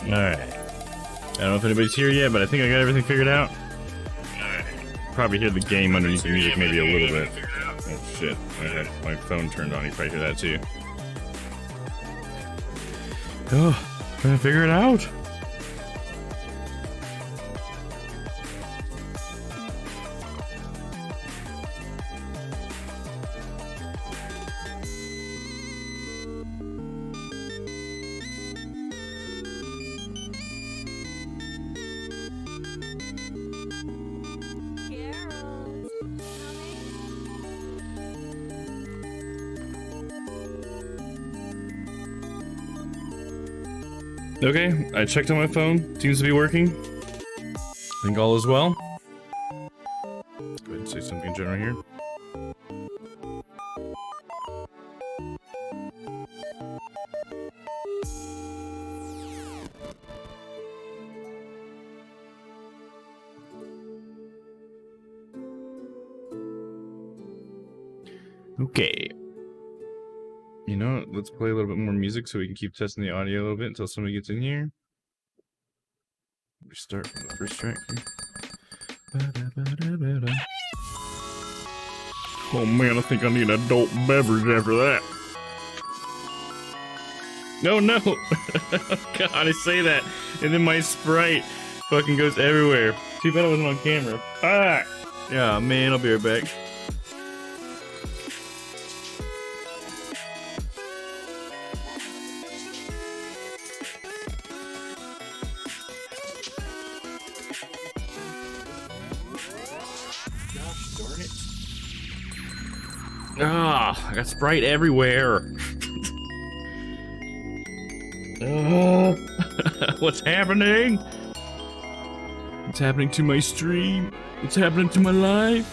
Alright. I don't know if anybody's here yet, but I think I got everything figured out. Alright. Probably hear the game underneath the music maybe a little bit. Oh shit. I had my phone turned on, you probably hear that too. Oh, trying to figure it out. Okay, I checked on my phone. Seems to be working. I think all is well. Go ahead and say something in general here. Okay. You know what? Let's play a little bit more music so we can keep testing the audio a little bit until somebody gets in here. We start from the first track here. Oh man, I think I need an adult beverage after that. No, no! God, I say that, and then my Sprite fucking goes everywhere. Too bad I wasn't on camera. Fuck! Yeah, man, I'll be right back. Ah, I got Sprite everywhere. What's happening? What's happening to my stream? What's happening to my life?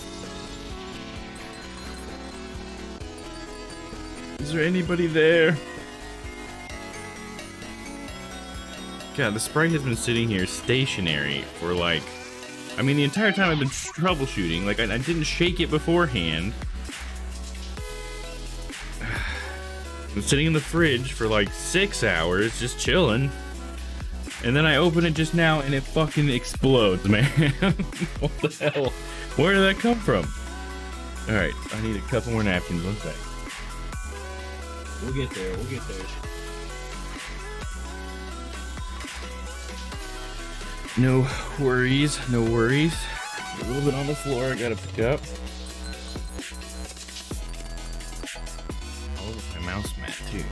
Is there anybody there? God, the Sprite has been sitting here stationary for like, I mean, the entire time I've been troubleshooting. Like, I didn't shake it beforehand. I'm sitting in the fridge for like 6 hours, just chilling. And then I open it just now and it fucking explodes, man. What the hell? Where did that come from? Alright, I need a couple more napkins, one sec. We'll get there, we'll get there. No worries, no worries. A little bit on the floor I gotta pick up. Mouse mat too.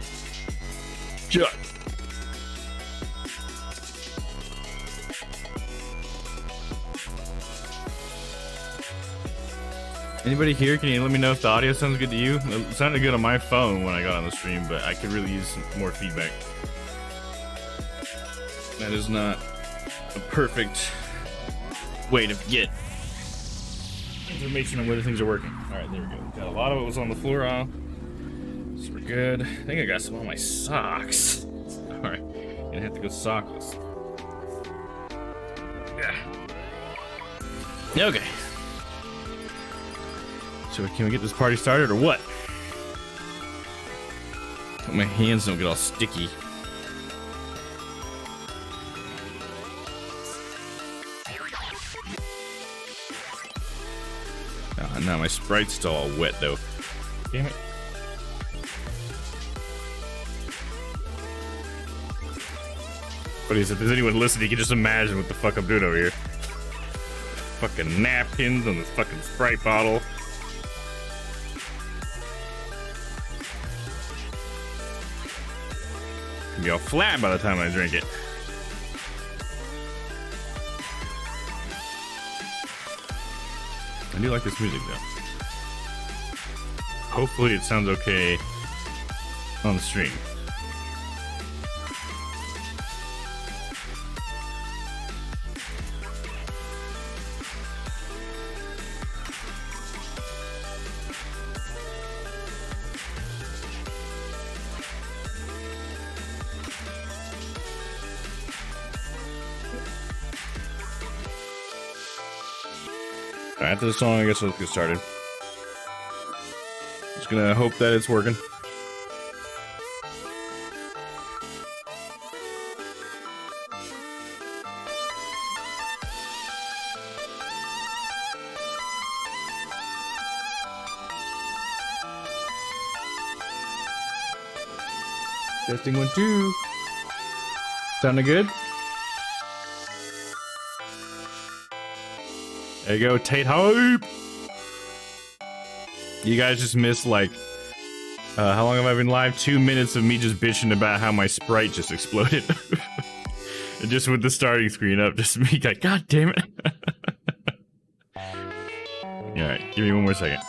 Chuck. Anybody here? Can you let me know if the audio sounds good to you? It sounded good on my phone when I got on the stream, but I could really use some more feedback. That is not a perfect way to get information on whether things are working. Alright, there we go. Got a lot of it was on the floor off. So we're good. I think I got some on my socks. Alright, gonna have to go sockless. Yeah. Okay. So can we get this party started or what? Hope my hands don't get all sticky. Oh, no, my Sprite's still all wet though. Damn it. But if there's anyone listening, you can just imagine what the fuck I'm doing over here. Fucking napkins on this fucking Sprite bottle. It'll be all flat by the time I drink it. I do like this music though. Hopefully it sounds okay on the stream. After the song, I guess let's get started. Just gonna hope that it's working. Testing 1, 2. Sounding good? There you go, Tate Hype! You guys just missed, like, how long have I been live? 2 minutes of me just bitching about how my Sprite just exploded. And just with the starting screen up, just me like, God damn it. Alright, give me one more second.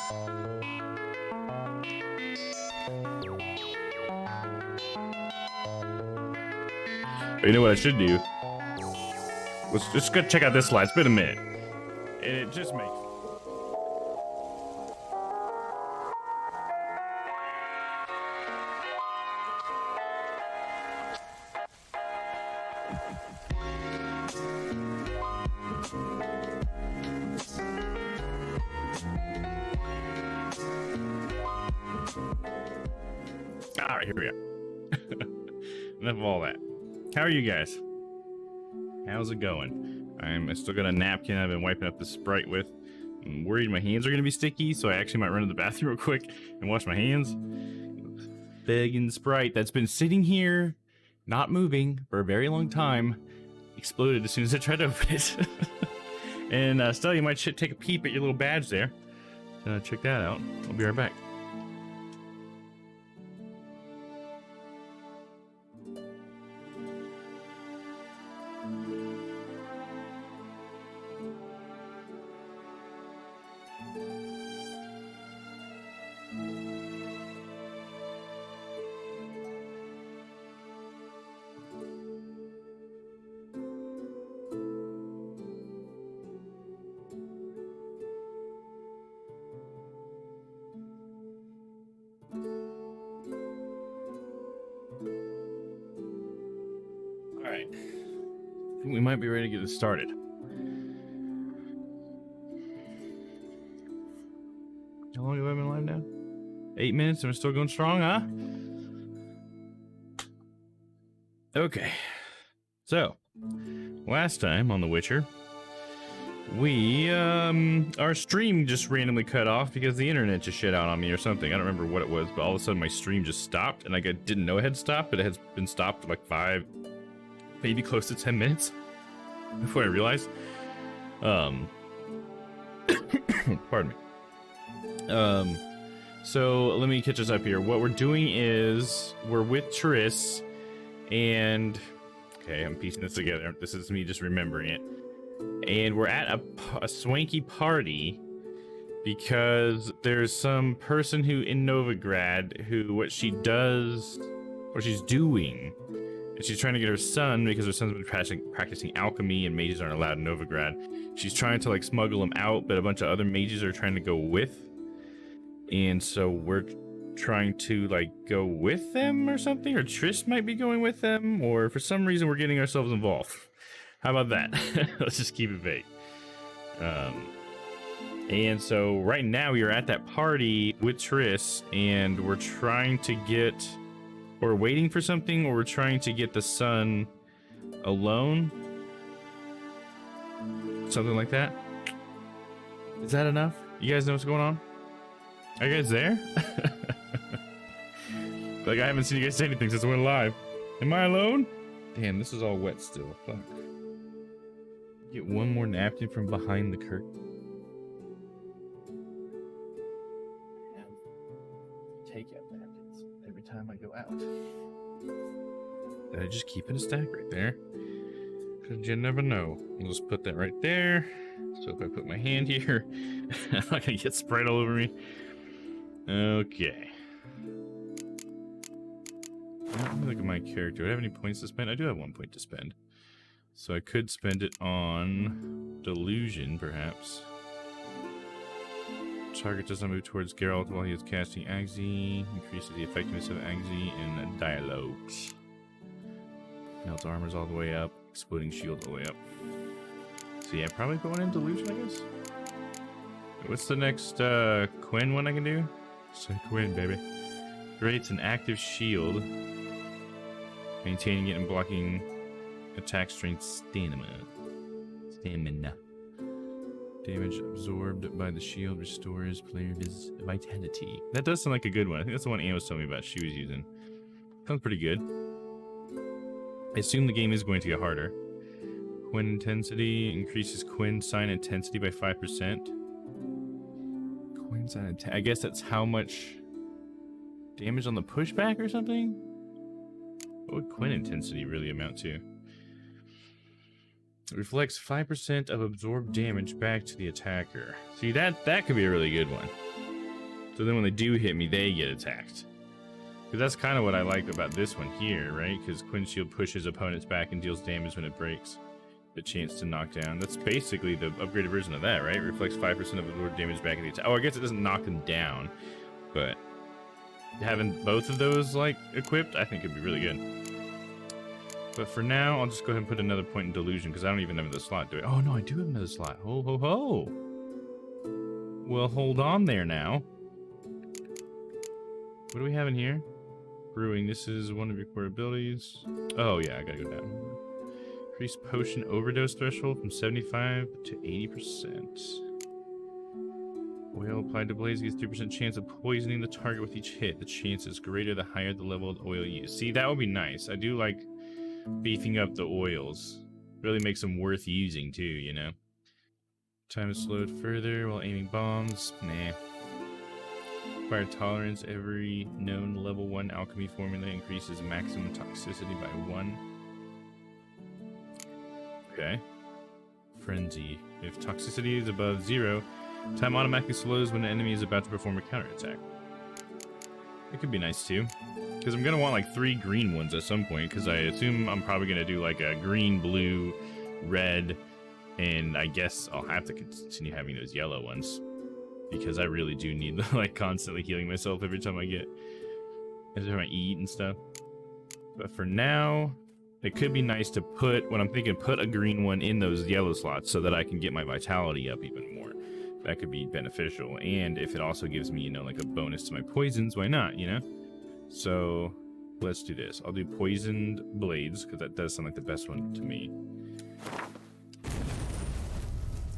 But you know what I should do? Let's just go check out this slide. It's been a minute. And it just makes... Alright, here we go. Enough of all that. How are you guys? How's it going? I still got a napkin I've been wiping up the Sprite with. I'm worried my hands are gonna be sticky, so I actually might run to the bathroom real quick and wash my hands. Begging Sprite that's been sitting here, not moving for a very long time, exploded as soon as I tried to open it. And Stella, you might take a peep at your little badge there. Check that out. I'll be right back. Alright, I think we might be ready to get this started. How long have I been live now? 8 minutes and we're still going strong, huh? Okay, so, last time on The Witcher, we, our stream just randomly cut off because the internet just shit out on me or something. I don't remember what it was, but all of a sudden my stream just stopped, and I didn't know it had stopped, but it has been stopped for like 5, maybe close to 10 minutes before I realized. Pardon me. So let me catch us up here. What we're doing is we're with Triss, and okay, I'm piecing this together. This is me just remembering it. And we're at a swanky party because there's some person who in Novigrad who what she's doing. And she's trying to get her son, because her son's been practicing alchemy and mages aren't allowed in Novigrad. She's trying to like smuggle him out, but a bunch of other mages are trying to go with. And so we're trying to like go with them or something, or Triss might be going with them, or for some reason we're getting ourselves involved. How about that? Let's just keep it vague. And so right now we are at that party with Triss, and we're trying to get... Or waiting for something, or we're trying to get the son alone. Something like that. Is that enough? You guys know what's going on? Are you guys there? Like, I haven't seen you guys say anything since I went live. Am I alone? Damn, this is all wet still. Fuck. Get one more napkin from behind the curtain. Take out napkins every time I go out. Did I just keep in a stack right there? Because you never know. I'll just put that right there. So if I put my hand here, I'm not going to get Sprite all over me. Okay. Let me look at my character. Do I have any points to spend? I do have 1 point to spend. So I could spend it on Delusion, perhaps. Target does not move towards Geralt while he is casting Agzi. Increases the effectiveness of Agzi in dialogues. Melts armors all the way up. Exploding shield all the way up. So yeah, probably put one in Delusion, I guess. What's the next Quinn one I can do? So Quinn, baby. Creates an active shield. Maintaining it and blocking attack strength stamina. Damage absorbed by the shield restores player's vitality. That does sound like a good one. I think that's the one Anne was telling me about she was using. Sounds pretty good. I assume the game is going to get harder. Quinn intensity increases Quinn sign intensity by 5%. Quinn sign I guess that's how much damage on the pushback or something? What would Quinn intensity really amount to? It reflects 5% of absorbed damage back to the attacker. See, that could be a really good one. So then when they do hit me, they get attacked. Because that's kind of what I like about this one here, right? Because Quinn's shield pushes opponents back and deals damage when it breaks. The chance to knock down. That's basically the upgraded version of that, right? It reflects 5% of absorbed damage back at the attack. Oh, I guess it doesn't knock them down. But having both of those, like, equipped, I think it'd be really good. But for now, I'll just go ahead and put another point in Delusion, because I don't even have the slot, do I? Oh, no, I do have another slot. Ho, ho, ho! Well, hold on there now. What do we have in here? Brewing. This is one of your core abilities. Oh, yeah, I gotta go down. Increase potion overdose threshold from 75 to 80%. Oil applied to blaze gives 3% chance of poisoning the target with each hit. The chance is greater the higher the level of oil used. See, that would be nice. I do like beefing up the oils. Really makes them worth using too, you know? Time is slowed further while aiming bombs. Nah. Fire tolerance. Every known level 1 alchemy formula increases maximum toxicity by 1. Okay. Frenzy. If toxicity is above 0, time automatically slows when the enemy is about to perform a counterattack. That could be nice too. Because I'm going to want like 3 green ones at some point, because I assume I'm probably going to do like a green, blue, red, and I guess I'll have to continue having those yellow ones. Because I really do need to like constantly healing myself every time I eat and stuff. But for now, it could be nice to put, when I'm thinking, put a green one in those yellow slots so that I can get my vitality up even more. That could be beneficial. And if it also gives me, you know, like a bonus to my poisons, why not, you know? So let's do this. I'll do poisoned blades, because that does sound like the best one to me.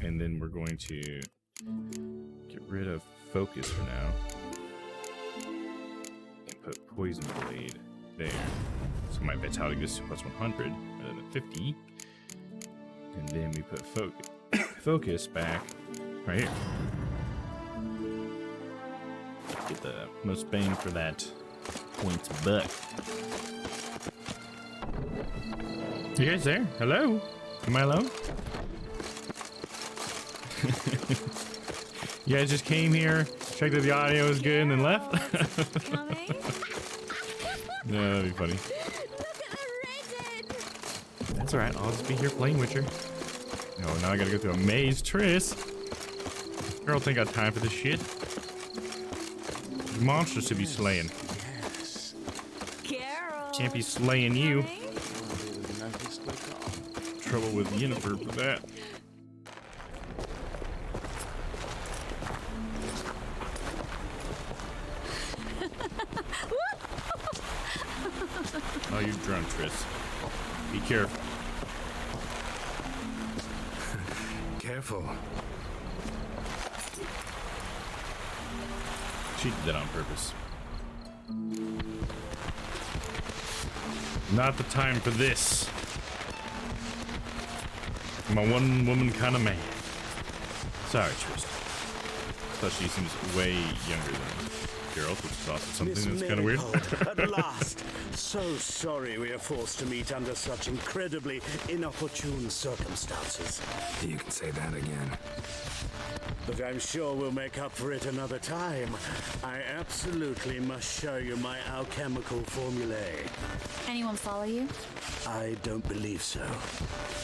And then we're going to get rid of focus for now. And put poison blade there. So my vitality goes to plus 100 rather than 50. And then we put focus back right here. Get the most bang for that points buck. You guys there? Hello? Am I alone? You guys just came here, checked that the audio was good, and then left? Yeah, that'd be funny. That's alright, I'll just be here playing with her. Oh, now I gotta go through a maze. Triss! Girl ain't got time for this shit. There's monsters to be slaying. Yes. Carol. Can't be slaying you. Trouble with Yennefer for that. Oh, you're drunk, Triss. Be careful. Careful. She did that on purpose. Not the time for this. I'm a one-woman kind of man. Sorry, Triss. I thought she seems way younger than Geralt, which is also something that's kind of weird. At last. So sorry we are forced to meet under such incredibly inopportune circumstances. You can say that again. But I'm sure we'll make up for it another time. I absolutely must show you my alchemical formulae. Anyone follow you? I don't believe so.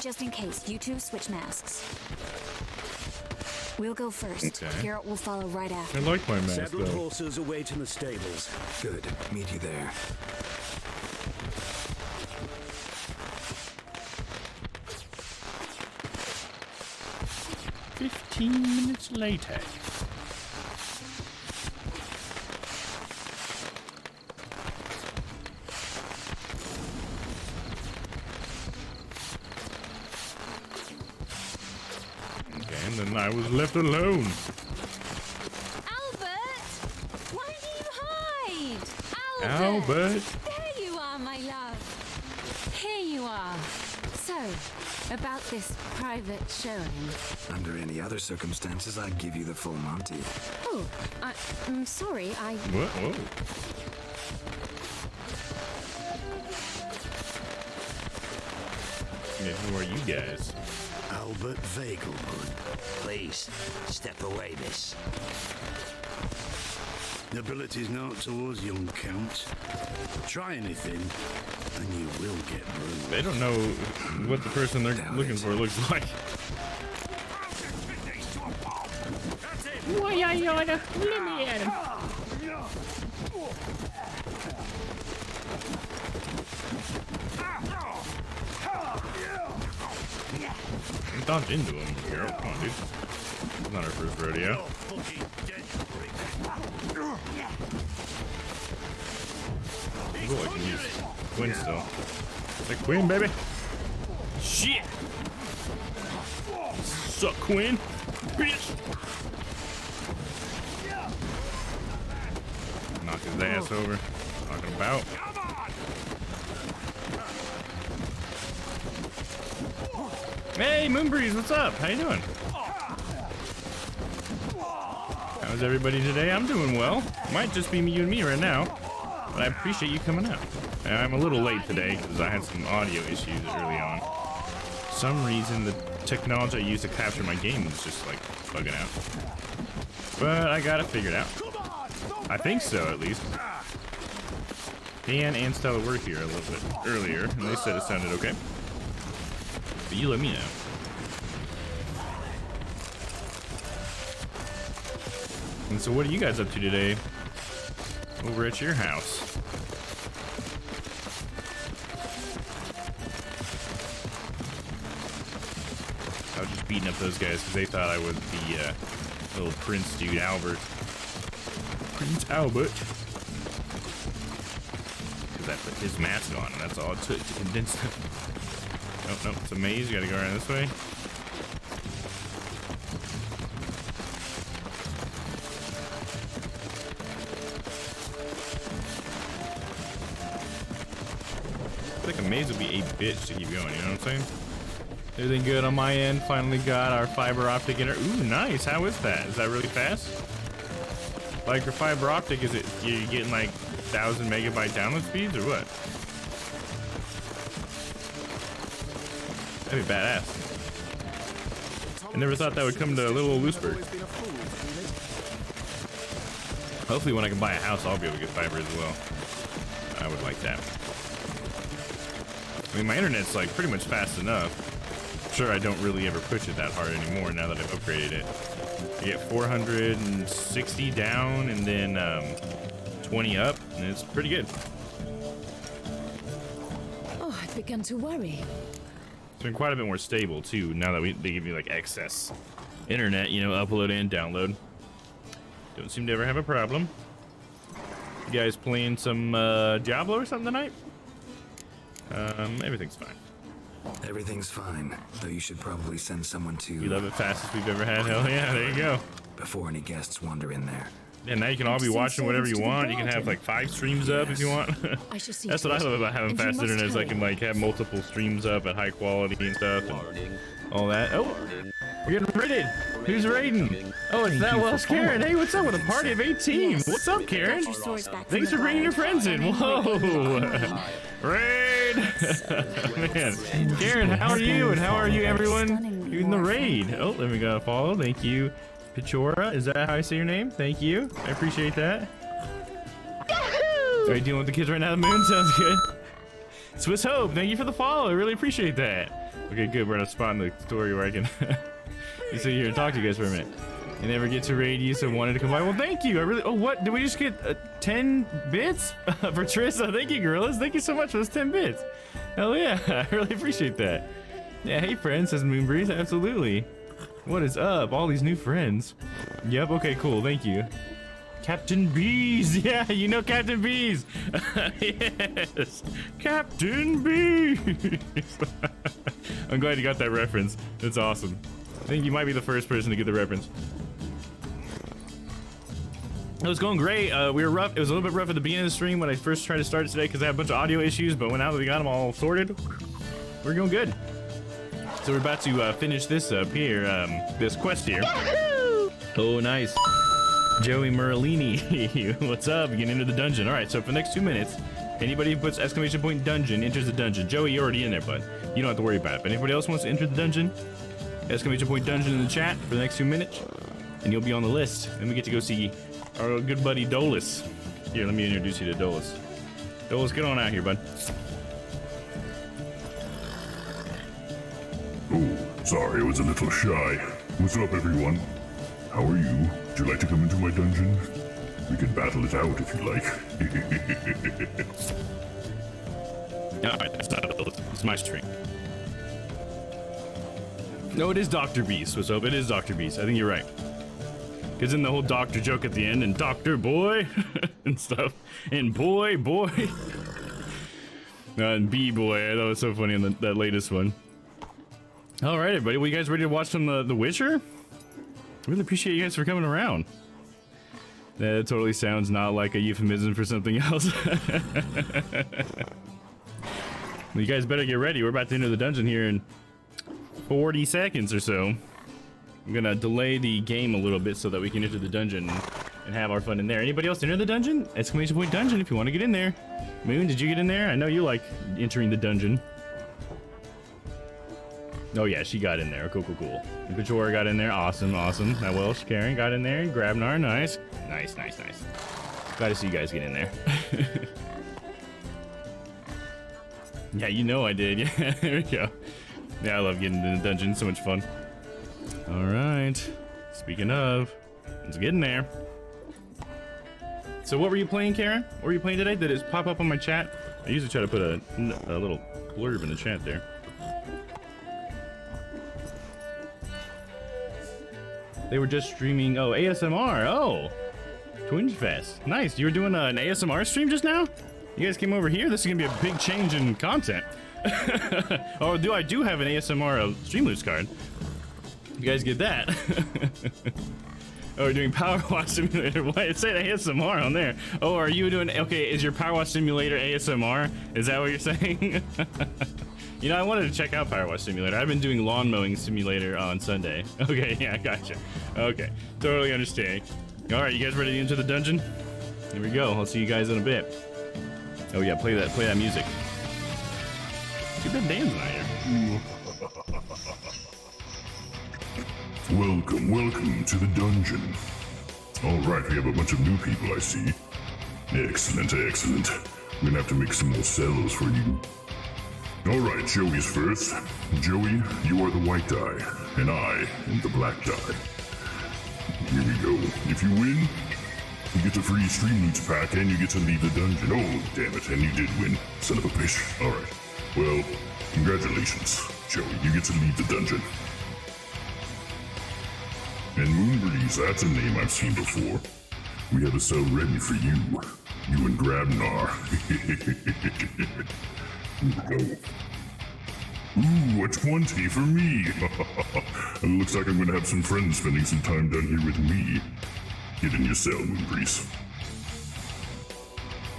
Just in case, you two switch masks. We'll go first. Okay. Geralt will follow right after. I like my mask, Saddled though. horses await in the stables. Good. Meet you there. Minutes later. Okay, and then I was left alone. Albert! Why do you hide? Albert! There you About this private showing. Under any other circumstances, I'd give you the full Monty. Oh, I'm sorry, Whoa. Yeah, who are you guys? Albert Vagelman. Please, step away, miss. Ability's not towards young Count. Try anything, and you will get bruised. They don't know what the person they're looking for looks like. Why, Yoda? Let me at him. We dodged into him, girl. Come on, dude. It's not our first rodeo. Oh, I can use Quinn still. It's like Quinn, baby. Shit! Suck, Quinn, bitch! Knock his ass over. Talking about. Hey, Moonbreeze, what's up? How you doing? How's everybody today? I'm doing well. Might just be you and me right now, but I appreciate you coming out. I'm a little late today because I had some audio issues early on. For some reason, the technology I used to capture my game was just like bugging out. But I got it figured out. I think so, at least. Dan and Stella were here a little bit earlier, and they said it sounded okay. But you let me know. And so what are you guys up to today over at your house? I was just beating up those guys because they thought I was the little prince dude, Albert. Prince Albert. Because I put his mask on, and that's all it took to convince them. No, it's a maze. You gotta go around this way. I feel like a maze would be a bitch to keep going, you know what I'm saying? Everything good on my end. Finally got our fiber optic in. Ooh, nice. How is that? Is that really fast? Like for fiber optic, is it you're getting like 1,000 megabyte download speeds or what? That'd be badass. I never thought that would come to little Lewisburg. Hopefully when I can buy a house, I'll be able to get fiber as well. I would like that. I mean, my internet's like pretty much fast enough. I'm sure I don't really ever push it that hard anymore now that I've upgraded it. I get 460 down and then 20 up, and it's pretty good. Oh, I've begun to worry. It's been quite a bit more stable too now that they give you like excess internet, you know, upload and download. Don't seem to ever have a problem. You guys playing some Diablo or something tonight? Everything's fine. Everything's fine, though you should probably send someone to... We love it fastest we've ever had. Hell yeah, there you go. Before any guests wander in there. And now you can all be watching whatever you want. You can have like 5 streams up if you want. That's what I love about having fast internet, is I can like have multiple streams up at high quality and stuff and all that. Oh, we're getting raided. Who's raiding? Oh, it's that Welsh Karen. Hey, what's up with a party of 18? What's up, Karen? Thanks for bringing your friends in. Whoa. Raid. Man, Karen, how are you? And how are you, everyone? In the raid. Oh, let me go follow. Thank you. Pichora, is that how I say your name? Thank you. I appreciate that. Are you dealing with the kids right now? The moon sounds good. Swiss Hope, thank you for the follow. I really appreciate that. Okay, good. We're at a spot in the story where I can sit here and talk to you guys for a minute. I never get to raid you, so wanted to come by. Well, thank you. I really. Oh, what? Did we just get 10 bits for Trissa? Thank you, gorillas. Thank you so much for those 10 bits. Hell yeah. I really appreciate that. Yeah, hey, friends, says Moonbreeze. Absolutely. What is up? All these new friends. Yep, okay, cool. Thank you. Captain Bees. Yeah, you know Captain Bees. Yes. Captain Bees. I'm glad you got that reference. That's awesome. I think you might be the first person to get the reference. It was going great. We were rough. It was a little bit rough at the beginning of the stream when I first tried to start it today because I had a bunch of audio issues, but now that we got them all sorted, we're going good. So we're about to finish this up here, this quest here. Oh, nice. Joey Merlini, what's up? Getting into the dungeon. All right, so for the next 2 minutes, anybody who puts exclamation point dungeon enters the dungeon. Joey, you're already in there, bud. You don't have to worry about it. But anybody else wants to enter the dungeon, exclamation point dungeon in the chat for the next 2 minutes, and you'll be on the list. And we get to go see our good buddy Dolus. Here, let me introduce you to Dolus. Dolus, get on out here, bud. Oh, sorry, I was a little shy. What's up, everyone? How are you? Would you like to come into my dungeon? We can battle it out if you like. Alright, that's not Dolus. It's my stream. No, it is Dr. Beast. What's up? It is Dr. Beast. I think you're right. Because in the whole doctor joke at the end, and Dr. Boy, and stuff, and boy, and B-Boy, I thought it was so funny in that latest one. Alright, everybody, well, you guys ready to watch some The Witcher? Really appreciate you guys for coming around. That totally sounds not like a euphemism for something else. You guys better get ready. We're about to enter the dungeon here in 40 seconds or so. I'm gonna delay the game a little bit so that we can enter the dungeon and have our fun in there. Anybody else enter the dungeon? Exclamation point dungeon if you want to get in there. Moon, did you get in there? I know you like entering the dungeon. Oh yeah, she got in there. Cool. And Pachora got in there. Awesome. Now Welsh, Karen got in there. Grabnar, nice. Nice. Glad to see you guys get in there. Yeah, you know I did. Yeah, there we go. Yeah, I love getting in the dungeon. So much fun. All right. Speaking of, let's get in there. So what were you playing, Karen? What were you playing today? Did it pop up on my chat? I usually try to put a little blurb in the chat there. They were just streaming, oh, ASMR, oh. Twinge Fest, nice. You were doing an ASMR stream just now? You guys came over here? This is gonna be a big change in content. Oh, I do have an ASMR Streamloots card. You guys get that? Oh, we're doing Power Wash Simulator. What? It said ASMR on there. Oh, are you doing, okay, is your Power Wash Simulator ASMR? Is that what you're saying? You know, I wanted to check out Power Wash Simulator. I've been doing Lawn Mowing Simulator on Sunday. Okay, yeah, gotcha. Okay, totally understand. All right, you guys ready to enter the dungeon? Here we go. I'll see you guys in a bit. Oh yeah, play that music. Get that dancing out here. Welcome to the dungeon. All right, we have a bunch of new people, I see. Excellent. We're gonna have to make some more cells for you. All right, Joey's first. Joey, you are the white die, and I am the black die. Here we go. If you win, you get a free Streamloots pack, and you get to leave the dungeon. Oh, damn it, and you did win, son of a bitch. All right, well, congratulations, Joey. You get to leave the dungeon. And Moonbreeze, that's a name I've seen before. We have a cell ready for you. You and Grabnar. Here we go. Ooh, a 20 for me. It looks like I'm gonna have some friends spending some time down here with me. Get in your cell, Moonbreeze.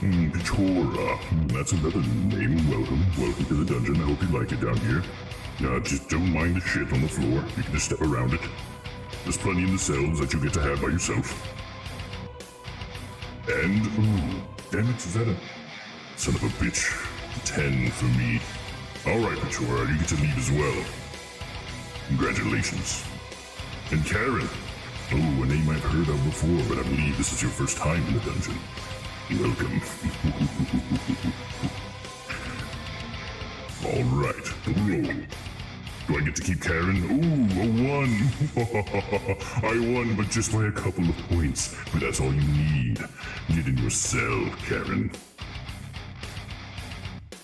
Pachora. That's another name. Welcome to the dungeon. I hope you like it down here. Just don't mind the shit on the floor. You can just step around it. There's plenty in the cells that you get to have by yourself. And, ooh, damn it, is that a son of a bitch? 10 for me. Alright, Pachora, you get to leave as well. Congratulations. And Karen. Oh, a name I've heard of before, but I believe this is your first time in the dungeon. Welcome. Alright, roll. Do I get to keep Karen? Ooh, a 1. I won, but just by a couple of points. But that's all you need. Get in your cell, Karen.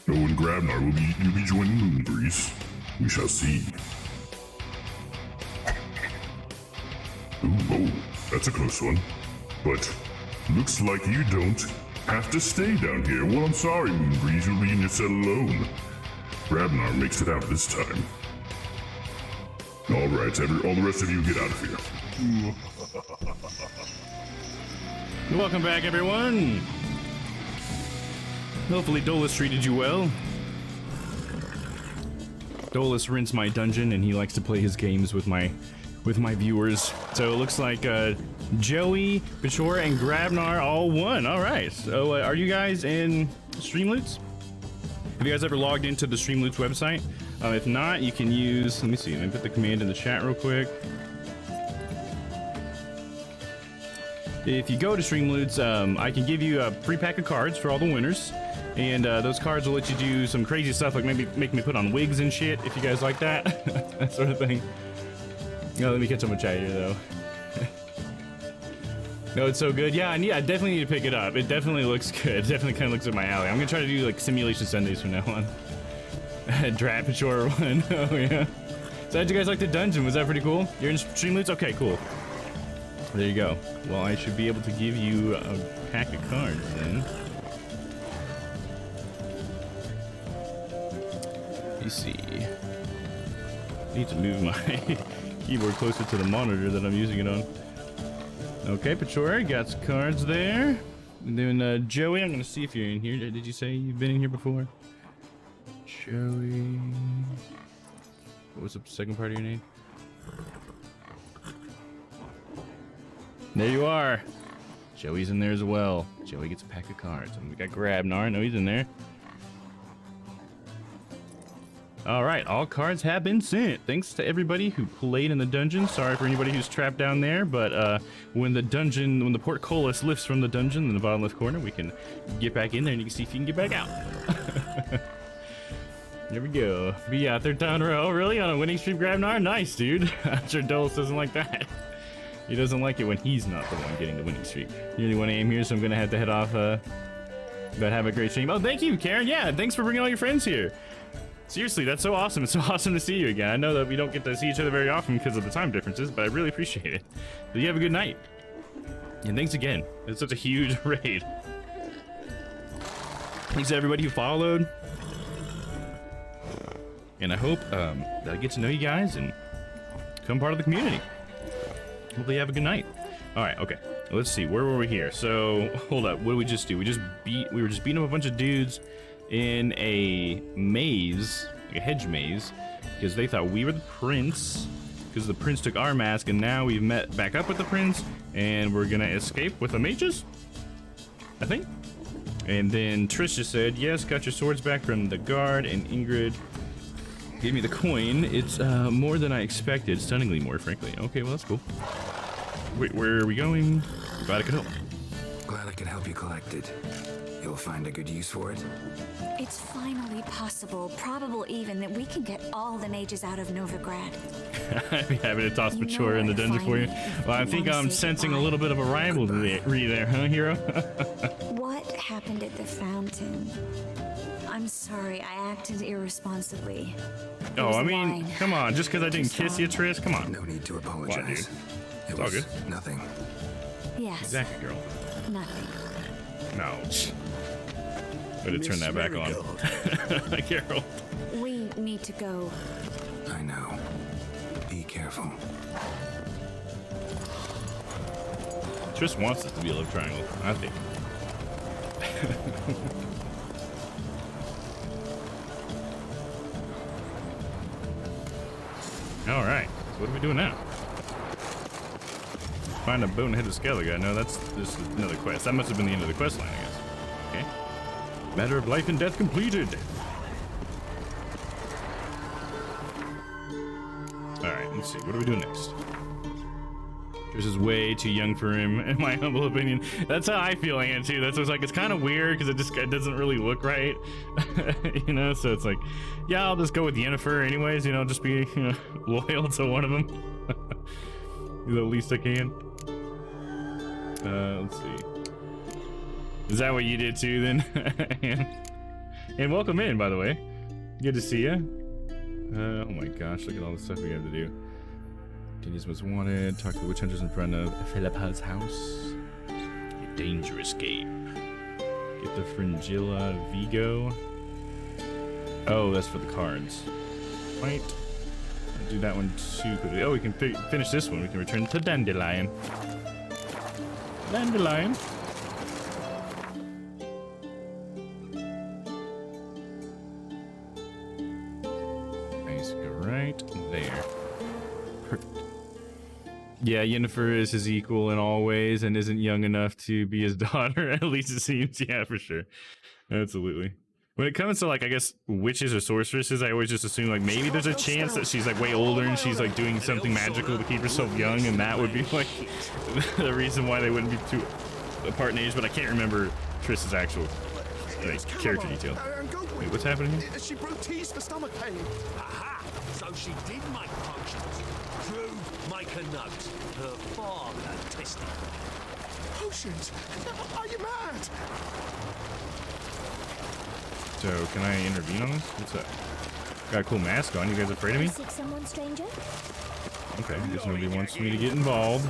Oh, and Grabnar, you'll be joining Moonbreeze. We shall see. Ooh, oh, that's a close one. But looks like you don't have to stay down here. Well, I'm sorry, Moonbreeze, you'll be in your cell alone. Grabnar makes it out this time. All right, all the rest of you get out of here. Welcome back, everyone. Hopefully Dolus treated you well. Dolus rinse my dungeon, and he likes to play his games with my viewers. So it looks like Joey, Pachora, and Grabnar all won. All right. So are you guys in Streamloots? Have you guys ever logged into the Streamloots website? If not, you can use. Let me see. Let me put the command in the chat real quick. If you go to Streamloots, I can give you a free pack of cards for all the winners. And those cards will let you do some crazy stuff, like maybe make me put on wigs and shit, if you guys like that. That sort of thing. No, let me catch someone chat here, though. No, it's so good. Yeah, I definitely need to pick it up. It definitely looks good. It definitely kind of looks up my alley. I'm going to try to do, like, Simulation Sundays from now on. Drat Pachora one. Oh, yeah. So how'd you guys like the dungeon? Was that pretty cool? You're in Streamloots? Okay, cool. There you go. Well, I should be able to give you a pack of cards, then. Let me see. I need to move my keyboard closer to the monitor that I'm using it on. Okay, Pachora, got some cards there. And then Joey, I'm gonna see if you're in here. Did you say you've been in here before? Joey. What was the second part of your name? There you are. Joey's in there as well. Joey gets a pack of cards. And we got Grabnar. I know he's in there. All right, all cards have been sent. Thanks to everybody who played in the dungeon. Sorry for anybody who's trapped down there, but when the portcullis lifts from the dungeon in the bottom left corner, we can get back in there and you can see if you can get back out. There we go. But yeah, third time in a row. Really? On a winning streak, Grabnar? Nice, dude. I'm sure Dolus doesn't like that. He doesn't like it when he's not the one getting the winning streak. Nearly 1 a.m. here, so I'm gonna have to head off. But have a great stream. Oh, thank you, Karen. Yeah, thanks for bringing all your friends here. Seriously, that's so awesome. It's so awesome to see you again. I know that we don't get to see each other very often because of the time differences, but I really appreciate it. So you have a good night. And thanks again. It's such a huge raid. Thanks to everybody who followed. And I hope that I get to know you guys and become part of the community. Hopefully you have a good night. All right, okay. Let's see. Where were we here? So, hold up. What did we just do? We were just beating up a bunch of dudes in a maze, like a hedge maze, because they thought we were the prince, because the prince took our mask, and now we've met back up with the prince, and we're gonna escape with the mages, I think. And then Trish just said, yes, got your swords back from the guard, and Ingrid gave me the coin. It's more than I expected, stunningly more, frankly. Okay, well, that's cool. Wait, where are we going? Glad I could help. Glad I could help you collect it. You'll find a good use for it. It's finally possible, probable even, that we can get all the mages out of Novigrad. I'd be happy to toss Pachora in the dungeon for you. Well, I think I'm sensing a little bit of a rivalry there, huh, hero? What happened at the fountain? I'm sorry, I acted irresponsibly. Oh, I mean, come on, just because I didn't kiss you, Trish, come on. No need to apologize. It's all good. Nothing. Yes. Exactly, girl. Nothing. No. Better turn that back on. Carol. We need to go. I know. Be careful. Trish wants it to be a love triangle, I think. All right. So what are we doing now? Find a boneheaded scaly guy. No, this is another quest. That must have been the end of the quest line, I guess. Okay. Matter of life and death completed. All right. Let's see. What are we doing next? This is way too young for him, in my humble opinion. That's how I feel, Ann, too. That's what's like, it's kind of weird because it doesn't really look right, you know. So it's like, yeah, I'll just go with Yennefer, anyways. You know, just be loyal to one of them. Do the least I can. Let's see. Is that what you did too, then? and welcome in, by the way. Good to see you. Oh my gosh, look at all the stuff we have to do. Denny's most wanted. Talk to the witch hunters in front of Philippa's house. A dangerous game. Get the Fringilla Vigo. Oh, that's for the cards. Right. I'll do that one too quickly. Oh, we can finish this one. We can return to Dandelion. Dandelion. Nice. Yeah, Yennefer is his equal in all ways and isn't young enough to be his daughter. At least it seems. Yeah, for sure. Absolutely. When it comes to, like, I guess, witches or sorceresses, I always just assume, like, maybe there's a chance that she's, like, way older and she's, like, doing something magical to keep herself young, and that would be, like, the reason why they wouldn't be too apart in age, but I can't remember Triss's actual, like, character detail. Wait, what's happening here? She brewed teas for stomach pain. Aha! So she did make potions. Drew, make a note. Her father tested. Potions? Are you mad? So, can I intervene on this? What's up? Got a cool mask on. You guys afraid of me? Seek someone, stranger? Okay, I guess nobody wants me to get involved.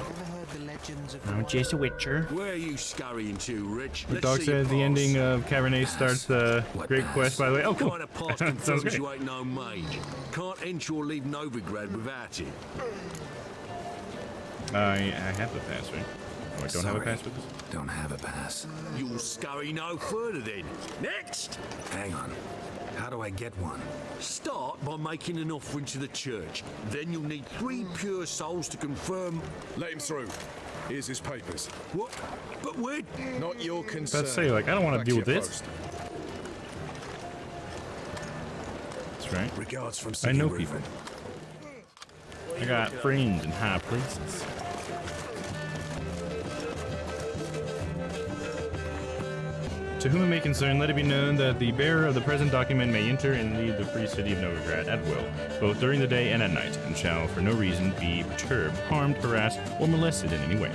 I'm just a witcher. Where are you scurrying to, Rich? The dog said the ending of Cabernet starts the Great Quest, by the way. Oh, cool. Kind of pass Sounds confirms great. you ain't no mage. Can't enter or leave Novigrad without it. I have the pass, right? Oh, I don't have a pass with this? Don't have a pass. You'll scurry no further then. Next! Hang on. How do I get one? Start by making an offering to the church. Then you'll need 3 pure souls to confirm. Let him through. Here's his papers. What? But where? Not your concern. Let's say, like, I don't want to Back deal with your this. post. That's right. Regards from I City know River. people. I got friends in high places. To whom it may concern, let it be known that the bearer of the present document may enter and leave the free city of Novigrad at will, both during the day and at night, and shall for no reason be perturbed, harmed, harassed, or molested in any way.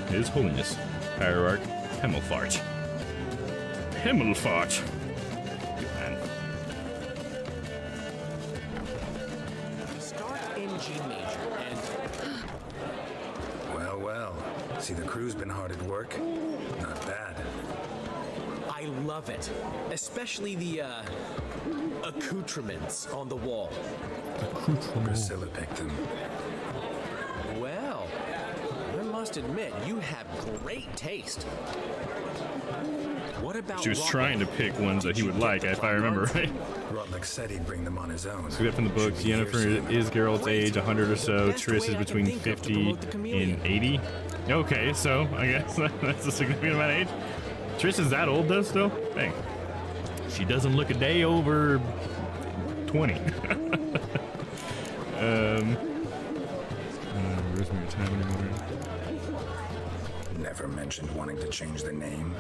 His Holiness, Hierarch Himmelfart. Himmelfart. Good man. Start in G major and Well, well. See, the crew's been hard at work. Not bad. I love it. Especially the accoutrements on the wall. Priscilla picked them. Well, I must admit, you have great taste. What about She was trying to pick ones that he would like, if I remember right. Rotlick said he'd bring them on his own. So we got from the books, Should be here Yennefer soon. is Geralt's age, 100 or so. Triss is between 50 and 80. Okay, so I guess that's a significant amount of age. Triss is that old though still? Dang. She doesn't look a day over 20. Rosemary time anymore. Never mentioned wanting to change the name.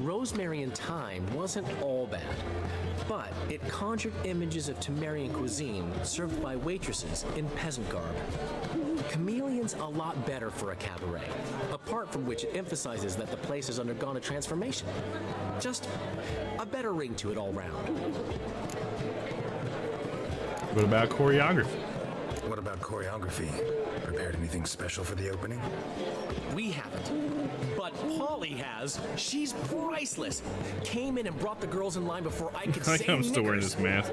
Rosemary in Time wasn't all bad, but it conjured images of Temerian cuisine served by waitresses in peasant garb. Chameleon's a lot better for a cabaret, apart from which it emphasizes that the place has undergone a transformation. Just a better ring to it all round. What about choreography? What about choreography? Prepared anything special for the opening? We haven't, but Polly has. She's priceless. Came in and brought the girls in line before I could say I'm still wearing knickers. this mask.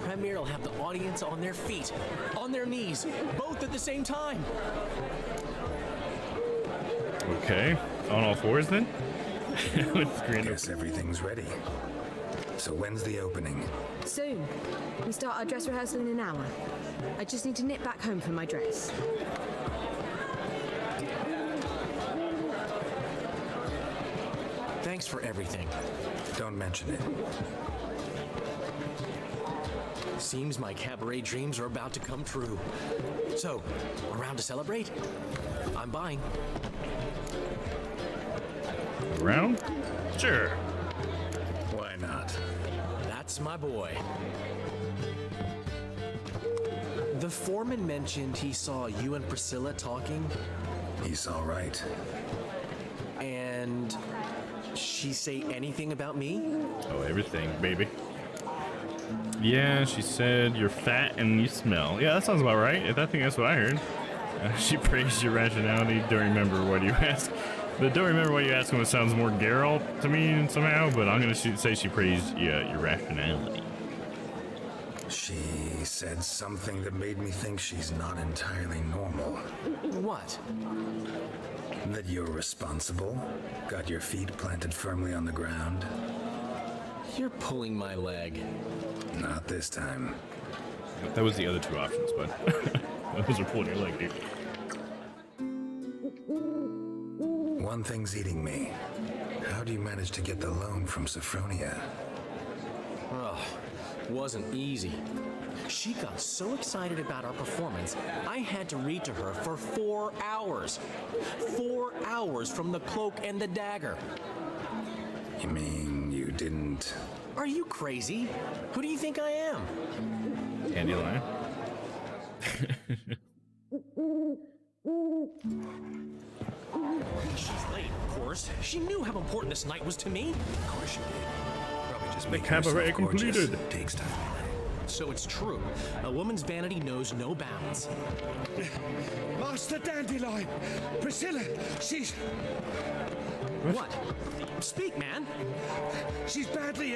Premier will have the audience on their feet, on their knees, both at the same time. Okay, on all fours then? With the grand Guess everything's ready. So when's the opening? Soon. We start our dress rehearsal in an hour. I just need to nip back home for my dress. Thanks for everything. Don't mention it. Seems my cabaret dreams are about to come true. So, around to celebrate? I'm buying. Around? Sure. Why not? That's my boy. The foreman mentioned he saw you and Priscilla talking, He's all right. and she say anything about me? Oh, everything, baby. Yeah, she said you're fat and you smell. Yeah, that sounds about right. I think that's what I heard. She praised your rationality. Don't remember what you asked. The don't remember what you asked him sounds more Geralt to me somehow, but I'm gonna say she praised your rationality. She said something that made me think she's not entirely normal. What? That you're responsible, got your feet planted firmly on the ground. You're pulling my leg. Not this time. That was the other two options, but was are pulling your leg, dude. One thing's eating me. How do you manage to get the loan from Sophronia? Oh, wasn't easy. She got so excited about our performance, I had to read to her for 4 hours. 4 hours from the Cloak and the Dagger. You mean you didn't... Are you crazy? Who do you think I am? Dandelion. She's late, of course. She knew how important this night was to me. Of course you did. Probably just The making cabaret herself gorgeous. completed. Takes time. So it's true. A woman's vanity knows no bounds. Master Dandelion! Priscilla, she's... What? Speak, man. She's badly,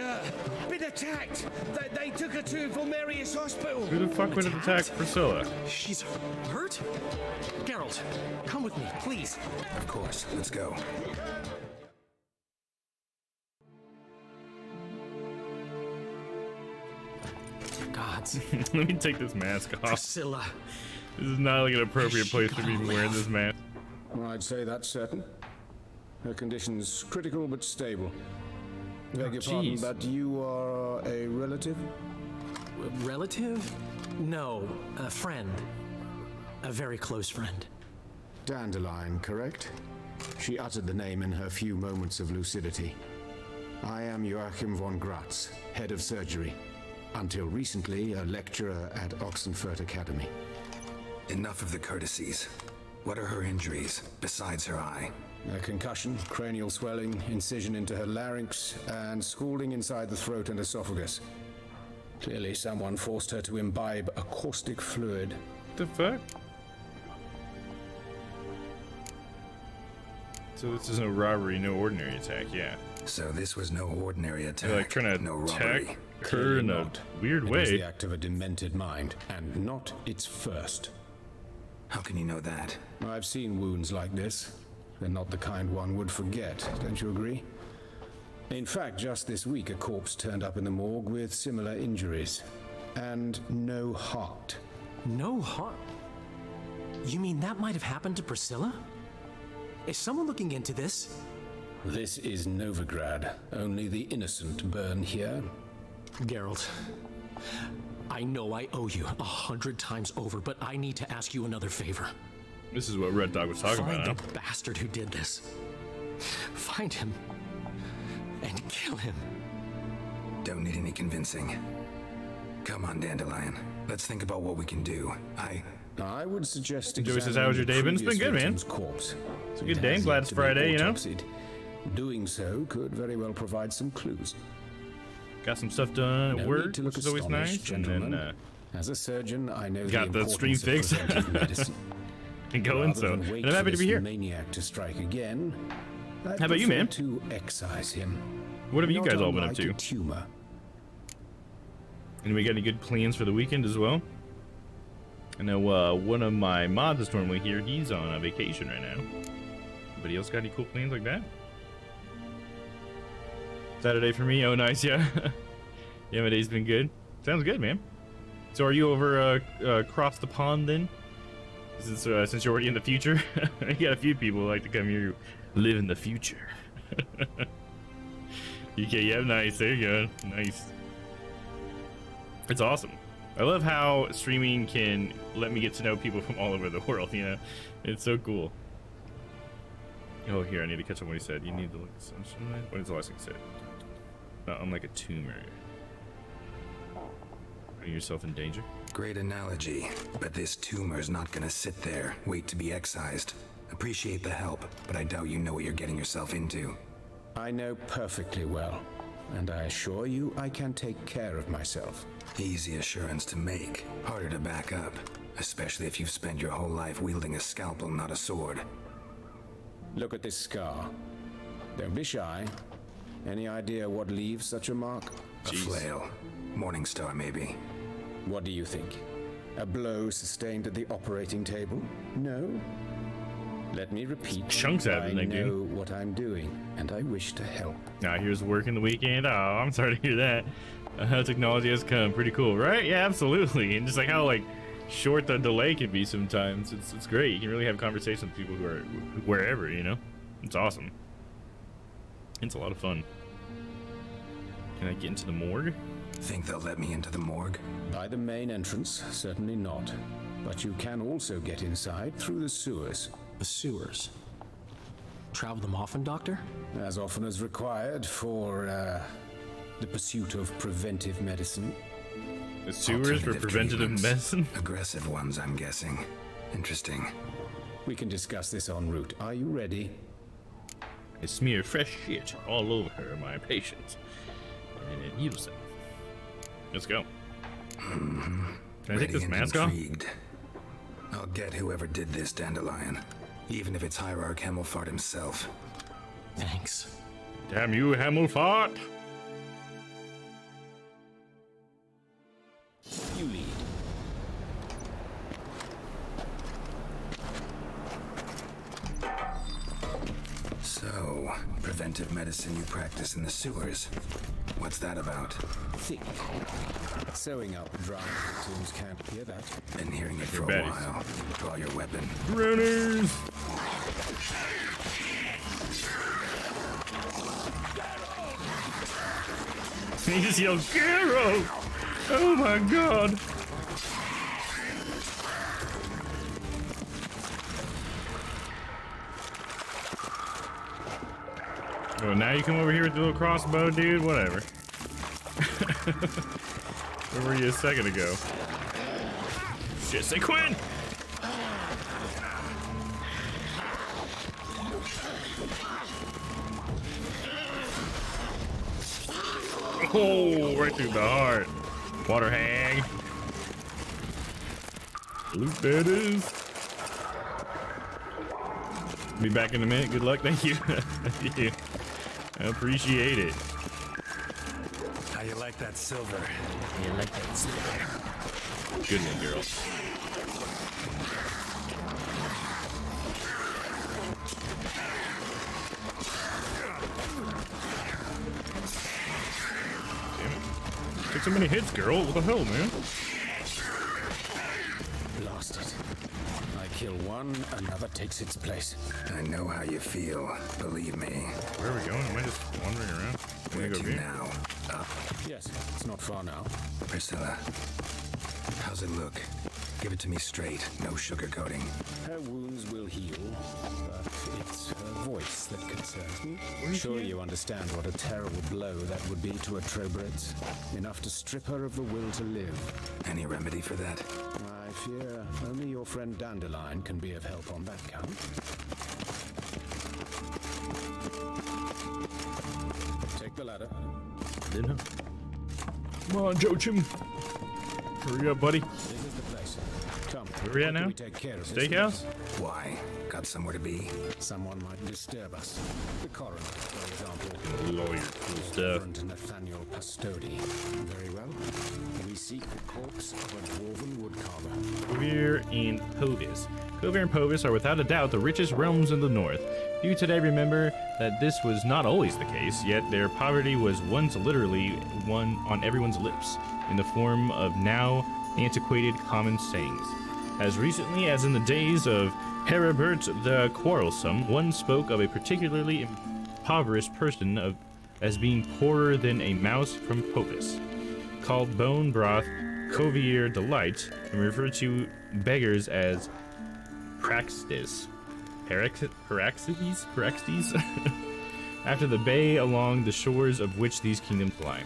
been attacked. They took her to Vulmerius Hospital. Who the fuck would have attacked Priscilla? She's hurt? Geralt, come with me, please. Of course. Let's go. Gods. Let me take this mask off. Priscilla. This is not like an appropriate place to be wearing this mask. I'd say that's certain. Her condition's critical but stable. Beg your pardon, jeez. but you are a relative? A relative? No, a friend. A very close friend. Dandelion, correct? She uttered the name in her few moments of lucidity. I am Joachim von Gratz, head of surgery. Until recently, a lecturer at Oxenfurt Academy. Enough of the courtesies. What are her injuries, besides her eye? A concussion, cranial swelling, incision into her larynx, and scalding inside the throat and esophagus. Clearly someone forced her to imbibe a caustic fluid. The fuck? So this is no robbery, no ordinary attack, yeah. So this was no ordinary attack. They're like trying to no attack robbery. her in a weird It was way. the act of a demented mind, and not its first. How can you know that? I've seen wounds like this. They're not the kind one would forget, don't you agree? In fact, just this week, a corpse turned up in the morgue with similar injuries. And no heart. No heart? You mean that might have happened to Priscilla? Is someone looking into this? This is Novigrad. Only the innocent burn here. Geralt, I know I owe you 100 times over, but I need to ask you another favor. This is what Red Dog was talking Find about. the bastard who did this. Find him and kill him. Don't need any convincing. Come on, Dandelion. Let's think about what we can do. I would suggest Joey says, "How's your day been? It's been good, man. Corpse. It's a good day. I'm glad it's Friday, you know? Doing so could very well provide some clues. Got some stuff done at No work, need to which look is always astonished, nice. And gentlemen. then, as a surgeon, I know got the stream importance of fixed. preventive medicine. and going, Rather so. than And wait I'm happy for to be this here. Maniac to strike again. How about you, man? To excise him. What have you Not guys all been up unlike to? a tumor. And we got any good plans for the weekend as well? I know one of my mods is normally here. He's on a vacation right now. Anybody else got any cool plans like that? Saturday for me? Oh, nice, yeah. Yeah, my day's been good. Sounds good, man. So are you over across the pond then? Since you're already in the future? You got a few people who like to come here who live in the future. Okay, yeah, nice. There you go. Nice. It's awesome. I love how streaming can let me get to know people from all over the world, you know? It's so cool. Oh, here, I need to catch on what he said. You need to look at sunshine. What is the last thing he said? Not unlike a tumor. Putting yourself in danger? Great analogy, but this tumor's not gonna sit there, wait to be excised. Appreciate the help, but I doubt you know what you're getting yourself into. I know perfectly well, and I assure you I can take care of myself. Easy assurance to make, harder to back up, especially if you've spent your whole life wielding a scalpel, not a sword. Look at this scar. Don't be shy. Any idea what leaves such a mark? A flail. Morningstar, maybe. What do you think? A blow sustained at the operating table? No? Let me repeat. Chunks out of I it, like, know dude. what I'm doing, and I wish to help. Now here's working the weekend. Oh, I'm sorry to hear that. How technology has come. Pretty cool, right? Yeah, absolutely. And just like how like short the delay can be sometimes. It's great. You can really have conversations with people who are wherever, you know? It's awesome. It's a lot of fun. Can I get into the morgue? Think they'll let me into the morgue? By the main entrance, certainly not. But you can also get inside through the sewers. The sewers? Travel them often, Doctor? As often as required for, the pursuit of preventive medicine. The sewers for preventative medicine? Aggressive ones, I'm guessing. Interesting. We can discuss this en route. Are you ready? I smear fresh shit all over my patients, and it heals them. Let's go. Can I take this mask off? I'll get whoever did this, Dandelion. Even if it's Hierarch Hemmelfart himself. Thanks. Damn you, Hemmelfart! You lead. So, preventive medicine you practice in the sewers. What's that about? Think. Sewing up dry victims can't hear that. Been hearing it for a while. Draw your weapon. Runners! He just yelled, Garo! Oh my god! Oh, now you come over here with the little crossbow, dude? Whatever. Where were you a second ago? Shit, say Quinn! Oh, right through the heart. Water hang. Loot that is. Be back in a minute. Good luck. Thank you. Thank you. I appreciate it. How you like that silver? You like that silver? Good one, girl. Damn it. Took so many hits, girl. What the hell, man? Lost it. I kill one, another takes its place. I know how you feel. Believe me. Where are we going? Am I just wandering around? Where to now? Up. Yes, it's not far now. Priscilla, how's it look? Give it to me straight, no sugarcoating. Her wounds will heal, but it's her voice that concerns me. Sure you understand what a terrible blow that would be to a Trobridge. Enough to strip her of the will to live. Any remedy for that? I fear only your friend Dandelion can be of help on that count. Take the ladder. Didn't I? Come on, Joachim. Hurry up, buddy. This is the place. Come. Where are we at now? Steakhouse? Why? Got somewhere to be? Someone might disturb us. The coroner, for example. Lawyer, cool stuff. Reverend Nathaniel Pastodi. Very well. We seek the corpse of a dwarven woodcarver. Kovir and Povis. Kovir and Povis are without a doubt the richest realms in the north. Few today remember that this was not always the case, yet their poverty was once literally one on everyone's lips, in the form of now antiquated common sayings. As recently as in the days of Heribert the Quarrelsome, one spoke of a particularly impoverished person as being poorer than a mouse from Povis, called bone broth Kovir delight, and referred to beggars as praxis. Paraxes? After the bay along the shores of which these kingdoms lie.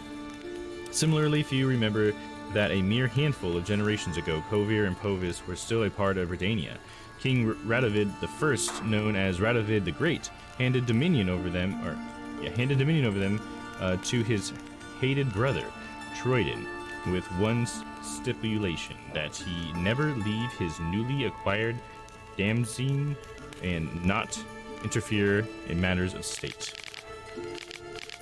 Similarly, few remember that a mere handful of generations ago, Kovir and Povis were still a part of Redania. King Radovid I, known as Radovid the Great, handed dominion over them to his hated brother, Troyden, with one stipulation, that he never leave his newly acquired damsine and not interfere in matters of state.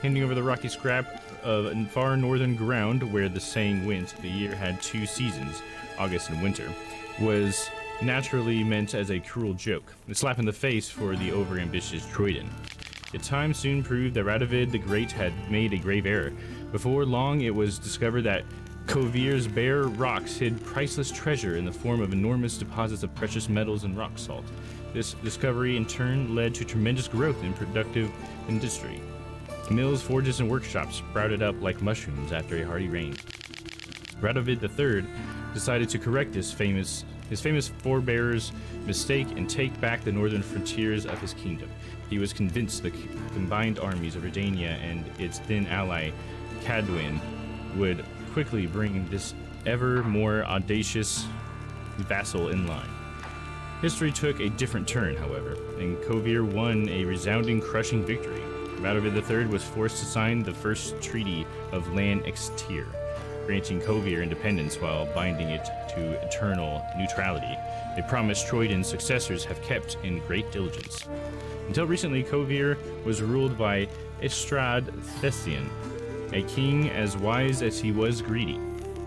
Handing over the rocky scrap of far northern ground where the saying went, the year had 2 seasons, August and winter, was naturally meant as a cruel joke, a slap in the face for the overambitious Troyden. Yet time soon proved that Radovid the Great had made a grave error. Before long, it was discovered that Kovier's bare rocks hid priceless treasure in the form of enormous deposits of precious metals and rock salt. This discovery in turn led to tremendous growth in productive industry. Mills, forges, and workshops sprouted up like mushrooms after a hearty rain. Radovid III decided to correct his famous forebear's mistake and take back the northern frontiers of his kingdom. He was convinced the combined armies of Redania and its then ally Cadwin would quickly bring this ever more audacious vassal in line. History took a different turn, however, and Kovier won a resounding, crushing victory. Radovid III was forced to sign the first treaty of Lan Extir, granting Kovier independence while binding it to eternal neutrality, a promise Troiden's successors have kept in great diligence. Until recently, Kovier was ruled by Estrad Thessian, a king as wise as he was greedy.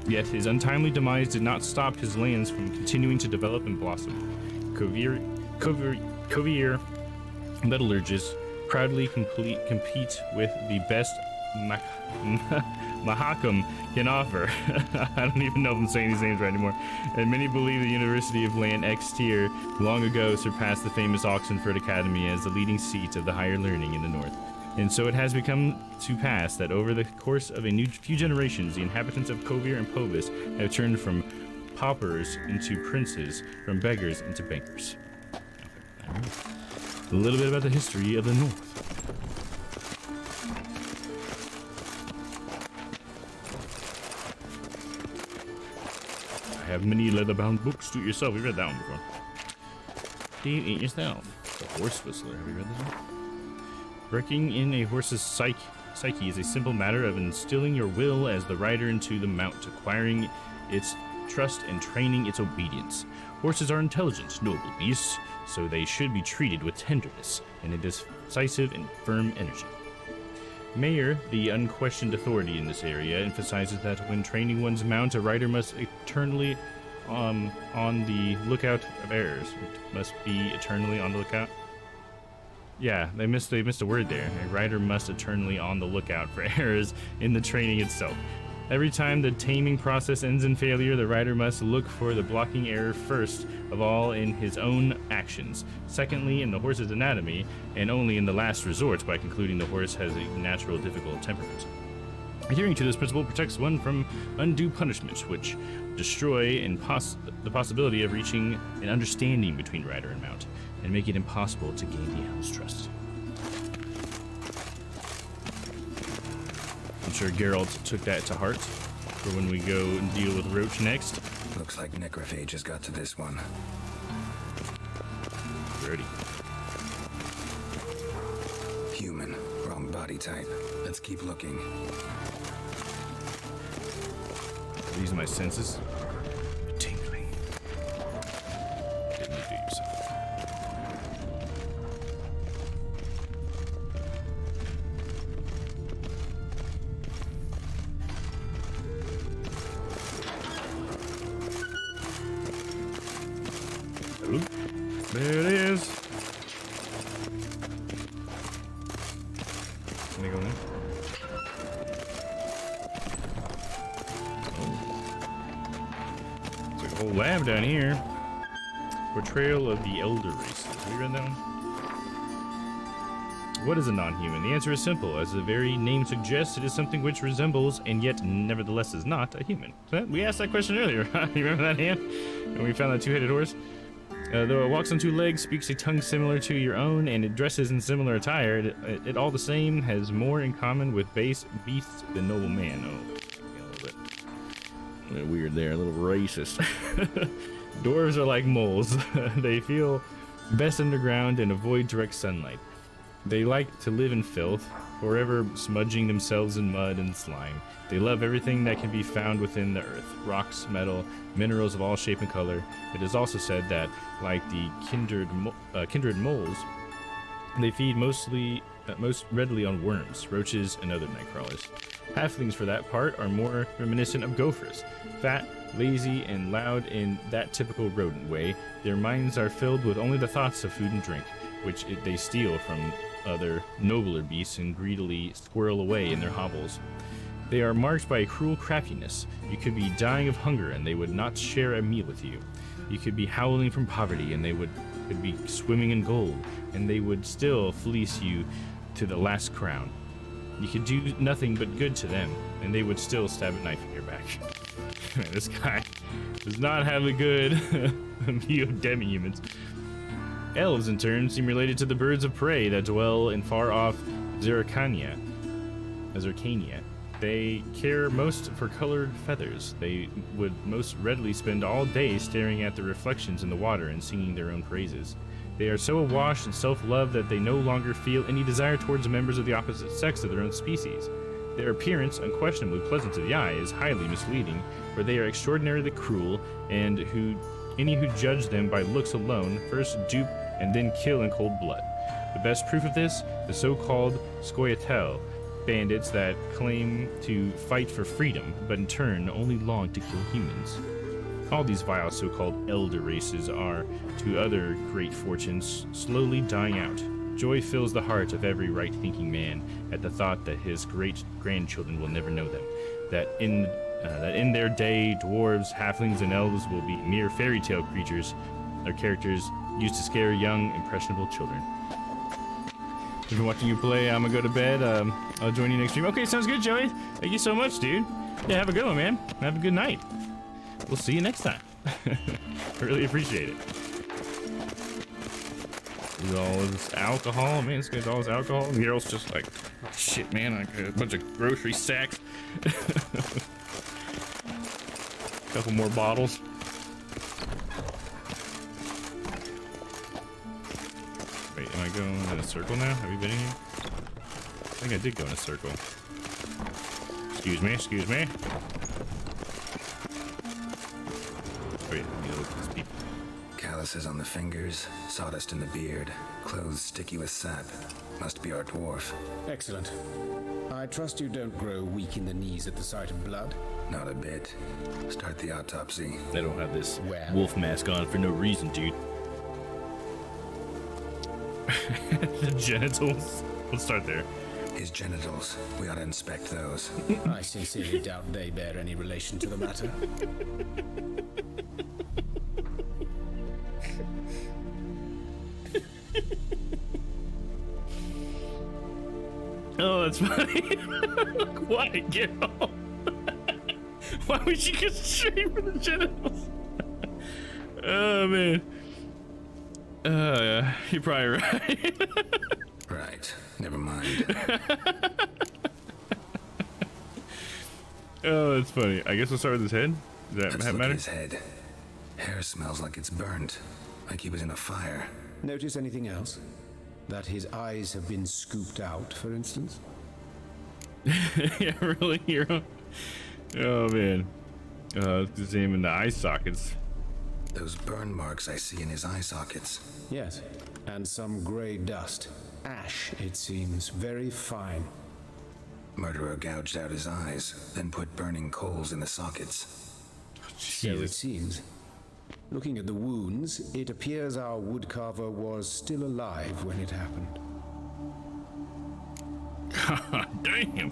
Yet his untimely demise did not stop his lands from continuing to develop and blossom. Kovier metallurgists proudly compete with the best Mahakam can offer. I don't even know if I'm saying these names right anymore. And many believe the University of Lan Extir long ago surpassed the famous Oxenford Academy as the leading seat of the higher learning in the north. And so it has become to pass that over the course of a few generations, the inhabitants of Kovier and Povis have turned from paupers into princes, from beggars into bankers. Okay. A little bit about the history of the north. I have many leather-bound books. Do it yourself. We read that one before. Do it yourself. The Horse Whistler. Have we read this one? Working in a horse's psyche is a simple matter of instilling your will as the rider into the mount, acquiring its trust and training its obedience. Horses are intelligent, noble beasts, so they should be treated with tenderness and a decisive and firm energy. Mayer, the unquestioned authority in this area, emphasizes that when training one's mount, a rider must eternally on the lookout of errors. It must be eternally on the lookout. Yeah, they missed a word there. A rider must eternally on the lookout for errors in the training itself. Every time the taming process ends in failure, the rider must look for the blocking error first of all in his own actions, secondly in the horse's anatomy, and only in the last resort by concluding the horse has a natural difficult temperament. Adhering to this principle protects one from undue punishment, which destroy the possibility of reaching an understanding between rider and mount, and make it impossible to gain the hound's trust. I'm sure Geralt took that to heart for when we go and deal with Roach next. Looks like Necrophage has got to this one. Ready. Human. Wrong body type. Let's keep looking. These are my senses. Tingling. Didn't you do yourself? There it is. Can I go in? There's like a whole lab down here. Portrayal of the Elder Races. Have we read that one? What is a non-human? The answer is simple. As the very name suggests, it is something which resembles and yet nevertheless is not a human. We asked that question earlier. You remember that hand? And we found that two-headed horse? Though it walks on two legs, speaks a tongue similar to your own, and it dresses in similar attire, it all the same has more in common with base beasts than noble man. Oh, a little weird there, a little racist. Dwarves are like moles. They feel best underground and avoid direct sunlight. They like to live in filth, forever smudging themselves in mud and slime. They love everything that can be found within the earth, rocks, metal, minerals of all shape and color. It is also said that, like the kindred moles, they feed most readily on worms, roaches, and other night crawlers. Halflings, for that part, are more reminiscent of gophers, fat, lazy, and loud in that typical rodent way. Their minds are filled with only the thoughts of food and drink, which they steal from other nobler beasts and greedily squirrel away in their hovels. They are marked by cruel craftiness. You could be dying of hunger and they would not share a meal with you. You could be howling from poverty and they could be swimming in gold and they would still fleece you to the last crown. You could do nothing but good to them and they would still stab a knife in your back. This guy does not have a good view of demi-humans. Elves, in turn, seem related to the birds of prey that dwell in far-off Zercania. They care most for colored feathers. They would most readily spend all day staring at the reflections in the water and singing their own praises. They are so awash in self-love that they no longer feel any desire towards members of the opposite sex of their own species. Their appearance, unquestionably pleasant to the eye, is highly misleading, for they are extraordinarily cruel, and any who judge them by looks alone first dupe and then kill in cold blood. The best proof of this, the so-called Scoia'tael, bandits that claim to fight for freedom, but in turn only long to kill humans. All these vile so-called elder races are, to other great fortunes, slowly dying out. Joy fills the heart of every right-thinking man at the thought that his great-grandchildren will never know them, that in their day dwarves, halflings, and elves will be mere fairy tale creatures or characters used to scare young, impressionable children. I've been watching you play. I'm gonna go to bed. I'll join you next stream. Okay, sounds good, Joey. Thank you so much, dude. Yeah, have a good one, man. Have a good night. We'll see you next time. Really appreciate it. Look at all this alcohol, man. This guy's all this alcohol. And Geralt's just like, oh, shit, man. Like a bunch of grocery sacks. Couple more bottles. Wait, am I going in a circle now? Have you been in here? I think I did go in a circle. Excuse me, excuse me. Wait, let me look at these people. Calluses on the fingers, sawdust in the beard, clothes sticky with sap. Must be our dwarf. Excellent. I trust you don't grow weak in the knees at the sight of blood? Not a bit. Start the autopsy. They don't have this wolf mask on for no reason, dude. The genitals. Let's start there. His genitals. We ought to inspect those. I sincerely doubt they bear any relation to the matter. Oh, that's funny. Why, Geralt? Why would you go straight for the genitals? Oh, man. Yeah, you're probably right. Right. Never mind. Oh, that's funny. I guess we'll start with his head. Does Let's that look matter? at his head. Hair smells like it's burnt. Like he was in a fire. Notice anything else? That his eyes have been scooped out, for instance? Yeah, really, hero. Oh, man. Just aim in the eye sockets. Those burn marks I see in his eye sockets. Yes, and some gray dust. Ash, it seems, very fine. Murderer gouged out his eyes, then put burning coals in the sockets. So it seems. Looking at the wounds, it appears our woodcarver was still alive when it happened. Damn.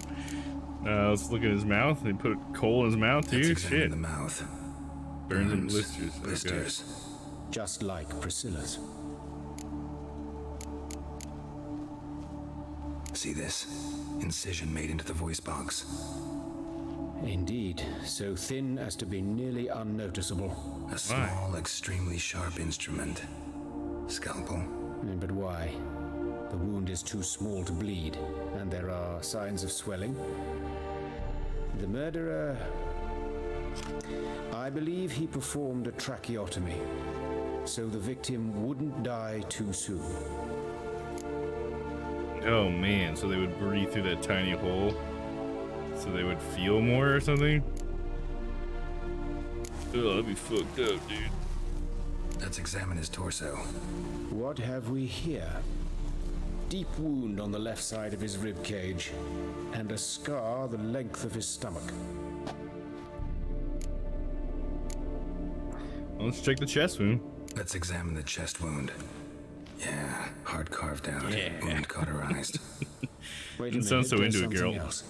Let's look at his mouth. They put coal in his mouth too. Shit. The mouth. Burns and blisters. Blisters. Just like Priscilla's. See this? Incision made into the voice box. Indeed, so thin as to be nearly unnoticeable. A small, extremely sharp instrument. Scalpel. But why? The wound is too small to bleed, and there are signs of swelling. The murderer... I believe he performed a tracheotomy, so the victim wouldn't die too soon. Oh man, so they would breathe through that tiny hole so they would feel more or something? Oh, that'd be fucked up, dude. Let's examine his torso. What have we here? Deep wound on the left side of his rib cage, and a scar the length of his stomach. Well, let's check the chest wound. Let's examine the chest wound. Yeah, heart carved out, wound cauterized. Wait a Didn't sound minute, so there's into it, something girl. else.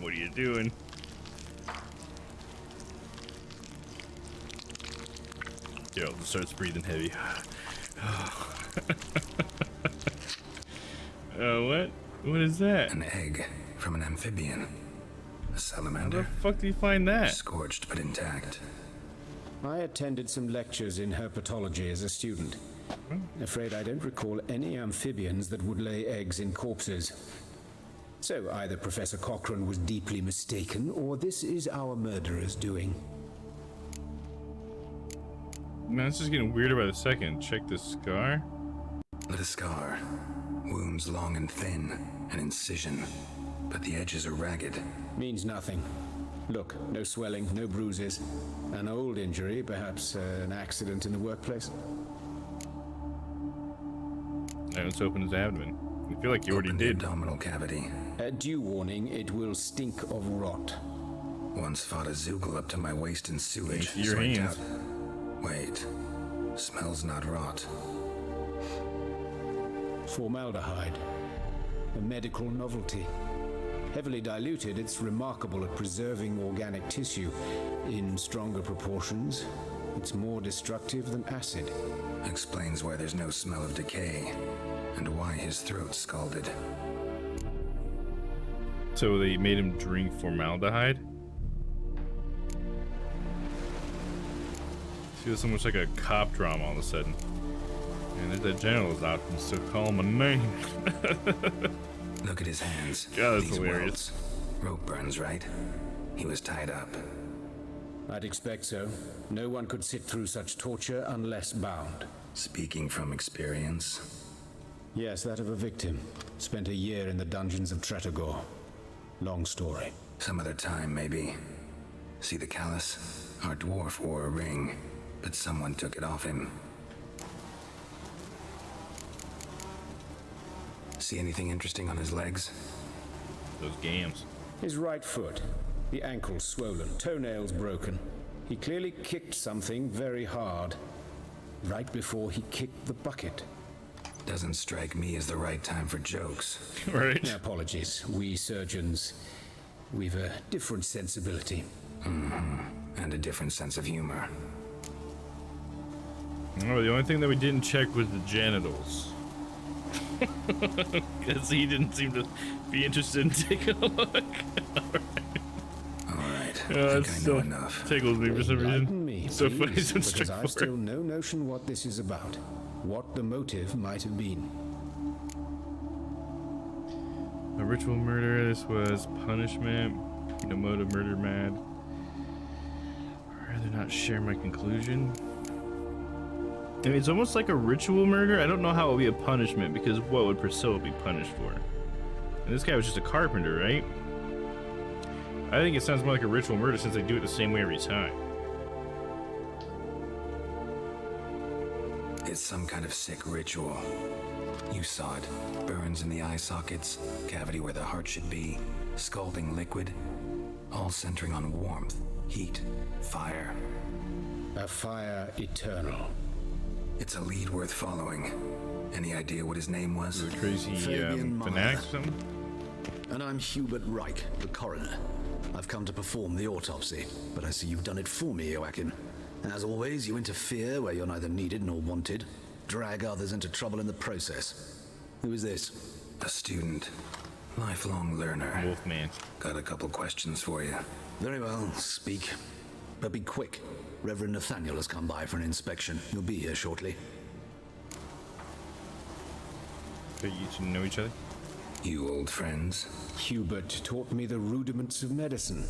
what are you doing? Gerald starts breathing heavy. What? What is that? An egg from an amphibian. A salamander. How the fuck did you find that? Scorched but intact. I attended some lectures in herpetology as a student. Afraid I don't recall any amphibians that would lay eggs in corpses. So either Professor Cochrane was deeply mistaken, or this is our murderer's doing. Man, this is getting weirder by the second. Check this scar. Not a scar. Wounds long and thin. An incision. But the edges are ragged. Means nothing. Look, no swelling, no bruises. An old injury, perhaps an accident in the workplace. Now let's open his abdomen. I feel like you already Open did. The abdominal cavity. Due warning, it will stink of rot. Once fought a zoogle up to my waist in sewage. Your Swiped hands. out. Wait. Smells not rot. Formaldehyde. A medical novelty. Heavily diluted, it's remarkable at preserving organic tissue. In stronger proportions, it's more destructive than acid. Explains why there's no smell of decay, and why his throat's scalded. So they made him drink formaldehyde? Feels almost like a cop drama all of a sudden. And there's that general's out and still call him a name. Look at his hands. God, that's These hilarious. welts. Rope burns, right? He was tied up. I'd expect so. No one could sit through such torture unless bound. Speaking from experience. Yes, that of a victim. Spent a year in the dungeons of Tretogor. Long story. Some other time, maybe. See the callus? Our dwarf wore a ring, but someone took it off him. See anything interesting on his legs? Those gams. His right foot. The ankle swollen, toenails broken. He clearly kicked something very hard. Right before he kicked the bucket. Doesn't strike me as the right time for jokes. Right. Apologies. We surgeons, we've a different sensibility. And a different sense of humor. Oh, the only thing that we didn't check was the genitals. Because he didn't seem to be interested in taking a look. Alright, I That think I know still enough. tickles me for some reason. Enlighten me, So please, funny, so because I've straightforward. still no notion what this is about. What the motive might have been. A ritual murder. This was punishment. No motive, murder mad. I'd rather not share my conclusion. I mean, it's almost like a ritual murder. I don't know how it would be a punishment, because what would Priscilla be punished for? And this guy was just a carpenter, right? I think it sounds more like a ritual murder since they do it the same way every time. It's some kind of sick ritual. You saw it. Burns in the eye sockets, cavity where the heart should be, scalding liquid, all centering on warmth, heat, fire. A fire eternal. It's a lead worth following. Any idea what his name was? The crazy Fabian fanatic or something? And I'm Hubert Reich, the coroner. I've come to perform the autopsy, but I see you've done it for me, Joachim. As always, you interfere where you're neither needed nor wanted, drag others into trouble in the process. Who is this? A student. Lifelong learner. Wolfman. Got a couple questions for you. Very well, speak. But be quick. Reverend Nathaniel has come by for an inspection. He'll be here shortly. But you two know each other? You old friends? Hubert taught me the rudiments of medicine.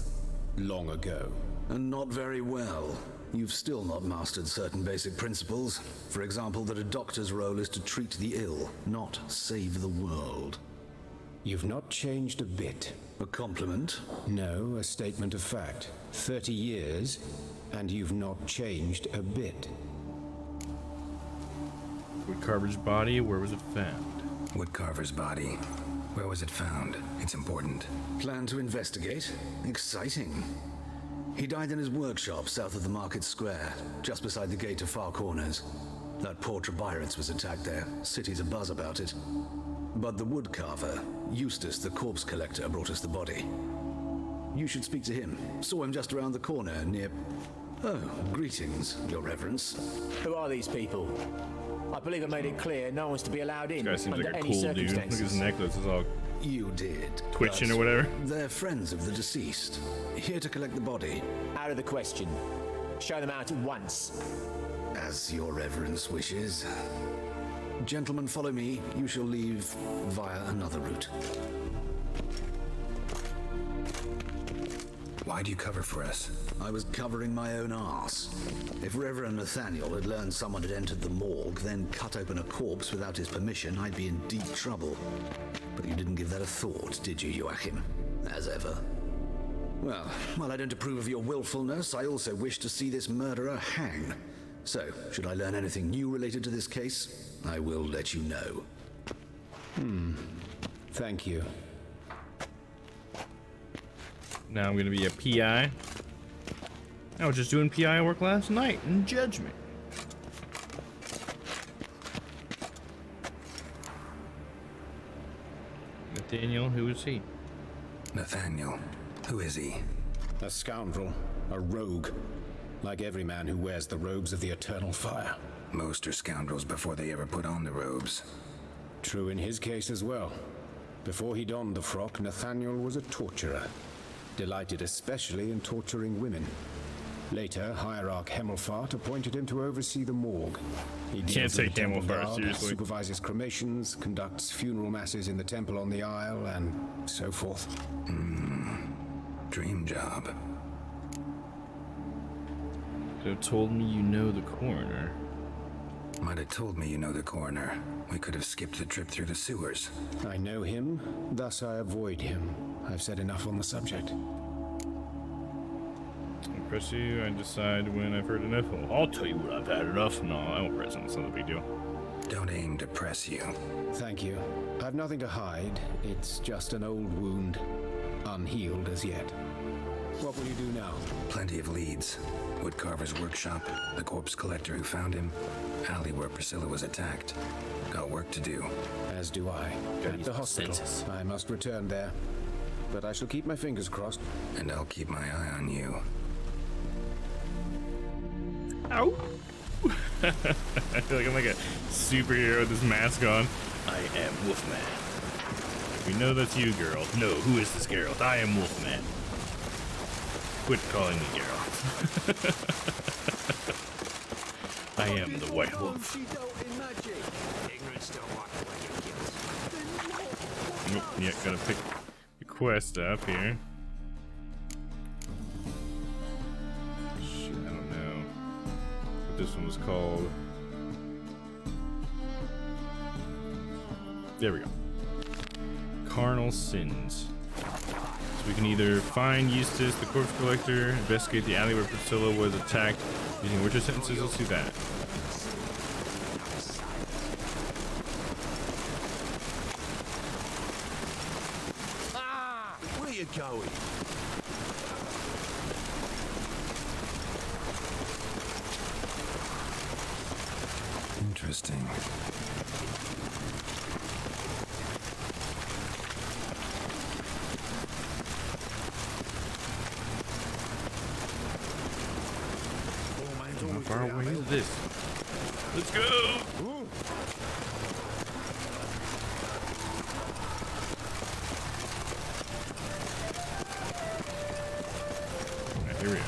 Long ago. And not very well. You've still not mastered certain basic principles. For example, that a doctor's role is to treat the ill, not save the world. You've not changed a bit. A compliment? No, a statement of fact. 30 years, and you've not changed a bit. Woodcarver's body, where was it found? Woodcarver's body. Where was it found? It's important. Plan to investigate? Exciting. He died in his workshop south of the market square, just beside the gate to Far Corners. That poor Trebirets was attacked there. City's abuzz about it. But the woodcarver, Eustace the corpse collector, brought us the body. You should speak to him. Saw him just around the corner near... Oh, greetings, Your Reverence. Who are these people? I believe I made it clear no one's to be allowed in This guy seems under like a any cool dude. Look at circumstances. his necklace. It's all You did. twitching but or whatever. They're friends of the deceased. Here to collect the body. Out of the question. Show them out at once. As Your Reverence wishes. Gentlemen, follow me. You shall leave via another route. Why do you cover for us? I was covering my own arse. If Reverend Nathaniel had learned someone had entered the morgue, then cut open a corpse without his permission, I'd be in deep trouble. But you didn't give that a thought, did you, Joachim? As ever. Well, while I don't approve of your willfulness, I also wish to see this murderer hang. So, should I learn anything new related to this case, I will let you know. Thank you. Now I'm gonna be a PI. I was just doing PI work last night in Judgment. Nathaniel, who is he? Nathaniel. Who is he? A scoundrel, a rogue. Like every man who wears the robes of the eternal fire. Most are scoundrels before they ever put on the robes. True in his case as well. Before he donned the frock, Nathaniel was a torturer. Delighted especially in torturing women. Later, Hierarch Hemmelfart appointed him to oversee the morgue. He Can't deals with take the temple Hemmelfart guard, seriously. supervises cremations, conducts funeral masses in the temple on the Isle, and so forth. Dream job. Could have told me you know the coroner. Might have told me you know the coroner. We could have skipped the trip through the sewers. I know him, thus I avoid him. I've said enough on the subject. I'll press you. I decide when I've heard enough. Oh, I'll tell you when I've had enough. No, I won't press him. It's not a big deal. Don't aim to press you. Thank you. I've nothing to hide. It's just an old wound. Unhealed as yet. What will you do now? Plenty of leads. Woodcarver's workshop, the corpse collector who found him, alley where Priscilla was attacked. Got work to do. As do I. At the hospital. I must return there. But I shall keep my fingers crossed. And I'll keep my eye on you. Ow! I feel like I'm like a superhero with this mask on. I am Wolfman. We know that's you, girl. No, who is this girl? I am Wolfman. Quit calling me Geralt. I am the White Wolf. Nope, yeah, gotta pick the quest up here. Shit, I don't know what this one was called. There we go. Carnal Sins. So we can either find Eustace, the corpse collector, investigate the alley where Priscilla was attacked using witcher sentences. Let's do that. Where you going? Interesting. How far away is this? Let's go! Right, here we are.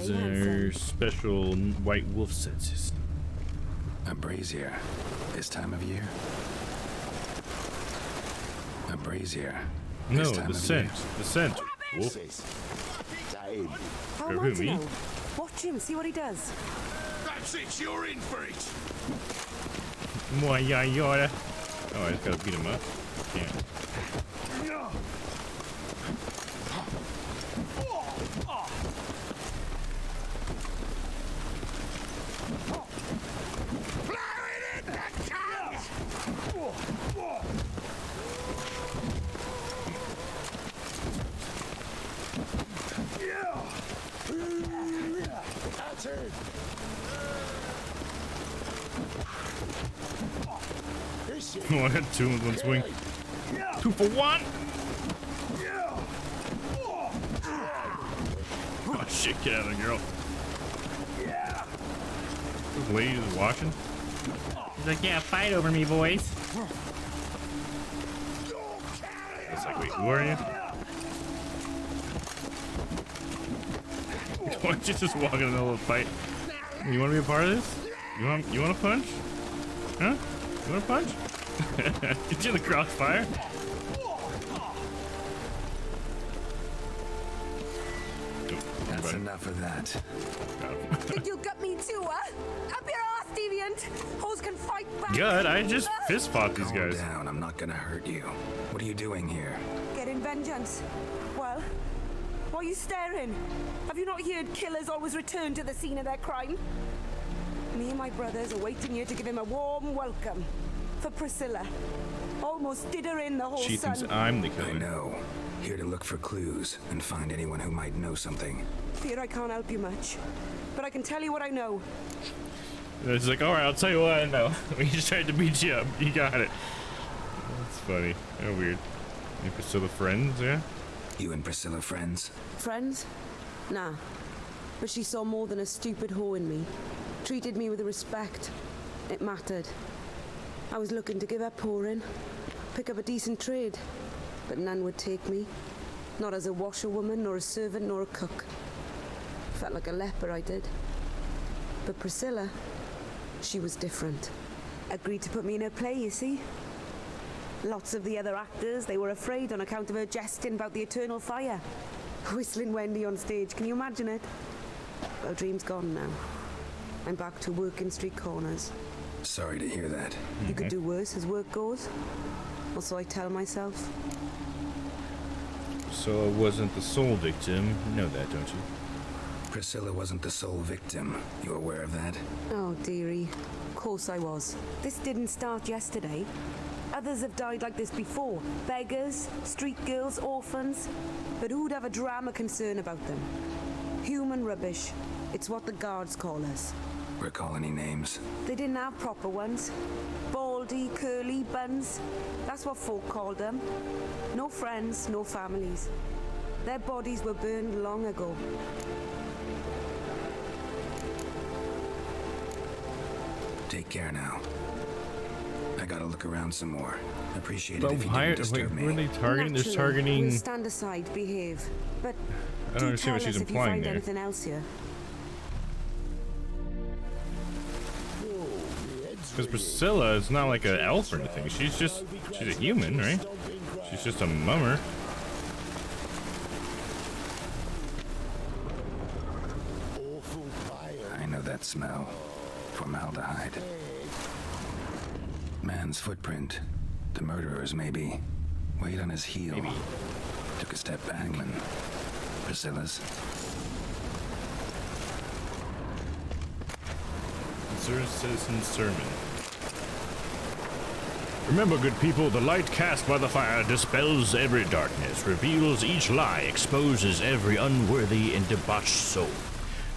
User special white wolf senses. A brazier. This time of year? A brazier. No, This time the of scent. year? The scent. Wolf. How Who, am I to me? know? Watch him, see what he does. That's it, you're in for it! Moi, ya, yada. Oh, I just gotta beat him up. Can't. Oh, I had two in one swing. 2 for 1. shit, get out of the girl. This lady is washing. He's like, yeah, fight over me, boys. It's like, wait, who are you? Why don't you just walk in the middle of a fight? You want to be a part of this? You want to punch? Huh? You want to punch? Get you in the crossfire? That's enough of that. Think you'll get me too, huh? Up your ass, deviant! Hoes can fight back! Good, I just fist fought these Calm guys. down, I'm not gonna hurt you. What are you doing here? Getting vengeance. Well, why are you staring? Have you not heard killers always return to the scene of their crime? Me and my brothers are waiting here to give him a warm welcome. For Priscilla. Almost did her in the whole She thinks sun. I'm the killer. I know. Here to look for clues and find anyone who might know something. Fear I can't help you much. But I can tell you what I know. It's like, alright, I'll tell you what I know. We just tried to beat you up. You got it. That's funny. How weird. You Priscilla friends, yeah? You and Priscilla friends? Friends? Nah. But she saw more than a stupid whore in me. Treated me with respect. It mattered. I was looking to give up whoring. Pick up a decent trade. But none would take me. Not as a washerwoman, nor a servant, nor a cook. Felt like a leper, I did. But Priscilla, she was different. Agreed to put me in her play, you see? Lots of the other actors, they were afraid on account of her jesting about the eternal fire. Whistling Wendy on stage, can you imagine it? Well, dream's gone now. I'm back to working street corners. Sorry to hear that. You could do worse as work goes. Or so I tell myself. So I wasn't the sole victim. You know that, don't you? Priscilla wasn't the sole victim. You aware of that? Oh, dearie. Of course I was. This didn't start yesterday. Others have died like this before. Beggars, street girls, orphans. But who'd have a drama concern about them? Human rubbish. It's what the guards call us. Recall any names? They didn't have proper ones. Baldy, curly, buns. That's what folk called them. No friends, no families. Their bodies were burned long ago. Take care now. I gotta look around some more. Appreciate it But if you why didn't disturb were me. they targeting? They're Naturally, targeting. We'll stand aside, behave. But I don't understand what tell she's us if you implying find there. anything else here. Because Priscilla is not like an elf or anything. She's a human, right? She's just a mummer. I know that smell. Formaldehyde. Man's footprint. The murderer's maybe. Weight on his heel. Maybe. Took a step back and Priscilla's. Citizen sermon. Remember, good people, the light cast by the fire dispels every darkness, reveals each lie, exposes every unworthy and debauched soul.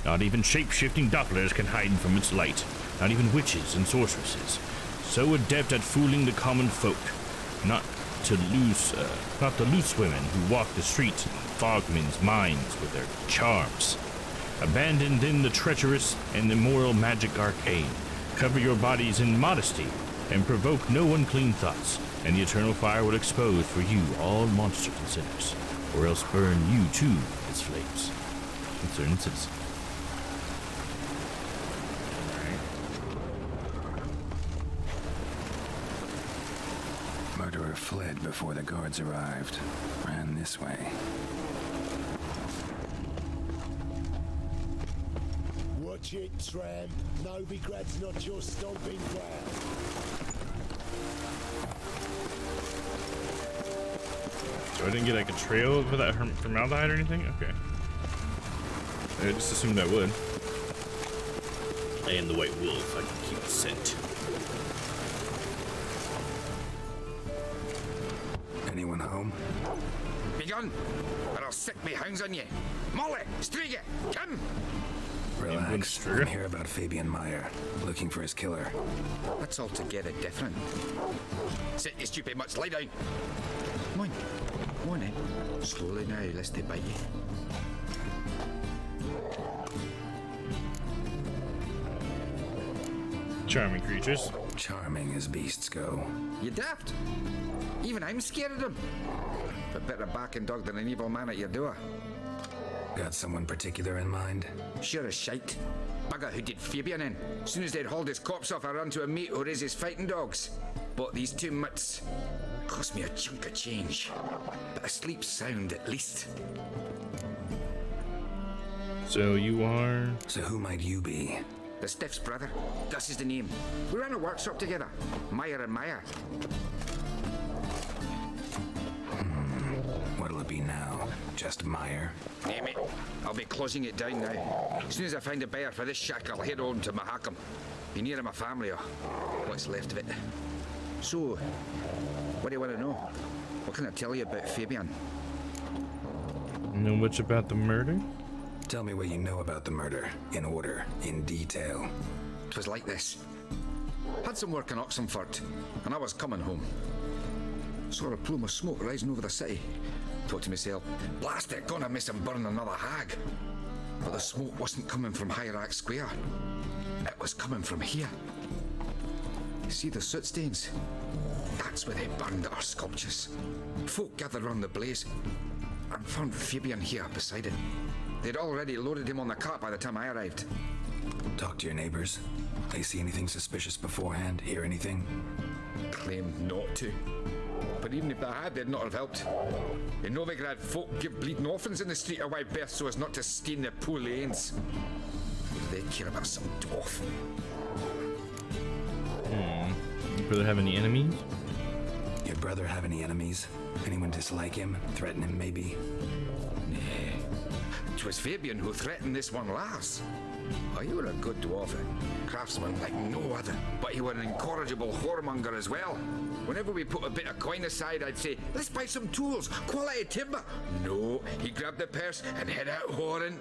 Not even shape-shifting dopplers can hide from its light, not even witches and sorceresses. So adept at fooling the common folk, not the loose women who walk the streets and fog men's minds with their charms. Abandoned in the treacherous and immoral magic arcane, cover your bodies in modesty and provoke no unclean thoughts, and the eternal fire will expose for you all monsters and sinners, or else burn you too with its flames. Concerned citizen. Murderer fled before the guards arrived. Ran this way. Watch it, tramp. Novigrad's not your stomping ground. So I didn't get like a trail for that formaldehyde or anything? Okay. I just assumed I would. I am the white wolf. I can keep the scent. Anyone home? Begone, or I'll set me hounds on you. Molly, Striga, come! Relax. I'm here about Fabian Meyer, looking for his killer. That's altogether different. Sit, you stupid mutts, lie down. Come on in. Slowly now, lest they bite you. Charming creatures. Charming as beasts go. You daft? Even I'm scared of them. But better backing dog than an evil man at your door. Got someone particular in mind? Sure as shite. Bugger who did Fabian in. As soon as they'd hauled his corpse off, I ran to a mate who raises fighting dogs. Bought these 2 mutts. Cost me a chunk of change. But I sleep sound at least. So you are... So who might you be? The Stiff's brother. This is the name. We ran a workshop together. Meyer and Meyer. What'll it be now? Just Meyer? Hey, mate. I'll be closing it down now. As soon as I find a buyer for this shack, I'll head on to Mahakam. Be near my family or what's left of it. So, what do you want to know? What can I tell you about Fabian? Know much about the murder? Tell me what you know about the murder, in order, in detail. 'Twas like this. Had some work in Oxenford, and I was coming home. Saw a plume of smoke rising over the city. Thought to myself, blast it, gonna miss him burn another hag. But the smoke wasn't coming from Hierarch Square. It was coming from here. You see the soot stains? That's where they burned our sculptures. Folk gathered round the blaze and found Fabian here beside it. They'd already loaded him on the cart by the time I arrived. Talk to your neighbors. They see anything suspicious beforehand? Hear anything? Claimed not to. But even if they had, they'd not have helped. In Novigrad, folk give bleeding orphans in the street a wide berth so as not to stain their poor lanes. They'd care about some dwarf. Your brother have any enemies? Your brother have any enemies? Anyone dislike him? Threaten him, maybe? Nay. 'Twas Fabian who threatened this one last. Oh, you were a good dwarf, craftsman like no other, but you were an incorrigible whoremonger as well. Whenever we put a bit of coin aside, I'd say, let's buy some tools, quality timber. No, he grabbed the purse and head out whoring.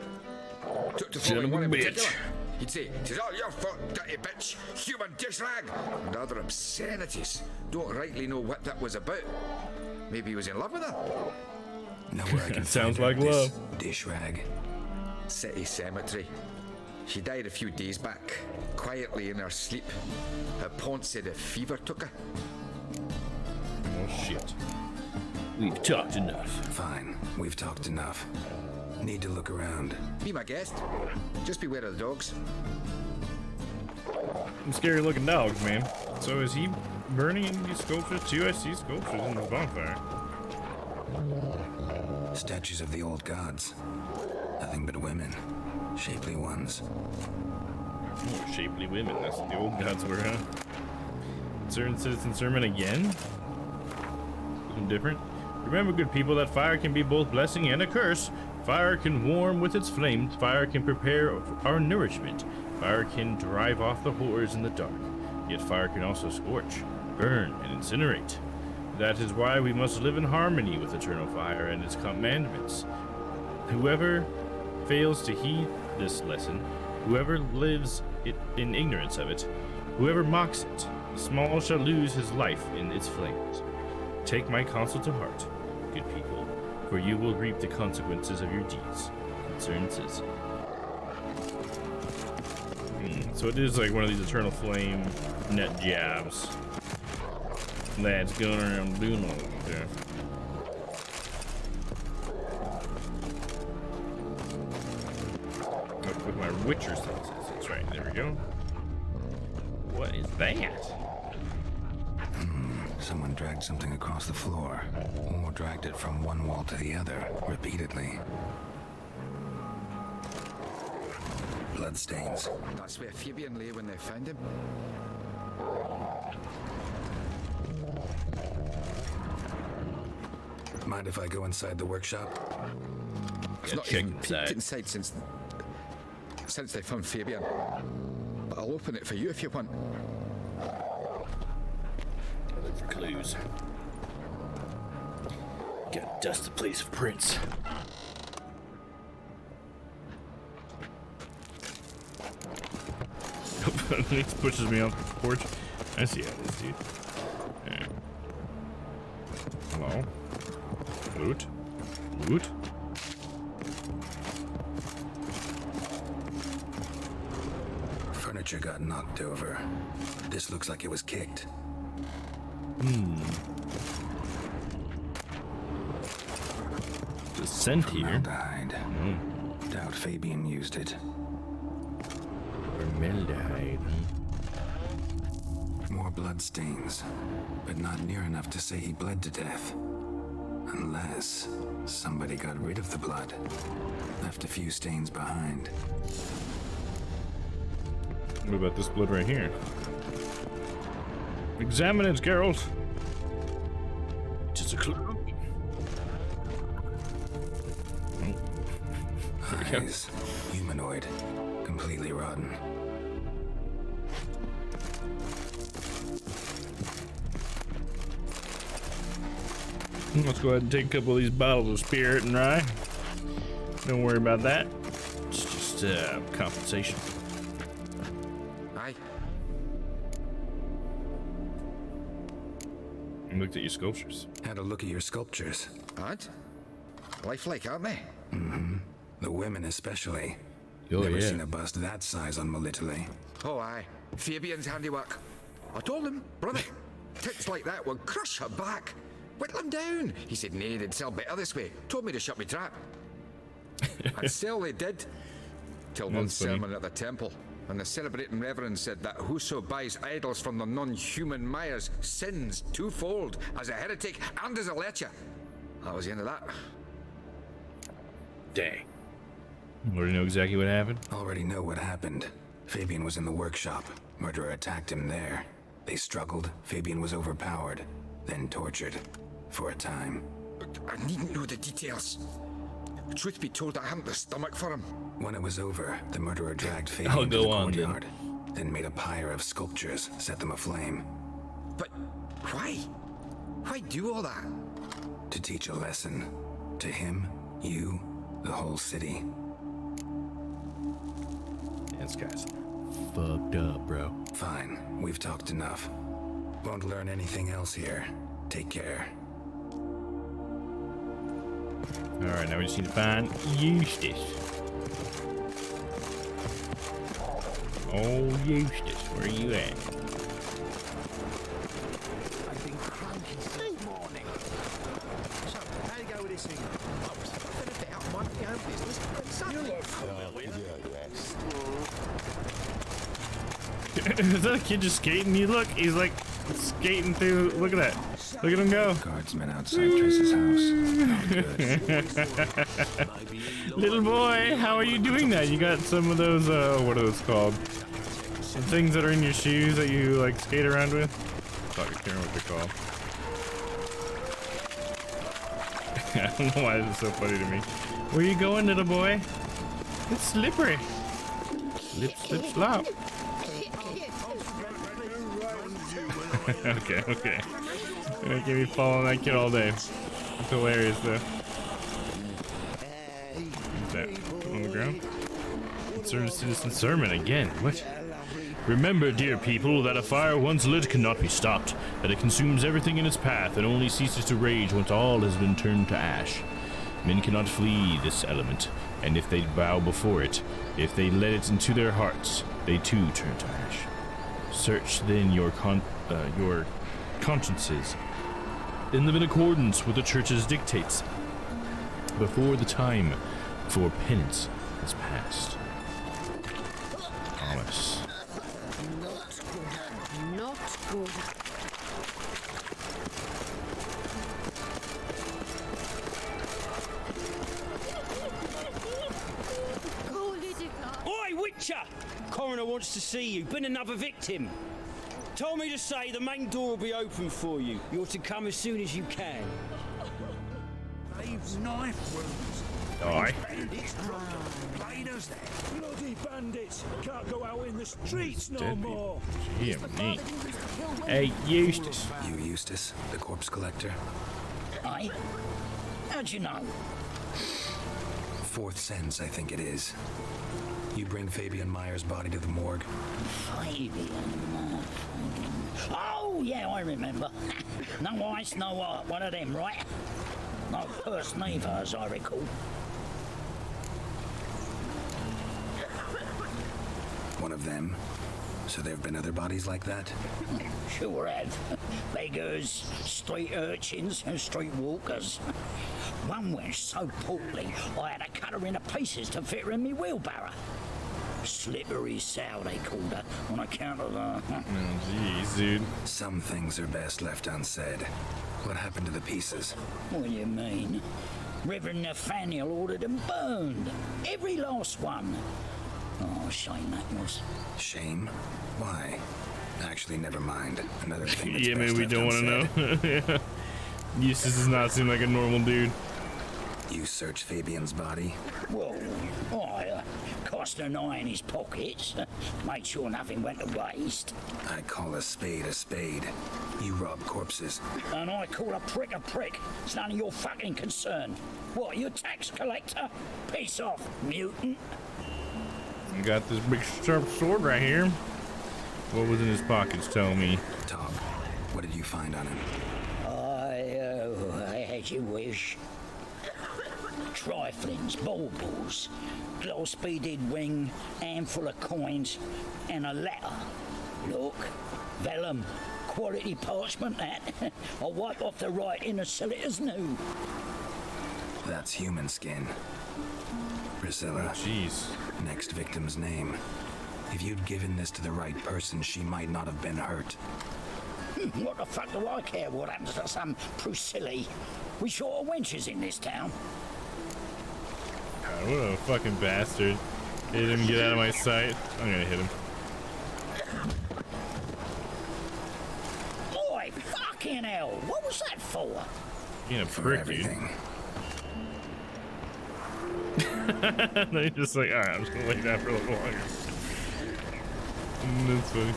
Took to following one in particular. He'd say, "'Tis all your fault, dirty bitch, human dish rag," and other obscenities. Don't rightly know what that was about. Maybe he was in love with her. Nowhere I can Sounds find like this love. Dish rag. City cemetery. She died a few days back, quietly in her sleep. Her paunch said a fever took her. Oh shit. We've talked enough. Fine, we've talked enough. Need to look around. Be my guest. Just beware of the dogs. Some scary looking dogs, man. So is he burning in these sculptures too? I see sculptures in the bonfire. Statues of the old gods. Nothing but women. Shapely ones. More shapely women. That's what the old gods were, huh? Certain citizen sermon again? Something different? Remember, good people, that fire can be both blessing and a curse. Fire can warm with its flames. Fire can prepare our nourishment. Fire can drive off the horrors in the dark. Yet fire can also scorch, burn, and incinerate. That is why we must live in harmony with eternal fire and its commandments. Whoever fails to heed this lesson, whoever lives in ignorance of it, whoever mocks it, small shall lose his life in its flames. Take my counsel to heart, good people, for you will reap the consequences of your deeds. Concerned citizen. So it is like one of these eternal flame net jabs that's going around doing all that there. Oh, with my Witcher senses. That's right. There we go. What is that? Someone dragged something across the floor, or dragged it from one wall to the other, repeatedly. Bloodstains. That's where Fabian lay when they found him. Mind if I go inside the workshop? It's not even peeked inside since they found Fabian. But I'll open it for you if you want. Look for clues. Gotta dust the place of prints. He pushes me off the porch. I see how it is, dude. Yeah. Hello? Loot? Loot? Furniture got knocked over. This looks like it was kicked. The scent here. Formaldehyde. Doubt Fabian used it. Formaldehyde. More blood stains, but not near enough to say he bled to death. Unless somebody got rid of the blood. Left a few stains behind. What about this blood right here? Examine it, Geralt. Just a clue. Eyes, humanoid, completely rotten. Let's go ahead and take a couple of these bottles of spirit and rye. Don't worry about that. It's just compensation. Aye. I looked at your sculptures. Had a look at your sculptures. And? Lifelike, aren't they? Mm-hmm. The women especially. Oh, Never yeah. seen a bust that size on Melitele. Oh, aye. Fabian's handiwork. I told him, brother, tits like that would crush her back. Whittle him down. He said, nay, they'd sell better this way. Told me to shut me trap. And still they did. Till one That's funny. sermon at the temple. And the celebrating reverend said that whoso buys idols from the non-human Mayas sins twofold, as a heretic and as a lecher. That was the end of that. Dang. Already know exactly what happened? Already know what happened. Fabian was in the workshop. Murderer attacked him there. They struggled. Fabian was overpowered, then tortured. For a time. I needn't know the details. Truth be told, I hadn't the stomach for him. When it was over, the murderer dragged Fabian I'll to go the on, courtyard, then made a pyre of sculptures, set them aflame. But why? Why do all that? To teach a lesson. To him, you, the whole city. This guy's fucked up, bro. Fine, we've talked enough. Won't learn anything else here. Take care. Alright, now we just need to find Eustace. Oh, Eustace, where are you at? I've been cranky since morning. So, how you go with this thing? I was a bit out of my own business, but suddenly... Is that a kid just skating? You look, he's like skating through. Look at that. Look at him go. Guardsmen outside Triss's house. Little boy, how are you doing that? You got some of those, what are those called? Some things that are in your shoes that you like skate around with? I can't remember what they're called. I don't know why this is so funny to me. Where you going, little boy? It's slippery. Slip, slip, slop. Okay. You're making me follow that kid all day. It's hilarious, though. What's that? On the ground? Concerned citizen sermon again. What? Remember, dear people, that a fire once lit cannot be stopped, that it consumes everything in its path and only ceases to rage once all has been turned to ash. Men cannot flee this element, and if they bow before it, if they let it into their hearts, they too turn to ash. Search then your consciences, and live in accordance with the church's dictates, before the time for penance is past. Promise. Not good. Oi, Witcher! Coroner wants to see you. Been another victim. Told me to say the main door will be open for you. You're to come as soon as you can. Leaves knife wounds. Aye. Bandits, plain as that. Bloody bandits can't go out in the streets no Dead more. Gee, me. Hey, Eustace. You, Eustace, the corpse collector? Aye? How'd you know? Fourth sense, I think it is. You bring Fabian Meyer's body to the morgue. Fabian. Oh, yeah, I remember. No ice, no art. One of them, right? No purse neither, as I recall. One of of them. So there have been other bodies like that? Sure have. Beggars, street urchins, and street walkers. One went so portly, I had to cut her into pieces to fit her in me wheelbarrow. Slippery sow, they called her, on account of Oh, jeez, dude. Some things are best left unsaid. What happened to the pieces? What do you mean? Reverend Nathaniel ordered them burned. Every last one. Oh, shame that was. Shame? Why? Actually, never mind. Another thing that's Yeah, best maybe we left don't want to unsaid. know. Eustace does not seem like a normal dude. You searched Fabian's body? Well, I cast an eye in his pockets, made sure nothing went to waste. I call a spade a spade. You rob corpses. And I call a prick a prick. It's none of your fucking concern. What, you a tax collector? Piss off, mutant. I got this big sharp sword right here. What was in his pockets? Tell me. Tom, what did you find on him? As you wish. Triflings, baubles, glass-beaded ring, handful of coins, and a letter. Look, vellum, quality parchment that. I'll wipe off the writing and sell it as new. That's human skin. Priscilla. Jeez. Next victim's name. If you'd given this to the right person, she might not have been hurt. What the fuck do I care what happens to some Priscilla? We short of wenches in this town. God, what a fucking bastard. Hit him, get out of my sight. I'm gonna hit him. Boy, fucking hell, what was that for? Being a prick, dude. Then he's just like, alright, I'm just gonna lay down for a little longer. That's funny.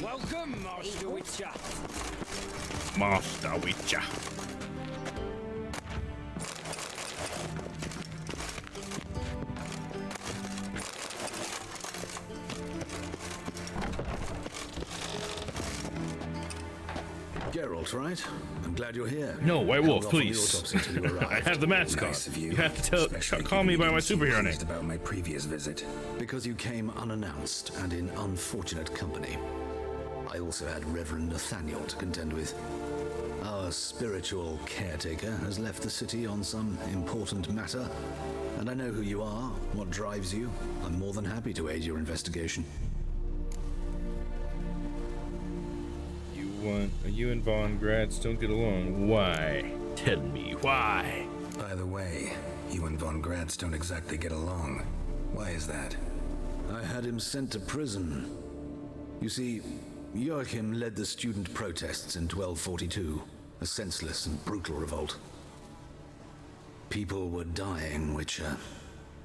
Welcome, Master Witcher. Master Witcher. Geralt, right? I'm glad you're here. No, White Wolf, Held off on the please. autopsy till you I arrived. have the mask Nice on. of you. You have to Especially call me by my given superhero you name. teased about my previous visit. Because you came unannounced and in unfortunate company. I also had Reverend Nathaniel to contend with. Our spiritual caretaker has left the city on some important matter, and I know who you are, what drives you. I'm more than happy to aid your investigation. You and Von Gratz don't get along. Why? Tell me why. By the way, you and Von Gratz don't exactly get along. Why is that? I had him sent to prison. You see, Joachim led the student protests in 1242, a senseless and brutal revolt. People were dying, Witcher.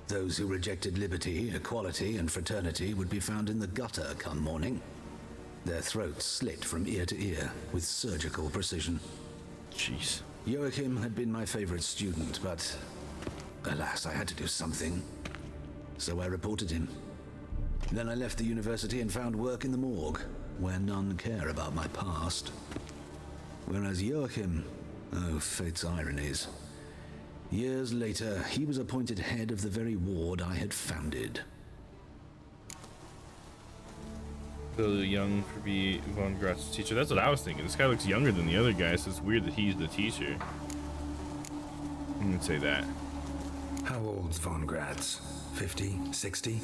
Those who rejected liberty, equality, and fraternity would be found in the gutter come morning. Their throats slit from ear to ear with surgical precision. Jeez. Joachim had been my favorite student, but alas, I had to do something. So I reported him. Then I left the university and found work in the morgue, where none care about my past. Whereas Joachim, oh, fate's ironies. Years later, he was appointed head of the very ward I had founded. Still young to be Von Gratz's teacher. That's what I was thinking. This guy looks younger than the other guy, so it's weird that he's the teacher. I'm gonna say that. How old's Von Gratz? 50? 60?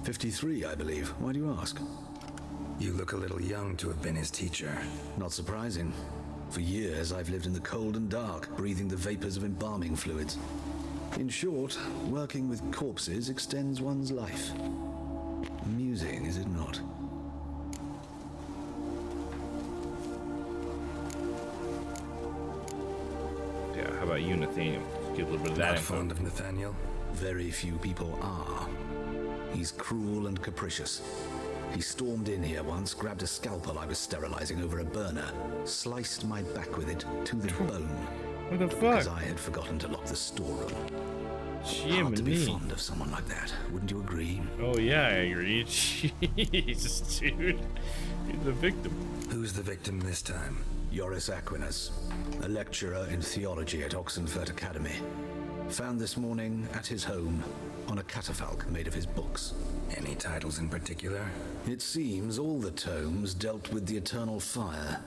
53, I believe. Why do you ask? You look a little young to have been his teacher. Not surprising. For years, I've lived in the cold and dark, breathing the vapors of embalming fluids. In short, working with corpses extends one's life. Amusing, is it not? Yeah, how about you, Nathaniel? Let's get a little bit of that Not info. fond of Nathaniel? Very few people are. He's cruel and capricious. He stormed in here once, grabbed a scalpel I was sterilizing over a burner, sliced my back with it to the bone. What the fuck? Because I had forgotten to lock the storeroom. Hard to be Jiminy. fond of someone like that, wouldn't you agree? Oh yeah, I agree. Jesus, dude. He's the victim. Who's the victim this time? Joris Aquinas, a lecturer in theology at Oxenfurt Academy. Found this morning at his home on a catafalque made of his books. Any titles in particular? It seems all the tomes dealt with the eternal fire.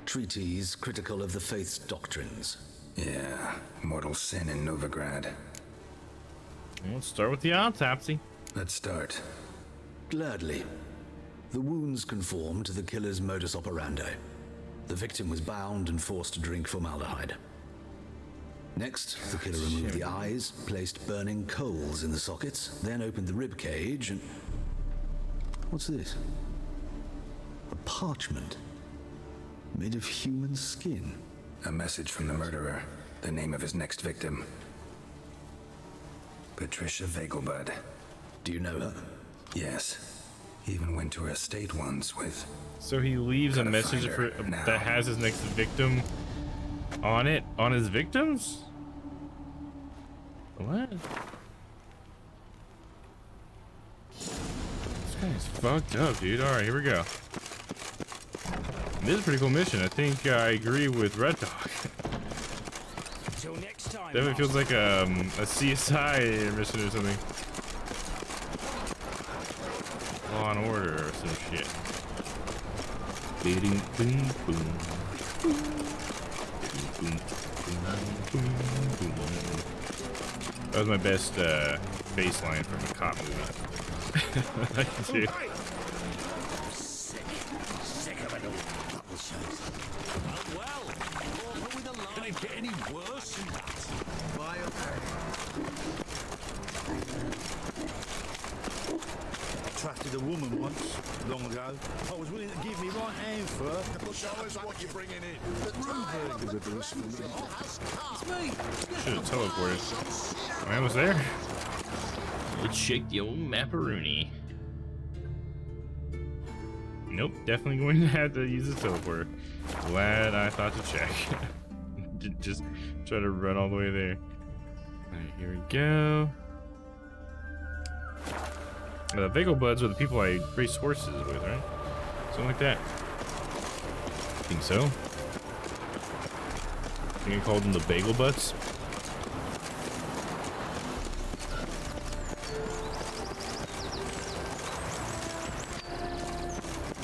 Treatises critical of the faith's doctrines. Yeah, mortal sin in Novigrad. Let's start with the autopsy. Let's start. Gladly. The wounds conform to the killer's modus operandi. The victim was bound and forced to drink formaldehyde. Next, the killer removed the eyes, placed burning coals in the sockets, then opened the rib cage and... What's this? A parchment made of human skin. A message from the murderer. The name of his next victim. Patricia Vegelbud. Do you know her? Yes. He even went to her estate once with... So he leaves a message for that has his next victim on it, on his victims? What? This guy's fucked up, dude. Alright, here we go. This is a pretty cool mission. I think I agree with Red Dog. Till next time. Definitely feels like a CSI mission or something. Law and Order or some shit. Boom, boom, boom. That was my best bass line from a cop movie. I can do. Sick of it all. Couple shows. Well, with the line. Can it get any worse than that? Trusted a woman once, long ago. I was willing to give me right hand for her. Show us what you're bringing in. The Should have teleported. I was there. Let's shake the old macarooni. Nope, definitely going to have to use the teleporter. Glad I thought to check. Just try to run all the way there. Alright, here we go. Vegelbuds are the people I race horses with, right? Something like that. I think so. I think I called them the Bagel Butts.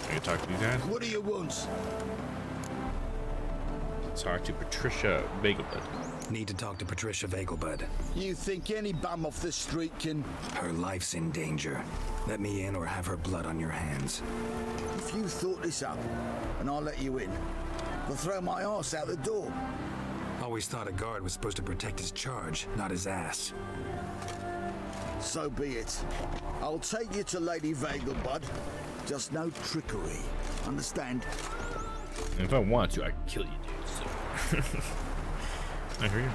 I can talk to these guys. What do you want? Talk to Patricia Vegelbud. Need to talk to Patricia Vegelbud. You think any bum off the street can... Her life's in danger. Let me in or have her blood on your hands. If you thought this up, and I'll let you in, they'll throw my arse out the door. Always thought a guard was supposed to protect his charge, not his ass. So be it. I'll take you to Lady Vegelbud. Just no trickery. Understand? And if I want to, I can kill you, dude. So. I hear you.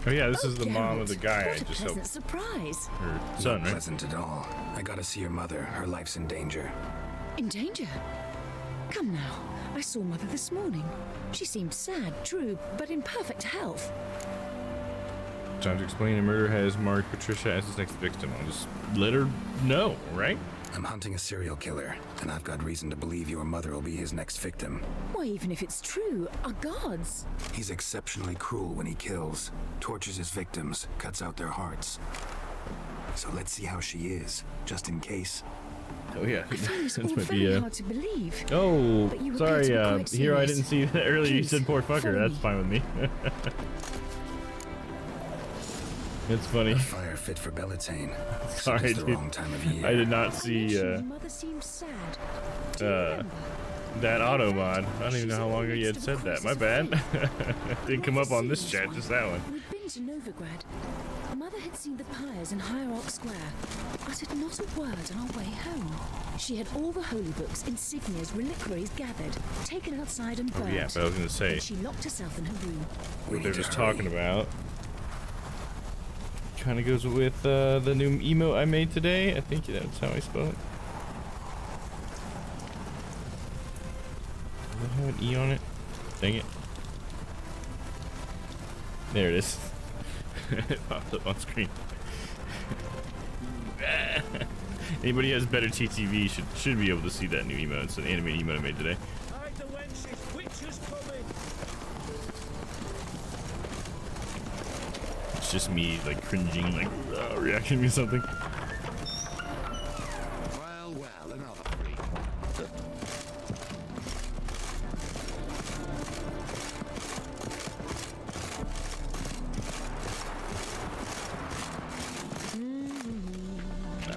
Oh yeah, this is the mom of the guy I just helped. Surprise. Her son, Not right? pleasant at all. I gotta see your mother. Her life's in danger. In danger? Come now. I saw Mother this morning. She seemed sad, true, but in perfect health. Time to explain a murder has marked Patricia as his next victim. I'll just let her know, right? I'm hunting a serial killer, and I've got reason to believe your mother will be his next victim. Why, even if it's true, our gods. He's exceptionally cruel when he kills, tortures his victims, cuts out their hearts. So let's see how she is, just in case. Oh yeah, I find this this all might very be hard to believe. Oh, But you sorry, appear to be quite Hero, I serious. didn't see that earlier. You Please, said poor fucker. follow That's me. fine with me. It's funny. A fire fit for Bellatane. Sorry, It's the dude. wrong time of year. I did not see Your mother seemed sad. that auto mod. I don't even know how long ago you had said that. My bad. Didn't come up on this chat, just that one. We'd been to Novigrad. Mother had seen the pyres in Hierarch Square. Uttered not a word on our way home. She had all the holy books, insignias, reliquaries gathered, taken outside and Oh burnt. yeah, but I was gonna say And she locked herself in her room. what they're just talking about. Kind of goes with the new emote I made today. I think that's how I spell it. Does it have an E on it? Dang it. There it is. It popped up on screen. Anybody who has better TTV should be able to see that new emote. It's an animated emote I made today. Hey, the wenches, witches it's just me like cringing, like reacting to something. Well, another three.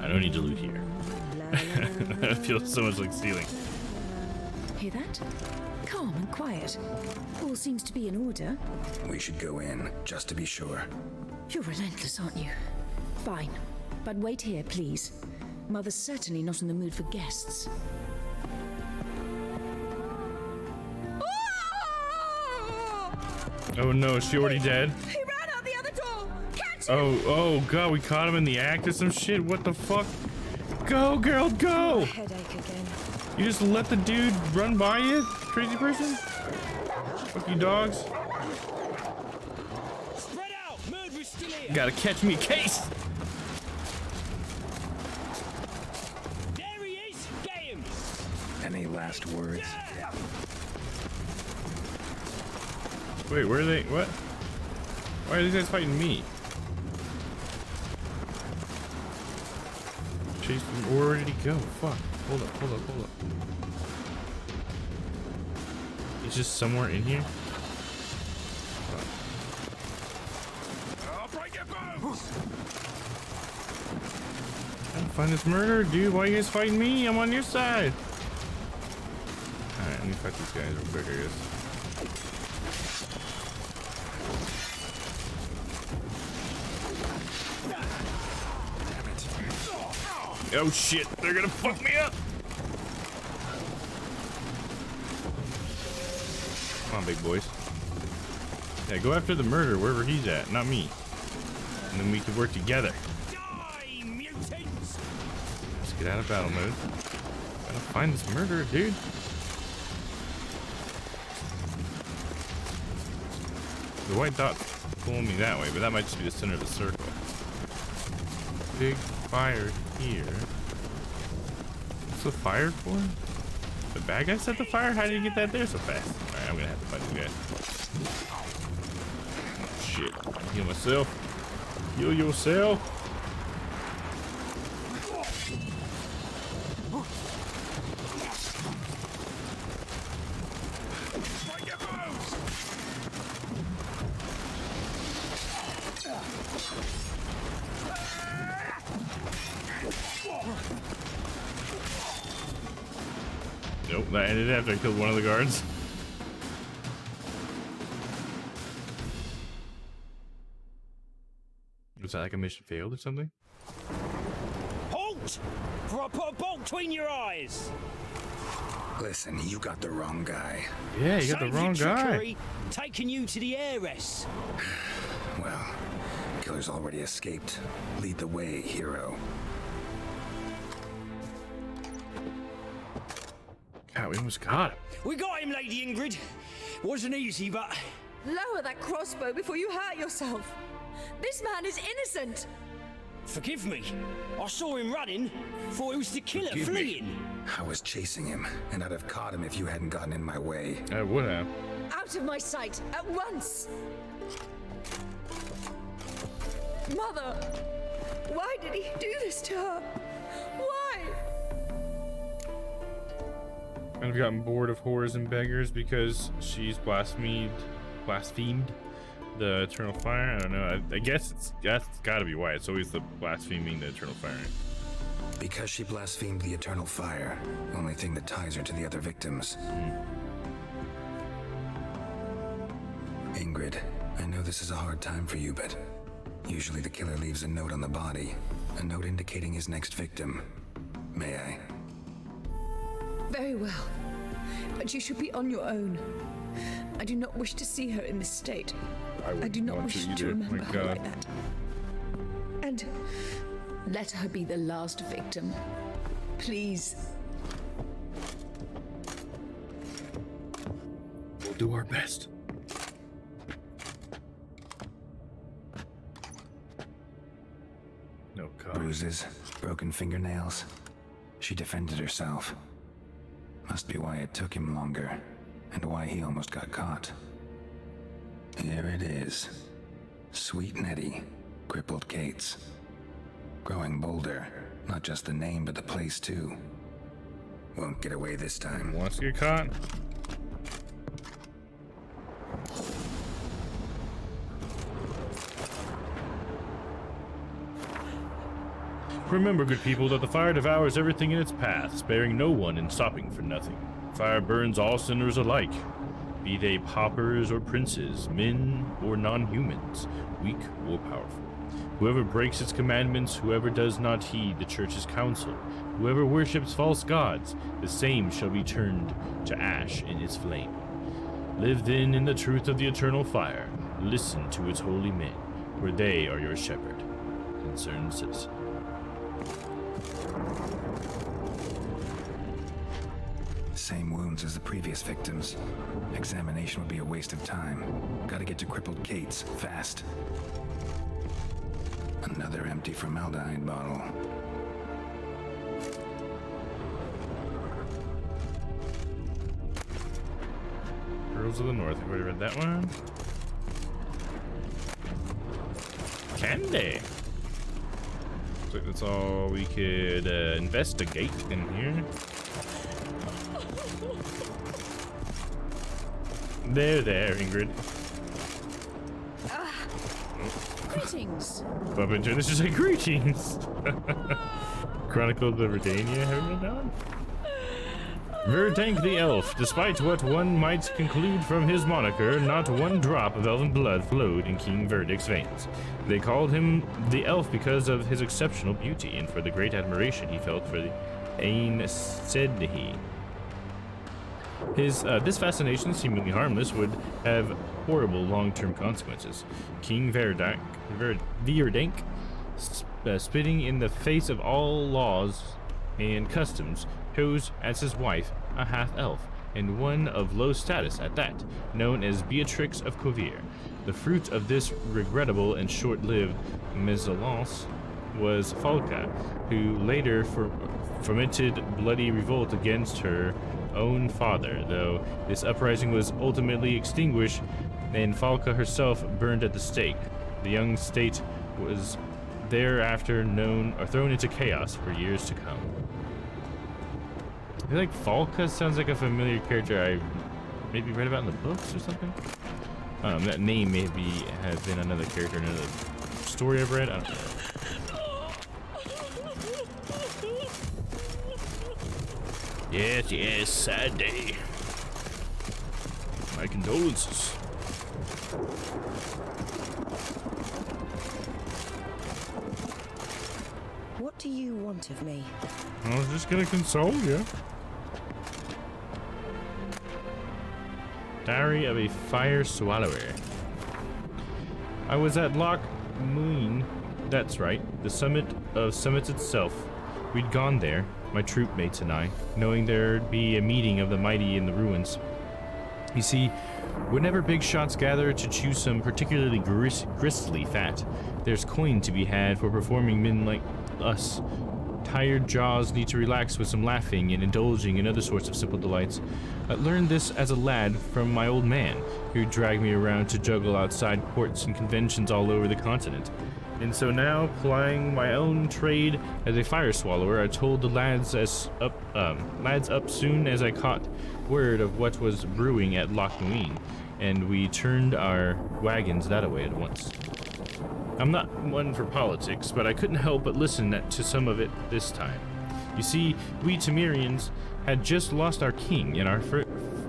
I don't need to loot here. That feels so much like stealing. Hear that? Calm and quiet. All seems to be in order. We should go in, just to be sure. You're relentless, aren't you? Fine. But wait here, please. Mother's certainly not in the mood for guests. Oh no, is she already dead? He ran out the other door! Catch him! Oh god, we caught him in the act or some shit. What the fuck? Go, girl, go! Headache again. You just let the dude run by you, crazy person? Fuck you, dogs. Spread out! Murderer's still here! You gotta catch me a case! There he is! Get him! Any last words? Yeah. Wait, where are they? What? Why are these guys fighting me? Chase him. Where did he go? Fuck. Hold up. He's just somewhere in here? Fuck. I'll break your bones! I can't find this murderer, dude. Why are you guys fighting me? I'm on your side. Alright, let me fight these guys real quick, I guess. Oh shit, they're gonna fuck me up! Come on, big boys. Yeah, go after the murderer wherever he's at, not me. And then we can work together. Die, mutants! Let's get out of battle mode. Gotta find this murderer, dude. The white dot's pulling me that way, but that might just be the center of the circle. Big fire here. What's the fire for? The bad guy set the fire? How did you get that there so fast? Alright, I'm gonna have to fight this guy. Shit. Heal myself. Heal yourself. Nope, that ended after I killed one of the guards. Was that like a mission failed or something? Halt! For I put a bolt between your eyes! Listen, you got the wrong guy. Yeah, you got the wrong guy. Taking you to the heiress. Well, killer's already escaped. Lead the way, hero. God, we almost got him. We got him, Lady Ingrid. Wasn't easy, but... Lower that crossbow before you hurt yourself. This man is innocent. Forgive me. I saw him running. Thought it was the killer fleeing. I was chasing him, and I'd have caught him if you hadn't gotten in my way. I would have. Out of my sight, at once! Mother! Why did he do this to her? Why? I've gotten bored of whores and beggars because she's blasphemed the eternal fire. I don't know. I guess that's gotta be why. It's always the blaspheming the eternal fire. Because she blasphemed the eternal fire. Only thing that ties her to the other victims. Ingrid, I know this is a hard time for you, but usually the killer leaves a note on the body. A note indicating his next victim. May I? Very well. But you should be on your own. I do not wish to see her in this state. I do not wish to remember her like that. And let her be the last victim. Please. We'll do our best. No God. Bruises, broken fingernails. She defended herself. Must be why it took him longer, and why he almost got caught. Here it is. Sweet Nettie, crippled Kate's. Growing bolder, not just the name, but the place too. Won't get away this time. Wants to get caught? Remember, good people, that the fire devours everything in its path, sparing no one and stopping for nothing. Fire burns all sinners alike, be they paupers or princes, men or non-humans, weak or powerful. Whoever breaks its commandments, whoever does not heed the church's counsel, whoever worships false gods, the same shall be turned to ash in its flame. Live then in the truth of the eternal fire. Listen to its holy men, for they are your shepherd. Concerned citizen. Same wounds as the previous victims. Examination would be a waste of time. Gotta get to crippled Kate's fast. Another empty formaldehyde bottle. Girls of the North. We've already read that one. Candy. Looks like that's all we could investigate in here. There, Ingrid. Greetings. Bump into it. This is like greetings. Chronicles of Verdania. Have you read that one? Verdank the Elf. Despite what one might conclude from his moniker, not one drop of elven blood flowed in King Verdict's veins. They called him the Elf because of his exceptional beauty and for the great admiration he felt for the Ain Sedhi. This fascination, seemingly harmless, would have horrible long-term consequences. King Verdank, spitting in the face of all laws and customs, chose as his wife a half-elf, and one of low status at that, known as Beatrix of Covir. The fruit of this regrettable and short-lived mésalliance was Falca, who later fomented bloody revolt against her own father, though this uprising was ultimately extinguished and Falca herself burned at the stake. The young state was thereafter thrown into chaos for years to come. I feel like Falca sounds like a familiar character I maybe read about in the books or something. That name maybe has been another character in another story I've read. I don't know. Yes, sad day. My condolences. What do you want of me? I was just gonna console you. Diary of a Fire Swallower. I was at Loch Moon, that's right, the summit of summits itself. We'd gone there, my troop mates and I, knowing there'd be a meeting of the mighty in the ruins. You see, whenever big shots gather to chew some particularly gristly fat, there's coin to be had for performing men like us. Tired jaws need to relax with some laughing and indulging in other sorts of simple delights. I learned this as a lad from my old man, who dragged me around to juggle outside courts and conventions all over the continent. And so now, plying my own trade as a fire swallower, I told the lads up soon as I caught word of what was brewing at Loch Nuin, and we turned our wagons that way at once. I'm not one for politics, but I couldn't help but listen to some of it this time. You see, we Temerians had just lost our king, and our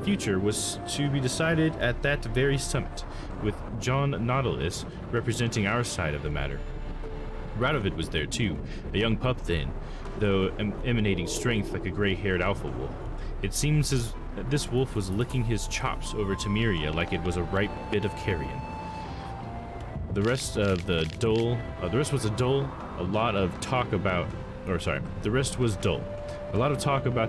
future was to be decided at that very summit, with John Nautilus representing our side of the matter. Radovid was there too, a young pup then, though emanating strength like a gray-haired alpha wolf. It seems as this wolf was licking his chops over Temeria like it was a ripe bit of carrion. The rest was dull. The rest was dull. A lot of talk about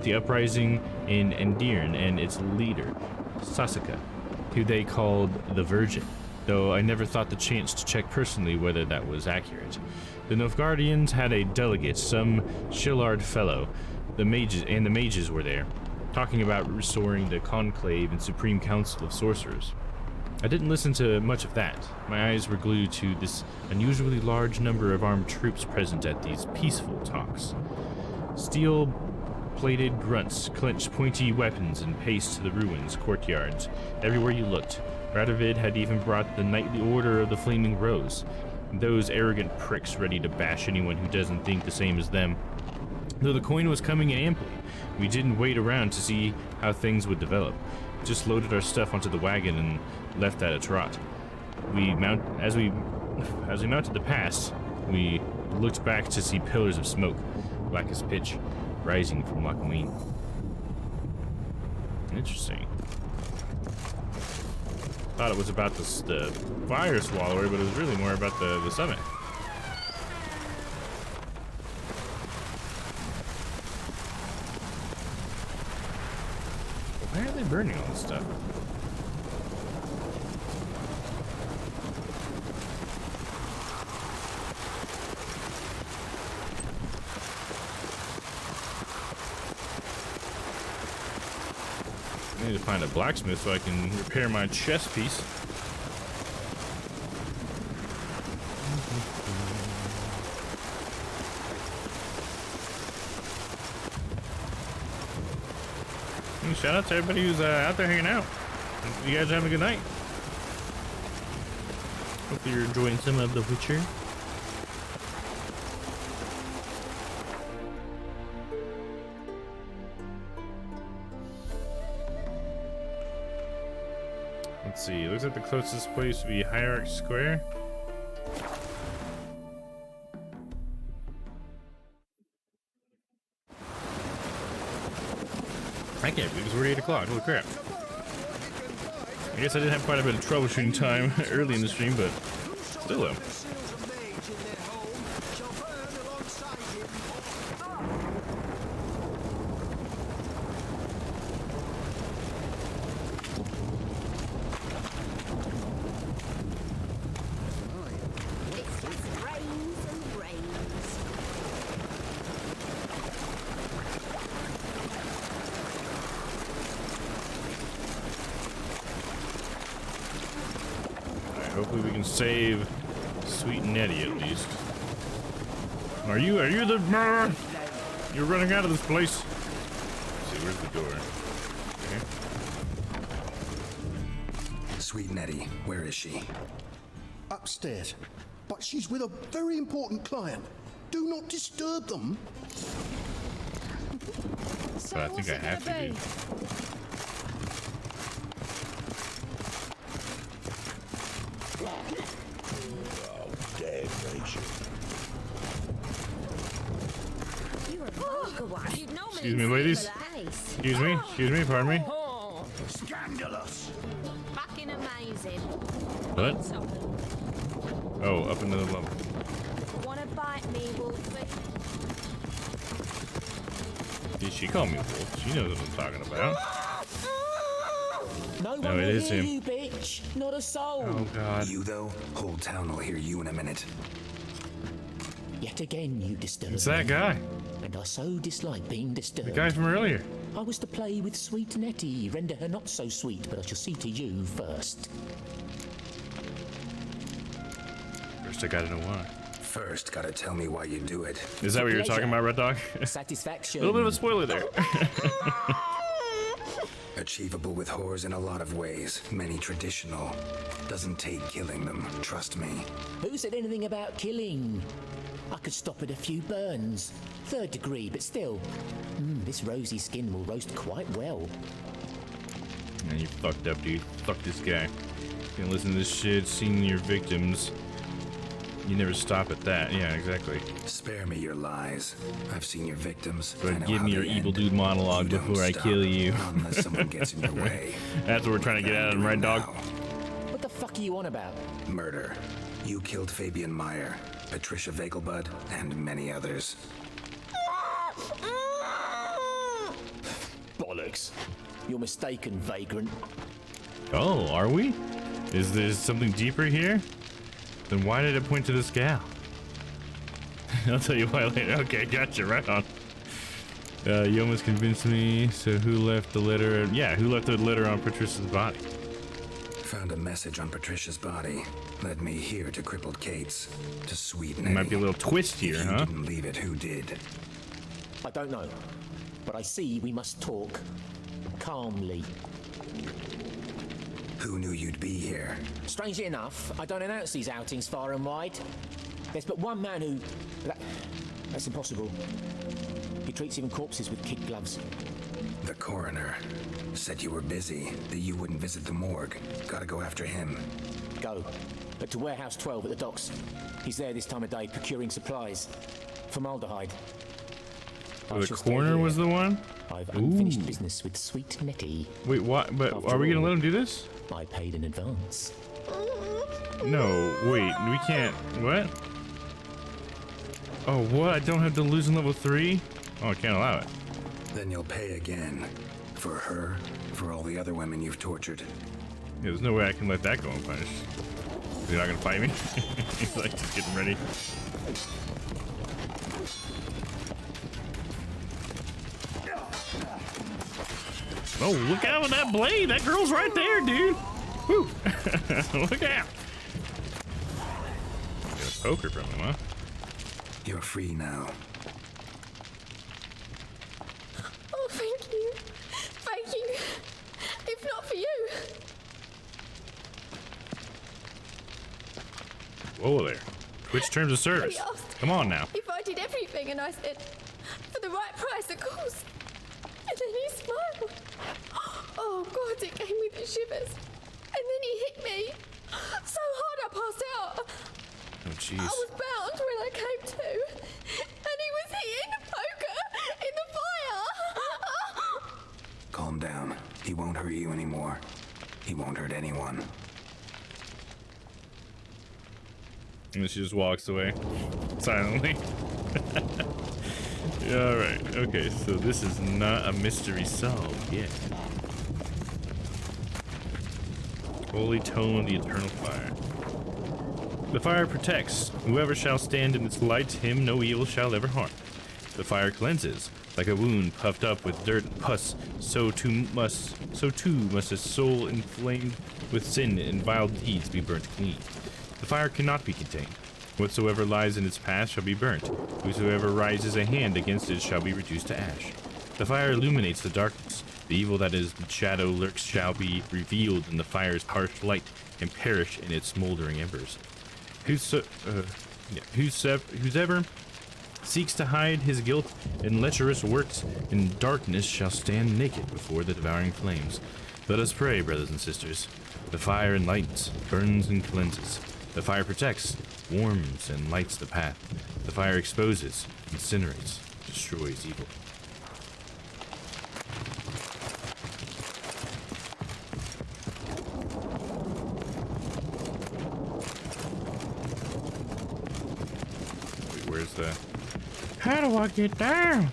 the uprising in Endirn and its leader, Sasika, who they called the Virgin, though I never thought the chance to check personally whether that was accurate. The Novigradians had a delegate, some Shillard fellow. The mages were there, talking about restoring the conclave and supreme council of sorcerers. I didn't listen to much of that. My eyes were glued to this unusually large number of armed troops present at these peaceful talks. Steel-plated grunts clenched pointy weapons and paced to the ruins, courtyards, everywhere you looked. Radovid had even brought the knightly order of the Flaming Rose. Those arrogant pricks ready to bash anyone who doesn't think the same as them. Though the coin was coming in amply, we didn't wait around to see how things would develop. Just loaded our stuff onto the wagon and left at a trot. As we mounted the pass, we looked back to see pillars of smoke, black as pitch, rising from Loch Ween. Interesting. Thought it was about the fire swallower, but it was really more about the summit. Why are they burning all this stuff? I need to find a blacksmith so I can repair my chest piece. And shout out to everybody who's out there hanging out. You guys are having a good night. Hopefully you're enjoying some of The Witcher. Let's see, it looks like the closest place would be Hierarch Square. I can't believe it's already 8 o'clock, holy crap. I guess I did have quite a bit of troubleshooting time early in the stream, but still though. Hopefully we can save Sweet Nettie at least. Are you the You're running out of this place. Let's see, where's the door? Okay. Sweet Nettie, where is she? Upstairs. But she's with a very important client. Do not disturb them. So I think I have to do. Excuse me, ladies. Excuse me, pardon me. Scandalous. Fucking amazing. What? Oh, up into the level. Wanna bite me, Wolfie? Did she call me wolf? She knows what I'm talking about. No one No, it will is hear him. you, bitch. Not a soul. Oh God. You though, whole town will hear you in a minute. Yet again, you disturb It's that me. guy. And I so dislike being disturbed. The guy from earlier. I was to play with sweet Nettie, render her not so sweet, but I shall see to you first. First, I gotta know why. First, gotta tell me why you do it. Is that what you were talking about, Red Dog? Satisfaction. A little bit of a spoiler there. Achievable with whores in a lot of ways. Many traditional. Doesn't take killing them, trust me. Who said anything about killing? I could stop at a few burns. 3rd degree, but still. This rosy skin will roast quite well. Man, you fucked up, dude. Fuck this guy. Can't listen to this shit, seeing your victims. You never stop at that. Yeah, exactly. Spare me your lies. I've seen your victims. But I know give how me your they evil end. dude monologue You don't before I stop, kill you. not unless someone gets in your way. That's what we're trying to get at him, right, dog? What the fuck are you on about? Murder. You killed Fabian Meyer, Patricia Vegelbud, and many others. Bollocks. You're mistaken, vagrant. Oh, are we? Is there something deeper here? Then why did it point to this gal? I'll tell you why later. Okay, gotcha, right on. You almost convinced me. So who left the letter? Yeah, who left the letter on Patricia's body? Found a message on Patricia's body. Led me here to crippled Kate's. To sweet There might be a little twist here, if you huh? didn't leave it, who did? I don't know, but I see we must talk calmly. Who knew you'd be here? Strangely enough, I don't announce these outings far and wide. There's but one man who... That's impossible. He treats even corpses with kid gloves. The coroner said you were busy, that you wouldn't visit the morgue. Gotta go after him. Go. But to Warehouse 12 at the docks. He's there this time of day procuring supplies. Formaldehyde. Oh, the coroner was the one? I've unfinished business with sweet Nettie. Wait, what? But are we gonna let him do this? I paid in advance. No, wait, we can't. What? Oh, what? I don't have to lose in level 3? Oh, I can't allow it. Then you'll pay again. For her, for all the other women you've tortured. Yeah, there's no way I can let that go unpunished. You're not gonna fight me? He's like just getting ready. Oh, look out with that blade! That girl's right there, dude! Woo! Look out! Get a poker from him, huh? You're free now. Oh, thank you. Thank you. If not for you. Whoa there. Twitch terms of service. He asked Come on now. if I did everything, and I said, for the right price, of course. And then he smiled. Oh, God, it gave me the shivers. And then he hit me so hard I passed out. Oh, jeez. I was bound when I came to. And he was hitting the poker in the fire. Calm down. He won't hurt you anymore. He won't hurt anyone. And then she just walks away silently. Alright, okay, so this is not a mystery solved yet. Holy Tome of the Eternal Fire. The fire protects. Whoever shall stand in its light, him no evil shall ever harm. The fire cleanses. Like a wound puffed up with dirt and pus, so too must a soul inflamed with sin and vile deeds be burnt clean. The fire cannot be contained. Whatsoever lies in its path shall be burnt. Whosoever raises a hand against it shall be reduced to ash. The fire illuminates the darkness. The evil that is in shadow lurks shall be revealed in the fire's harsh light and perish in its smoldering embers. Whosoever seeks to hide his guilt in lecherous works in darkness shall stand naked before the devouring flames. Let us pray, brothers and sisters. The fire enlightens, burns and cleanses. The fire protects, warms and lights the path. The fire exposes, incinerates, destroys evil. Wait, where's the... How do I get down?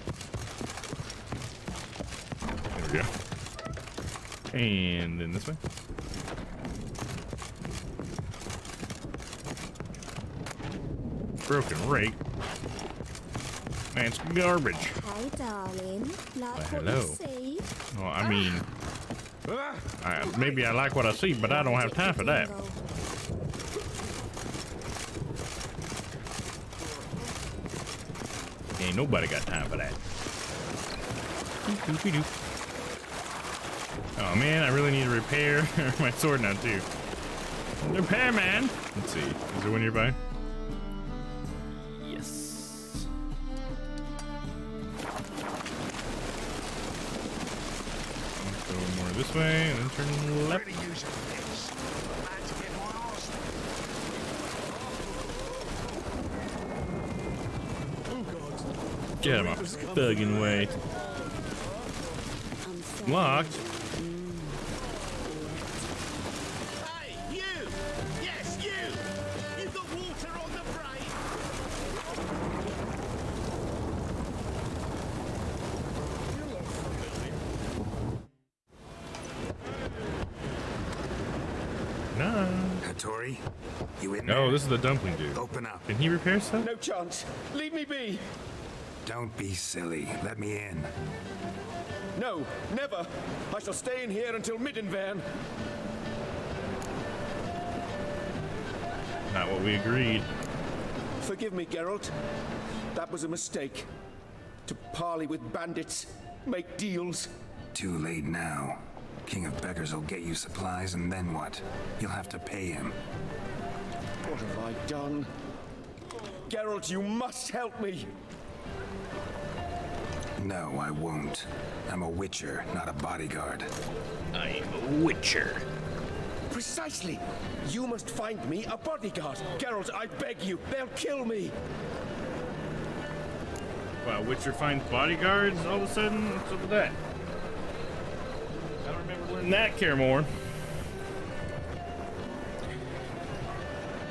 There we go. And then this way. Broken rake. That's garbage. Hey, darling. Like Why, hello. see? Well, I mean, maybe I like what I see, but I don't have time for that. Ain't nobody got time for that. Oh man, I really need to repair my sword now too. Repair, man. Let's see. Is there one nearby? Yes. Let's go more this way and then turn left. Get him off his thugging way. Locked. Hey, you! Yes, you! You've got water on the brain! No. Hattori, you in No, this is the dumpling dude. Open up. Can he repair stuff? No chance. Leave me be. Don't be silly. Let me in. No, never. I shall stay in here until Middenvern. Not what we agreed. Forgive me, Geralt. That was a mistake. To parley with bandits, make deals. Too late now. King of Beggars will get you supplies, and then what? You'll have to pay him. What have I done? Geralt, you must help me! No, I won't. I'm a witcher, not a bodyguard. I'm a witcher. Precisely! You must find me a bodyguard. Geralt, I beg you, they'll kill me! Wow, Witcher finds bodyguards all of a sudden? What's up with that? I don't remember learning that care more.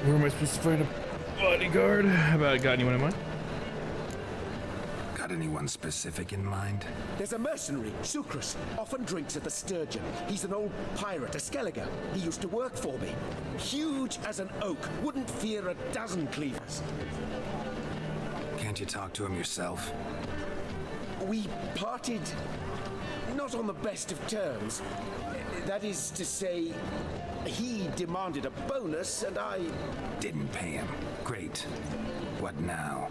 Where am I supposed to find a bodyguard? How about, got anyone in mind? Got anyone specific in mind? There's a mercenary, Sucrus, often drinks at the Sturgeon. He's an old pirate, a Skelliger. He used to work for me. Huge as an oak, wouldn't fear a dozen cleavers. Can't you talk to him yourself? We parted not on the best of terms. That is to say, he demanded a bonus and I didn't pay him. Great. What now?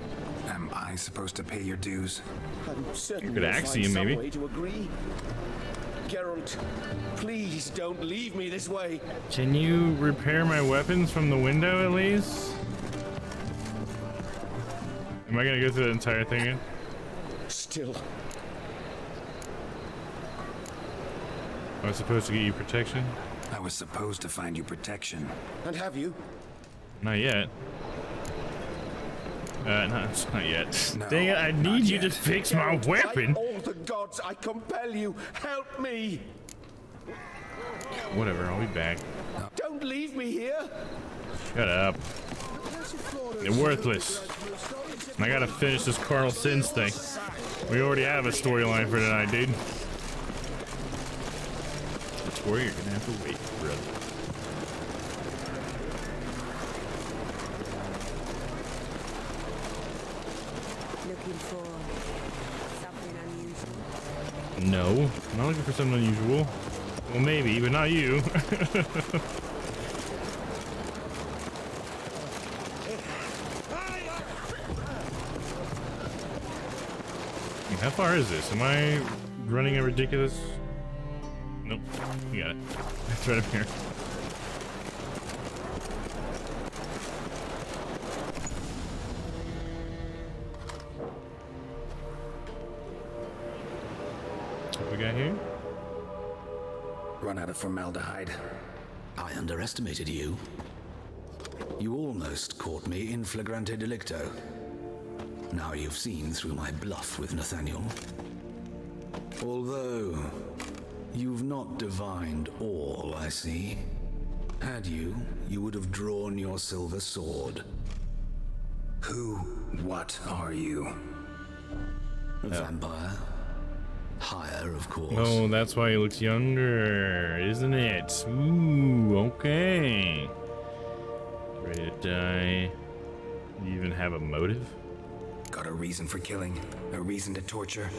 Am I supposed to pay your dues? I'm certain you could we'll axe find him, some maybe. way to agree. Geralt, please don't leave me this way. Can you repair my weapons from the window at least? Am I gonna go through the entire thing again? Still. I was supposed to get you protection? I was supposed to find you protection. And have you? Not yet. No, it's not yet. No, dang it, I need you to fix my weapon! By all the gods, I compel you, help me! Whatever, I'll be back. Don't leave me here! Shut up. You're worthless. I gotta finish this Carl Sins thing. We already have a storyline for tonight, dude. That's where you're gonna have to wait, brother. Looking for something unusual? No, I'm not looking for something unusual. Well, maybe, but not you. How far is this? Am I running a ridiculous? Nope. You got it. It's right up here. What we got here? Run out of formaldehyde. I underestimated you. You almost caught me in flagrante delicto. Now you've seen through my bluff with Nathaniel. Although, you've not divined all, I see. Had you, you would have drawn your silver sword. What are you? A vampire. Higher, of course. Oh, that's why he looks younger, isn't it? Ooh, okay. Ready to die. You even have a motive? Got a reason for killing? A reason to torture?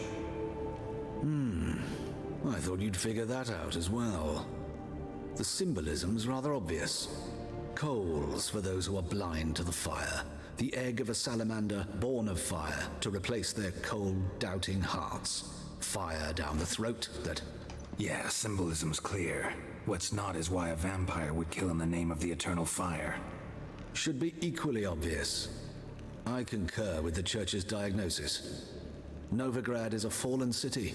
I thought you'd figure that out as well. The symbolism's rather obvious. Coals for those who are blind to the fire. The egg of a salamander born of fire to replace their cold, doubting hearts. Fire down the throat that... Yeah, symbolism's clear. What's not is why a vampire would kill in the name of the eternal fire. Should be equally obvious. I concur with the Church's diagnosis. Novigrad is a fallen city.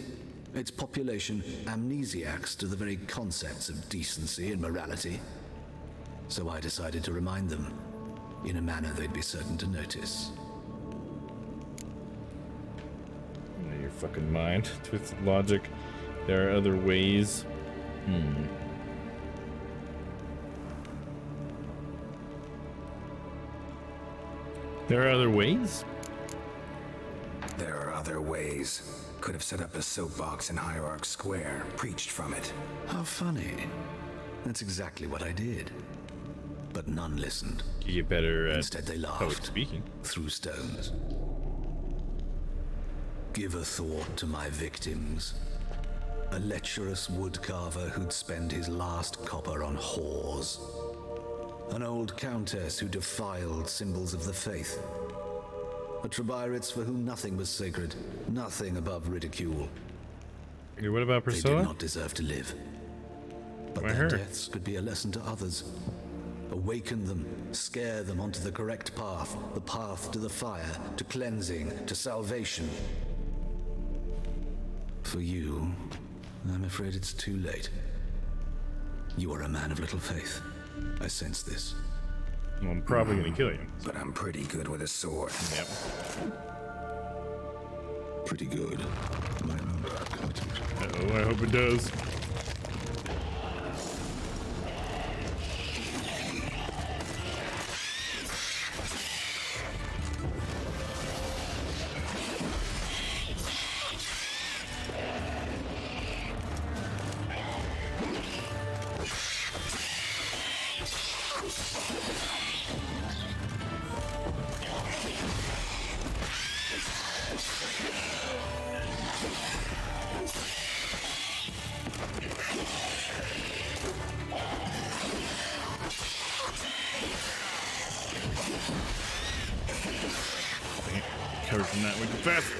Its population amnesiacs to the very concepts of decency and morality. So I decided to remind them, in a manner they'd be certain to notice. Your fucking mind. Twisted logic. There are other ways. There are other ways? There are other ways. Could have set up a soapbox in Hierarch Square, preached from it. How funny. That's exactly what I did. But none listened. You get better at Instead they laughed. poet speaking. Threw stones. Give a thought to my victims. A lecherous woodcarver who'd spend his last copper on whores. An old countess who defiled symbols of the faith. A Trebirates for whom nothing was sacred, nothing above ridicule. Okay, what about Priscilla? They did not deserve to live. But Why their her? deaths could be a lesson to others. Awaken them, scare them onto the correct path, the path to the fire, to cleansing, to salvation. For you, I'm afraid it's too late. You are a man of little faith. I sense this. Well, I'm probably gonna kill you. But I'm pretty good with a sword. Yep. Pretty good. Uh-oh, I hope it does. Covered from that way too fast.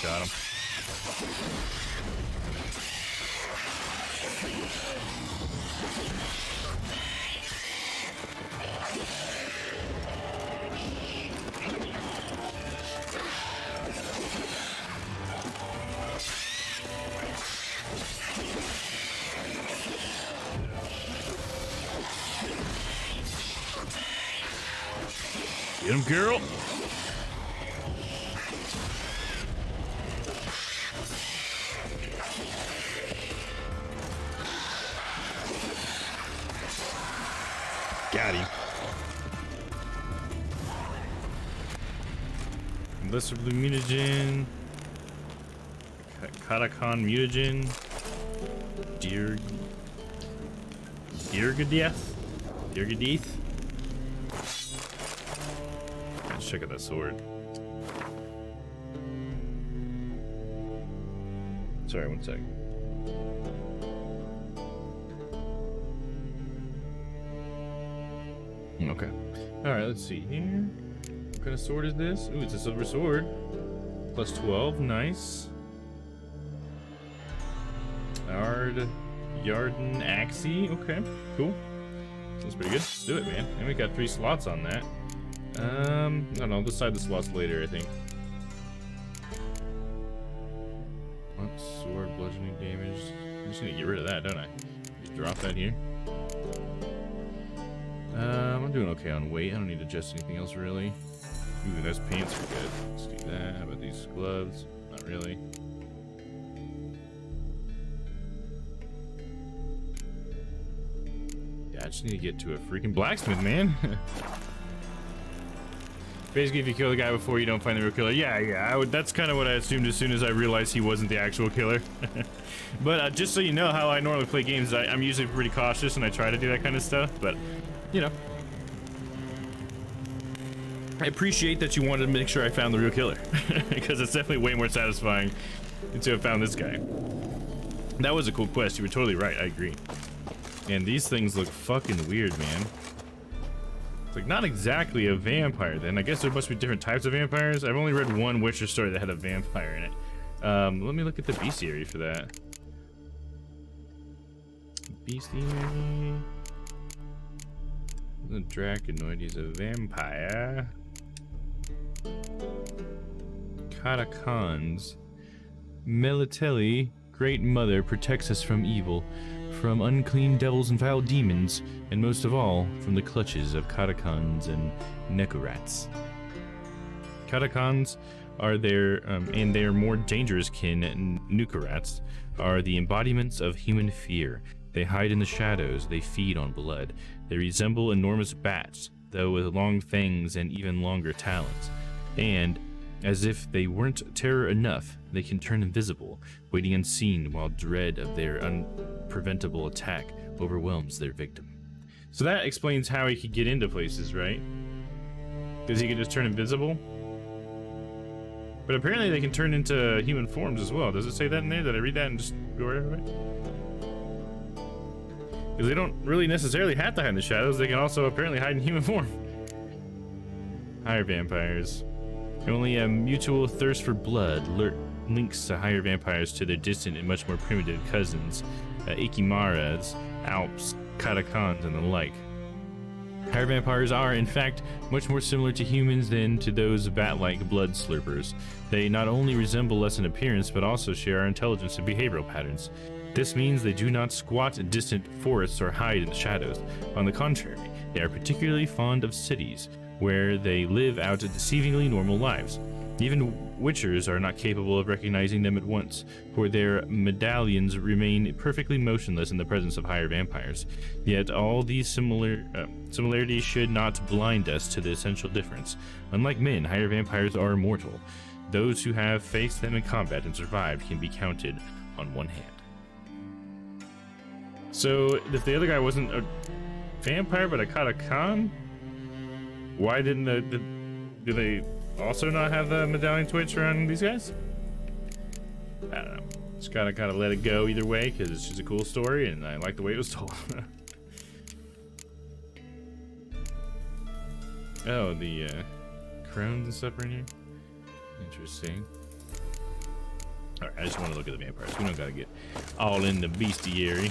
Got him. Get him, girl. Got him. Lesser blue mutagen. Katakon mutagen. Dirgadith. Let's check out that sword. Sorry, one sec. Okay. Alright, let's see here. What kind of sword is this? Ooh, it's a silver sword. Plus 12, nice. Yarden Axie, okay, cool. That's pretty good. Let's do it, man. And we got 3 slots on that. I don't know, I'll decide the slots later, I think. What? Sword, bludgeoning damage. I just need to get rid of that, don't I? Just drop that here. I'm doing okay on weight. I don't need to adjust anything else, really. Ooh, those pants are good. Let's do that. How about these gloves? Not really. Yeah, I just need to get to a freaking blacksmith, man. Basically, if you kill the guy before you don't find the real killer. Yeah, that's kind of what I assumed as soon as I realized he wasn't the actual killer. But just so you know how I normally play games, I'm usually pretty cautious and I try to do that kind of stuff, but, you know. I appreciate that you wanted to make sure I found the real killer, because it's definitely way more satisfying to have found this guy. That was a cool quest, you were totally right, I agree. And these things look fucking weird, man. It's like not exactly a vampire then. I guess there must be different types of vampires. I've only read one Witcher story that had a vampire in it. Let me look at the bestiary for that. Bestiary. The Draconoid is a vampire. Katakons. Melitelli, Great Mother, protects us from evil, from unclean devils and foul demons, and most of all, from the clutches of Katakons and Nekorats. Katakons are and their more dangerous kin, Nukarats, are the embodiments of human fear. They hide in the shadows, they feed on blood. They resemble enormous bats, though with long fangs and even longer talons. And, as if they weren't terror enough, they can turn invisible, waiting unseen while dread of their preventable attack overwhelms their victim. So that explains how he could get into places, right? Because he could just turn invisible. But apparently they can turn into human forms as well. Does it say that in there? Did I read that and just go right over it? Because they don't really necessarily have to hide in the shadows. They can also apparently hide in human form. Higher vampires. Only a mutual thirst for blood links higher vampires to their distant and much more primitive cousins, Ikimaras, Alps, Katakans, and the like. Higher vampires are, in fact, much more similar to humans than to those bat-like blood slurpers. They not only resemble us in appearance, but also share our intelligence and behavioral patterns. This means they do not squat in distant forests or hide in the shadows. On the contrary, they are particularly fond of cities, where they live out deceivingly normal lives. Even witchers are not capable of recognizing them at once, for their medallions remain perfectly motionless in the presence of higher vampires. Yet all these similarities should not blind us to the essential difference. Unlike men, higher vampires are immortal. Those who have faced them in combat and survived can be counted on one hand. So, if the other guy wasn't a vampire but a Katakan, why didn't do they also not have the medallion twitch around these guys? I don't know. Just gotta kind of let it go either way, because it's just a cool story and I like the way it was told. Oh, the crones and stuff right here. Interesting. Alright, I just want to look at the vampires. We don't gotta get all in the bestiary.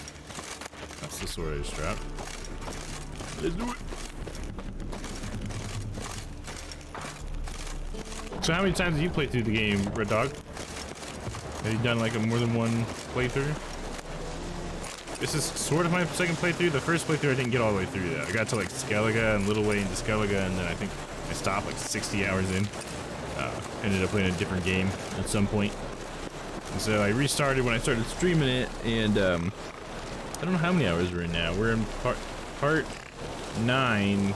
That's the sword I just dropped. Let's do it. So how many times have you played through the game, Red Dog? Have you done like a more than one playthrough? This is sort of my second playthrough. The first playthrough I didn't get all the way through that. I got to like Skellige and little way into Skellige, and then I think I stopped like 60 hours in. Ended up playing a different game at some point. And so I restarted when I started streaming it, and I don't know how many hours we're in now. We're in part 9.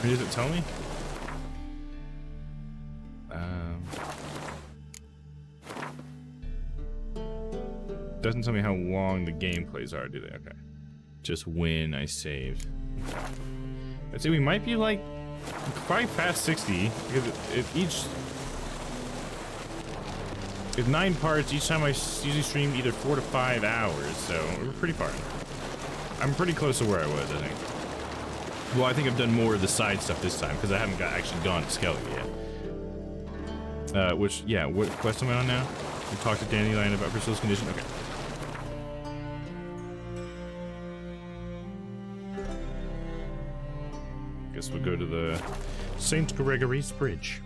Or does it tell me? Doesn't tell me how long the gameplays are, do they? Okay. Just when I saved. I'd say we might be like probably past 60 because it's 9 parts. Each time I usually stream either 4 to 5 hours, so we're pretty far. I'm pretty close to where I was, I think. Well, I think I've done more of the side stuff this time because I haven't actually gone to Skellige yet. Which, yeah, what quest am I on now? We talked to Dandelion about Priscilla's condition. Okay. Guess we'll go to the St. Gregory's Bridge.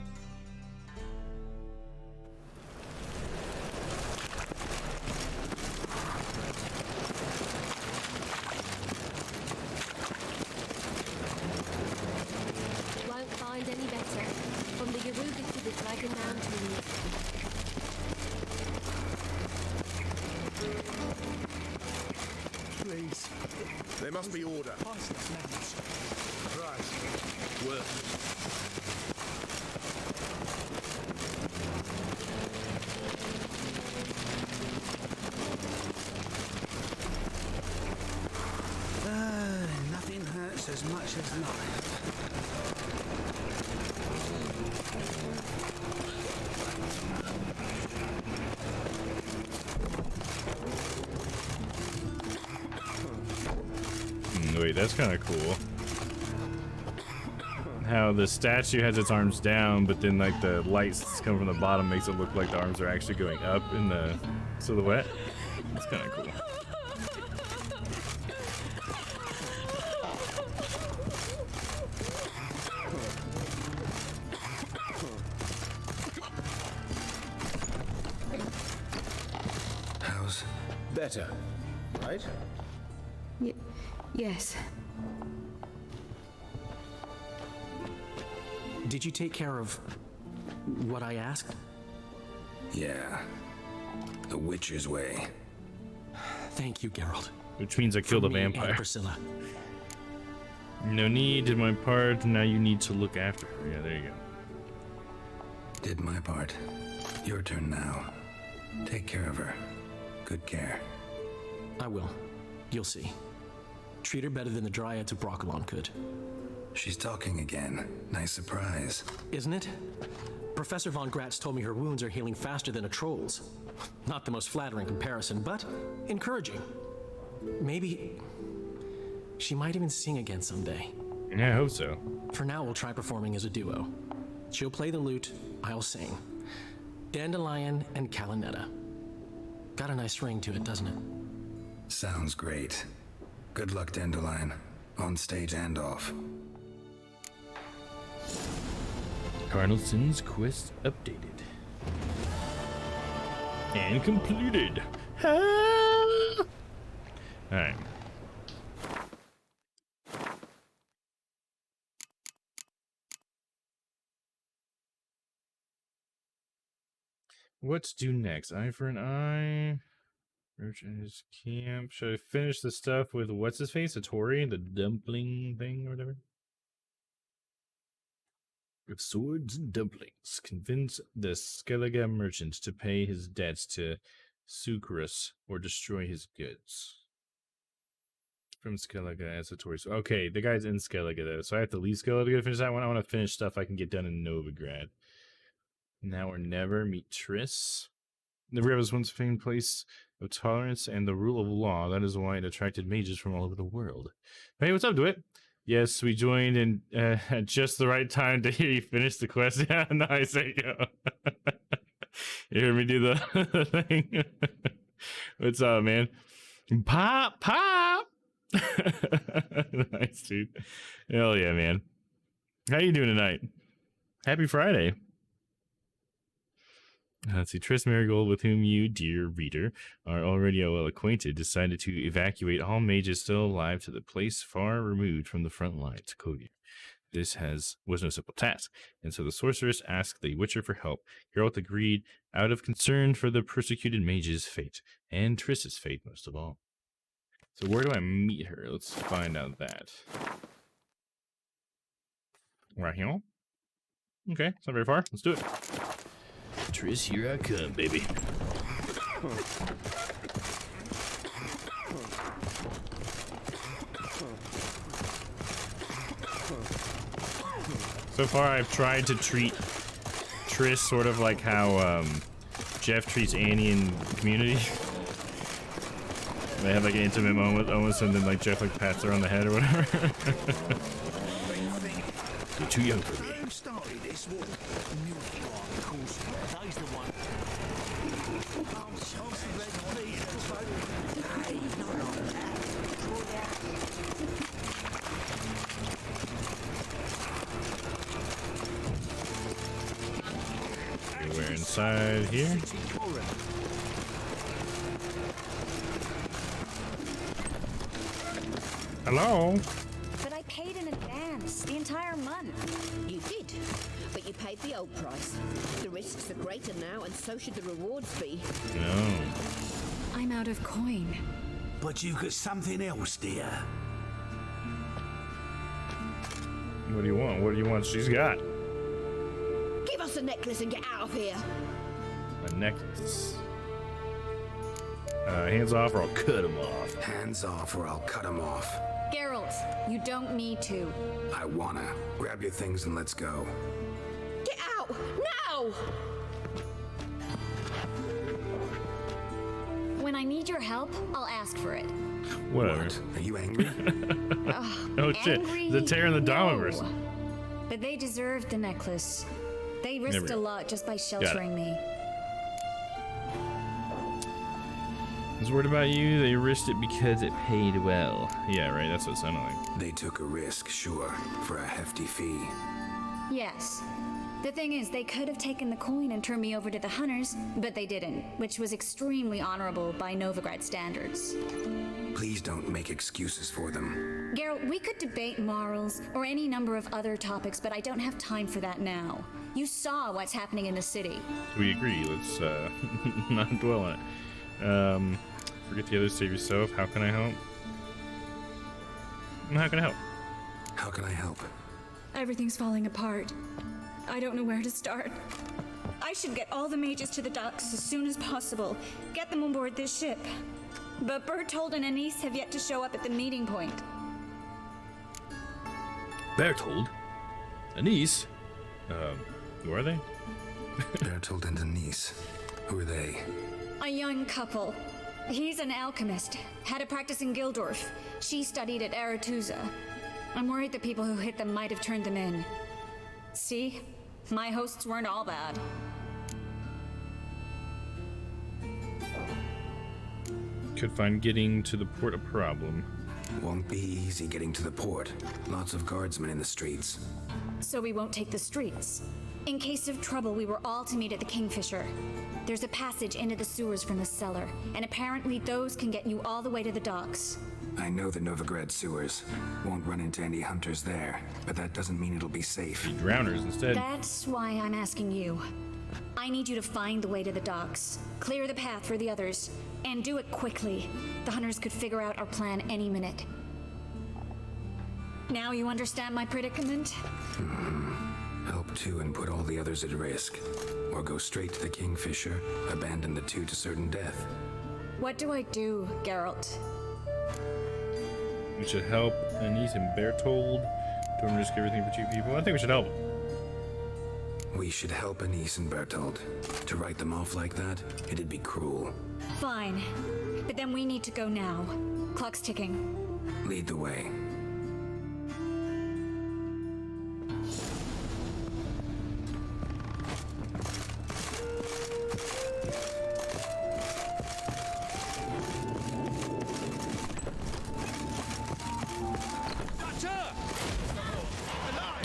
Won't find any better. From the Yaruga to the Dragon Mountains. Please. There must be order. Right. Work. Nothing hurts as much as life. Wait, that's kind of cool. How the statue has its arms down, but then like the lights come from the bottom makes it look like the arms are actually going up in the silhouette. It's kind of cool. How's better, right? Yes. Did you take care of what I asked? Yeah. The Witcher's way. Thank you, Geralt. Which means I killed a vampire. And Priscilla. No need, did my part. Now you need to look after her. Yeah, there you go. Did my part. Your turn now. Take care of her. Good care. I will. You'll see. Treat her better than the Dryads of Broccolon could. She's talking again. Nice surprise. Isn't it? Professor von Gratz told me her wounds are healing faster than a troll's. Not the most flattering comparison, but encouraging. Maybe she might even sing again someday. Yeah, I hope so. For now, we'll try performing as a duo. She'll play the lute, I'll sing. Dandelion and Calinetta. Got a nice ring to it, doesn't it? Sounds great. Good luck, Dandelion. On stage and off. Cardinal Sin's quest updated. And completed. Alright. What to do next? Eye for an eye. Roach in his camp. Should I finish the stuff with what's his face? Hattori, the dumpling thing or whatever? With swords and dumplings, convince the Skellige merchant to pay his debts to Sucrus or destroy his goods. From Skellige as Hattori. Okay, the guy's in Skellige though, so I have to leave Skellige to finish that one. I want to finish stuff I can get done in Novigrad. Now or never. Meet Triss. The river is once famed place of tolerance and the rule of law. That is why it attracted mages from all over the world. Hey, what's up, DeWitt? Yes, we joined in at just the right time to hear you finish the quest. Yeah, nice, there you go. You heard me do the thing. What's up, man? Pop, pop. Nice, dude. Hell yeah, man. How you doing tonight? Happy Friday. Let's see. Triss Marigold, with whom you, dear reader, are already well acquainted, decided to evacuate all mages still alive to the place far removed from the front line, Sokovia. This was no simple task, and so the sorceress asked the Witcher for help. Geralt agreed out of concern for the persecuted mage's fate, and Triss's fate most of all. So where do I meet her? Let's find out that. Right here? Okay, it's not very far. Let's do it. Triss, here I come, baby. So far, I've tried to treat Triss sort of like how Jeff treats Annie in Community. They have like an intimate moment almost, and then like Jeff like pats her on the head or whatever. You're too young for me. We're inside here. Hello? But I paid in advance, the entire month. You did, but you paid the old price. The risks are greater now, and so should the rewards be. No. I'm out of coin. But you've got something else, dear. What do you want? What do you want she's got? Give us a necklace and get out of here. A necklace. Hands off or I'll cut him off. Hands off or I'll cut him off. Geralt, you don't need to. I wanna. Grab your things and let's go. Get out! Now! When I need your help, I'll ask for it. Whatever. What? Are you angry? Oh shit. The tear in the Dahmerverse. No. But they deserved the necklace. They risked a lot just by sheltering me. I was worried about you. They risked it because it paid well. Yeah, right. That's what it sounded like. They took a risk, sure, for a hefty fee. Yes. The thing is, they could have taken the coin and turned me over to the hunters, but they didn't, which was extremely honorable by Novigrad standards. Please don't make excuses for them. Geralt, we could debate morals or any number of other topics, but I don't have time for that now. You saw what's happening in the city. We agree. Let's not dwell on it. Forget the others, save yourself. How can I help? How can I help? How can I help? Everything's falling apart. I don't know where to start. I should get all the mages to the docks as soon as possible. Get them on board this ship. But Bertold and Anise have yet to show up at the meeting point. Bertold? Anise? Who are they? Bertold and Anise. Who are they? A young couple. He's an alchemist. Had a practice in Gildorf. She studied at Aretusa. I'm worried the people who hit them might have turned them in. See? My hosts weren't all bad. Could find getting to the port a problem. Won't be easy getting to the port. Lots of guardsmen in the streets. So we won't take the streets. In case of trouble, we were all to meet at the Kingfisher. There's a passage into the sewers from the cellar, and apparently those can get you all the way to the docks. I know the Novigrad sewers. Won't run into any hunters there, but that doesn't mean it'll be safe. Drowners instead. That's why I'm asking you. I need you to find the way to the docks, clear the path for the others, and do it quickly. The hunters could figure out our plan any minute. Now you understand my predicament? Help two and put all the others at risk. Or go straight to the Kingfisher, abandon the two to certain death. What do I do, Geralt? We should help Anise and Bertold. Don't risk everything for two people. I think we should help them. We should help Anise and Bertold. To write them off like that, it'd be cruel. Fine. But then we need to go now. Clock's ticking. Lead the way.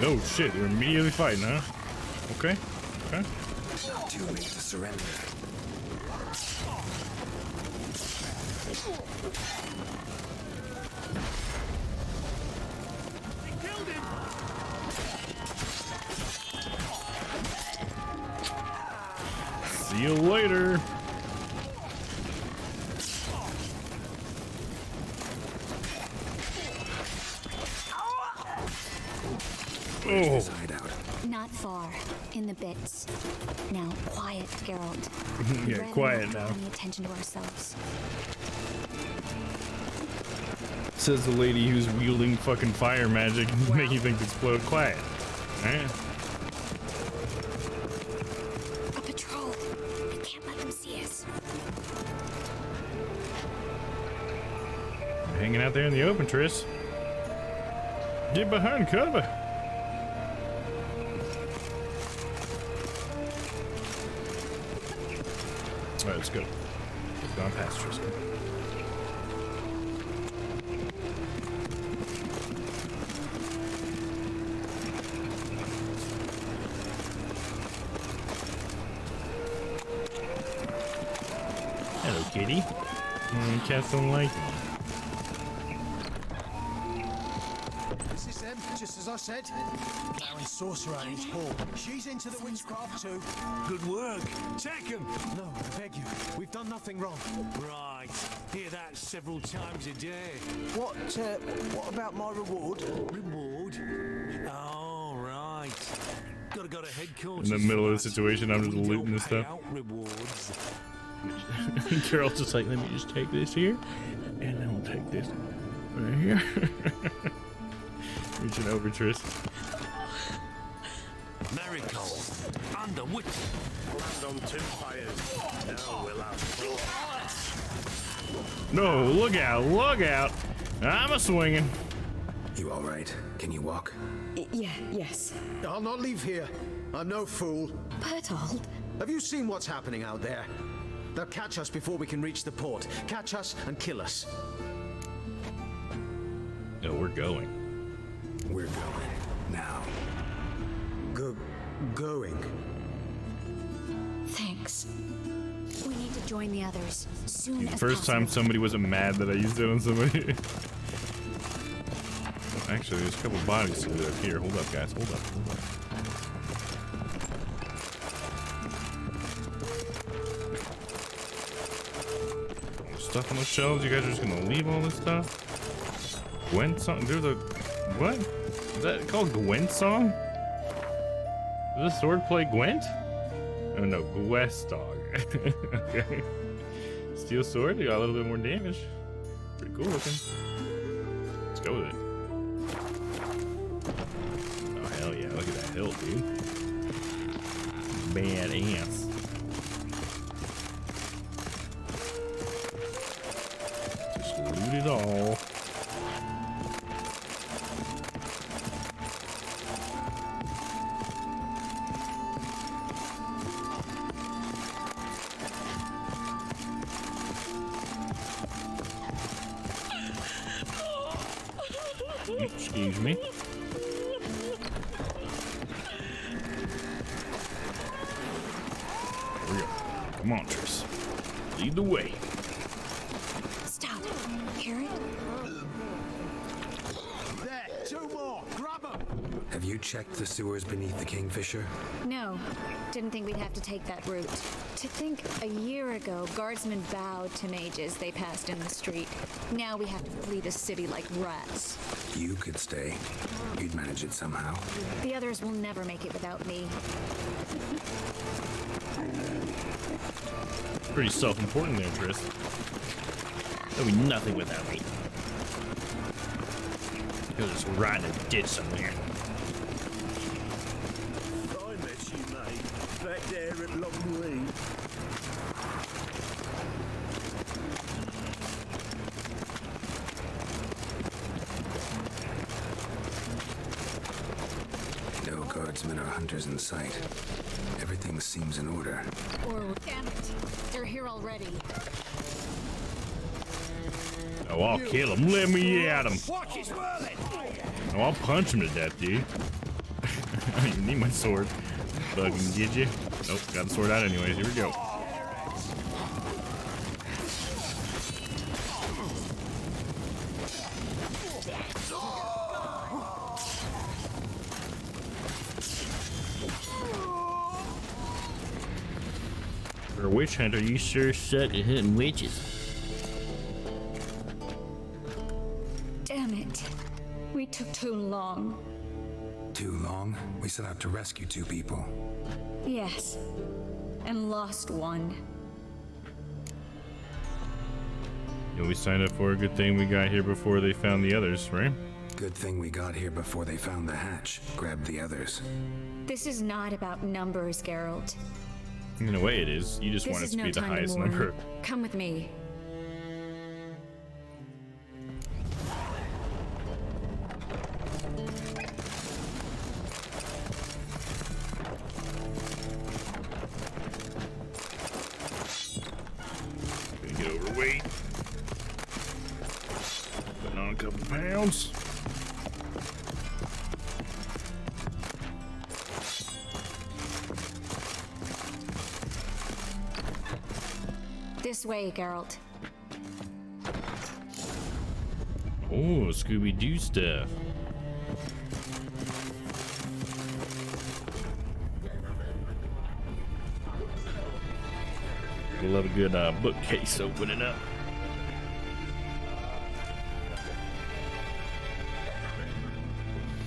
Oh shit, they're immediately fighting, huh? Okay, okay. Too late to surrender. See you later. Oh. Not far. In the bits. Now, quiet, Geralt. Yeah, Rather quiet not now. pay any attention to ourselves. Says the lady who's wielding fucking fire magic and making things explode. Quiet. Alright. A patrol. We can't let them see us. Hanging out there in the open, Triss. Get behind cover. Alright, let's go. Let's go on past Tristan. Hello, kitty. Cats don't like me. This is them, just as I said. Baron Sorcerer and his hall. She's into the witchcraft too. Good work. Take him. No, I beg you. We've done nothing wrong. Right. Hear that several times a day. What about my reward? Reward? Oh, right. Gotta go to headquarters. In the middle of the situation, I'm just We looting don't this pay stuff. out rewards. Carol's just like, let me just take this here, and then we'll take this right here. Reaching over, Triss. Miracle. Under witch. Land on two fires. Now we'll have fun. No, look out, look out. I'm a swinging. You all right? Can you walk? Yes. I'll not leave here. I'm no fool. Bertold? Have you seen what's happening out there? They'll catch us before we can reach the port. Catch us and kill us. No, we're going. We're going. Now. Going? Thanks. We need to join the others soon as First time possible. somebody wasn't mad that I used it on somebody. Actually, there's a couple bodies to do up here. Hold up, guys. Hold up. Hold up. Stuff on the shelves. You guys are just gonna leave all this stuff? Gwent song? There's a what? Is that called Gwent song? Does the sword play Gwent? Oh no, Gwestog. Okay. Steel sword, you got a little bit more damage. Pretty cool looking. Let's go with it. Oh hell yeah, look at that hill, dude. Badass. Just loot it all. Excuse me. Here we go. Come on, Triss. Lead the way. Stop. Hear it? There, two more. Grab them. Have you checked the sewers beneath the Kingfisher? No. Didn't think we'd have to take that route. To think a year ago, guardsmen bowed to mages they passed in the street. Now we have to flee the city like rats. You could stay. You'd manage it somehow. The others will never make it without me. Pretty self-important there, Triss. There'll be nothing without me. He'll just rot in a ditch somewhere. I met you, mate. Back there at Longleat. No guardsmen or hunters in sight. Everything seems in order. Or damn it, they're here already. Oh, I'll kill him. Let me at him. Watch it swirling. Oh, I'll punch him to death, dude. I don't even need my sword. Fucking get you. Nope, got the sword out anyways. Here we go. For a witch hunter, you sure suck at hitting witches. Damn it. We took too long. Too long? We set out to rescue two people. Yes. And lost one. You know, we signed up for a good thing we got here before they found the others, right? Good thing we got here before they found the hatch. Grabbed the others. This is not about numbers, Geralt. In a way it is. You just This want it is to no be the time to highest mourn. number. Come with me. Gonna get overweight. Putting on a couple pounds. This way, Geralt. Oh, Scooby-Doo stuff. I love a good bookcase opening up.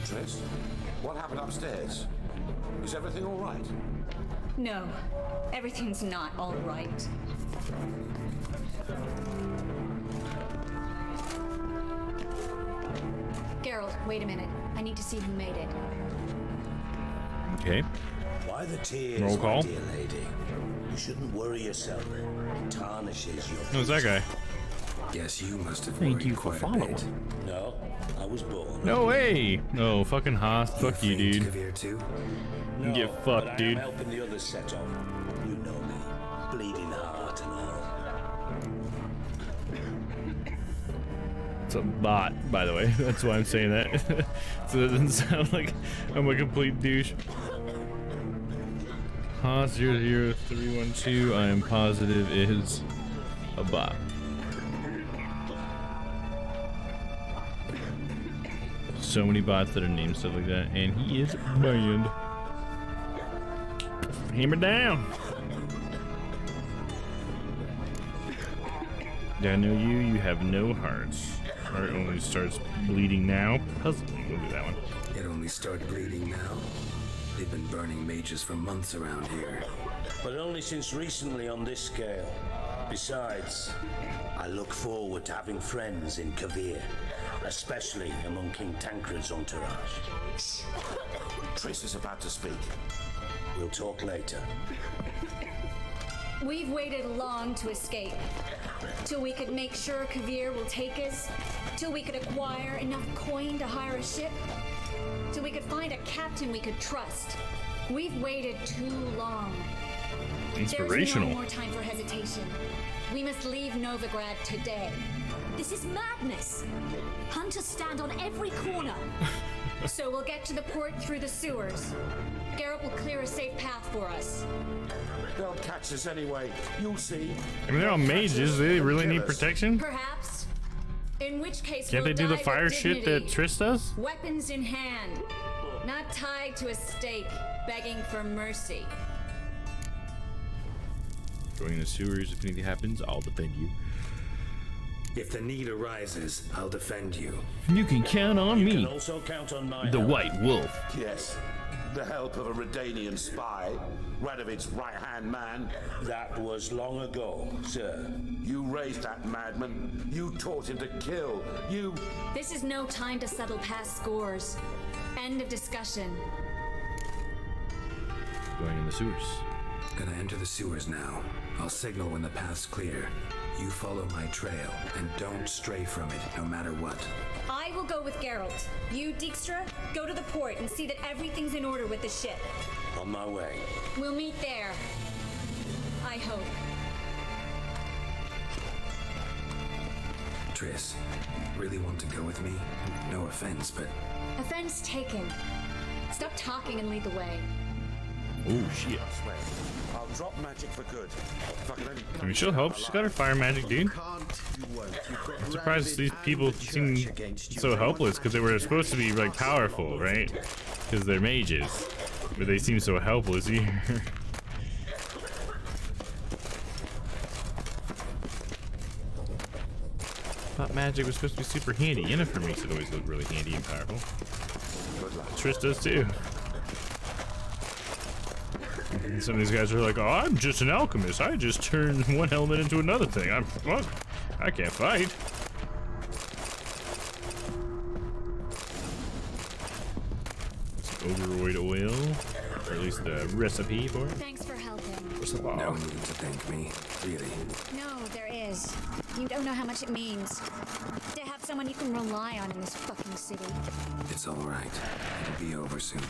Triss, what happened upstairs? Is everything all right? No, everything's not all right. Geralt, wait a minute. I need to see who made it. Okay. Why the tears, Roll call. my dear lady? You shouldn't worry yourself. It tarnishes your... Who's that guy? Guess you must have Thank worried you for quite a following. bit. No, I was born. No way! No, fucking Haas. Fuck you, dude. Kavir too? No, Get but fucked, I dude. am helping the others set up. You know me. Bleeding heart and all. It's a bot, by the way. That's why I'm saying that. So it doesn't sound like I'm a complete douche. Haas 00312, I am positive is a bot. So many bots that are named stuff like that, and he is banned. Hammer down. Did I know you? You have no hearts. Heart only starts bleeding now. Puzzling. We'll do that one. It only started bleeding now. They've been burning mages for months around here. But only since recently on this scale. Besides, I look forward to having friends in Kavir, especially among King Tancred's entourage. Triss is about to speak. We'll talk later. We've waited long to escape. Till we could make sure Kavir will take us. Till we could acquire enough coin to hire a ship. Till we could find a captain we could trust. We've waited too long. Inspirational. There's no more time for hesitation. We must leave Novigrad today. This is madness. Hunters stand on every corner. So we'll get to the port through the sewers. Garrett will clear a safe path for us. They'll catch us anyway. You'll see. I mean, they're all mages. They really need protection. Perhaps. In which case, Can't they do the fire shit that Triss does? Weapons in hand, not tied to a stake, begging for mercy. Going in the sewers. If anything happens, I'll defend you. If the need arises, I'll defend you. You can count on me. You can also count on my The help. White Wolf. Yes. The help of a Redanian spy, Radovid's right-hand man. That was long ago, sir. You raised that madman. You taught him to kill. You... This is no time to settle past scores. End of discussion. Going in the sewers. Gonna enter the sewers now. I'll signal when the path's clear. You follow my trail, and don't stray from it, no matter what. I will go with Geralt. You, Dijkstra, go to the port and see that everything's in order with the ship. On my way. We'll meet there. I hope. Triss, really want to go with me? No offense, but... Offense taken. Stop talking and lead the way. Oh shit. I swear, I'll drop magic for good. If I can only... I mean, she'll help. She's got her fire magic, dude. I'm surprised these people seem so helpless because they were supposed to be like powerful, right? Because they're mages, but they seem so helpless here. Thought magic was supposed to be super handy. Yennefer makes it always look really handy and powerful. Triss does too. And some of these guys are like, oh, I'm just an alchemist. I just turned one element into another thing. I can't fight. Some overroid oil, or at least the recipe for it. Thanks for helping. No need to thank me, really. No, there is. You don't know how much it means to have someone you can rely on in this fucking city. It's all right. It'll be over soon.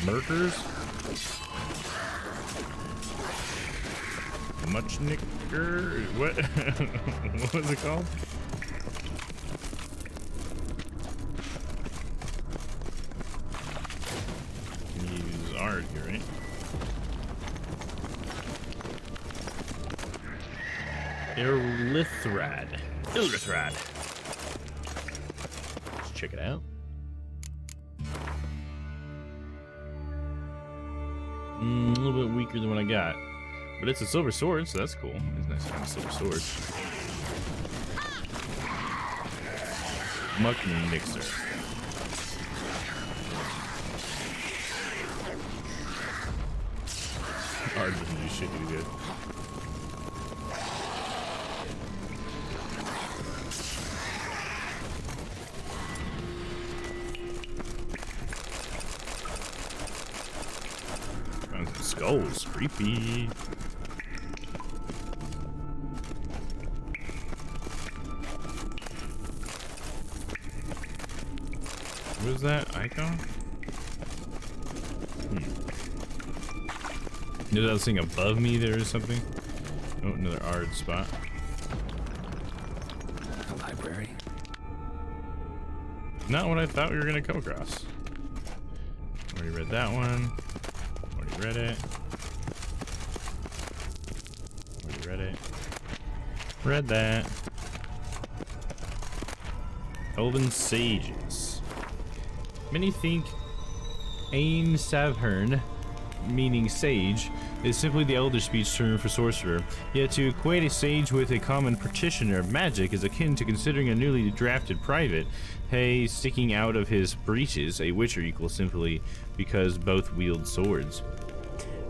Murkers? Muchnicker? What? What was it called? Use art here, right? Ilithrad. Let's check it out. A little bit weaker than what I got, but it's a silver sword, so that's cool. It's nice to have a silver sword. Muckman mixer. Hard doesn't do shit too good. Skulls, creepy. What is that icon? There's that thing above me there or something? Oh, another Ard spot. A library? Not what I thought we were gonna come across. Already read that one. Already read it. Already read it. Read that. Elven Sages. Many think Ain Savhern meaning sage, is simply the elder speech term for sorcerer. Yet to equate a sage with a common practitioner of magic is akin to considering a newly drafted private, hey, sticking out of his breeches, a witcher equals simply because both wield swords.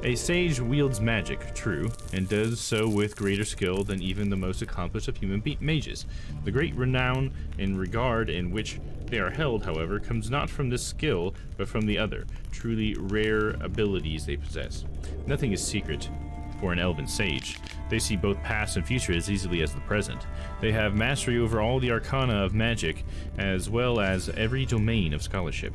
A sage wields magic, true, and does so with greater skill than even the most accomplished of human mages. The great renown and regard in which they are held, however, comes not from this skill, but from the other, truly rare abilities they possess. Nothing is secret for an elven sage. They see both past and future as easily as the present. They have mastery over all the arcana of magic, as well as every domain of scholarship.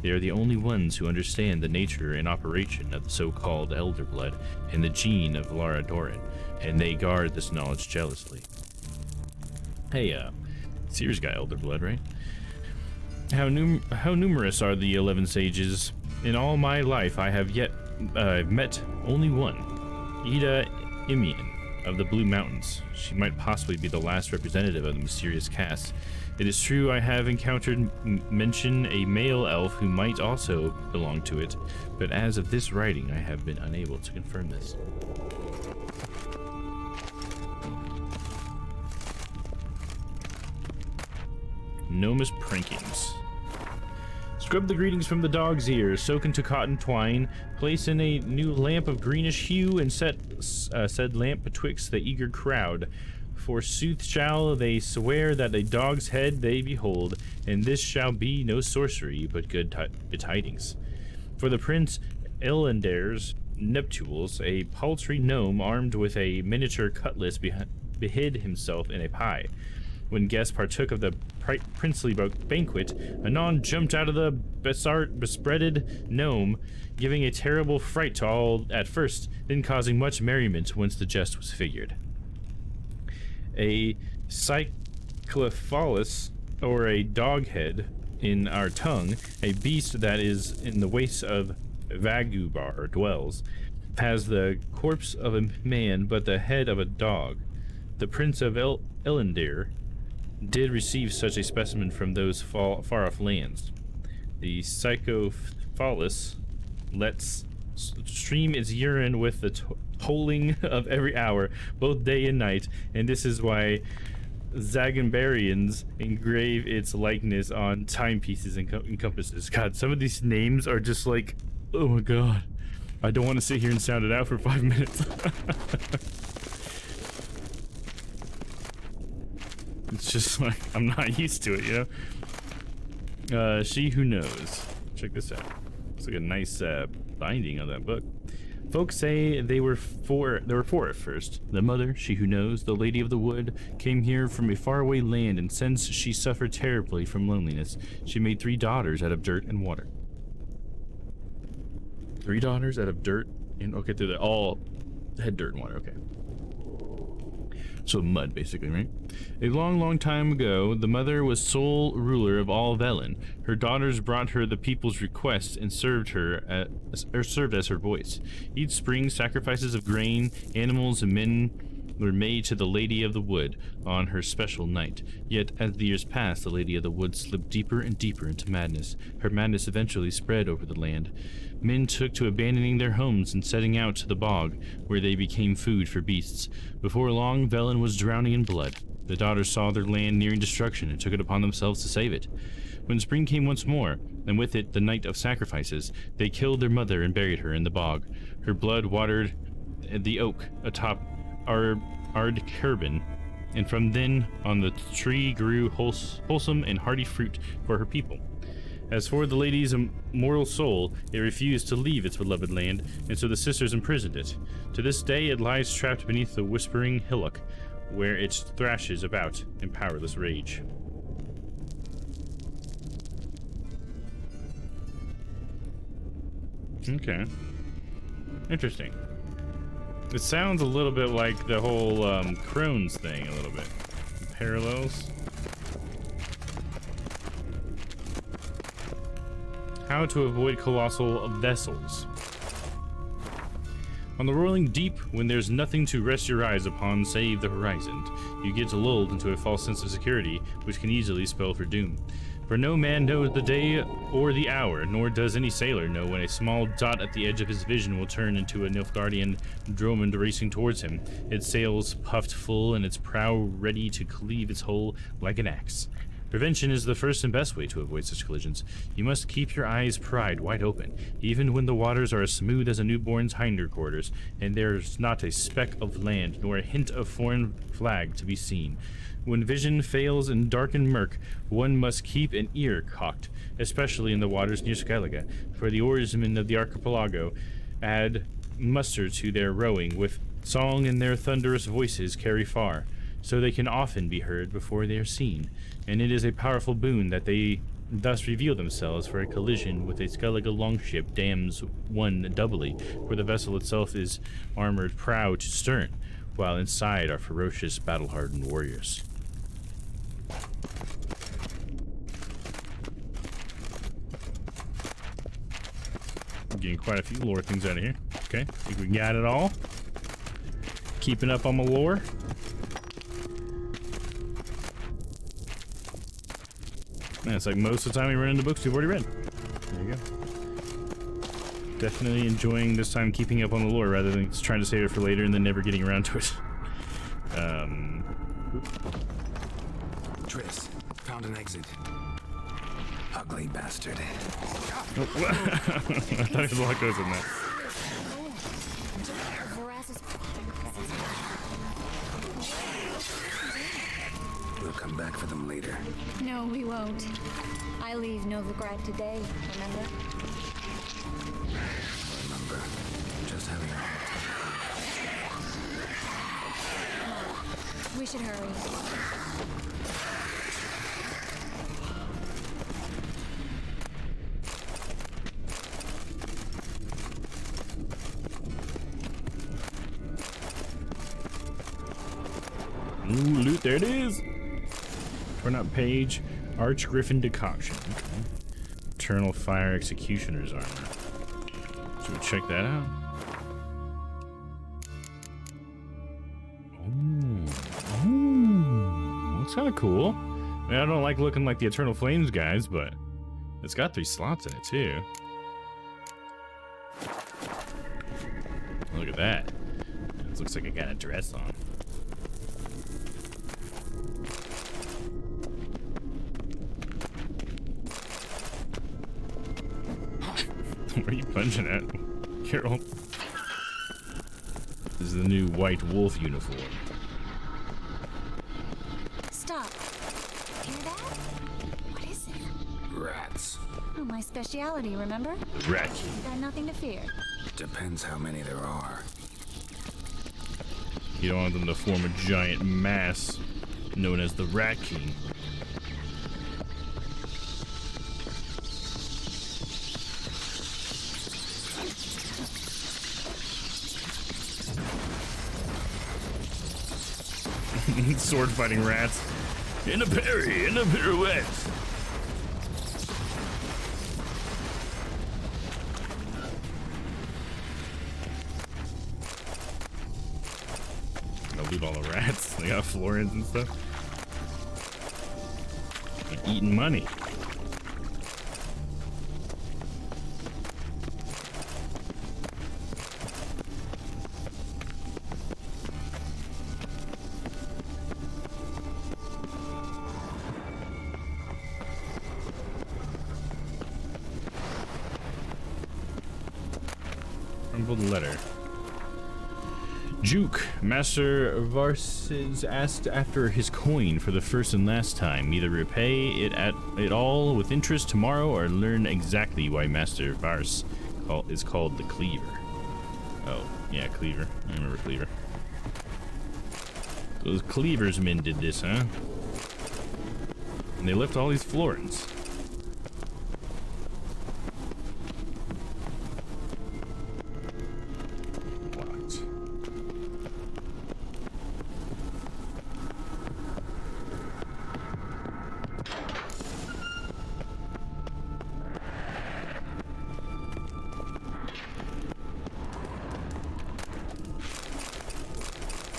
They are the only ones who understand the nature and operation of the so-called Elder Blood and the gene of Lara Doran, and they guard this knowledge jealously. Hey, Seer's got Elder Blood, right? How numerous are the 11 sages? In all my life, I have yet met only one, Ida Imian of the Blue Mountains. She might possibly be the last representative of the mysterious caste. It is true I have encountered mention a male elf who might also belong to it, but as of this writing, I have been unable to confirm this. Gnomish prankings. Scrub the greetings from the dog's ears, soak into cotton twine, place in a new lamp of greenish hue, and set said lamp betwixt the eager crowd. Forsooth shall they swear that a dog's head they behold, and this shall be no sorcery, but good tidings. For the Prince Elender's nuptials, a paltry gnome armed with a miniature cutlass behid himself in a pie. When guests partook of the princely banquet, anon jumped out of the bespreaded gnome, giving a terrible fright to all at first, then causing much merriment once the jest was figured. A cyclophallus, or a dog head in our tongue, a beast that is in the wastes of Vagubar dwells, has the corpse of a man but the head of a dog. The Prince of Elendar did receive such a specimen from those far-off lands. The Psychophallus lets stream its urine with the tolling of every hour, both day and night, and this is why Zagambarians engrave its likeness on timepieces and compasses. God, some of these names are just like, oh my god. I don't want to sit here and sound it out for 5 minutes. It's just like, I'm not used to it, you know? She Who Knows. Check this out. It's like a nice binding of that book. Folks say there were four at first. The mother, She Who Knows, the Lady of the Wood, came here from a faraway land, and since she suffered terribly from loneliness, she made 3 daughters out of dirt and water. 3 daughters out of dirt and, okay, they all had dirt and water, okay. So mud, basically, right? A long, long time ago, the mother was sole ruler of all Velen. Her daughters brought her the people's requests and served as her voice. Each spring, sacrifices of grain, animals, and men were made to the Lady of the Wood on her special night. Yet, as the years passed, the Lady of the Wood slipped deeper and deeper into madness. Her madness eventually spread over the land. Men took to abandoning their homes and setting out to the bog, where they became food for beasts. Before long, Velen was drowning in blood. The daughters saw their land nearing destruction and took it upon themselves to save it. When spring came once more, and with it the night of sacrifices, they killed their mother and buried her in the bog. Her blood watered the oak atop Ardkerbin, and from then on the tree grew wholesome and hearty fruit for her people. As for the lady's immortal soul, it refused to leave its beloved land, and so the sisters imprisoned it. To this day it lies trapped beneath the whispering hillock, where it thrashes about in powerless rage. Okay. Interesting. It sounds a little bit like the whole Crohn's thing, a little bit. Parallels. How to avoid colossal vessels. On the rolling deep, when there's nothing to rest your eyes upon save the horizon, you get lulled into a false sense of security, which can easily spell for doom. For no man knows the day or the hour, nor does any sailor know when a small dot at the edge of his vision will turn into a Nilfgaardian dromond racing towards him, its sails puffed full and its prow ready to cleave its hull like an axe. Prevention is the first and best way to avoid such collisions. You must keep your eyes pried wide open, even when the waters are as smooth as a newborn's hinder quarters, and there's not a speck of land nor a hint of foreign flag to be seen. When vision fails in darkened murk, one must keep an ear cocked, especially in the waters near Skellige, for the oarsmen of the archipelago add muster to their rowing with song, and their thunderous voices carry far, so they can often be heard before they are seen, and it is a powerful boon that they thus reveal themselves, for a collision with a Skellige longship damns one doubly, for the vessel itself is armored prow to stern, while inside are ferocious battle-hardened warriors. I'm getting quite a few lore things out of here. Okay, I think we got it all. Keeping up on my lore. Man, it's like most of the time we run into books we've already read. There you go. Definitely enjoying this time keeping up on the lore rather than just trying to save it for later and then never getting around to it. Triss, found an exit. Ugly bastard. Oh, I thought it was a lot closer than that. We'll come back for them later. No, we won't. I leave Novigrad today, remember? Remember, just having a hard We should hurry. Ooh, loot, there it is! Turn up page, Archgriffin decoction. Okay. Eternal Fire Executioner's armor. Should we check that out? Ooh, that's kind of cool. I mean, I don't like looking like the Eternal Flames guys, but it's got 3 slots in it too. Look at that. It looks like I got a dress on. What are you punching at, Carol? This is the new white wolf uniform. Stop. Hear that? What is it? rats. Oh, my speciality, remember? Rat. Got nothing to fear. Depends how many there are. You don't want them to form a giant mass known as the Rat King. Sword fighting rats. In a parry, in a pirouette. I'll loot all the rats. They got florins and stuff. They're eating money. Letter. Juke, Master Varses asked after his coin for the first and last time. Either repay it all with interest tomorrow or learn exactly why Master Vars is called the Cleaver. Oh, yeah, Cleaver. I remember Cleaver. Those Cleavers men did this, huh? And they left all these florins.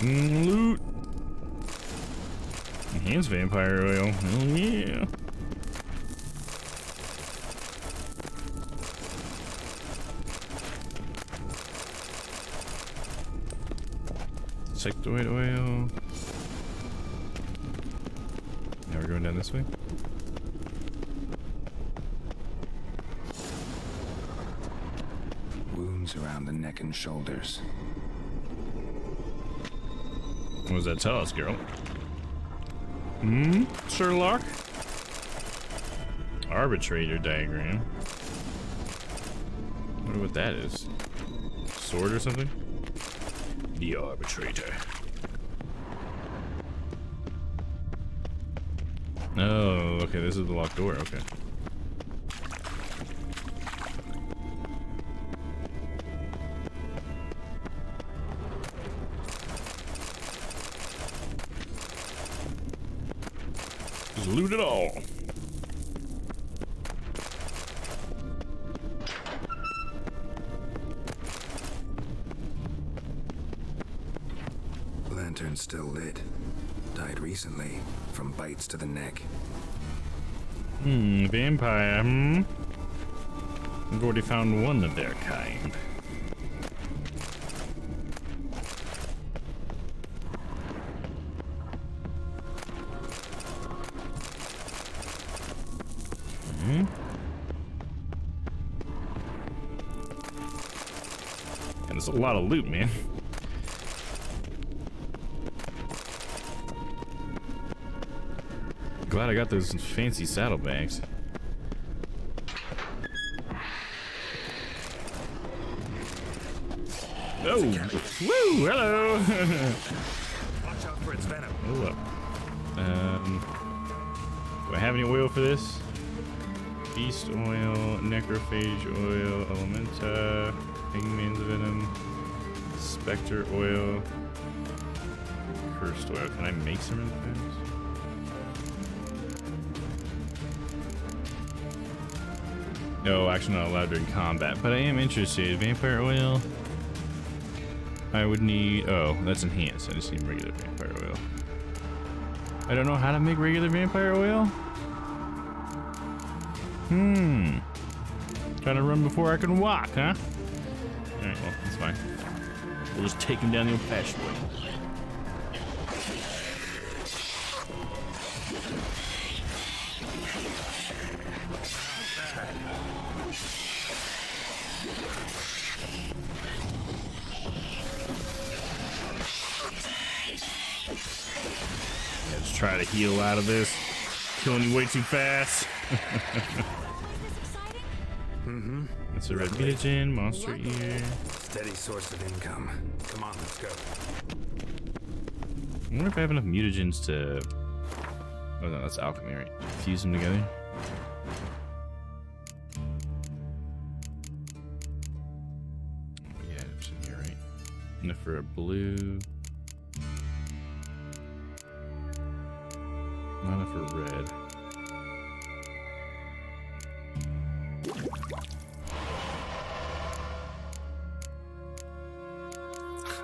Loot. Enhanced vampire oil. Oh yeah. Insectoid oil. Now we're going down this way. Wounds around the neck and shoulders. What does that tell us, girl? Hmm? Sherlock? Arbitrator diagram. I wonder what that is. Sword or something? The arbitrator. Oh, okay, this is the locked door, okay. Just loot it all. Lantern's still lit. Died recently from bites to the neck. Vampire, I've already found one of their kind. And there's a lot of loot, man. Glad I got those fancy saddlebags. Oh! Woo! Hello! Watch out for its venom. Hold up. Do I have any oil for this? Beast oil, necrophage oil, elementa, hangman's venom, specter oil, cursed oil. Can I make some of those? No, actually not allowed during combat, but I am interested. Vampire oil. I would need, oh, that's enhanced. I just need regular vampire oil. I don't know how to make regular vampire oil. Trying to run before I can walk, huh? Alright, well, that's fine. We'll just take him down the old-fashioned way. Let's try to heal out of this. Killing you way too fast. It's a red mutagen, monster ear. Steady source of income. Come on, let's go. I wonder if I have enough mutagens to... Oh no, that's alchemy, right? Fuse them together. Yeah, it's in here, right? Enough for a blue. Not enough for red.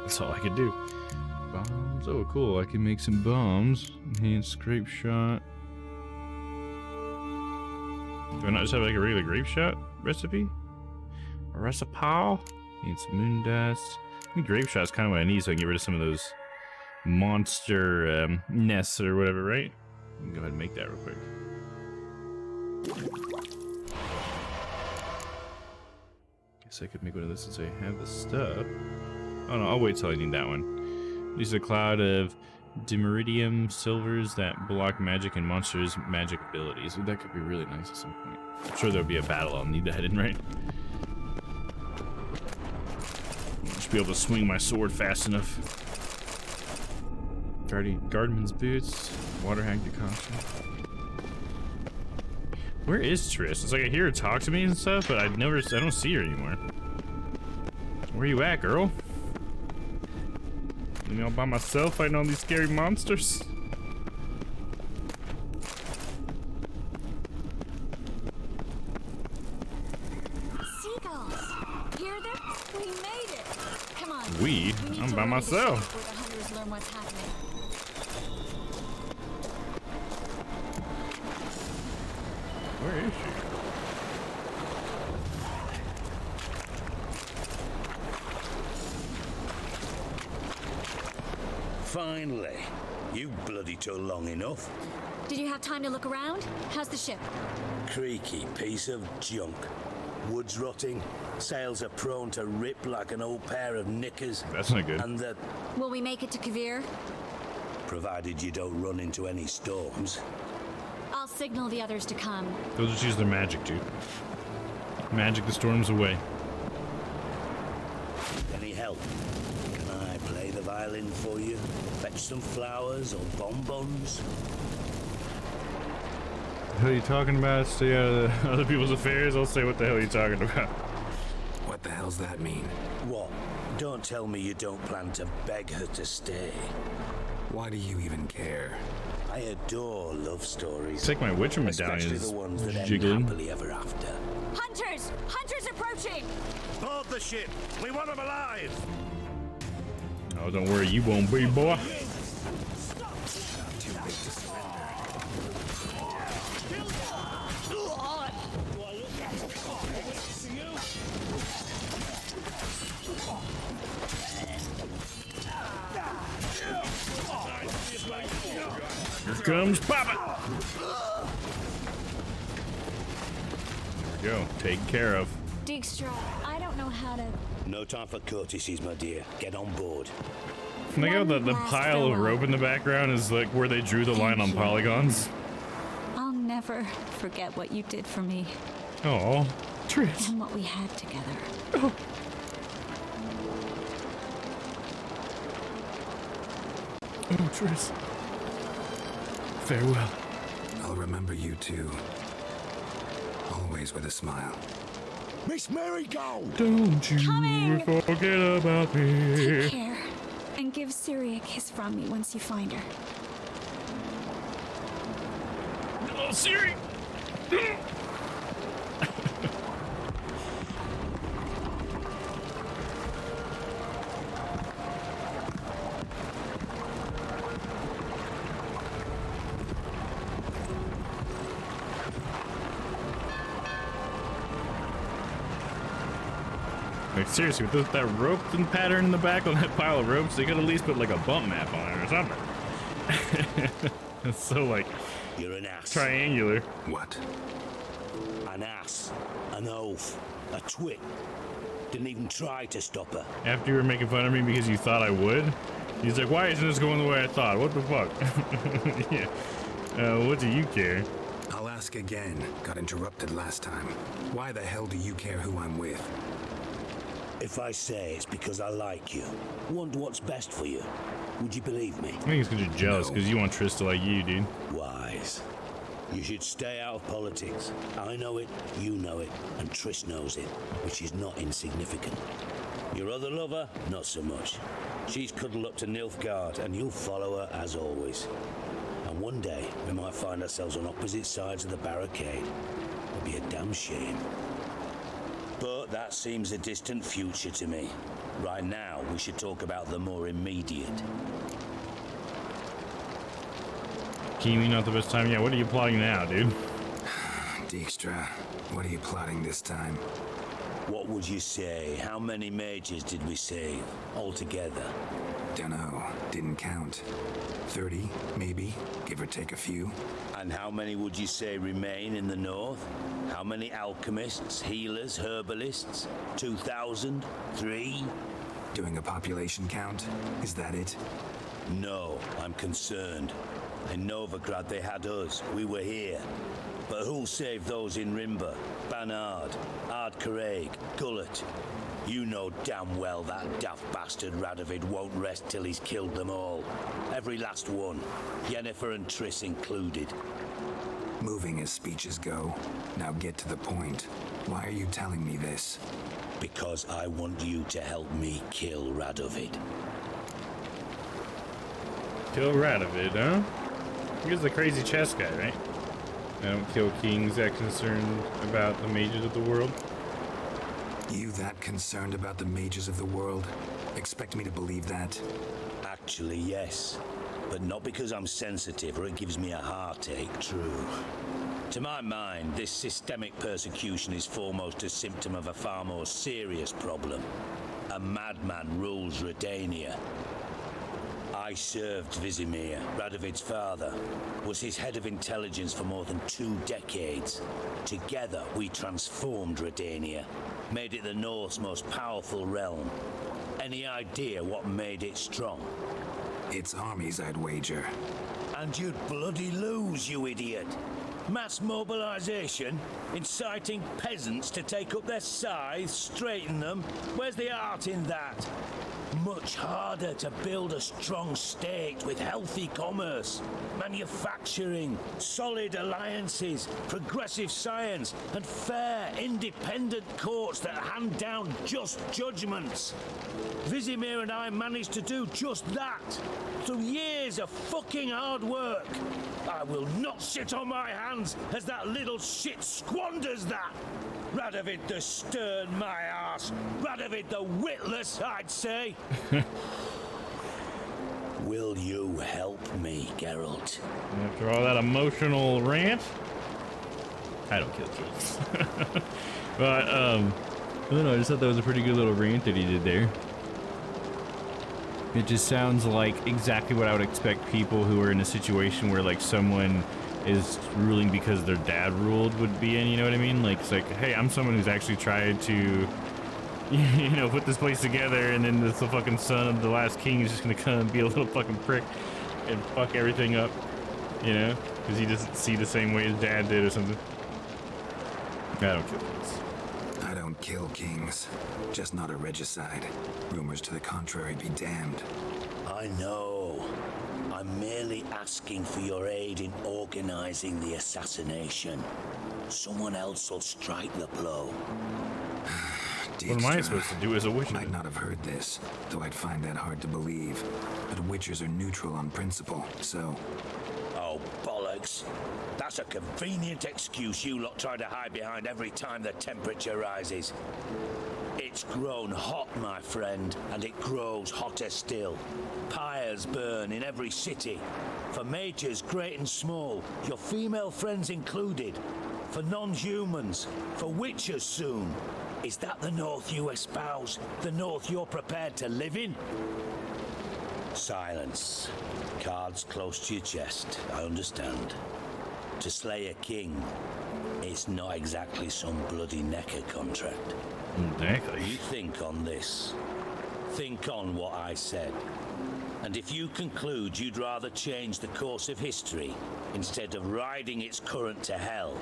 That's all I could do. Bombs. Oh, cool. I can make some bombs. Enhanced scrape shot. Do I not just have like a regular grape shot recipe? A recipe? Need some moon dust. I think grape shot is kind of what I need so I can get rid of some of those monster nests or whatever, right? I can go ahead and make that real quick. Guess I could make one of this since I have the stuff. Oh no, I'll wait till I need that one. These are a cloud of dimeridium silvers that block magic and monsters' magic abilities. That could be really nice at some point. I'm sure there'll be a battle I'll need that in, right? Just be able to swing my sword fast enough. Guardman's boots, water hag decoction. Where is Triss? It's like I hear her talk to me and stuff, but I don't see her anymore. Where you at, girl? You know, by myself fighting all these scary monsters. Seagulls! Hear them? We made it! Come on. I'm by myself. Where the hunters learn what's happening. Where is she? finally. You bloody took long enough. Did you have time to look around? How's the ship? Creaky piece of junk. Wood's rotting. Sails are prone to rip like an old pair of knickers. That's not good. And the... Will we make it to Kavir? Provided you don't run into any storms. I'll signal the others to come. They'll just use their magic, dude. Magic the storms away. Any help? Can I play the violin for you? Fetch some flowers or bonbons? The hell are you talking about? Stay out of other people's affairs. I'll say what the hell are you talking about. What the hell's that mean? What? Don't tell me you don't plan to beg her to stay. Why do you even care? I adore love stories. Take my Witcher medallion. Especially the ones that end Jiggling. happily ever after. Hunters! Hunters approaching! Board the ship! We want them alive! Oh, don't worry, you won't be, boy. Here comes Papa. There we go. Taken care of. Dijkstra, I don't know how to... No time for courtesies, my dear. Get on board. I think how the pile of rope in the background is like where they drew the line on polygons. I'll never forget what you did for me. Oh, Trish. And what we had together. Oh. Oh, Trish. Farewell. I'll remember you too. Always with a smile. Miss Marigold! Don't you forget about me. Take care. And give Siri a kiss from me once you find her. Oh, Siri! Like, seriously, with that rope and pattern in the back on that pile of ropes, they could at least put like a bump map on it or something. It's so like You're an ass. triangular. What? An ass. An oaf. A twit. Didn't even try to stop her. After you were making fun of me because you thought I would, he's like, why isn't this going the way I thought? What the fuck? Yeah. What do you care? I'll ask again. Got interrupted last time. Why the hell do you care who I'm with? If I say it's because I like you, want what's best for you, would you believe me? I think it's because you're jealous because you want Trish to like you, dude. Wise. You should stay out of politics. I know it, you know it, and Trish knows it, which is not insignificant. Your other lover, not so much. She's cuddled up to Nilfgaard, and you'll follow her as always. And one day, we might find ourselves on opposite sides of the barricade. It'll be a damn shame. But that seems a distant future to me. Right now, we should talk about the more immediate. Keenly not the best time. Yeah, what are you plotting now, dude? Dijkstra, what are you plotting this time? What would you say? How many mages did we save altogether? Dunno. Didn't count. 30, maybe, give or take a few. And how many would you say remain in the north? How many alchemists, healers, herbalists? 2,000? 3? Doing a population count? Is that it? No, I'm concerned. In Novigrad they had us. We were here. But who'll save those in Rimba? Banard, Ardcaraig, Gullet? You know damn well that daft bastard Radovid won't rest till he's killed them all. Every last one. Yennefer and Triss included. Moving as speeches go. Now get to the point. Why are you telling me this? Because I want you to help me kill Radovid. Kill Radovid, huh? He's the crazy chess guy, right? I don't kill kings that concerned about the mages of the world. You that concerned about the mages of the world? Expect me to believe that? Actually, yes. But not because I'm sensitive or it gives me a heartache, true. To my mind, this systemic persecution is foremost a symptom of a far more serious problem. A madman rules Redania. I served Vizimir, Radovid's father, was his head of intelligence for more than 2 decades. Together, we transformed Redania, made it the North's most powerful realm. Any idea what made it strong? Its armies, I'd wager. And you'd bloody lose, you idiot. Mass mobilization, inciting peasants to take up their scythes, straighten them. Where's the art in that? Much harder to build a strong state with healthy commerce, manufacturing, solid alliances, progressive science, and fair, independent courts that hand down just judgments. Vizimir and I managed to do just that through years of fucking hard work. I will not sit on my hands as that little shit squanders that. Radovid the stern, my ass. Radovid the witless, I'd say. Will you help me, Geralt? After all that emotional rant, I don't kill kings. But, I don't know, I just thought that was a pretty good little rant that he did there. It just sounds like exactly what I would expect people who are in a situation where, like, someone is ruling because their dad ruled would be in, you know what I mean? Like, it's like, hey, I'm someone who's actually tried to, you know, put this place together, and then this fucking son of the last king is just gonna come and be a little fucking prick and fuck everything up, you know? Because he doesn't see the same way his dad did or something. I don't kill kings. I don't kill kings, just not a regicide. Rumors to the contrary be damned. I know. I'm merely asking for your aid in organizing the assassination. Someone else will strike the blow. What am I supposed to do as a witcher? Might not have heard this, though I'd find that hard to believe. But witchers are neutral on principle, so... Oh, bollocks. That's a convenient excuse you lot try to hide behind every time the temperature rises. It's grown hot, my friend, and it grows hotter still. Pyres burn in every city. For mages great and small, your female friends included. For non-humans, for witchers soon. Is that the North you espouse? The North you're prepared to live in? Silence. Cards close to your chest, I understand. To slay a king, it's not exactly some bloody necker contract. Exactly. You think on this. Think on what I said. And if you conclude you'd rather change the course of history instead of riding its current to hell,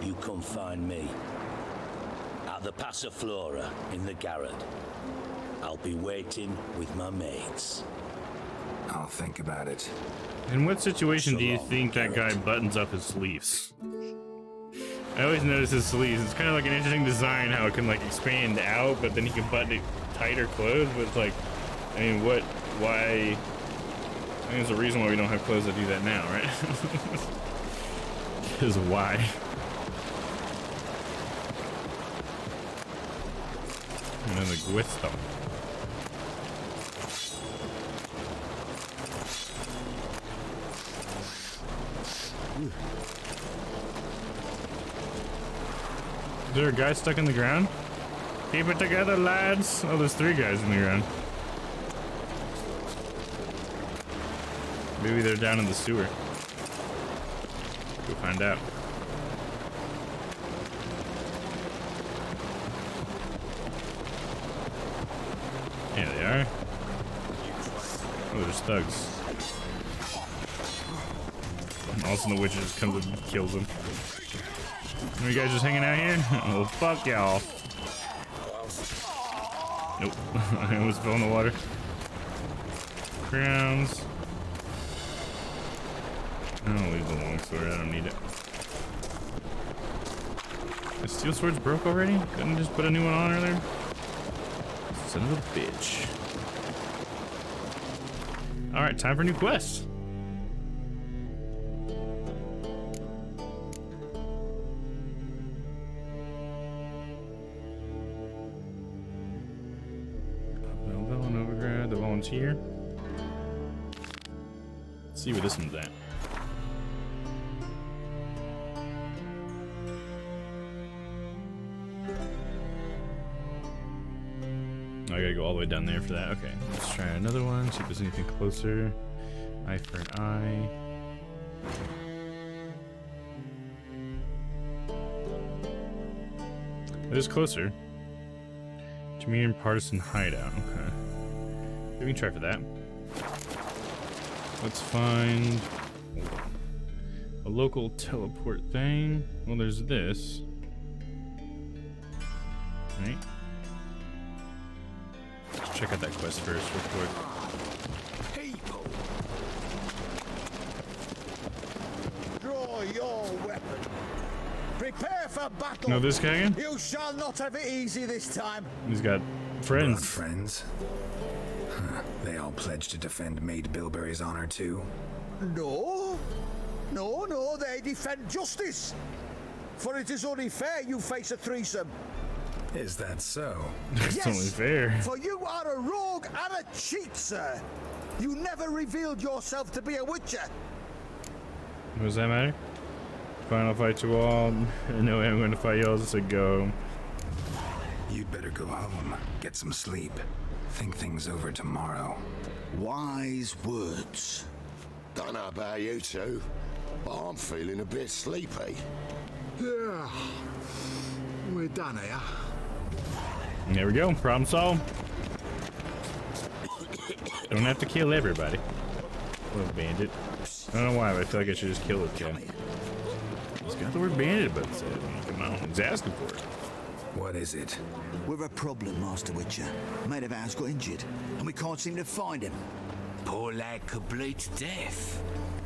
you come find me. At the Passiflora in the Garrod. I'll be waiting with my mates. I'll think about it. In what situation do you think that guy buttons up his sleeves? I always notice his sleeves. It's kind of like an interesting design how it can like expand out, but then he can button it tighter closed. But it's like, I mean, why? I think there's a reason why we don't have clothes that do that now, right? Because why? Another guisto. Is there a guy stuck in the ground? Keep it together, lads! Oh, there's 3 guys in the ground. Maybe they're down in the sewer. Go find out. Yeah, they are. Oh, there's thugs. All of a sudden the witch just comes and kills them. Are you guys just hanging out here? Oh, fuck y'all. Nope. I almost fell in the water. Crowns. I'll leave the long sword. I don't need it. The steel sword's broke already? Couldn't just put a new one on earlier? Son of a bitch. Alright, time for new quests. Novigrad, the volunteer. Let's see where this one's at. I gotta go all the way down there for that. Okay, let's try another one. See if there's anything closer. Eye for an eye. It is closer. Tamirian partisan hideout. Okay. We can try for that. Let's find a local teleport thing. Well, there's this. Right. Let's check out that quest first, real quick. People! Draw your weapon. Prepare for battle. Know this guy again? You shall not have it easy this time. He's got friends. Blood friends? Huh. They all pledged to defend Maid Bilberry's honor too? No. No, they defend justice. For it is only fair you face a threesome. Is that so? It's only fair. For you are a rogue and a cheat, sir. You never revealed yourself to be a witcher. What does that matter? Final fight to all. No way I'm going to fight y'all. Just a go. You'd better go home. Get some sleep. Think things over tomorrow. Wise words. Don't know about you two, but I'm feeling a bit sleepy. Yeah. We're done here. There we go. Problem solved. Don't have to kill everybody. Little bandit. I don't know why, but I feel like I should just kill this guy. He's got the word bandit above his head. Come on, he's asking for it. What is it? We're a problem, Master Witcher. Mate of ours got injured, and we can't seem to find him. Poor lad could bleed to death.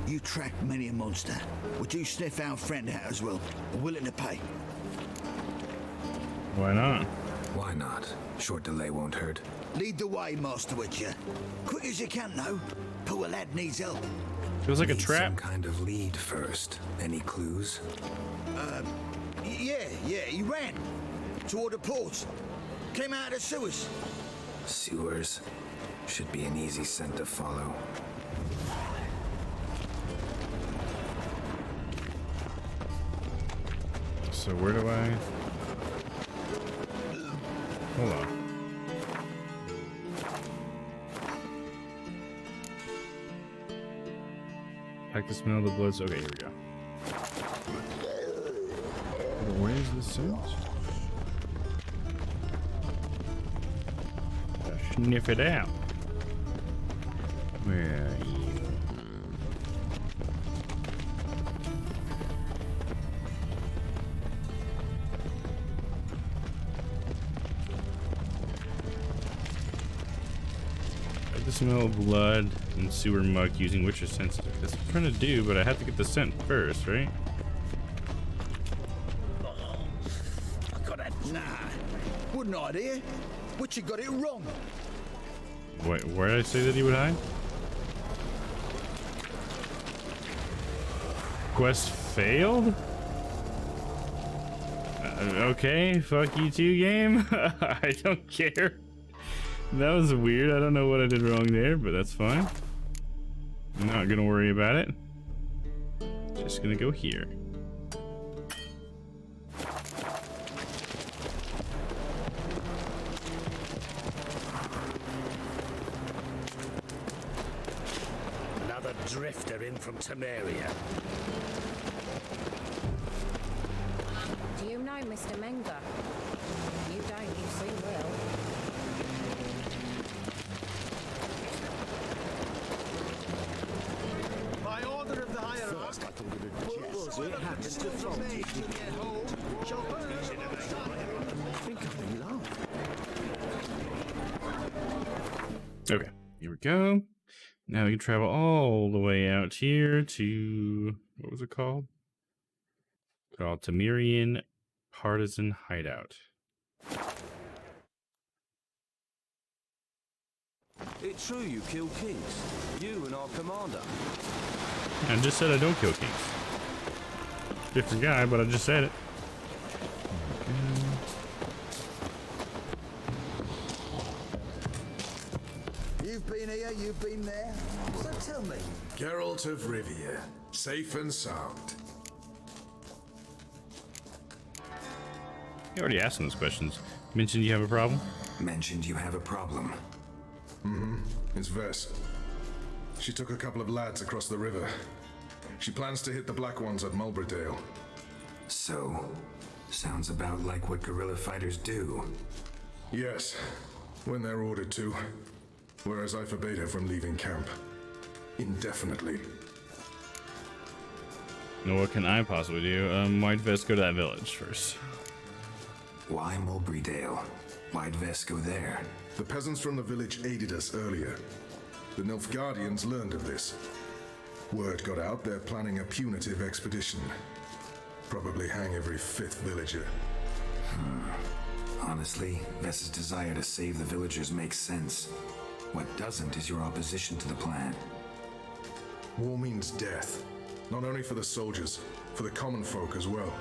You tracked many a monster. Would you sniff our friend out as well? We're willing to pay. Why not? Why not? Short delay won't hurt. Lead the way, Master Witcher. Quick as you can, though. Poor lad needs help. Feels like a Need trap. Some kind of lead first. Any clues? Yeah, he ran. Toward the port. Came out of the sewers. Sewers. Should be an easy scent to follow. So where do I... Hold on. Pack the smell of the blood. Okay, here we go. Where is this sense? Sniff it out. Where are you? The smell of blood and sewer muck using Witcher sensitive. That's what I'm trying to do, but I have to get the scent first, right? Nah, wouldn't idea. Witcher got it wrong. Wait, where did I say that he would hide? Quest failed? Okay, fuck you too, game. I don't care. That was weird. I don't know what I did wrong there, but that's fine. I'm not gonna worry about it. Just gonna go here. Another drifter in from Temeria. Do you know Mr. Menger? You don't, you soon will. By order of the hierarch, what was it happened to Francis? I think I'm in love. Okay, here we go. Now we can travel all the way out here to, what was it called? Called Temerian Partisan Hideout. It's true you kill kings. You and our commander. I just said I don't kill kings. Different guy, but I just said it. You've been here, you've been there. So tell me. Geralt of Rivia, safe and sound. You already asked him those questions. Mentioned you have a problem? mentioned you have a problem. Mm-hmm. It's Vess. She took a couple of lads across the river. She plans to hit the Black Ones at Mulberydale. So, sounds about like what guerrilla fighters do. Yes, when they're ordered to. Whereas I forbade her from leaving camp. Indefinitely. Now, what can I possibly do? Why'd Vess go to that village first? Why Mulberydale? Why'd Vess go there? The peasants from the village aided us earlier. The Nilfgaardians learned of this. Word got out they're planning a punitive expedition. Probably hang every 5th villager. Honestly, Vess's desire to save the villagers makes sense. What doesn't is your opposition to the plan. War means death. Not only for the soldiers, for the common folk as well.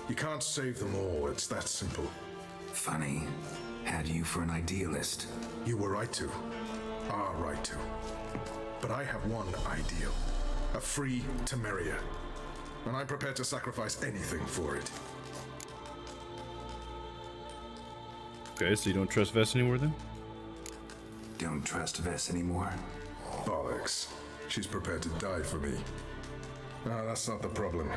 You can't save them all, it's that simple. Funny. Had you for an idealist. You were right to. Are right to. But I have one ideal. A free Temeria. And I'm prepared to sacrifice anything for it. Okay, so you don't trust Vess anymore then? Don't trust Vess anymore? Bollocks. She's prepared to die for me. No, that's not the problem.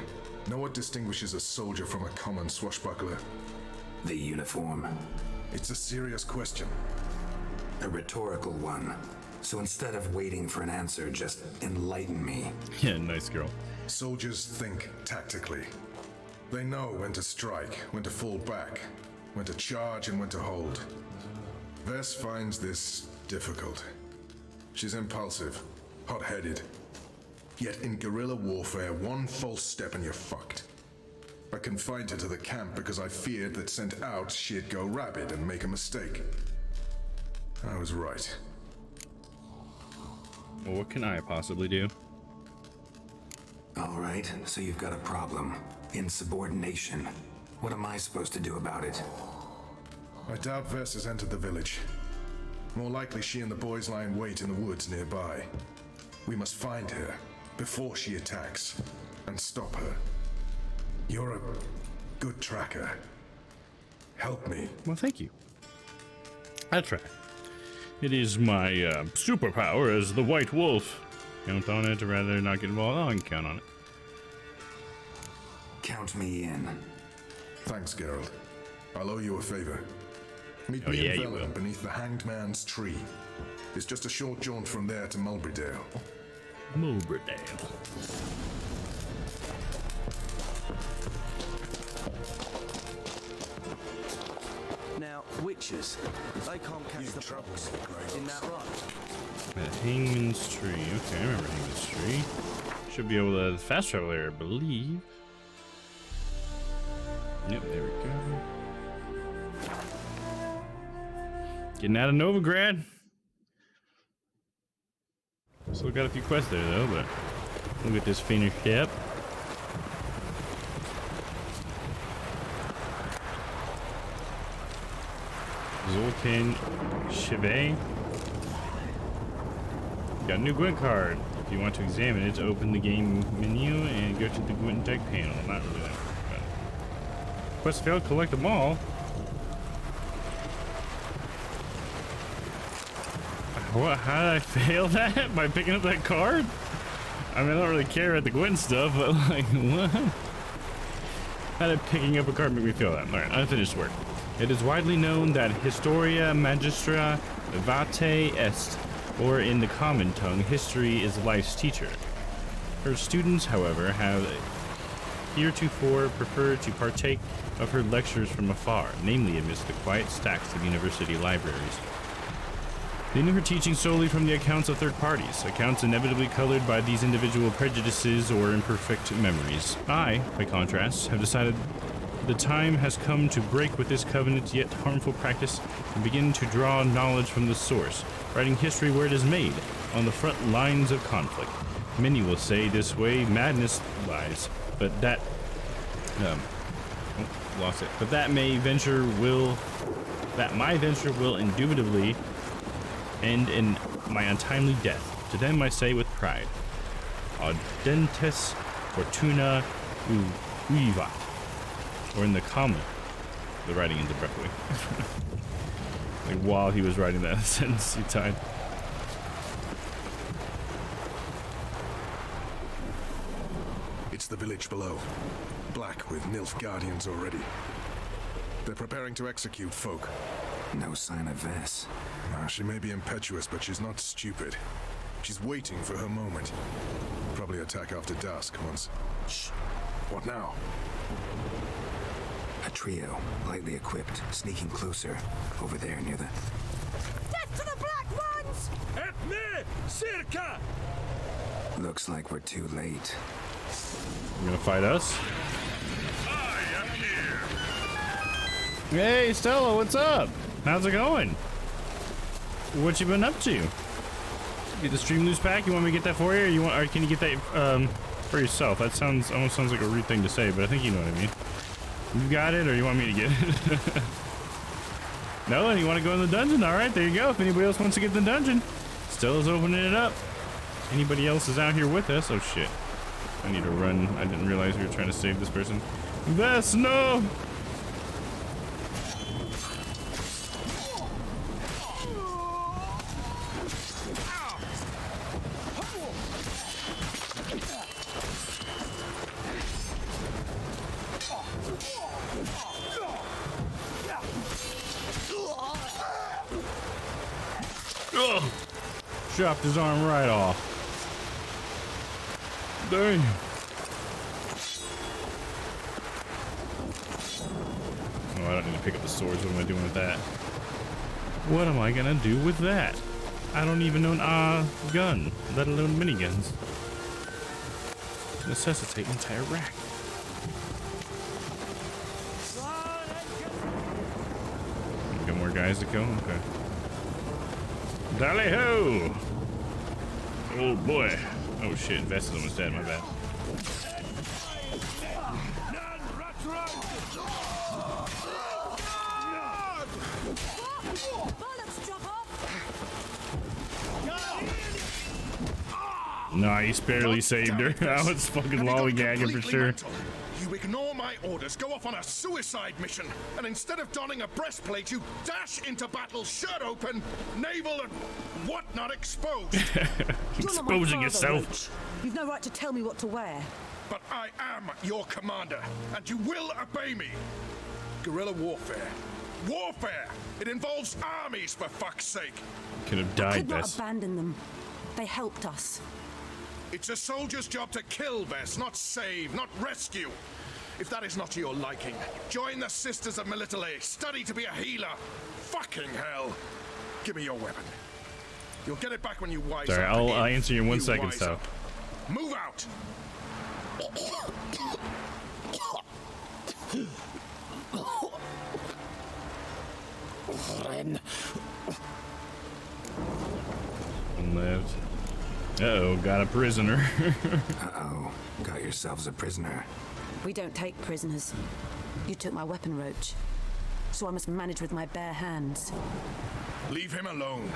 Know what distinguishes a soldier from a common swashbuckler? The uniform. It's a serious question. A rhetorical one. So instead of waiting for an answer, just enlighten me. Yeah, nice girl. Soldiers think tactically. They know when to strike, when to fall back, when to charge and when to hold. Vess finds this difficult. She's impulsive, hot-headed. Yet in guerrilla warfare, one false step and you're fucked. I confined her to the camp because I feared that sent out she'd go rabid and make a mistake. I was right. Well, what can I possibly do? All right, so you've got a problem. Insubordination. What am I supposed to do about it? I doubt Vess has entered the village. More likely she and the boys lie in wait in the woods nearby. We must find her before she attacks and stop her. You're a good tracker. Help me. Well, thank you. I'll try. It is my superpower as the White Wolf. Count on it, or rather not get involved. Oh, I can count on it. Count me in. Thanks, Geralt. I'll owe you a favor. Meet Oh, me yeah, in you will. Velen beneath the Hanged Man's tree. It's just a short jaunt from there to Mulberydale. Mulberydale. Now, witches, they can't catch the troubles. Isn't that right? At Hangman's Tree. Okay, I remember Hangman's Tree. Should be able to fast travel there, I believe. Yep, there we go. Getting out of Novigrad. Still got a few quests there though, but we'll get this finished up. Zoltan Chivet. Got a new Gwent card. If you want to examine it, open the game menu and go to the Gwent deck panel. Not really that. But quest failed, collect them all. What? How did I fail that? By picking up that card? I mean, I don't really care about the Gwent stuff, but like, what? How did picking up a card make me feel that? Alright, unfinished work. It is widely known that Historia Magistra Vitae Est, or in the common tongue, history is life's teacher. Her students, however, have heretofore preferred to partake of her lectures from afar, namely amidst the quiet stacks of university libraries. They knew her teaching solely from the accounts of third parties, accounts inevitably colored by these individual prejudices or imperfect memories. I, by contrast, have decided the time has come to break with this covenant yet harmful practice and begin to draw knowledge from the source, writing history where it is made, on the front lines of conflict. Many will say this way madness lies, but that lost it. But that my venture will indubitably end in my untimely death. To them I say with pride, Audentes Fortuna Uivat. Or in the common, the writing ends abruptly. Like while he was writing that sentence, he died. It's the village below. Black with Nilfgaardians already. They're preparing to execute folk. No sign of Vess. She may be impetuous, but she's not stupid. She's waiting for her moment. Probably attack after dusk once. Shh. What now? A trio, lightly equipped, sneaking closer. Over there near the... Death to the black ones! At me! Circa! Looks like we're too late. You gonna fight us? I am here. Hey, Stella, what's up? How's it going? What you been up to? Get the stream loose pack? You want me to get that for you, or can you get that for yourself? That almost sounds like a rude thing to say, but I think you know what I mean. You got it, or you want me to get it? No, and you want to go in the dungeon? All right, there you go. If anybody else wants to get in the dungeon, Stella's opening it up. Anybody else is out here with us? Oh shit! I need to run. I didn't realize we were trying to save this person. Vess, no! Ugh. Chopped his arm right off. Dang. Oh, I don't need to pick up the swords. What am I doing with that? What am I gonna do with that? I don't even own a gun, let alone miniguns. Necessitate an entire rack. Got more guys to kill? Okay. Dally ho! Oh boy. Oh shit, Vess is almost dead, my bad. Nice, barely saved her. I was fucking lollygagging for sure. You ignore my orders, go off on a suicide mission, and instead of donning a breastplate, you dash into battle, shirt open, navel and whatnot exposed. Exposing yourself. Roach. You've no right to tell me what to wear. But I am your commander, and you will obey me. Guerrilla warfare. Warfare! It involves armies, for fuck's sake. Could have I died, could not Vess. abandon them. They helped us. It's a soldier's job to kill, Vess, not save, not rescue. If that is not to your liking, join the Sisters of Melitele. Study to be a healer. Fucking hell. Give me your weapon. You'll get it back when you wise Sorry, up. I'll answer you in 1 second, wise so. up. Move out! One left. Uh-oh, got a prisoner. Uh-oh, got yourselves a prisoner. We don't take prisoners. You took my weapon, Roach. So I must manage with my bare hands. Leave him alone.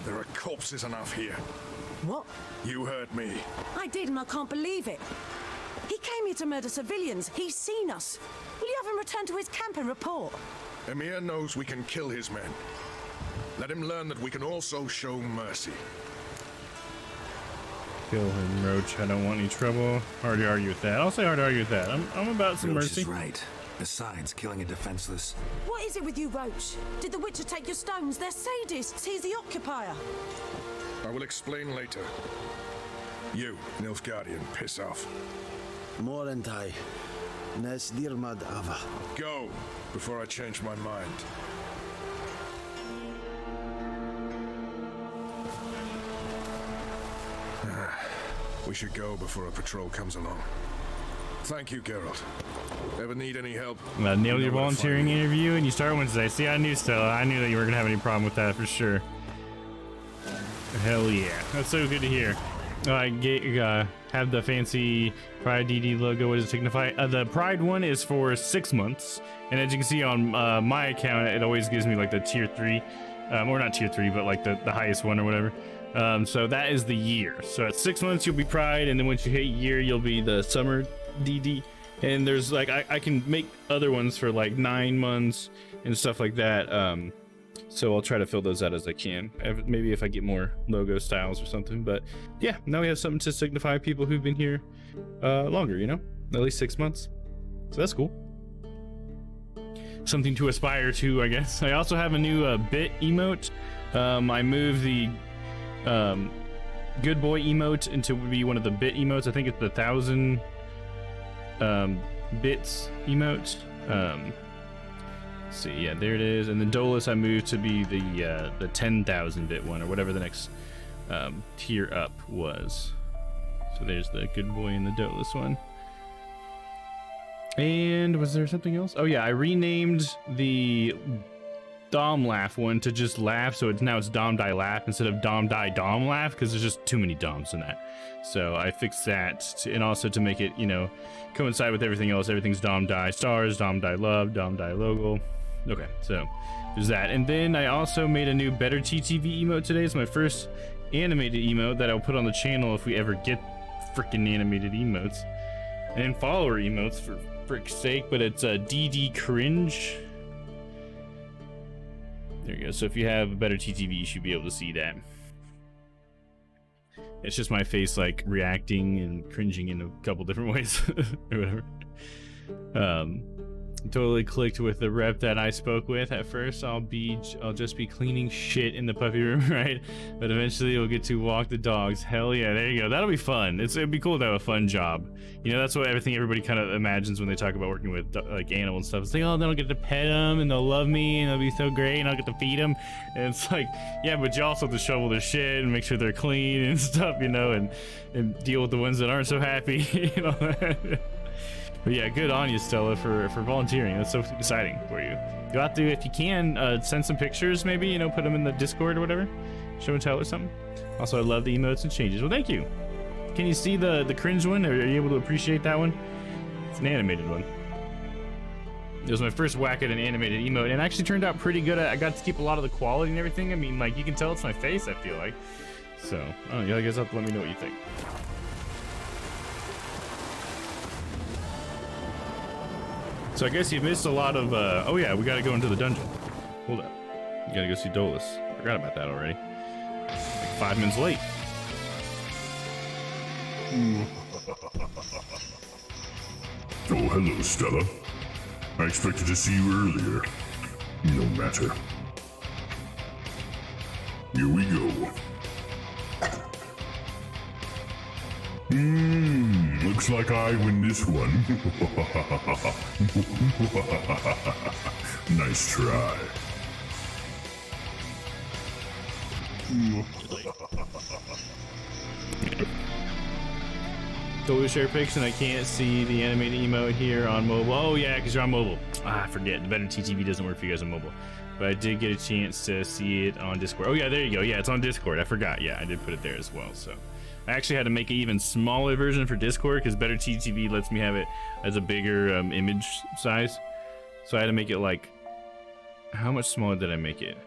There are corpses enough here. What? You heard me. I did, and I can't believe it. He came here to murder civilians. He's seen us. Will you have him return to his camp and report? Emir knows we can kill his men. Let him learn that we can also show mercy. Kill him, Roach. I don't want any trouble. Hard to argue with that. I'll say hard to argue with that. I'm about some Roach mercy. is right. Besides, killing a defenseless... What is it with you, Roach? Did the Witcher take your stones? They're sadists. He's the occupier. I will explain later. You, Nilfgaardian, piss off. Morentai. Nes dirmad ava. Go, before I change my mind. We should go before a patrol comes along. Thank you, Geralt. Ever need any help? Nailed You your know where to volunteering find me. interview and you start Wednesday. See, I knew, Stella. I knew that you weren't gonna have any problem with that for sure. Hell yeah. That's so good to hear. I have the fancy Pride DD logo. What does it signify? The Pride one is for 6 months. And as you can see on my account, it always gives me like the tier 3. Or not tier 3, but like the highest one or whatever. So that is the year. So at 6 months, you'll be Pride. And then once you hit year, you'll be the summer DD. And there's like, I can make other ones for like 9 months and stuff like that. So I'll try to fill those out as I can. Maybe if I get more logo styles or something. But yeah, now we have something to signify people who've been here longer, you know, at least 6 months. So that's cool. Something to aspire to, I guess. I also have a new bit emote. I moved the good boy emote into be one of the bit emotes. I think it's the 1,000 bits emote. Let's see, yeah, there it is. And then Dolus I moved to be the 10,000 bit one, or whatever the next tier up was. So there's the good boy and the Dolus one. And was there something else? Oh yeah, I renamed the Dom Laugh one to just Laugh, so now it's Dom Die Laugh instead of Dom Die Dom Laugh, because there's just too many Doms in that. So I fixed that, and also to make it, you know, coincide with everything else. Everything's Dom Die Stars, Dom Die Love, Dom Die Logo. Okay, so there's that. And then I also made a new Better TTV emote today. It's my first animated emote that I'll put on the channel if we ever get freaking animated emotes. And follower emotes, for frick's sake, but it's a DD Cringe. There you go. So if you have a Better TTV, you should be able to see that. It's just my face like reacting and cringing in a couple different ways or whatever. Totally clicked with the rep that I spoke with. At first I'll just be cleaning shit in the puppy room, right? But eventually we'll get to walk the dogs. Hell yeah, there you go. That'll be fun. It'd be cool to have a fun job. You know, that's what everybody kind of imagines when they talk about working with like animals and stuff. It's like, oh, then I'll get to pet them and they'll love me and they'll be so great and I'll get to feed them. And it's like, yeah, but you also have to shovel their shit and make sure they're clean and stuff, you know, and deal with the ones that aren't so happy, you know. But yeah, good on you, Stella, for volunteering. That's so exciting for you. You'll have to, if you can, send some pictures, maybe, you know, put them in the Discord or whatever. Show and tell or something. Also, I love the emotes and changes. Well, thank you. Can you see the cringe one? Are you able to appreciate that one? It's an animated one. It was my first whack at an animated emote, and it actually turned out pretty good. I got to keep a lot of the quality and everything. I mean, like, you can tell it's my face, I feel like. So, I don't know, you guys have to let me know what you think. So I guess you missed a lot of, oh yeah, we gotta go into the dungeon. Hold up. You gotta go see Dolus. Forgot about that already. Like 5 minutes late. Oh, hello, Stella. I expected to see you earlier. No matter. Here we go. Looks like I win this one. Nice try. Totally share pics and I can't see the animated emote here on mobile. Oh yeah, because you're on mobile. I forget. The Better TTV doesn't work for you guys on mobile. But I did get a chance to see it on Discord. Oh yeah, there you go. Yeah, it's on Discord. I forgot. Yeah, I did put it there as well. So I actually had to make an even smaller version for Discord because Better TTV lets me have it as a bigger image size. So I had to make it like, how much smaller did I make it?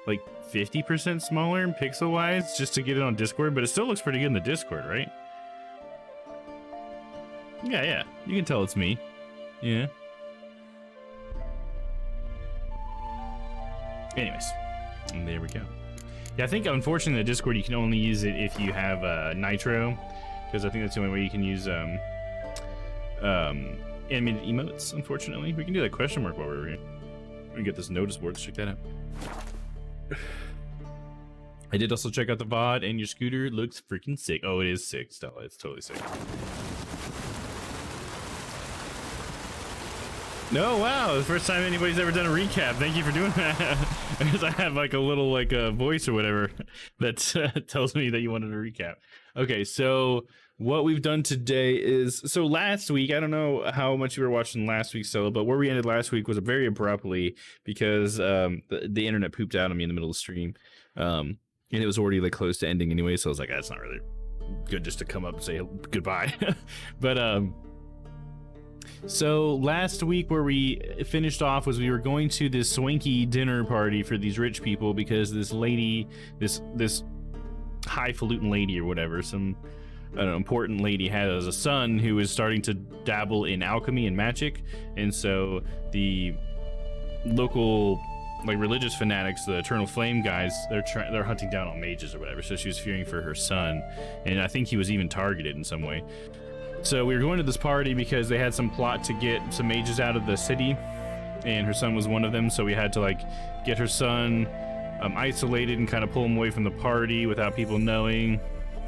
Like 50% smaller pixel wise just to get it on Discord, but it still looks pretty good in the Discord, right? Yeah, you can tell it's me. Yeah. Anyways, and there we go. Yeah, I think unfortunately the Discord you can only use it if you have Nitro, because I think that's the only way you can use animated emotes. Unfortunately, we can do that question mark while we're here. We can get this notice board. Let's check that out. I did also check out the VOD, and your scooter looks freaking sick. Oh, it is sick, Stella. It's totally sick. No, wow, the first time anybody's ever done a recap. Thank you for doing that. Because I have like a little like a voice or whatever that tells me that you wanted a recap. Okay, so what we've done today is, so last week, I don't know how much you were watching last week's solo, but where we ended last week was very abruptly because the internet pooped out on me in the middle of the stream. And it was already like close to ending anyway, so I was like, that's not really good just to come up and say goodbye. But so last week where we finished off was we were going to this swanky dinner party for these rich people because this lady, this highfalutin lady or whatever, some I don't know, important lady has a son who is starting to dabble in alchemy and magic, and so the local like religious fanatics, the Eternal Flame guys, they're hunting down all mages or whatever. So she was fearing for her son, and I think he was even targeted in some way. So we were going to this party because they had some plot to get some mages out of the city, and her son was one of them. So we had to like get her son isolated and kind of pull him away from the party without people knowing.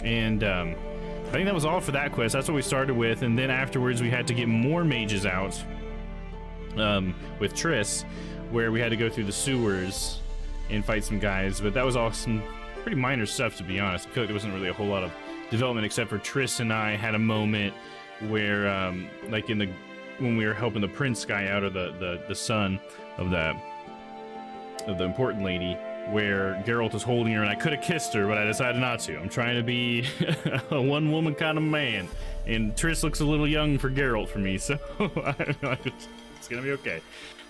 And I think that was all for that quest. That's what we started with, and then afterwards we had to get more mages out with Triss, where we had to go through the sewers and fight some guys. But that was all some pretty minor stuff, to be honest. I feel like there wasn't really a whole lot of development, except for Triss and I had a moment where like when we were helping the prince guy out, or the son of the important lady, where Geralt was holding her, and I could have kissed her, but I decided not to. I'm trying to be a one-woman kind of man, and Triss looks a little young for Geralt for me, so I don't know, it's gonna be okay.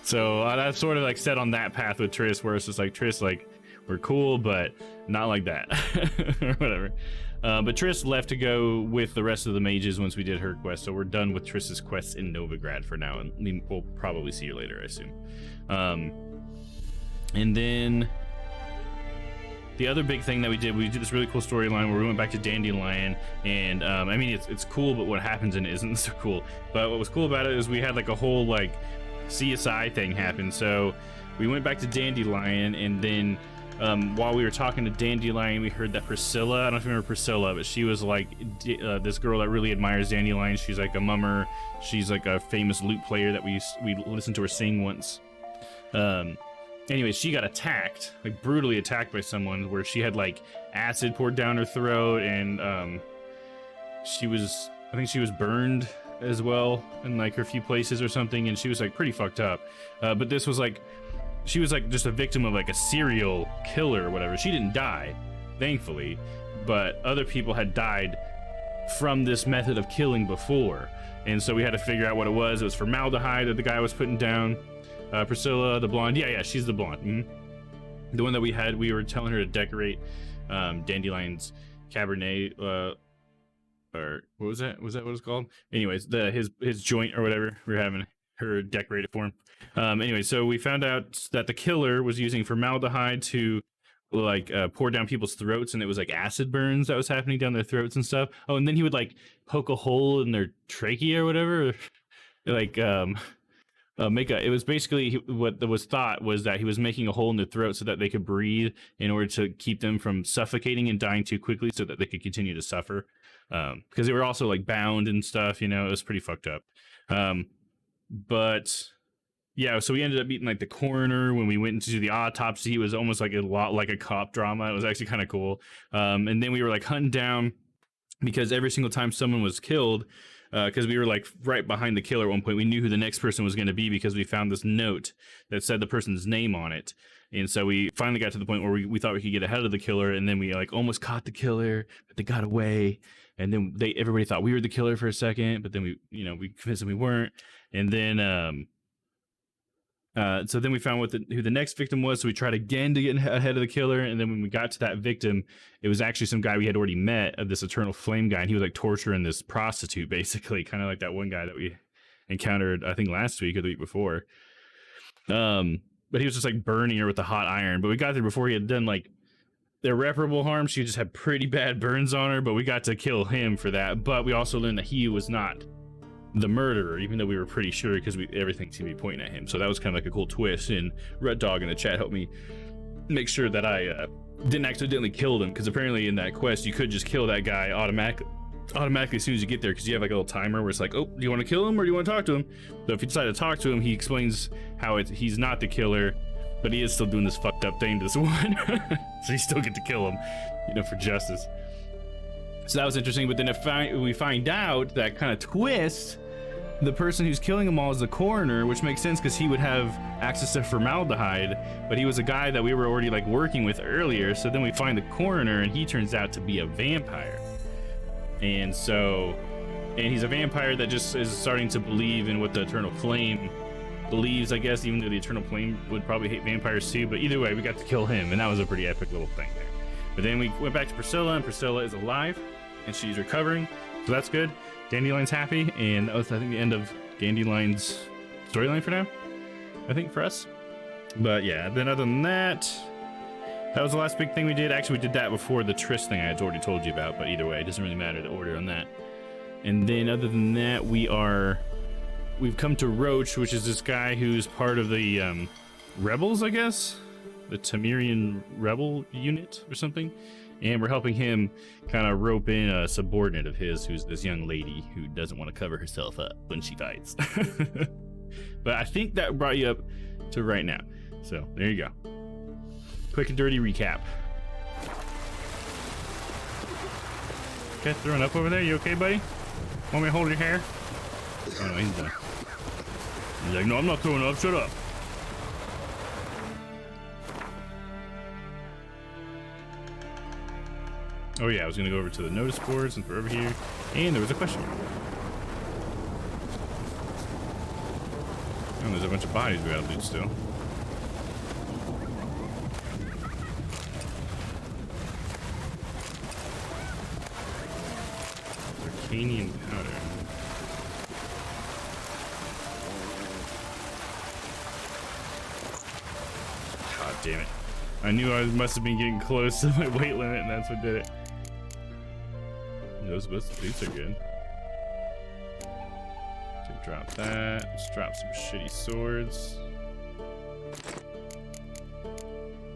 So I've sort of like set on that path with Triss, where it's just like, Triss, like, we're cool, but not like that, or whatever. But Triss left to go with the rest of the mages once we did her quest, so we're done with Triss's quests in Novigrad for now, and we'll probably see her later, I assume. And then the other big thing that we did this really cool storyline where we went back to Dandelion, and I mean, it's cool, but what happens in it isn't so cool. But what was cool about it is we had like a whole like CSI thing happen. So we went back to Dandelion, and then while we were talking to Dandelion, we heard that Priscilla, I don't know if you remember Priscilla, but she was like this girl that really admires Dandelion. She's like a mummer. She's like a famous lute player that we listened to her sing once. Anyway, she got attacked, like brutally attacked by someone, where she had like acid poured down her throat, and I think she was burned as well in like her few places or something, and she was like pretty fucked up. But this was like, she was like just a victim of like a serial killer or whatever. She didn't die, thankfully, but other people had died from this method of killing before, and so we had to figure out what it was. It was formaldehyde that the guy was putting down. Priscilla, the blonde, yeah, she's the blonde. Mm-hmm. The one that we were telling her to decorate Dandelion's Cabernet, or what was that? Was that what it's called? Anyways, his joint or whatever, we were having her decorate it for him. Anyway, so we found out that the killer was using formaldehyde to like pour down people's throats, and it was like acid burns that was happening down their throats and stuff. Oh, and then he would like poke a hole in their trachea or whatever, like it was basically what was thought was that he was making a hole in their throat so that they could breathe, in order to keep them from suffocating and dying too quickly, so that they could continue to suffer, because they were also like bound and stuff, you know. It was pretty fucked up. But yeah, so we ended up meeting like the coroner when we went into the autopsy. It was almost like a lot like a cop drama. It was actually kind of cool. And then we were like hunting down, because every single time someone was killed, because we were like right behind the killer at one point, we knew who the next person was going to be, because we found this note that said the person's name on it. And so we finally got to the point where we thought we could get ahead of the killer, and then we like almost caught the killer, but they got away. And then everybody thought we were the killer for a second, but then we convinced them we weren't. And then so then we found who the next victim was, so we tried again to get ahead of the killer, and then when we got to that victim, it was actually some guy we had already met, of this Eternal Flame guy, and he was like torturing this prostitute, basically, kind of like that one guy that we encountered, I think last week or the week before. But he was just like burning her with a hot iron, but we got there before he had done like irreparable harm. She just had pretty bad burns on her, but we got to kill him for that. But we also learned that he was not the murderer, even though we were pretty sure, because everything seemed to be pointing at him. So that was kind of like a cool twist, and Red Dog in the chat helped me make sure that I didn't accidentally kill them, because apparently in that quest you could just kill that guy automatically as soon as you get there, because you have like a little timer where it's like, oh, do you want to kill him or do you want to talk to him? So if you decide to talk to him, he explains how he's not the killer, but he is still doing this fucked up thing to this one. So you still get to kill him, for justice. So that was interesting. But then we find out that kind of twist, the person who's killing them all is the coroner, which makes sense because he would have access to formaldehyde, but he was a guy that we were already like working with earlier. So then we find the coroner, and he turns out to be a vampire. And he's a vampire that just is starting to believe in what the Eternal Flame believes, I guess, even though the Eternal Flame would probably hate vampires too. But either way, we got to kill him, and that was a pretty epic little thing there. But then we went back to Priscilla, and Priscilla is alive, and she's recovering, so that's good. Dandelion's happy, and that was, I think, the end of Dandelion's storyline for now, I think, for us. But yeah, then other than that, that was the last big thing we did. Actually, we did that before the Tris thing I had already told you about, but either way, it doesn't really matter the order on that. And then other than that, we've come to Roach, which is this guy who's part of the rebels, I guess? The Temerian rebel unit or something. And we're helping him kind of rope in a subordinate of his, who's this young lady who doesn't want to cover herself up when she fights. But I think that brought you up to right now. So there you go. Quick and dirty recap. Okay, throwing up over there. You okay, buddy? Want me to hold your hair? Oh no, he's done. He's like, no, I'm not throwing up. Shut up. Oh yeah, I was gonna go over to the notice board since we're over here, and there was a question. Oh, there's a bunch of bodies we gotta loot still. Arcanian powder. God damn it. I knew I must have been getting close to my weight limit, and that's what did it. Those boots are good. So drop that. Let's drop some shitty swords.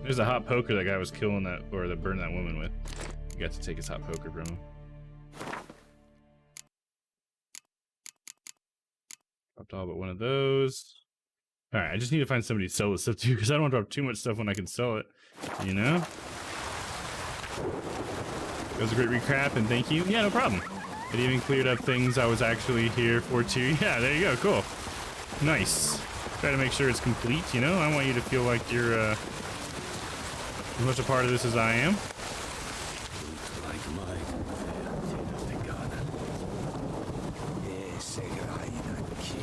There's a hot poker that guy was killing that, or that burned that woman with. You got to take his hot poker from him. Dropped all but one of those. All right, I just need to find somebody to sell this stuff to, because I don't want to drop too much stuff when I can sell it, you know? That was a great recap, and thank you. Yeah, no problem. It even cleared up things I was actually here for too. Yeah, there you go, cool. Nice. Try to make sure it's complete, you know? I want you to feel like you're as much a part of this as I am.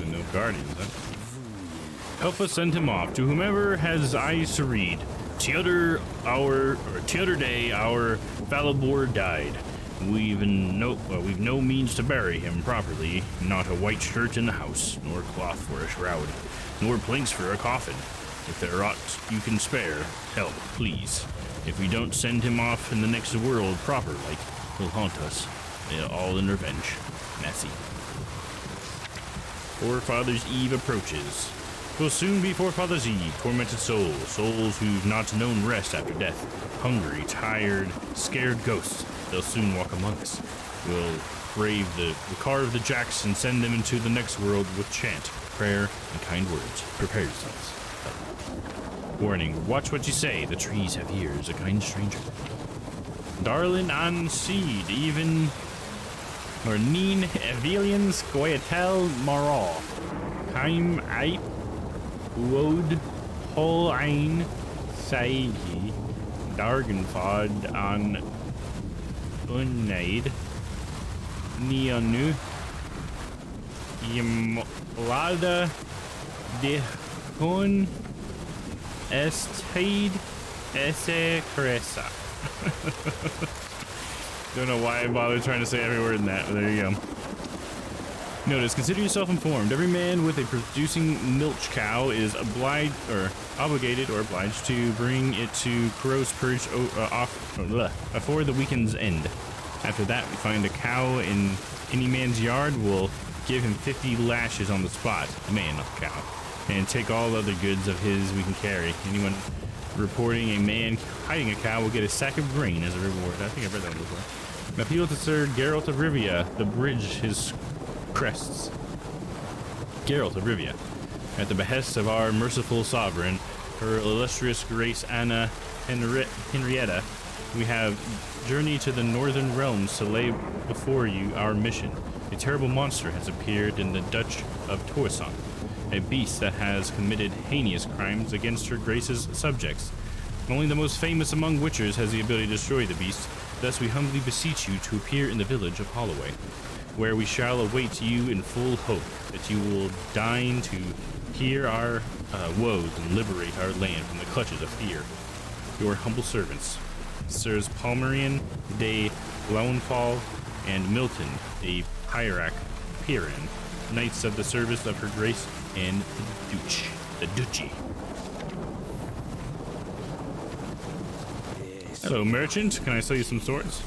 No guardians, huh? Help us send him off to whomever has eyes to read. T'other day our Falibor died. We've no means to bury him properly. Not a white shirt in the house, nor cloth for a shroud, nor planks for a coffin. If there aught you can spare, help, please. If we don't send him off in the next world proper like, he'll haunt us, all in revenge. Massey. Forefathers' Eve approaches. Will soon be Forefathers' Eve, tormented souls who've not known rest after death. Hungry, tired, scared ghosts, they'll soon walk among us. We'll carve the jacks and send them into the next world with chant, prayer, and kind words. Prepare yourselves. Warning, watch what you say, the trees have ears, a kind stranger. Darlin an seed, even... or neen evilian scoiatel maral. Kaim aip Wod hol ein saigi dargenfod an unnaid neonu imlada de hun estade esse cresa. Don't know why I bothered trying to say every word in that, but there you go. Notice, consider yourself informed. Every man with a producing milch cow is obligated to bring it to Kuros Purge before the weekend's end. After that, we find a cow in any man's yard, we'll give him 50 lashes on the spot, the man, not the cow, and take all other goods of his we can carry. Anyone reporting a man hiding a cow will get a sack of grain as a reward. I think I've read that one before. Appeal to Sir Geralt of Rivia, the bridge his crests. Geralt of Rivia, at the behest of our merciful sovereign, her illustrious grace Anna Henrietta, we have journeyed to the northern realms to lay before you our mission. A terrible monster has appeared in the Duchy of Torsong, a beast that has committed heinous crimes against her grace's subjects. Only the most famous among witchers has the ability to destroy the beast, thus we humbly beseech you to appear in the village of Holloway, where we shall await you in full hope that you will deign to hear our woes and liberate our land from the clutches of fear. Your humble servants, Sirs Palmerian de Launfal and Milton de Pyrac Piran, knights of the service of her grace and the Duchy. Hello, merchant. Can I sell you some swords?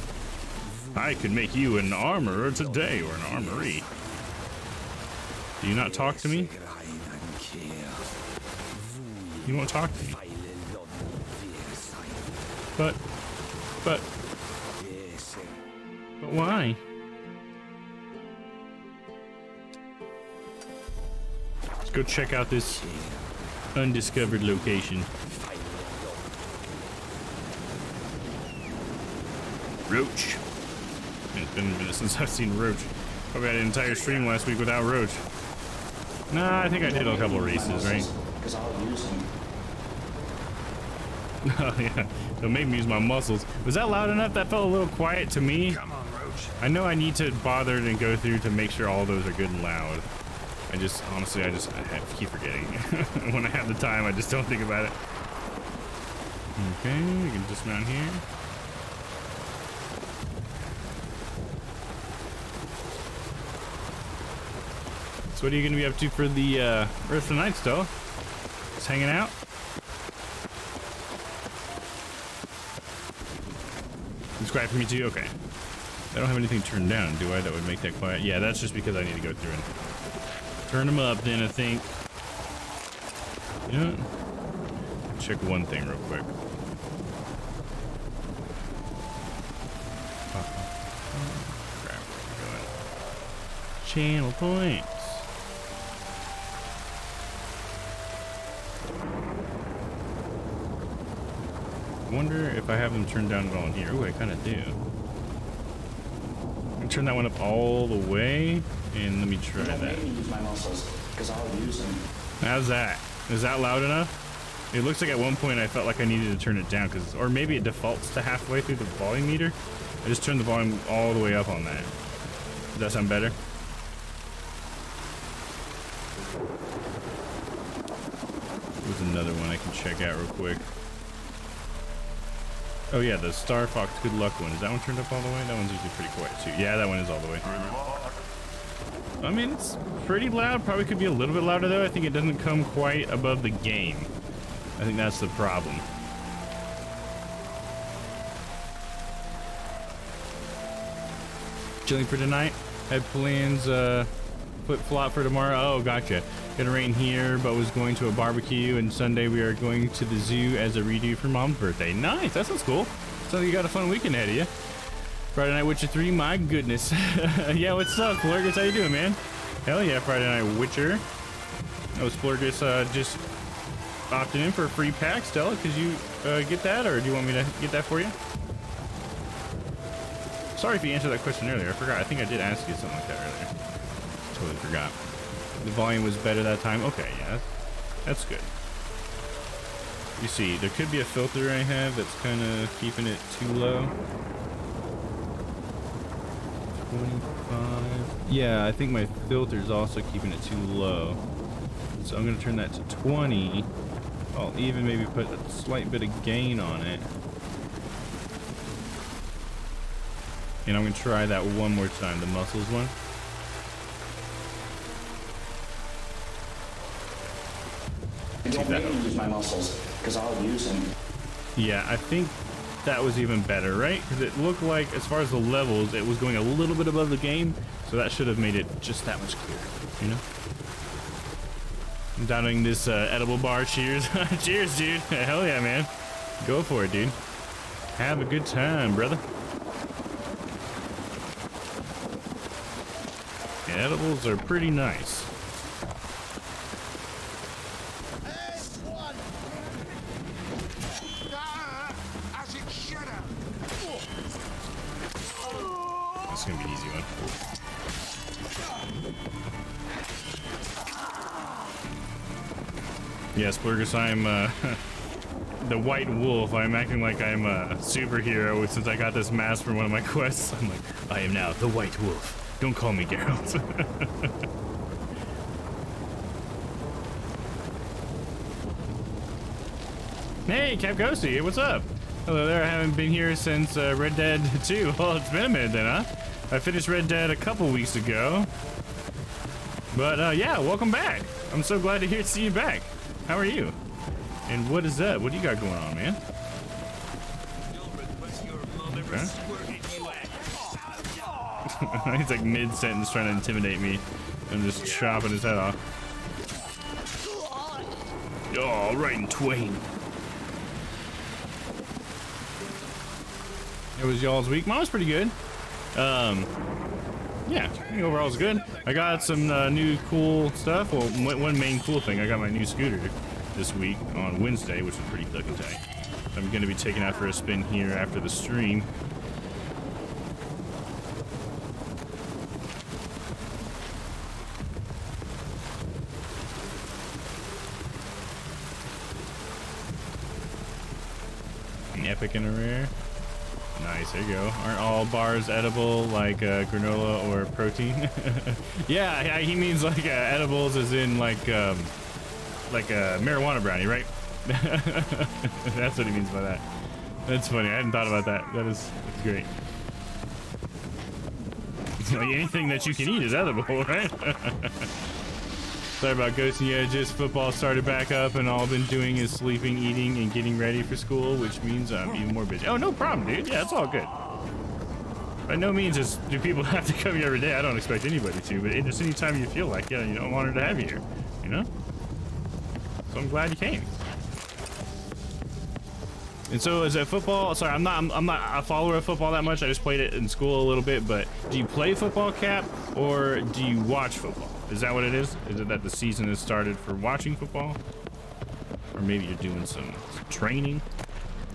I could make you an armorer today, or an armory. Do you not talk to me? You won't talk to me. But why? Let's go check out this undiscovered location. Roach. It's been a minute since I've seen Roach. Probably had an entire stream last week without Roach. Nah, I think I did a couple races, right? Oh yeah, it'll make me use my muscles. Was that loud enough? That felt a little quiet to me. Come on, Roach. I know I need to bother and go through to make sure all those are good and loud. Honestly, I keep forgetting. When I have the time, I just don't think about it. Okay, we can dismount here. So what are you going to be up to for the rest of the night, still? Just hanging out? Subscribe for me too? Okay. I don't have anything turned down, do I? That would make that quiet. Yeah, that's just because I need to go through and turn them up then, I think. You know what? Check one thing real quick. Crap, where are we going? Channel points. I wonder if I have them turned down at all in here. Ooh, I kind of do. I'm gonna turn that one up all the way, and let me try that. How's that? Is that loud enough? It looks like at one point I felt like I needed to turn it down, or maybe it defaults to halfway through the volume meter. I just turned the volume all the way up on that. Does that sound better? There's another one I can check out real quick. Oh yeah, the Star Fox Good Luck one. Is that one turned up all the way? That one's usually pretty quiet too. Yeah, that one is all the way. I mean, it's pretty loud. Probably could be a little bit louder though. I think it doesn't come quite above the game. I think that's the problem. Chilling for tonight. Had plans flip-flop for tomorrow. Oh, gotcha. Gonna rain here, but was going to a barbecue, and Sunday we are going to the zoo as a redo for Mom's birthday. Nice, that sounds cool. Sounds like you got a fun weekend ahead of you. Friday Night Witcher 3, my goodness. Yeah, what's up, Flurgus? How you doing, man? Hell yeah, Friday Night Witcher. I was Flurgus just opting in for a free pack, Stella. Could you get that, or do you want me to get that for you? Sorry if you answered that question earlier. I forgot. I think I did ask you something like that earlier. Totally forgot. The volume was better that time. Okay, yeah, that's good. You see, there could be a filter I have that's kind of keeping it too low. 25. Yeah, I think my filter's also keeping it too low. So I'm gonna turn that to 20. I'll even maybe put a slight bit of gain on it. And I'm gonna try that one more time, the muscles one. You don't make me use my muscles, because I'll use them. Yeah, I think that was even better, right? Because it looked like, as far as the levels, it was going a little bit above the game, so that should have made it just that much clearer, you know? I'm downing this edible bar. Cheers. Cheers, dude. Hell yeah, man. Go for it, dude. Have a good time, brother. Yeah, edibles are pretty nice. It's gonna be an easy one. Yes, Blurgus, I'm the White Wolf. I'm acting like I'm a superhero since I got this mask from one of my quests. I'm like, I am now the White Wolf. Don't call me Geralt. Hey, Cap Ghosty, what's up? Hello there, I haven't been here since Red Dead 2. Well, it's been a minute then, huh? I finished Red Dead a couple weeks ago. But yeah, welcome back. I'm so glad to see you back. How are you? And what is that? What do you got going on, man? He's like mid-sentence trying to intimidate me and just chopping his head off. Oh, right in twain. It was y'all's week. Mine was pretty good. Yeah, I think overall it was good. I got some new cool stuff. Well, one main cool thing, I got my new scooter this week on Wednesday, which was pretty fucking tight. I'm gonna be taking out for a spin here after the stream. An epic and a rare. Nice, there you go. Aren't all bars edible like granola or protein? Yeah, he means like edibles as in like a marijuana brownie, right? That's what he means by that. That's funny. I hadn't thought about that. That's great. Like anything that you can eat is edible, right? Sorry about ghosting you. Just football started back up, and all I've been doing is sleeping, eating, and getting ready for school, which means I'm even more busy. Oh, no problem, dude. Yeah, it's all good. By no means do people have to come here every day. I don't expect anybody to, but just anytime you feel like, yeah, you know, I'm honored to have you here. You know? So I'm glad you came. And so is that football? Sorry, I'm not a follower of football that much. I just played it in school a little bit, but do you play football, Cap, or do you watch football? Is that what it is? Is it that the season has started for watching football? Or maybe you're doing some training?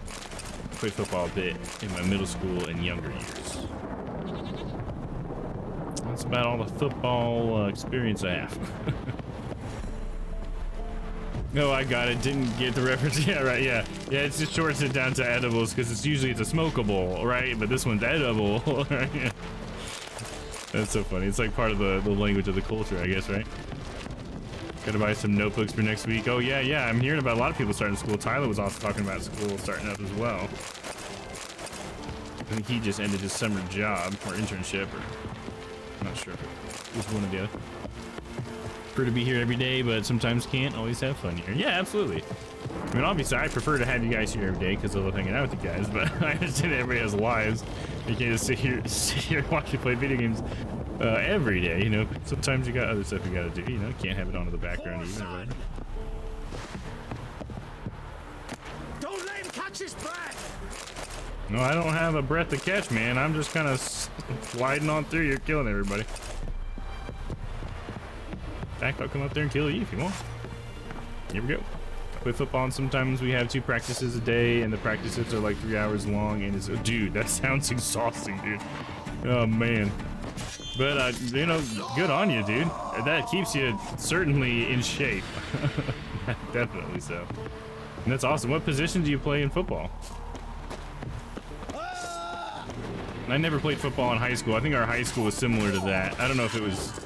I played football a bit in my middle school and younger years. That's about all the football experience I have. No, I got it. Didn't get the reference. Yeah, right. Yeah, yeah. It's just shorts it down to edibles because it's usually a smokable, right? But this one's edible. Right? Yeah. That's so funny. It's like part of the language of the culture, I guess, right? Gotta buy some notebooks for next week. Oh yeah, yeah. I'm hearing about a lot of people starting school. Tyler was also talking about school starting up as well. I think he just ended his summer job or internship, or I'm not sure if it was one or the other. Prefer to be here every day, but sometimes can't always have fun here. Yeah, absolutely. I mean, obviously, I prefer to have you guys here every day because I love hanging out with you guys, but I understand that everybody has lives. You can't just sit here and watch you play video games every day, you know? Sometimes you got other stuff you gotta do, you know? You can't have it on in the background even, right? Don't let him catch his breath! No, I don't have a breath to catch, man. I'm just kind of sliding on through. You're killing everybody. In fact, I'll come up there and kill you if you want. Here we go. I play football, and sometimes we have 2 practices a day, and the practices are like 3 hours long. And it's dude, that sounds exhausting, dude. Oh man. But you know, good on you, dude. That keeps you certainly in shape. Definitely so. And that's awesome. What position do you play in football? I never played football in high school. I think our high school was similar to that. I don't know if it was.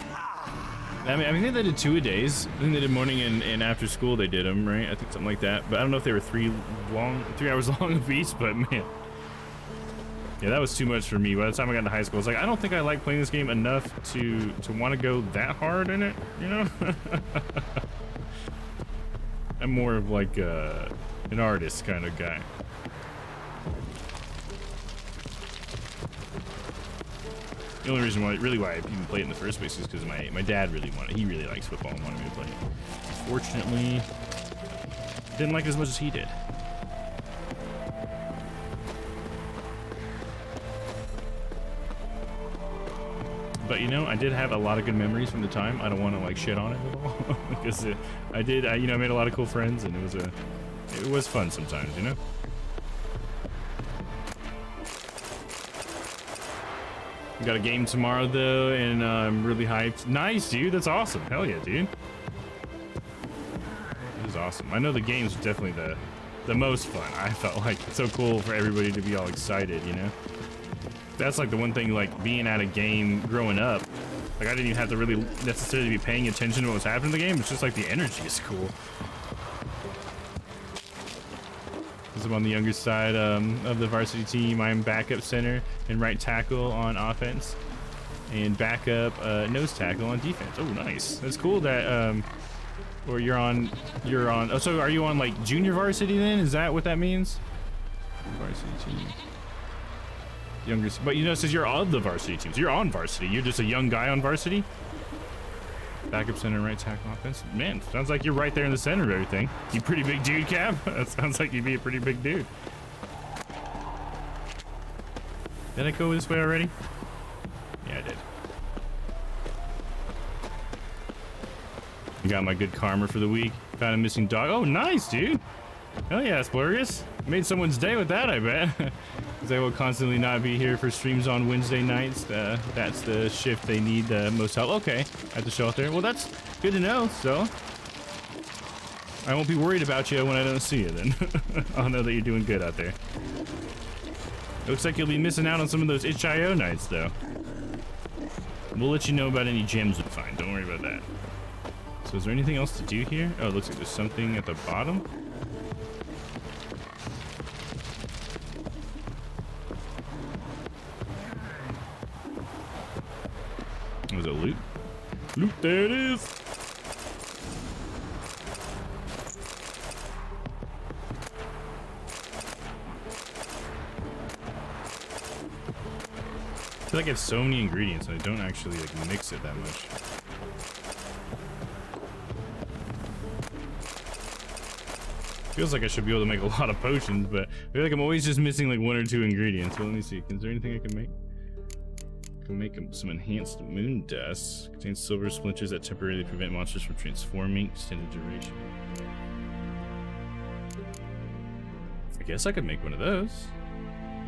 I mean, I think they did 2 a days. I think they did morning and after school. They did them, right? I think something like that. But I don't know if they were 3 hours long of each. But man, yeah, that was too much for me. By the time I got into high school, I was like, I don't think I like playing this game enough to want to go that hard in it. You know? I'm more of like an artist kind of guy. The only reason why I even played it in the first place is because my dad really wanted. He really likes football and wanted me to play it. Fortunately, didn't like it as much as he did. But you know, I did have a lot of good memories from the time. I don't want to like shit on it at all because I made a lot of cool friends, and it was fun sometimes, you know. We got a game tomorrow though, and I'm really hyped. Nice, dude. That's awesome. Hell yeah, dude. This is awesome. I know the game's definitely the most fun. I felt like it's so cool for everybody to be all excited, you know. That's like the one thing, like being at a game growing up. Like I didn't even have to really necessarily be paying attention to what was happening in the game. It's just like the energy is cool. I'm on the younger side of the varsity team. I'm backup center and right tackle on offense, and backup nose tackle on defense. Oh, nice. That's cool. That or you're on. Oh, so are you on like junior varsity then? Is that what that means? Varsity team. Younger, but you know, it says you're of the varsity team. So you're on varsity. You're just a young guy on varsity. Backup center, right tackle, offense. Man, sounds like you're right there in the center of everything. You pretty big dude, Cap. That sounds like you'd be a pretty big dude. Did I go this way already? Yeah, I did. I got my good karma for the week. Found a missing dog. Oh, nice, dude. Hell yeah, Splurgus. Made someone's day with that, I bet. Because I will constantly not be here for streams on Wednesday nights. That's the shift they need most help. Okay, at the shelter. Well, that's good to know, so. I won't be worried about you when I don't see you then. I'll know that you're doing good out there. Looks like you'll be missing out on some of those itch.io nights, though. We'll let you know about any gems we find. Don't worry about that. So is there anything else to do here? Oh, it looks like there's something at the bottom. Was it loot? Loot, there it is! I feel like I have so many ingredients and I don't actually like mix it that much. Feels like I should be able to make a lot of potions, but I feel like I'm always just missing like 1 or 2 ingredients. So let me see. Is there anything I can make? I can make some enhanced moon dust. Contains silver splinters that temporarily prevent monsters from transforming. Extended duration. I guess I could make one of those.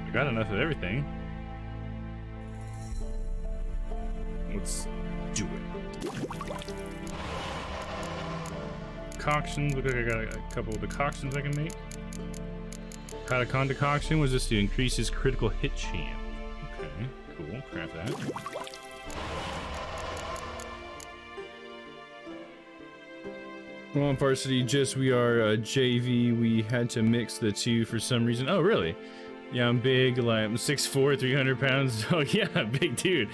I got enough of everything. Let's do it. Concoctions. Look like I got a couple of decoctions I can make. Catacon decoction was just to increase his critical hit chance. Okay, cool. Craft that. Well, on varsity, just we are JV. We had to mix the two for some reason. Oh, really? Yeah, I'm big. Like I'm 6'4", 300 pounds. Oh yeah, big dude.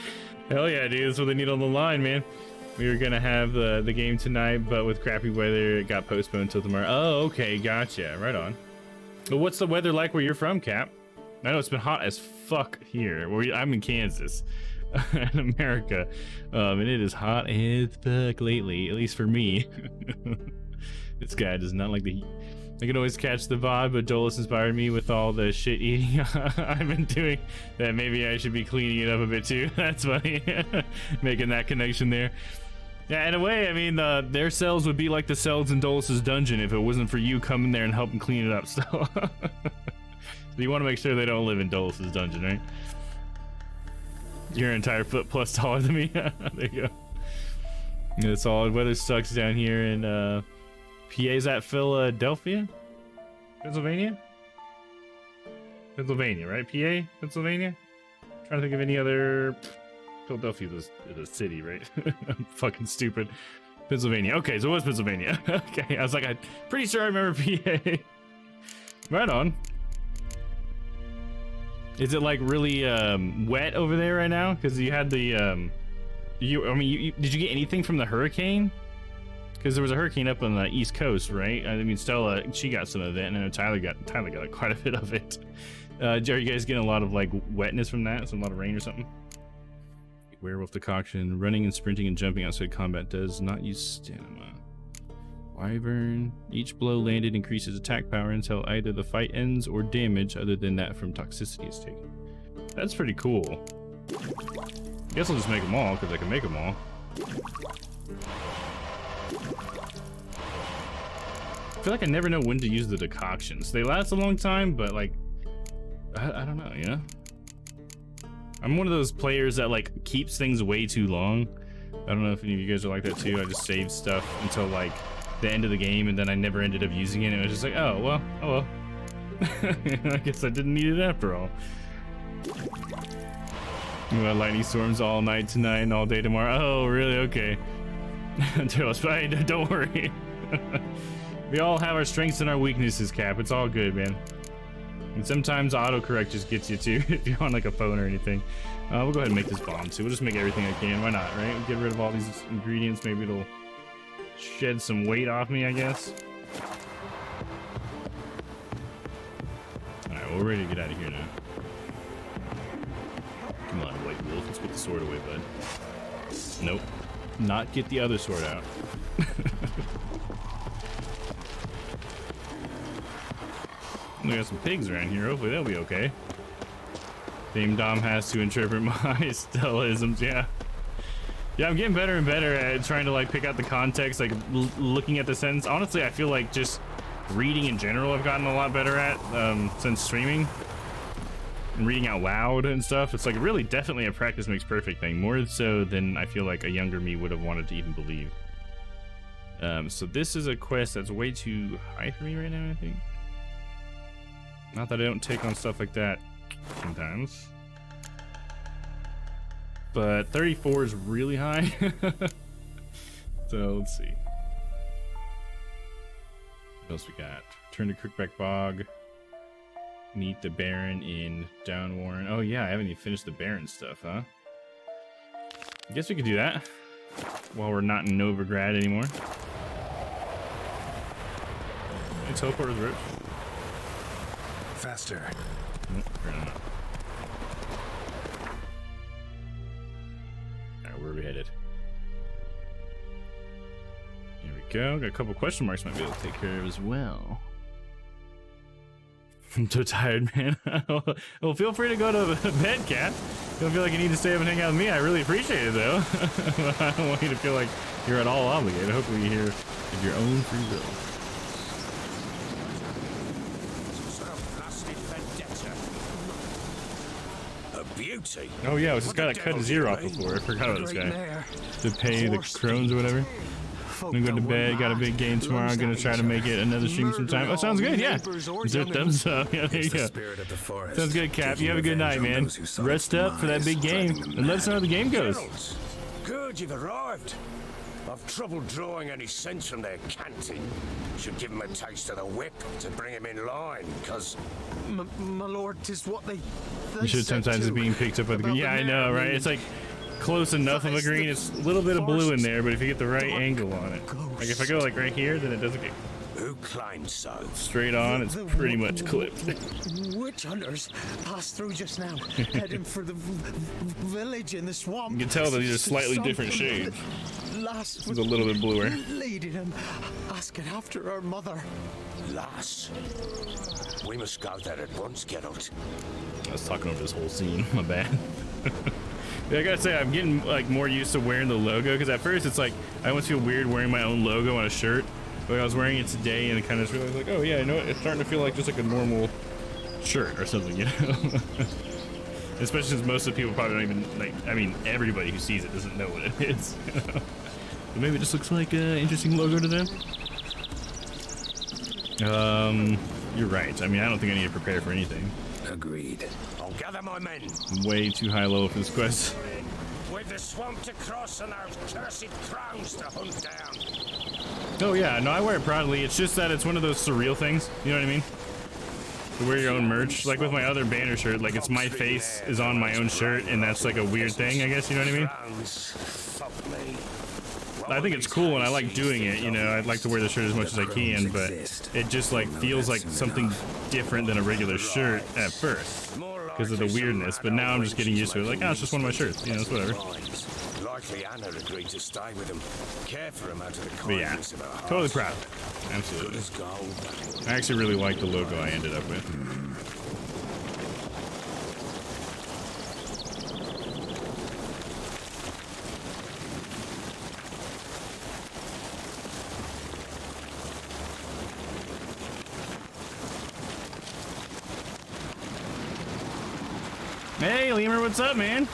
Hell yeah, dude. That's what they need on the line, man. We were gonna have the game tonight, but with crappy weather, it got postponed until tomorrow. Oh, okay, gotcha. Right on. But what's the weather like where you're from, Cap? I know it's been hot as fuck here. I'm in Kansas, in America, and it is hot as fuck lately. At least for me. This guy does not like the heat. I can always catch the vibe, but Dolus inspired me with all the shit eating I've been doing that maybe I should be cleaning it up a bit too. That's funny. Making that connection there. Yeah, in a way, I mean, their cells would be like the cells in Dolus's dungeon if it wasn't for you coming there and helping clean it up. So, so you want to make sure they don't live in Dolus's dungeon, right? You're an entire foot plus taller than me. There you go. Yeah, solid. Weather sucks down here in PA's at Philadelphia? Pennsylvania? Pennsylvania, right? PA? Pennsylvania? Trying to think of any other... Philadelphia is a city, right? I'm fucking stupid. Pennsylvania. Okay, so it was Pennsylvania. Okay, I was like, I'm pretty sure I remember PA. Right on. Is it like really wet over there right now? Because you had the... did you get anything from the hurricane? Because there was a hurricane up on the East Coast, right? I mean, Stella, she got some of it, and I know Tyler got like, quite a bit of it. Are you guys getting a lot of like wetness from that? Some a lot of rain or something? Werewolf decoction. Running and sprinting and jumping outside combat does not use stamina. Wyvern. Each blow landed increases attack power until either the fight ends or damage other than that from toxicity is taken. That's pretty cool. I guess I'll just make them all because I can make them all. I feel like I never know when to use the decoctions. They last a long time, but like, I don't know, you know? I'm one of those players that like keeps things way too long. I don't know if any of you guys are like that too. I just save stuff until like the end of the game and then I never ended up using it. And it was just like, oh well. I guess I didn't need it after all. We got lightning storms all night tonight and all day tomorrow. Oh, really? Okay. Don't worry. We all have our strengths and our weaknesses, Cap. It's all good, man. And sometimes autocorrect just gets you too if you're on like a phone or anything. We'll go ahead and make this bomb too. We'll just make everything I can. Why not, right? We'll get rid of all these ingredients. Maybe it'll shed some weight off me, I guess. Alright, well, we're ready to get out of here now. Come on, White Wolf. Let's put the sword away, bud. Nope. Not get the other sword out. We got some pigs around here. Hopefully they'll be okay. Dame Dom has to interpret my stellisms. Yeah. Yeah, I'm getting better and better at trying to like pick out the context, like looking at the sentence. Honestly, I feel like just reading in general I've gotten a lot better at since streaming. And reading out loud and stuff. It's like really definitely a practice makes perfect thing. More so than I feel like a younger me would have wanted to even believe. So this is a quest that's way too high for me right now, I think. Not that I don't take on stuff like that sometimes. But 34 is really high. So let's see. What else we got? Turn to Crookback Bog. Meet the Baron in Downwarren. Oh yeah, I haven't even finished the Baron stuff, huh? I guess we could do that while we're not in Novigrad anymore. Can I teleport with Roach? Faster. Nope, apparently not. Alright, where are we headed? Here we go. Got a couple question marks might be able to take care of as well. I'm so tired, man. Well, feel free to go to bed, Cat. You don't feel like you need to stay up and hang out with me. I really appreciate it, though. I don't want you to feel like you're at all obligated. Hopefully you're here of your own free will. Beauty. Oh yeah, it was this guy that cut his ear off before. I forgot about this guy. To pay the crones or whatever. I'm gonna go to bed, got a big game tomorrow. I'm gonna try to make it another stream sometime. Oh, sounds good, yeah. Is there thumbs up? Yeah, there you go. Sounds good, Cap. You have a good night, man. Rest up for that big game. And let us know how the game goes. Good, you've arrived. I've trouble drawing any sense from their canting. Should give him a taste of the whip to bring him in line, because... My lord, 'tis what they You should sometimes it's being picked up by the green. Yeah, I know, right? It's like close enough of a green. It's a little bit of blue in there, but if you get the right angle on it. Like if I go like right here, then it doesn't get... Who climbed so? Straight on, it's pretty much clipped. Witch hunters passed through just now, heading for the village in the swamp. You can tell that these are slightly different shades. Lass It's a little bit bluer. leading him, asking after our mother. Lass. We must go there at once, Geralt. I was talking over this whole scene. My bad. Yeah, I gotta say, I'm getting like more used to wearing the logo, because at first it's like I almost feel weird wearing my own logo on a shirt. But I was wearing it today and I kind of realized like, oh yeah, you know what? It's starting to feel like just like a normal shirt or something, you know? Especially since most of the people probably don't even like. I mean, everybody who sees it doesn't know what it is. But maybe it just looks like an interesting logo to them. You're right. I mean, I don't think I need to prepare for anything. Agreed. I'll gather my men. I'm way too high level for this quest. With the swamp to cross and our cursed crowns to hunt down. Oh yeah, no, I wear it proudly. It's just that it's one of those surreal things. You know what I mean? To wear your own merch. Like with my other banner shirt, like it's my face is on my own shirt, and that's like a weird thing, I guess. You know what I mean? I think it's cool and I like doing it, you know. I'd like to wear the shirt as much as I can, but it just like feels like something different than a regular shirt at first because of the weirdness. But now I'm just getting used to it. Like, oh, it's just one of my shirts, you know, it's whatever. Likely Anna agreed to stay with him, care for him out of the But yeah, kindness of her heart. totally proud. Absolutely. I actually really like the logo I ended up with. Hey, Lemur, what's up, man?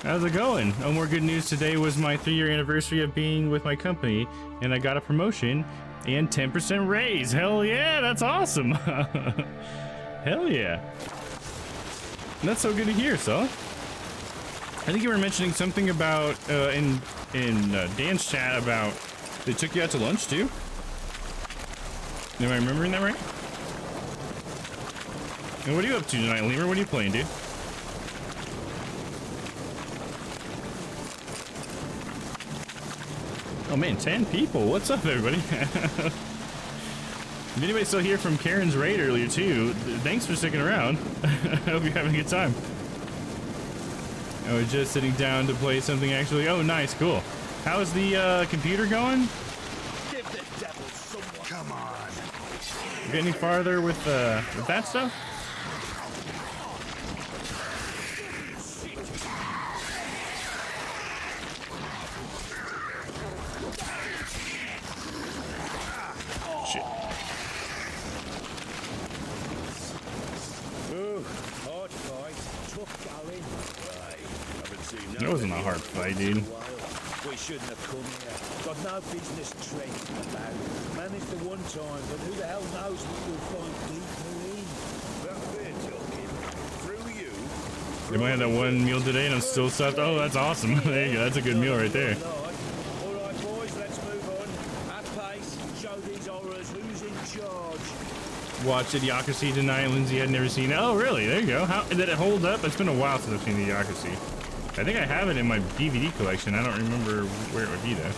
How's it going? Oh, more good news. Today was my 3-year anniversary of being with my company, and I got a promotion and 10% raise. Hell yeah, that's awesome. Hell yeah. That's so good to hear, so. I think you were mentioning something about, in Dan's chat about they took you out to lunch, too? Am I remembering that right? And what are you up to tonight, Lemur? What are you playing, dude? Oh man, 10 people. What's up, everybody? Did anybody still hear from Karen's raid earlier, too? Thanks for sticking around. I hope you're having a good time. I was just sitting down to play something actually. Oh, nice, cool. How's the computer going? Give the devil someone. Come on. You get any farther with that stuff? Shit. Ooh, hard fight. Tough going. Right. Haven't seen That wasn't a hard fight, dude. We shouldn't have come here. Got no business trading about. Managed the one time, but who the hell knows what we'll find deeper in. That beer talking. Through you. I might have that one meal today and I'm still stuffed. Oh, that's awesome. There you go. That's a good meal right there. All right, boys, let's move on. At pace, show these horrors who's in charge. Watched Idiocracy tonight. Lindsay had never seen it. Oh, really? There you go. How did it hold up? It's been a while since I've seen Idiocracy. I think I have it in my DVD collection. I don't remember where it would be though.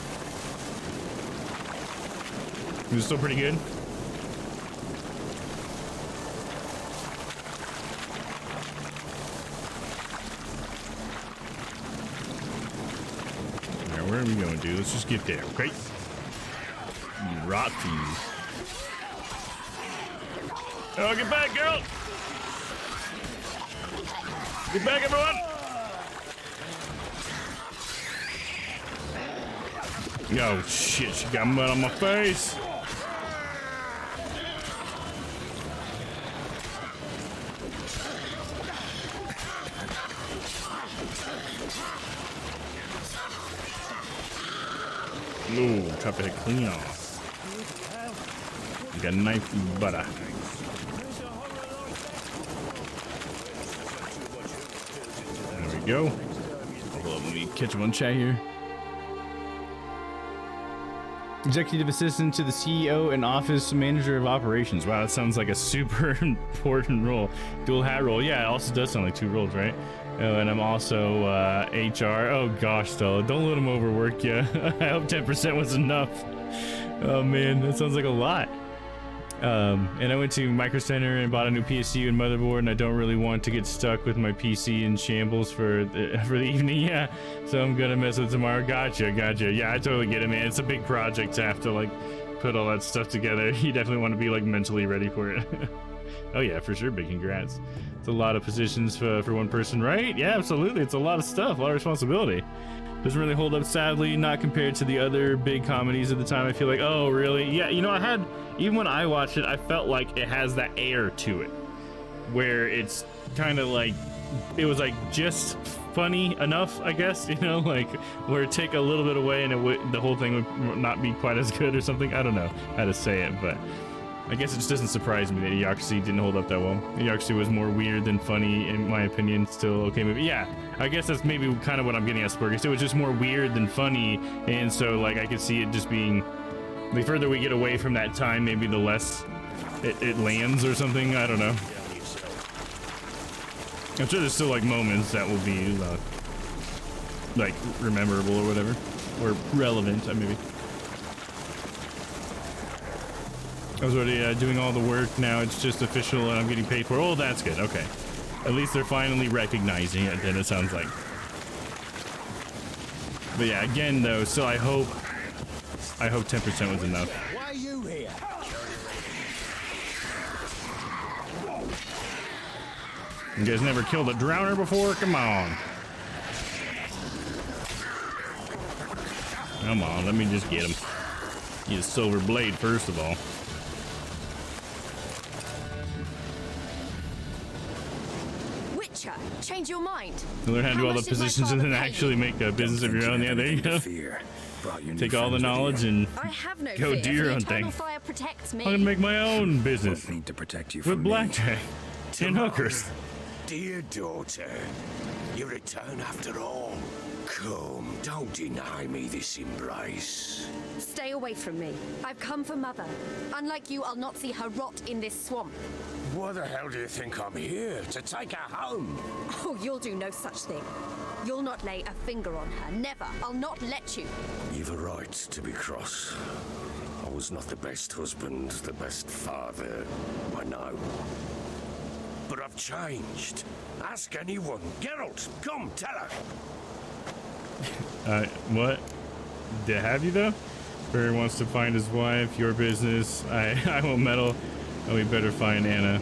It was still pretty good. Alright, where are we going, dude? Let's just get there, okay? You rot fiend. Oh, get back, girl! Get back, everyone! Oh shit, she got mud on my face. Ooh, chop it clean off. You got knife butter. There we go. Hold on, let me catch one chat here. Executive assistant to the CEO and office manager of operations. Wow, that sounds like a super important role. Dual hat role. Yeah, it also does sound like two roles, right? Oh, and I'm also HR. Oh gosh, Stella, don't let him overwork you. I hope 10% was enough. Oh man, that sounds like a lot. And I went to Micro Center and bought a new PSU and motherboard, and I don't really want to get stuck with my PC in shambles for the evening. Yeah, so I'm gonna mess with tomorrow. Gotcha. Yeah, I totally get it, man. It's a big project to have to like put all that stuff together. You definitely want to be like mentally ready for it. Oh yeah, for sure. Big congrats. It's a lot of positions for one person, right? Yeah, absolutely. It's a lot of stuff, a lot of responsibility. Doesn't really hold up, sadly, not compared to the other big comedies at the time. I feel like, oh, really? Yeah, you know, even when I watched it, I felt like it has that air to it, where it's kind of like, it was like just funny enough, I guess, you know, like where it take a little bit away and the whole thing would not be quite as good or something. I don't know how to say it, but I guess it just doesn't surprise me that Idiocracy didn't hold up that well. Idiocracy was more weird than funny, in my opinion. Still okay movie. Yeah, I guess that's maybe kind of what I'm getting at, Spurgus. It was just more weird than funny, and so like I could see it just being, the further we get away from that time, maybe the less it lands or something. I don't know. I'm sure there's still like moments that will be like rememberable or whatever, or relevant, maybe. I was already doing all the work. Now it's just official and I'm getting paid for it. Oh, that's good. Okay. At least they're finally recognizing it, then it sounds like. But yeah, again though, so I hope 10% was enough. Why are you here? You guys never killed a drowner before? Come on. Come on, let me just get him. Get a silver blade first of all. Change your mind. You learn how to do all the positions and then actually make a business of your own. Yeah, there you go. Take all the knowledge and go do your own thing. I'm gonna make my own business with blackjack and hookers. Dear daughter, you return after all. Come, don't deny me this embrace. Stay away from me. I've come for Mother. Unlike you, I'll not see her rot in this swamp. Why the hell do you think I'm here? To take her home? Oh, you'll do no such thing. You'll not lay a finger on her. Never. I'll not let you. You've a right to be cross. I was not the best husband, the best father, I know. but I've changed. Ask anyone. Geralt, come, tell her. What? Did have you though? Barry wants to find his wife. Your business. I won't meddle. And we better find Anna.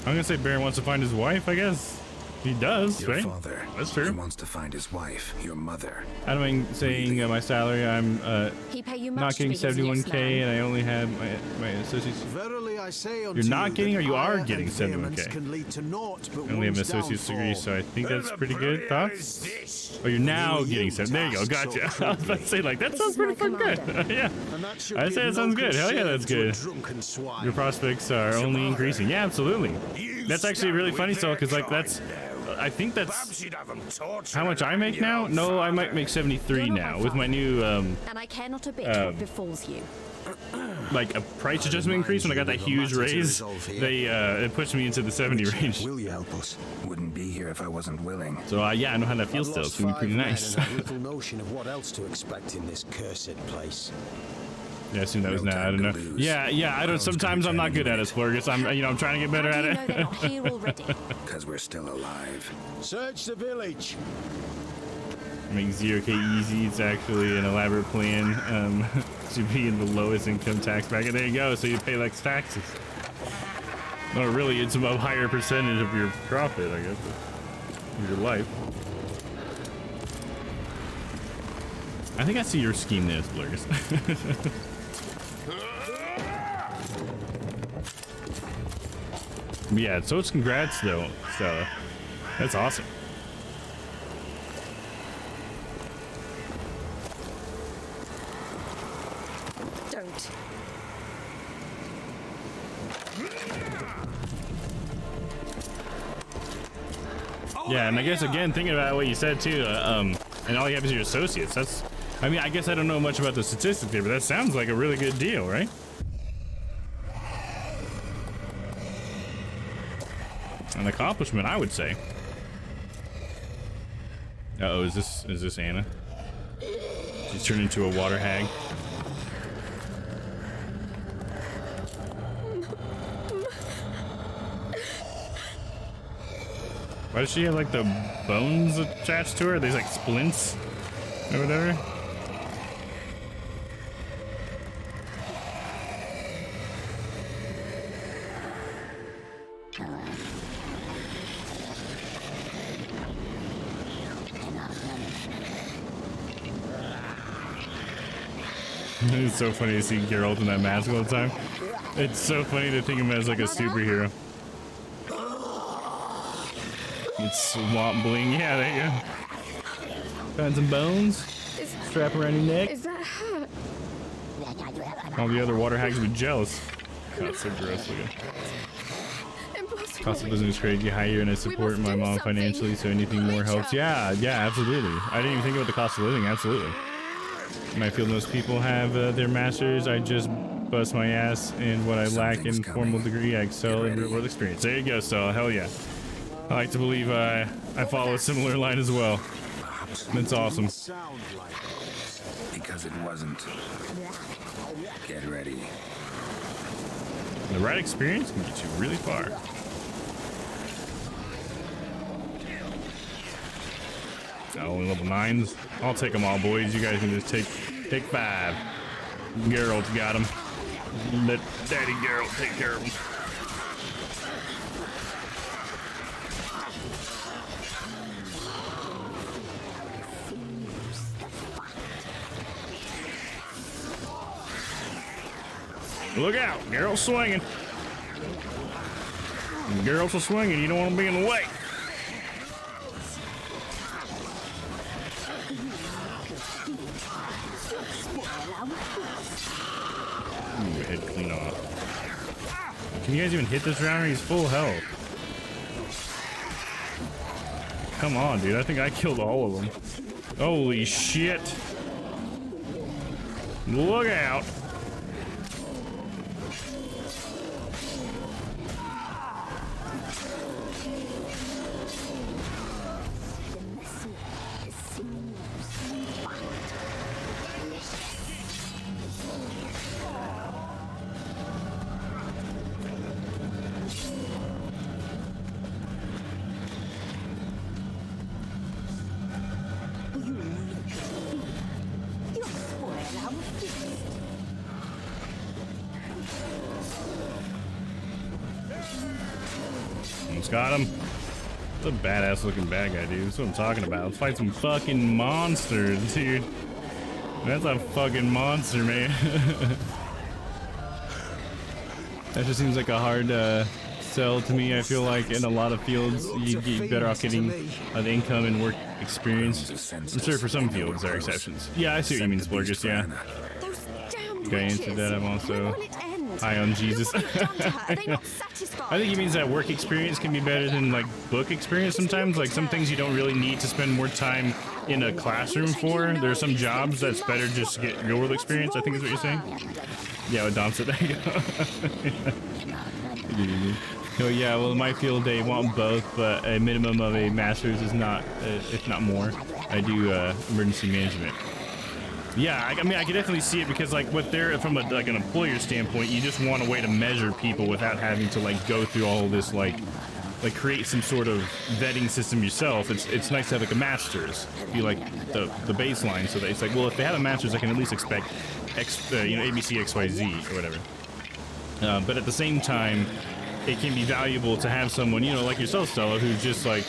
I'm gonna say Barry wants to find his wife, I guess. He does, Your right? father. That's true. He wants to find his wife, your mother. I don't mean saying my salary. I'm He pay you not much to getting be his yes 71k, man. and I only have my associates. Verily I say unto You're not you getting, that or you are ire getting and vehemence 71k. can lead to naught but I only have an one's associate's degree, downfall. so I think that's pretty good. Thoughts? Oh, you're now getting 7. There you go. Gotcha. I was about to say, like, that sounds pretty fucking good. Yeah. I say it sounds good. Hell yeah, that's good. Your prospects are only increasing. Yeah, absolutely. That's actually really funny, so because like that's. I think that's how much I make now. No, I might make 73 now with my new And I care not a bit what befalls you. like a price adjustment increase when I got that huge raise. They it pushed me into the 70 range. Will you help us? Wouldn't be here if I wasn't willing. So yeah, I know how that feels still. It's gonna be pretty nice. I have little notion of what else to expect in this cursed place. Yeah, I assume that was not. I don't know. Yeah, I don't. Sometimes I'm not good at it, Splurgus. I'm trying to get better at it. They're not here already. Because we're still alive. Search the village. Make 0k easy. It's actually an elaborate plan to be in the lowest income tax bracket. There you go. So you pay less taxes. No, really, it's a higher percentage of your profit, I guess, of your life. I think I see your scheme there, Splurgus. Yeah, so it's congrats though, Stella. That's awesome. Don't. Yeah, and I guess again, thinking about what you said too, and all you have is your associates. That's, I mean, I guess I don't know much about the statistics here, but that sounds like a really good deal, right? An accomplishment, I would say. Uh-oh, is this Anna? She's turned into a water hag. Why does she have like the bones attached to her? There's like splints or whatever. It's so funny to see Geralt in that mask all the time. It's so funny to think of him as like a superhero. It's swamp bling. Yeah, there you go. Find some bones. Strap around your neck. Is that her? All the other water hags would be jealous. God, so gross looking. Cost of living is crazy higher, and I support my mom financially, so anything more helps. Yeah, absolutely. I didn't even think about the cost of living. Absolutely. And I feel most people have their masters. I just bust my ass in what I lack in formal degree. I excel in real world experience. There you go, Stella. Hell yeah. I like to believe I follow a similar line as well. That's awesome. Because it wasn't. Get ready. The right experience can get you really far. Only level 9s. I'll take them all, boys. You guys can just take 5. Geralt's got them. Let Daddy Geralt take care of them. Look out, Geralt's swinging. Geralt's a swinging. You don't want to be in the way. Ooh, head clean off. Can you guys even hit this rounder? He's full health. Come on, dude. I think I killed all of them. Holy shit. Look out. Almost got him. That's a badass looking bad guy, dude. That's what I'm talking about. Let's fight some fucking monsters, dude. That's a fucking monster, man. That just seems like a hard sell to me. I feel like in a lot of fields, you'd get better off getting the income and work experience. I'm sure for some fields there are exceptions. Yeah, I see what you mean, Splurgus, yeah. Going into that, I'm also high on Jesus. I think he means that work experience can be better than like book experience sometimes. Like some things you don't really need to spend more time in a classroom for. There are some jobs that's better just to get real world experience, I think is what you're saying. Yeah, with Dom said there you go. Oh yeah, well in my field they want both, but a minimum of a master's is not, if not more. I do emergency management. Yeah, I mean I can definitely see it because like what they're from like an employer standpoint, you just want a way to measure people without having to like go through all this like create some sort of vetting system yourself. It's nice to have like a master's, be like the baseline, so that it's like, well, if they have a master's, I can at least expect ABC XYZ or whatever. But at the same time, it can be valuable to have someone, like yourself, Stella, who just like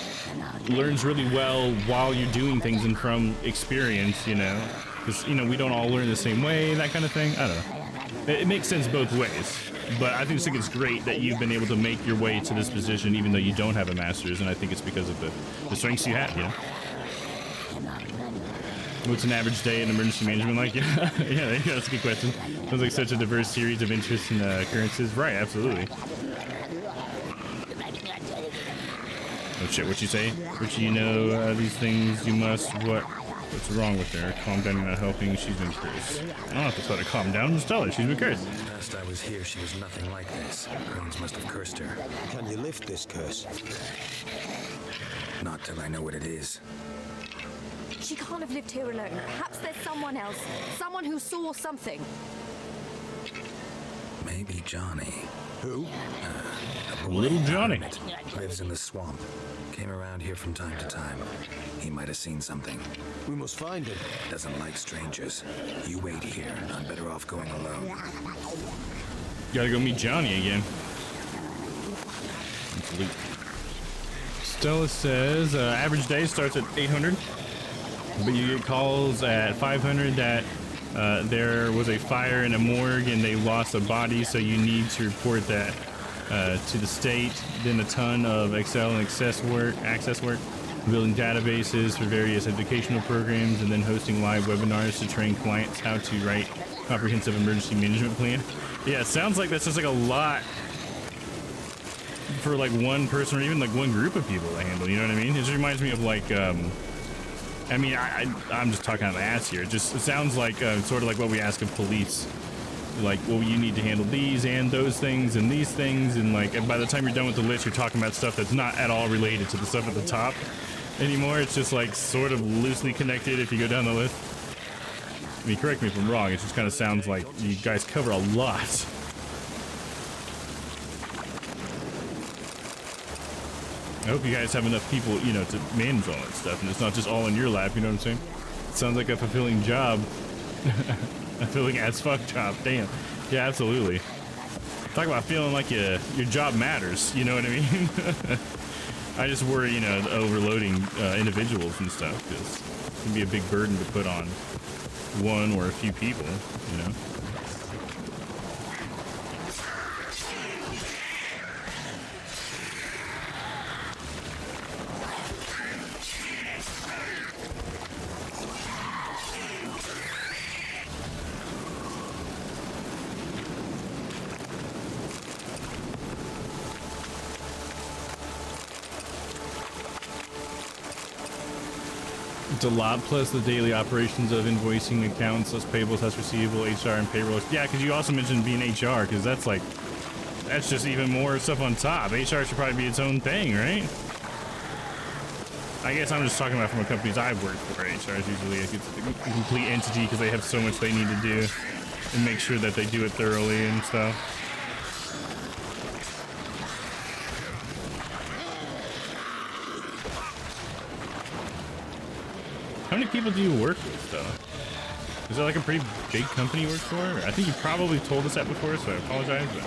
learns really well while you're doing things and from experience, because we don't all learn the same way, that kind of thing. I don't know. It makes sense both ways. But I think it's great that you've been able to make your way to this position even though you don't have a master's, and I think it's because of the strengths you have, What's an average day in emergency management like? Yeah, that's a good question. Sounds like such a diverse series of interests and occurrences. Right, absolutely. Oh shit, what you say? Richie, these things you must, what's wrong with her? Calm down, you're not helping, she's been cursed. I don't have to tell her to calm down, just tell her she's been cursed. Last I was here, she was nothing like this. Crones must have cursed her. Can you lift this curse? Not till I know what it is. She can't have lived here alone. Perhaps there's someone else. Someone who saw something. Maybe Johnny. Who? Little Johnny. Lives in the swamp. Came around here from time to time. He might have seen something. We must find him. Doesn't like strangers. You wait here. I'm better off going alone. Gotta go meet Johnny again. Stella says average day starts at 800, but you get calls at 500 that there was a fire in a morgue and they lost a body, so you need to report that to the state. Then a ton of Excel and access work, building databases for various educational programs, and then hosting live webinars to train clients how to write comprehensive emergency management plan. Yeah, it sounds like that's just like a lot for like one person or even like one group of people to handle, you know what I mean? It just reminds me of like I mean, I'm just talking out of my ass here. It sounds like sort of like what we ask of police. Like, well, you need to handle these and those things and these things, and like, and by the time you're done with the list, you're talking about stuff that's not at all related to the stuff at the top anymore. It's just like sort of loosely connected if you go down the list. I mean, correct me if I'm wrong. It just kind of sounds like you guys cover a lot. I hope you guys have enough people, to manage all that stuff, and it's not just all in your lap, you know what I'm saying? It sounds like a fulfilling job. A fulfilling as fuck job, damn. Yeah, absolutely. Talk about feeling like your job matters, you know what I mean? I just worry, overloading individuals and stuff, because it can be a big burden to put on one or a few people, It's a lot, plus the daily operations of invoicing, accounts, less payables, less receivable, HR, and payroll. Yeah, because you also mentioned being HR, because that's just even more stuff on top. HR should probably be its own thing, right? I guess I'm just talking about from the companies I've worked for. HR is usually a complete entity because they have so much they need to do and make sure that they do it thoroughly and stuff. How many people do you work with, though? Is it like a pretty big company you work for? I think you probably told us that before, so I apologize. But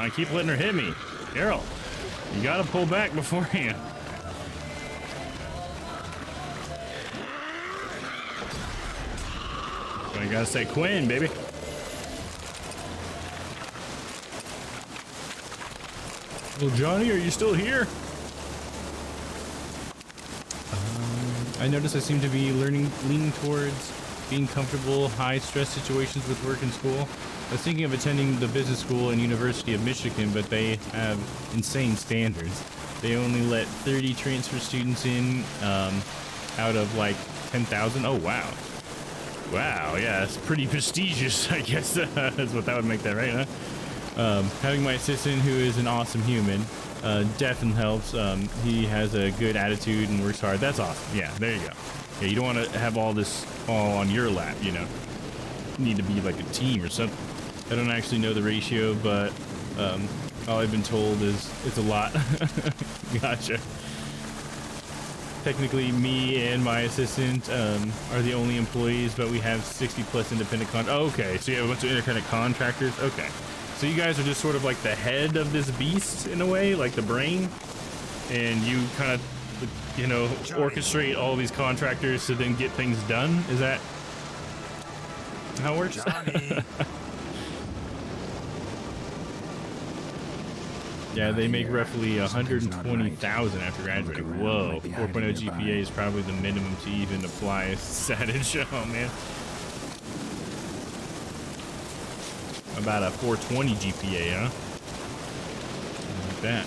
I keep letting her hit me. Carol, you gotta pull back beforehand. So I gotta say Quinn, baby. Well, Johnny, are you still here? I notice I seem to be leaning towards being comfortable, high-stress situations with work and school. I was thinking of attending the business school and University of Michigan, but they have insane standards. They only let 30 transfer students in out of like 10,000. Oh, wow. Wow, yeah, it's pretty prestigious, I guess. That's what that would make that, right, huh? Having my assistant, who is an awesome human, definitely helps. He has a good attitude and works hard. That's awesome. Yeah, there you go. Yeah, you don't want to have all this all on your lap, you know. You need to be like a team or something. I don't actually know the ratio, but all I've been told is it's a lot. Gotcha. Technically, me and my assistant are the only employees, but we have 60 plus independent oh, okay, so you have a bunch of independent contractors. Okay. So you guys are just sort of like the head of this beast in a way, like the brain, and you kind of, you know, orchestrate all these contractors to then get things done. Is that how it works? Yeah, they make roughly 120,000 after graduating. Whoa, 4.0 GPA is probably the minimum to even apply. Savage. Oh man. About a 420 GPA, huh? Like that.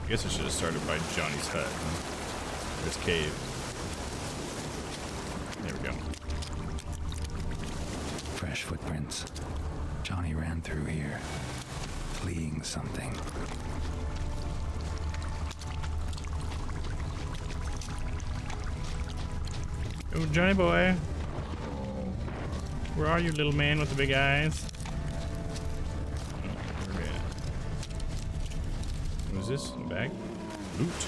I guess I should have started by Johnny's hut, huh? This cave. There we go. Fresh footprints. Johnny ran through here, fleeing something. Oh, Johnny boy. Where are you, little man with the big eyes? Oh, where are we at? What is this? A bag? Loot.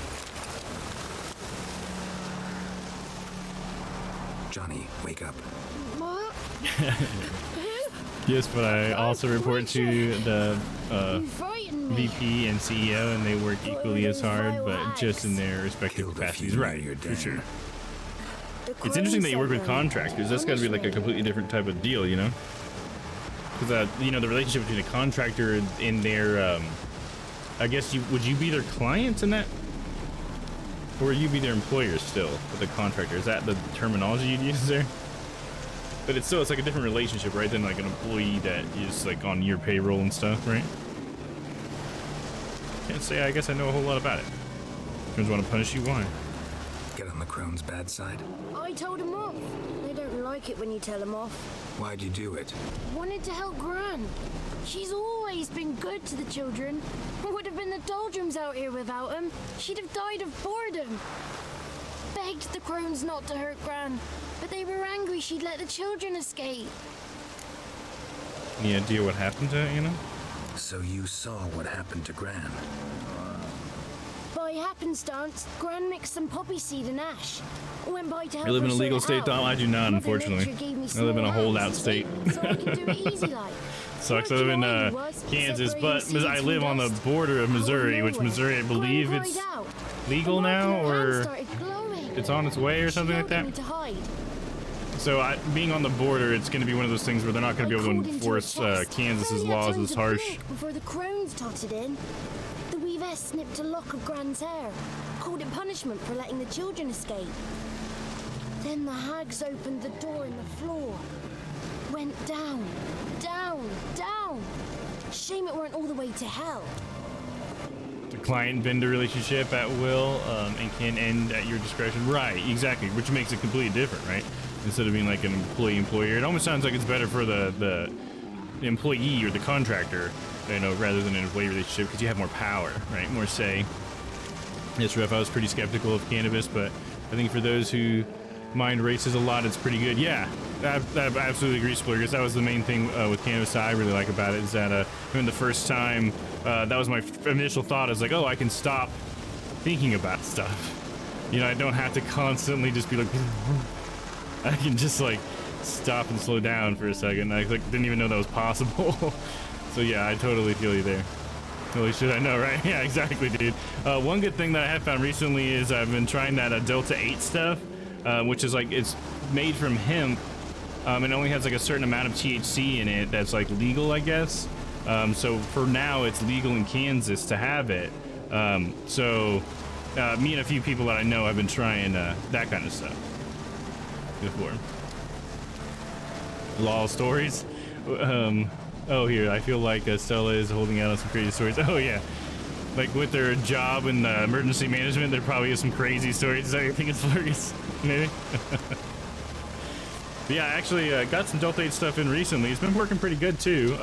Johnny, wake up. What? Yes, but I also report to the VP and CEO, and they work equally as hard, but just in their respective capacities. Right, for sure. It's interesting that you work with contractors. That's got to be like a completely different type of deal, you know? Because, you know, the relationship between a contractor and their, I guess, would you be their client in that? Or would you be their employer still with the contractor? Is that the terminology you'd use there? But it's like a different relationship, right? Than like an employee that is like on your payroll and stuff, right? Can't say I guess I know a whole lot about it. Friends want to punish you? Why? Get on the crone's bad side. I told him off. They don't like it when you tell them off. Why'd you do it? Wanted to help Gran. She's always been good to the children. It would have been the doldrums out here without him. She'd have died of boredom. Begged the crones not to hurt Gran, but they were angry she'd let the children escape. Any idea what happened to it, you know? So you saw what happened to Gran? By happenstance, Gran mixed some poppy seed and ash. Went by to help You live in a her legal sort it state, Dom? out. I do not, Mother unfortunately. Nature gave me I live in a small holdout hands, state. so I can do it easy like. Sucks. I live in Kansas, but I live on the border of Missouri, which Missouri, I believe, it's legal now, or it's on its way or something like that. So being on the border, it's going to be one of those things where they're not going to be able to enforce Kansas's laws as harsh. Before the crones totted in, the weavess snipped a lock of Gran's hair, called it punishment for letting the children escape. Then the hags opened the door in the floor. Went down, down, down. Shame it weren't all the way to hell. The client-vendor relationship at will and can end at your discretion. Right, exactly, which makes it completely different, right? Instead of being like an employee-employer, it almost sounds like it's better for the employee or the contractor, you know, rather than an employee relationship, because you have more power, right? More say. It's rough. I was pretty skeptical of cannabis, but I think for those who mind races a lot, it's pretty good. Yeah, I absolutely agree, Splurgus. That was the main thing with cannabis that I really like about it, is that when the first time, that was my initial thought. I was like, oh, I can stop thinking about stuff. You know, I don't have to constantly just be like, I can just like stop and slow down for a second. I like didn't even know that was possible. So yeah, I totally feel you there. Holy shit, I know, right? Yeah, exactly, dude. One good thing that I have found recently is I've been trying that Delta 8 stuff, which is like, it's made from hemp. It only has like a certain amount of THC in it that's like legal, I guess. So for now, it's legal in Kansas to have it. Me and a few people that I know have been trying that kind of stuff before. Lol stories. Oh, here, I feel like Stella is holding out on some crazy stories. Oh, yeah. Like with their job in emergency management, there probably is some crazy stories. I think it's hilarious, maybe. But yeah, I actually got some Delta 8 stuff in recently. It's been working pretty good too.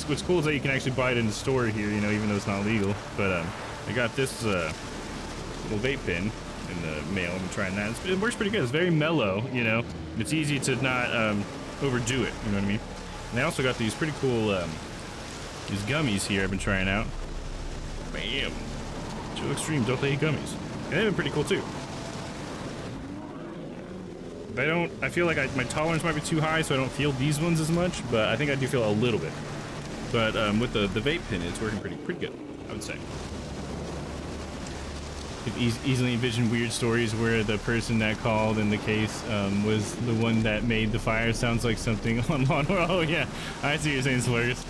What's cool is that you can actually buy it in the store here, you know, even though it's not legal. But I got this little vape pen in the mail. I'm trying that. It works pretty good. It's very mellow, you know. It's easy to not overdo it, you know what I mean? And I also got these pretty cool these gummies here I've been trying out. Bam! Chill Extreme Delta 8 gummies. And they've been pretty cool too. I feel like my tolerance might be too high, so I don't feel these ones as much, but I think I do feel a little bit. But with the vape pen, it's working pretty good, I would say. You could easily envision weird stories where the person that called in the case was the one that made the fire. Sounds like something on Law & Order. Oh yeah, I see you're saying slurs.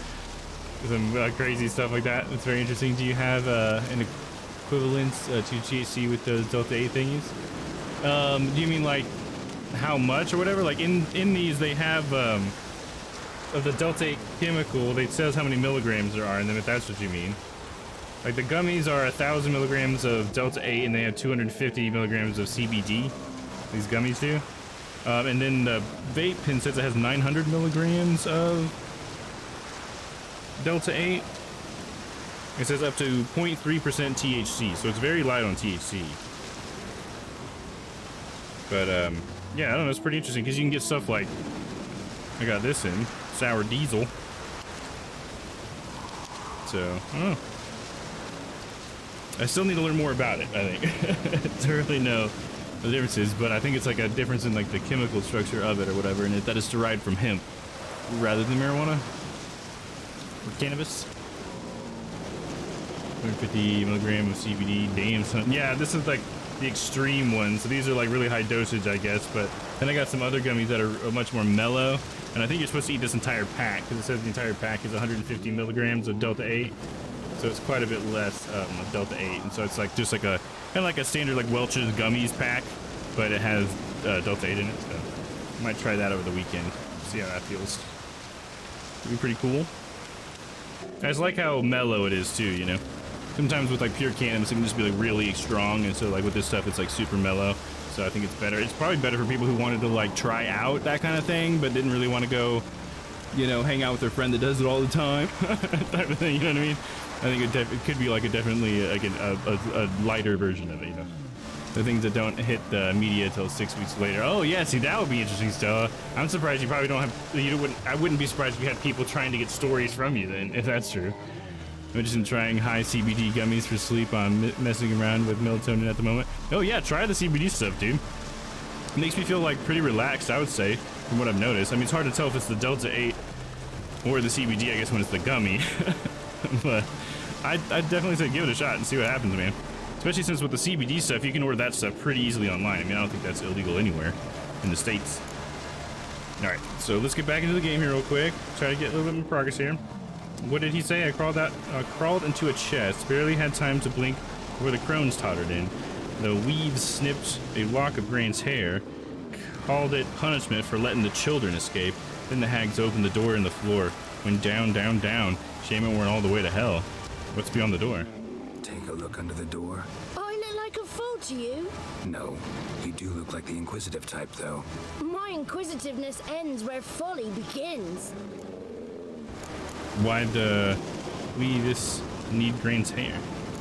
Some crazy stuff like that. It's very interesting. Do you have an equivalence to THC with those Delta 8 thingies? Do you mean like how much or whatever? Like in these they have of the Delta 8 chemical, it says how many milligrams there are in them, if that's what you mean. Like the gummies are 1,000 milligrams of Delta 8 and they have 250 milligrams of CBD. These gummies do. And then the vape pen says it has 900 milligrams of Delta 8. It says up to 0.3% THC, so it's very light on THC. But yeah, I don't know, it's pretty interesting because you can get stuff like, I got this in, sour diesel. So, I don't know. I still need to learn more about it, I think, to really know the differences, but I think it's like a difference in like the chemical structure of it or whatever, and that is derived from hemp rather than marijuana or cannabis. 150 milligram of CBD, damn son. Yeah, this is like the extreme one, so these are like really high dosage, I guess, but then I got some other gummies that are much more mellow, and I think you're supposed to eat this entire pack, because it says the entire pack is 150 milligrams of Delta 8. So it's quite a bit less of Delta 8, and so it's like just like a kind of like a standard like Welch's gummies pack, but it has Delta 8 in it. So I might try that over the weekend, see how that feels. It'd be pretty cool. I just like how mellow it is too, you know. Sometimes with like pure cannabis, it can just be like really strong, and so like with this stuff, it's like super mellow. So I think it's better. It's probably better for people who wanted to like try out that kind of thing, but didn't really want to go, you know, hang out with their friend that does it all the time, type of thing. You know what I mean? I think it could be like definitely like a lighter version of it, you know. The things that don't hit the media until 6 weeks later. Oh yeah, see that would be interesting, Stella. I'm surprised you probably don't have. I wouldn't be surprised if you had people trying to get stories from you then, if that's true. I'm just trying high CBD gummies for sleep. I'm messing around with melatonin at the moment. Oh yeah, try the CBD stuff, dude. It makes me feel like pretty relaxed, I would say, from what I've noticed. I mean, it's hard to tell if it's the Delta 8 or the CBD, I guess, when it's the gummy. But I'd definitely say give it a shot and see what happens, man. Especially since with the CBD stuff, you can order that stuff pretty easily online. I mean, I don't think that's illegal anywhere in the States. All right, so let's get back into the game here real quick. Try to get a little bit more progress here. What did he say? I crawled into a chest, barely had time to blink before the crones tottered in. The weaves snipped a lock of Grant's hair, called it punishment for letting the children escape. Then the hags opened the door in the floor, went down, down, down. Shame it went all the way to hell. What's beyond the door? Take a look under the door. I look like a fool to you? No, you do look like the inquisitive type, though. My inquisitiveness ends where folly begins. Why'd Weavis need Grant's hair?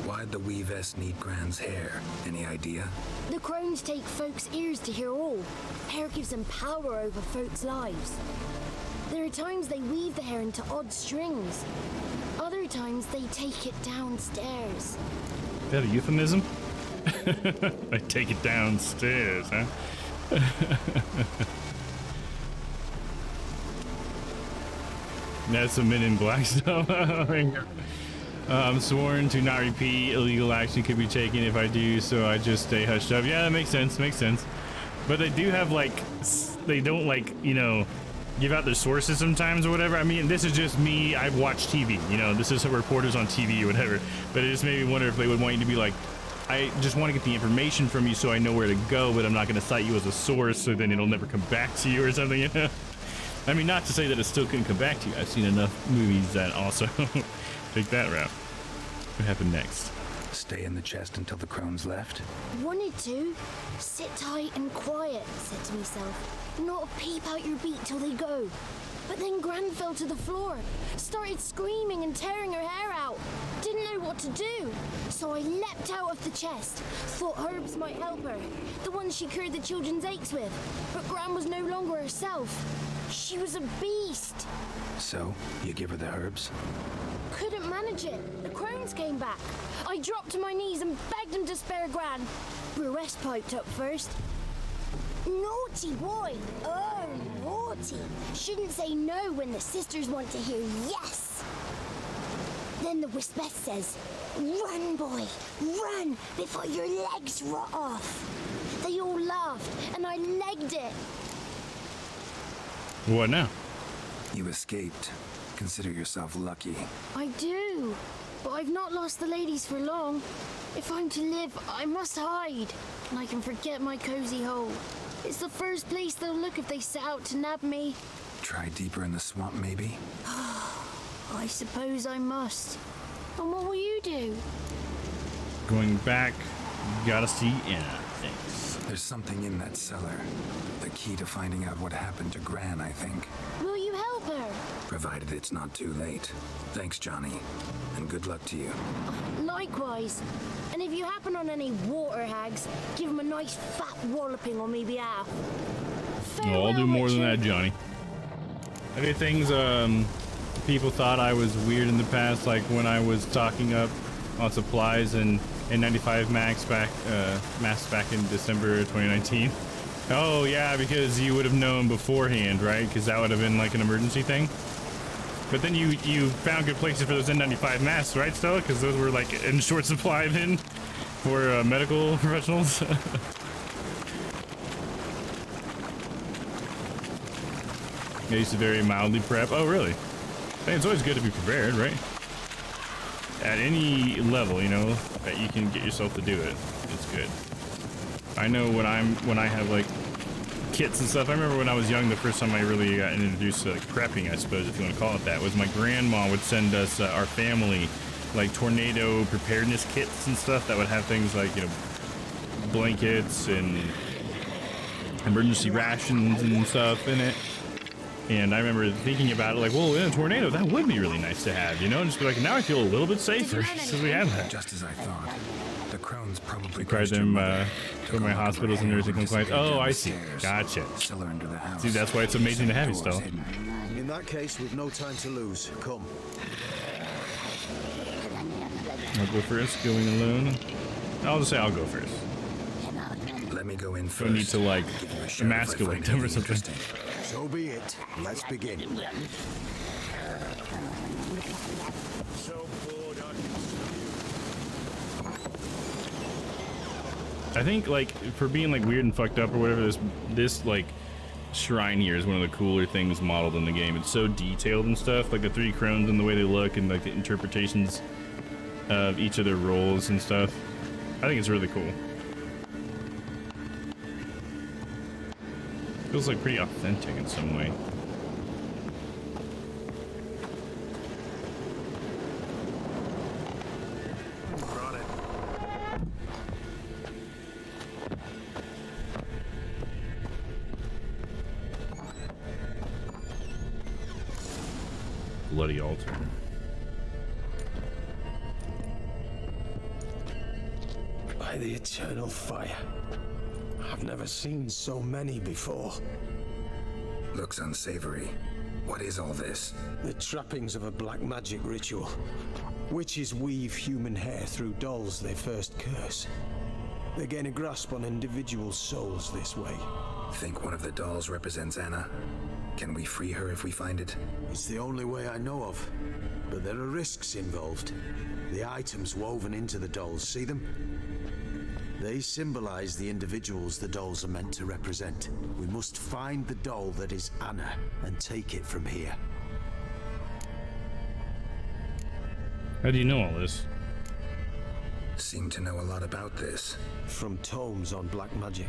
Why'd the Weavess need Gran's hair? Any idea? The crones take folks' ears to hear all. Hair gives them power over folks' lives. There are times they weave the hair into odd strings. Other times they take it downstairs. Is that a euphemism? I take it downstairs, huh? That's some Men in Black stuff. I'm sworn to not repeat. Illegal action could be taken if I do, so I just stay hushed up. Yeah, that makes sense. Makes sense. But they do have like, they don't like, you know, give out their sources sometimes or whatever. I mean, this is just me. I've watched TV. You know, this is reporters on TV or whatever. But it just made me wonder if they would want you to be like, I just want to get the information from you so I know where to go, but I'm not going to cite you as a source, so then it'll never come back to you or something. You know? I mean, not to say that it still couldn't come back to you. I've seen enough movies that also take that route. What happened next? Stay in the chest until the crones left. Wanted to. Sit tight and quiet, said to myself. Not peep out your beat till they go. But then Gran fell to the floor, started screaming and tearing her hair out. Didn't know what to do. So I leapt out of the chest, thought herbs might help her, the ones she cured the children's aches with. But Gran was no longer herself. She was a beast. So, you give her the herbs? Couldn't manage it. The crones came back. I dropped to my knees and begged them to spare Gran. Bruce piped up first. Naughty boy. Oh, naughty. Shouldn't say no when the sisters want to hear yes. Then the Wispess says, run, boy, run before your legs rot off. They all laughed and I legged it. What now? You escaped. Consider yourself lucky. I do, but I've not lost the ladies for long. If I'm to live, I must hide, and I can forget my cozy hole. It's the first place they'll look if they set out to nab me. Try deeper in the swamp, maybe? I suppose I must. And what will you do? Going back, gotta see Anna, thanks. There's something in that cellar. The key to finding out what happened to Gran, I think. Will you help her? Provided it's not too late. Thanks, Johnny. And good luck to you. Likewise. And if you happen on any water hags, give them a nice fat walloping on me behalf. No, I'll do more than that, Johnny. Any things people thought I was weird in the past, like when I was stocking up on supplies and N95 masks back in December 2019? Oh yeah, because you would have known beforehand, right? Because that would have been like an emergency thing. But then you found good places for those N95 masks, right, Stella? Because those were like in short supply then for medical professionals. I used to very mildly prep. Oh, really? I think it's always good to be prepared, right? At any level, you know, that you can get yourself to do it. It's good. I know when I have like kits and stuff. I remember when I was young, the first time I really got introduced to like prepping, I suppose, if you want to call it that, was my grandma would send us, our family, like tornado preparedness kits and stuff that would have things like, you know, blankets and emergency rations and stuff in it. And I remember thinking about it like, well, in a tornado, that would be really nice to have, you know? And just be like, now I feel a little bit safer since we have that. Just as I thought. The crones probably required them for my hospitals and nursing compliance. Oh, I see. Gotcha. See, that's why it's amazing to have you still. In that case, we've no time to lose. Come. I'll go first, going alone. I'll just say I'll go first. Let me go in first. Don't need to like emasculate them or something. So be it. Let's begin. So bored, I think like for being like weird and fucked up or whatever, this like shrine here is one of the cooler things modeled in the game. It's so detailed and stuff, like the three crones and the way they look and like the interpretations of each of their roles and stuff. I think it's really cool. Feels like pretty authentic in some way. Bloody altar. By the eternal fire. I've never seen so many before. Looks unsavory. What is all this? The trappings of a black magic ritual. Witches weave human hair through dolls they first curse. They gain a grasp on individual souls this way. Think one of the dolls represents Anna? Can we free her if we find it? It's the only way I know of. But there are risks involved. The items woven into the dolls, see them? They symbolize the individuals the dolls are meant to represent. We must find the doll that is Anna and take it from here. How do you know all this? Seem to know a lot about this. From tomes on black magic.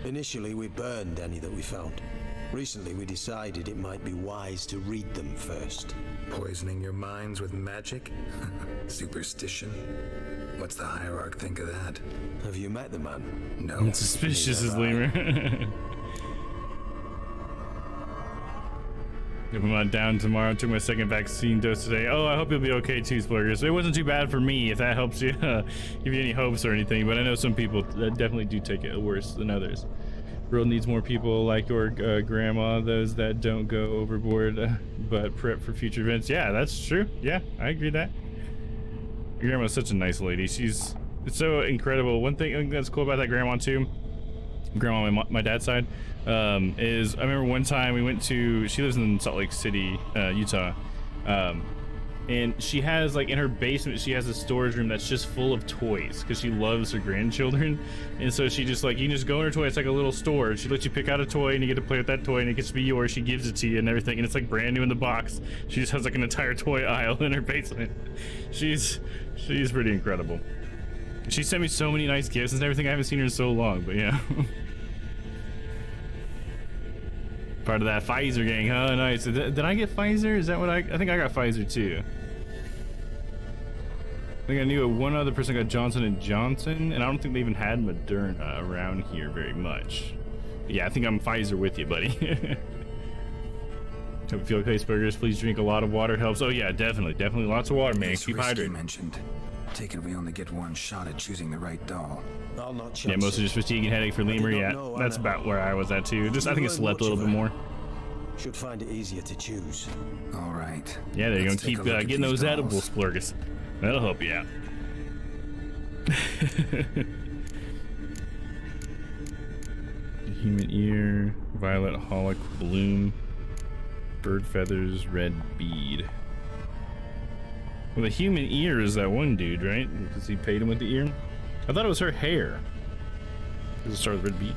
Initially, we burned any that we found. Recently, we decided it might be wise to read them first. Poisoning your minds with magic? Superstition? What's the hierarch think of that? Have you met the man? No. It's suspicious as Lemur. If I'm not down tomorrow, took my second vaccine dose today. Oh, I hope you'll be okay too, Splurgers. It wasn't too bad for me, if that helps you give you any hopes or anything, but I know some people definitely do take it worse than others. World needs more people like your grandma, those that don't go overboard, but prep for future events. Yeah, that's true. Yeah, I agree with that. Your grandma's such a nice lady. It's so incredible. One thing that's cool about that grandma too, grandma on my dad's side, is I remember one time we went to, she lives in Salt Lake City, Utah, and she has, like, in her basement, she has a storage room that's just full of toys because she loves her grandchildren. And so she just, like, you can just go in her toy. It's like a little store. She lets you pick out a toy and you get to play with that toy and it gets to be yours. She gives it to you and everything. And it's like brand new in the box. She just has like an entire toy aisle in her basement. She's pretty incredible. She sent me so many nice gifts and everything. I haven't seen her in so long, but yeah. Part of that Pfizer gang, huh? Nice. Did I get Pfizer? Is that what I think I got Pfizer too. I think I knew one other person got Johnson & Johnson, and I don't think they even had Moderna around here very much. But yeah, I think I'm Pfizer with you, buddy. Hope you feel okay, Burgers. Please drink a lot of water. It helps. Oh yeah, definitely lots of water, man. Keep hydrated. Mentioned. Take it we only get one shot at choosing the right doll. I'll not yeah, mostly just fatigue and headache for Lemur. Yeah, that's about where I was at too. Just I think I slept a little bit more. Should find it easier to choose. All right. Yeah, they're gonna keep getting those edibles, Splurgus. That'll help you out. Human ear, violet holic bloom, bird feathers, red bead. Well, the human ear is that one dude, right? Because he paid him with the ear. I thought it was her hair. Does it start with red bead?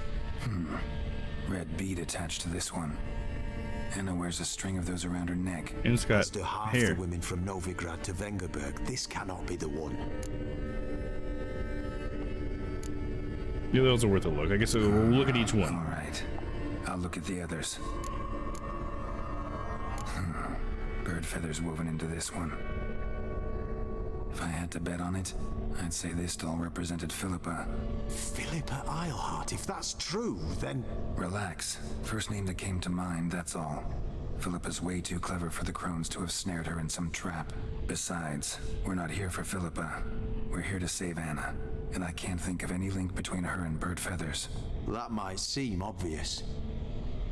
Red bead attached to this one. Anna wears a string of those around her neck. And it's got As to half hair. the women from Novigrad to Vengerberg, this cannot be the one. Yeah, those are worth a look. I guess we'll look at each one. All right. I'll look at the others. Bird feathers woven into this one. If I had to bet on it, I'd say this doll represented Philippa. Philippa Eilhart, if that's true, then... Relax. First name that came to mind, that's all. Philippa's way too clever for the crones to have snared her in some trap. Besides, we're not here for Philippa. We're here to save Anna. And I can't think of any link between her and bird feathers. That might seem obvious.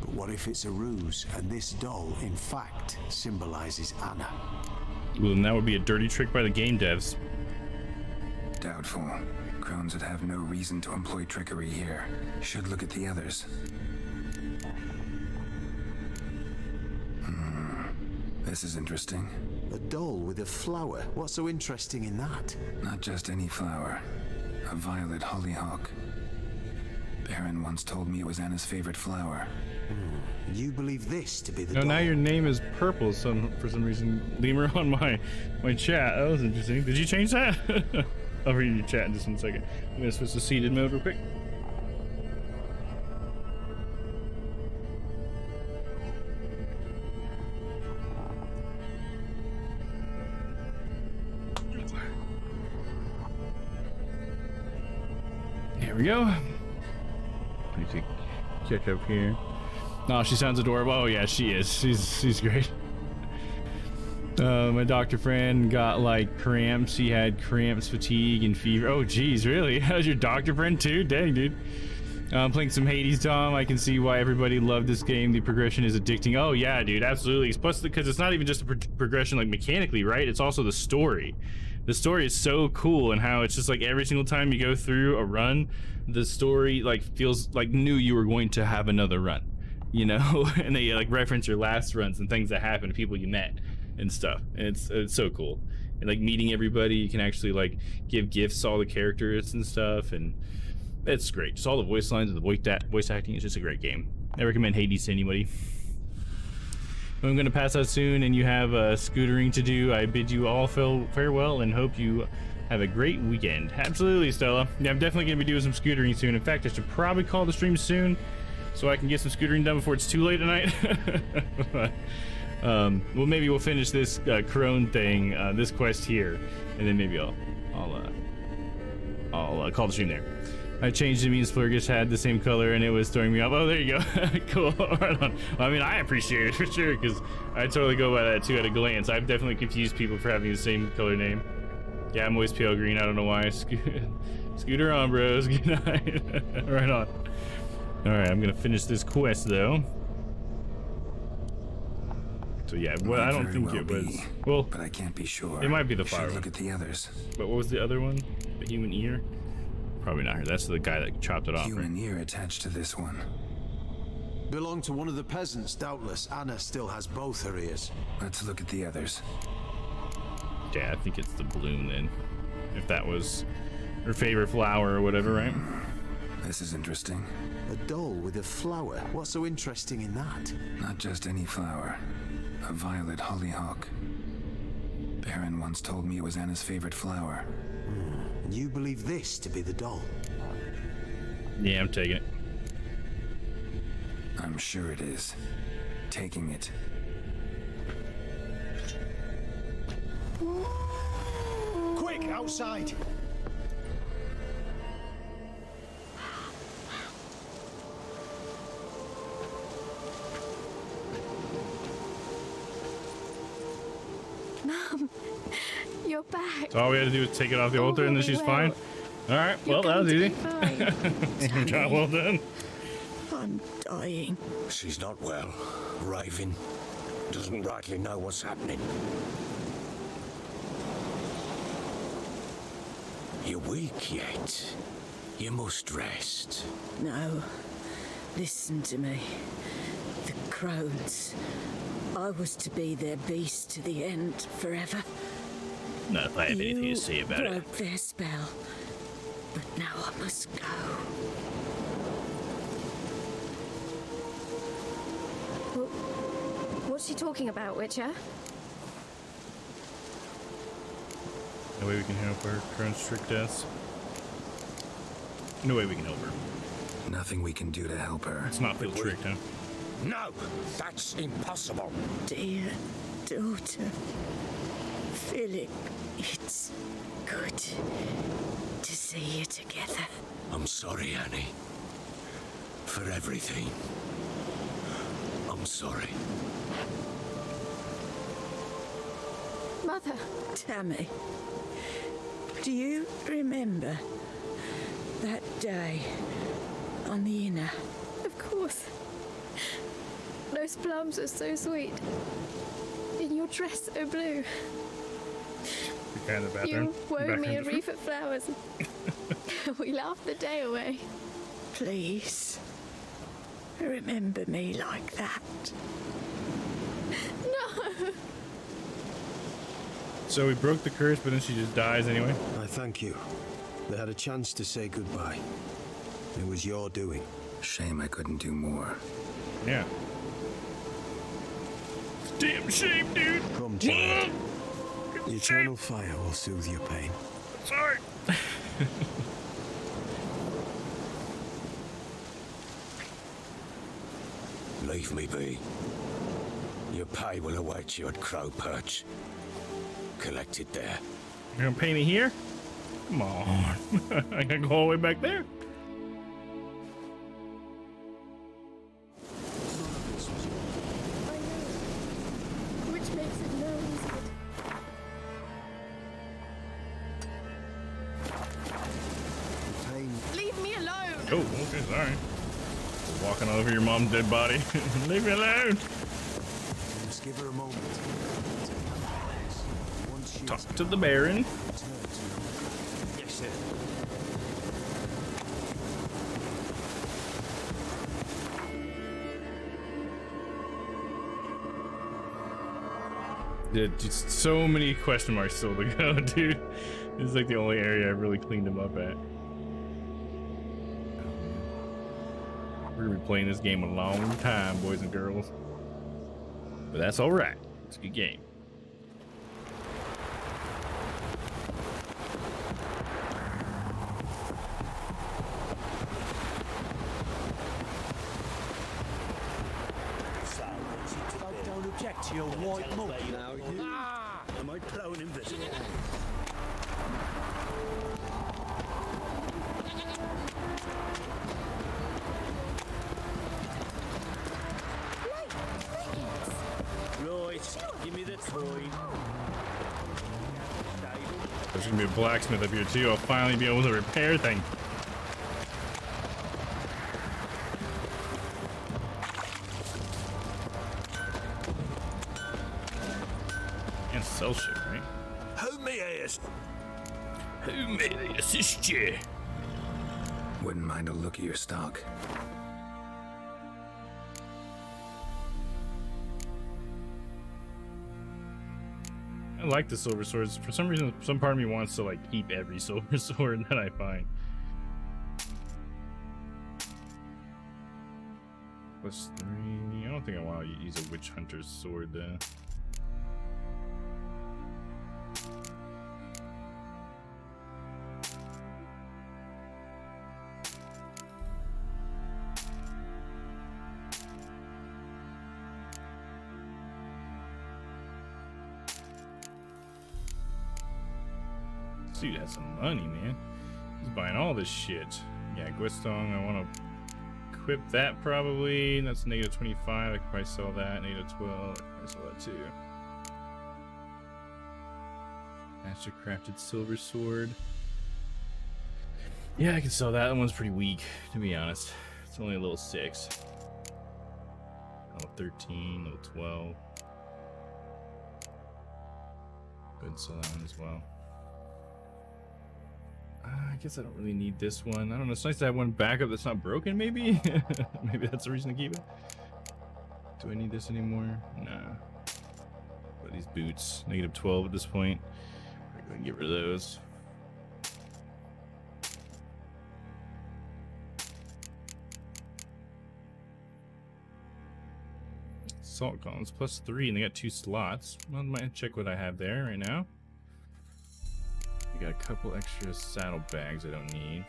But what if it's a ruse, and this doll, in fact, symbolizes Anna? Well, then that would be a dirty trick by the game devs. Doubtful. Crones would have no reason to employ trickery here. Should look at the others. This is interesting. A doll with a flower? What's so interesting in that? Not just any flower. A violet hollyhock. Baron once told me it was Anna's favorite flower. You believe this to be the No, doll? now your name is purple for some reason. Lemur on my chat. That was interesting. Did you change that? I'll read your chat in just 1 second. I'm gonna switch to seated mode real quick. There we go. Let me check up here. Oh, she sounds adorable. Oh yeah, she is. She's great. My doctor friend got like cramps. He had cramps, fatigue, and fever. Oh geez, really? How's your doctor friend too? Dang, dude. Playing some Hades, Dom. I can see why everybody loved this game. The progression is addicting. Oh yeah, dude, absolutely. Plus, because it's not even just a progression like mechanically, right? It's also the story. The story is so cool, and how it's just like every single time you go through a run, the story like feels like knew you were going to have another run, you know. And they like reference your last runs and things that happened, people you met and stuff, and it's so cool. And like meeting everybody, you can actually like give gifts to all the characters and stuff, and it's great. Just all the voice lines and the voice acting is just a great game. I recommend Hades to anybody. I'm going to pass out soon, and you have scootering to do. I bid you all farewell and hope you have a great weekend. Absolutely, Stella. Yeah, I'm definitely going to be doing some scootering soon. In fact, I should probably call the stream soon so I can get some scootering done before it's too late tonight. Well, maybe we'll finish this crone thing, this quest here, and then maybe I'll call the stream there. I changed the means Flurgus had the same color and it was throwing me off. Oh, there you go. Cool. Right on. I mean, I appreciate it for sure, because I totally go by that too at a glance. I've definitely confused people for having the same color name. Yeah, I'm always pale green. I don't know why. Scooter on, bros. Good night. Right on. Alright, I'm going to finish this quest though. So yeah, well, I don't think it was. Well, but I can't be sure. It might be the fire. Look at the others. But what was the other one? The human ear? Probably not her. That's the guy that chopped it off. Human ear attached to this one. Belonged to one of the peasants, doubtless. Anna still has both her ears. Let's look at the others. Yeah, I think it's the bloom then. If that was her favorite flower or whatever, right? This is interesting. A doll with a flower. What's so interesting in that? Not just any flower. A violet hollyhock. Baron once told me it was Anna's favorite flower. And you believe this to be the doll? Yeah, I'm taking it. I'm sure it is. Taking it. Quick, outside! Mum, you're back. So all we had to do was take it off the altar and then she's fine? Alright, well, that was easy. Job well done. I'm dying. She's not well. Raving. Doesn't rightly know what's happening. You're weak yet. You must rest. No. Listen to me. The crones. I was to be their beast to the end, forever. Not if I have anything to say about it. Broke their spell. But now I must go. What's she talking about, Witcher? No way we can help her. Current strict deaths. No way we can help her. Nothing we can do to help her. It's not feel tricked, huh? No, that's impossible. Dear daughter, Philip, it's good to see you together. I'm sorry, Annie. For everything. I'm sorry. Mother. Tammy, do you remember that day on the inner? Of course. Those plums are so sweet. In your dress so blue. The guy in the bathroom. You wove me a wreath of flowers. We laughed the day away. Please, remember me like that. No! So we broke the curse, but then she just dies anyway? I thank you. They had a chance to say goodbye. It was your doing. Shame I couldn't do more. Yeah. Damn shame, dude. Come, child. The eternal fire will soothe your pain. Sorry. Leave me be. Your pay will await you at Crow Perch. Collect it there. You're gonna pay me here? Come on. I gotta go all the way back there. Which makes it no easier. Leave me alone! Oh, okay, sorry. Walking all over your mom's dead body. Leave me alone. Just give her a moment. Talk to the Baron. Yes, sir. Yeah, just so many question marks still to go, dude. This is like the only area I really cleaned him up at. We're gonna be playing this game a long time, boys and girls. But that's alright. It's a good game. Don't object to your white mug now, you. Am I prone invisible? Right, give me the toy. There's gonna be a blacksmith up here too. I'll finally be able to repair things. And sell shit, right? Who may I ask? Who may I assist you? Wouldn't mind a look at your stock. I like the silver swords. For some reason, some part of me wants to like keep every silver sword that I find. +3. I don't think I want to use a witch hunter's sword though. Dude has some money, man. He's buying all this shit. Yeah, Gwistong, I want to equip that probably. That's -25. I could probably sell that. -12. I could probably sell that too. Mastercrafted silver sword. Yeah, I can sell that. That one's pretty weak, to be honest. It's only a level 6. Level 13, level 12. Go ahead and sell that one as well. I guess I don't really need this one. I don't know. It's nice to have one backup that's not broken, maybe? Maybe that's the reason to keep it. Do I need this anymore? Nah. But these boots, -12 at this point. We're going to get rid of those. Salt columns +3, and they got 2 slots. I might check what I have there right now. We got a couple extra saddle bags I don't need.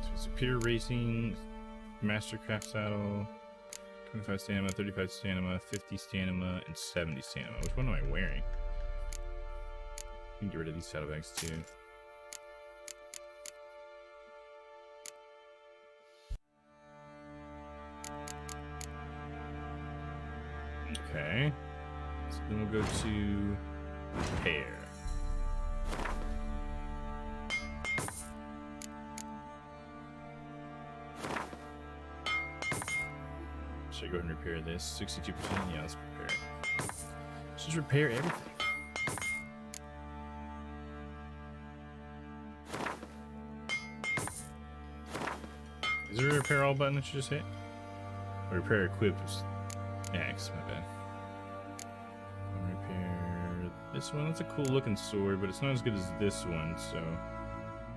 So Superior Racing, Mastercraft saddle, 25 stamina, 35 stamina, 50 stamina, and 70 stamina. Which one am I wearing? I can get rid of these saddle bags too. Okay, so then we'll go to repair. Should I go ahead and repair this? 62%? Yeah, let's repair it. Let's just repair everything. Is there a repair all button that you just hit? Or repair equip is X, my bad. Repair this one. That's a cool looking sword, but it's not as good as this one, so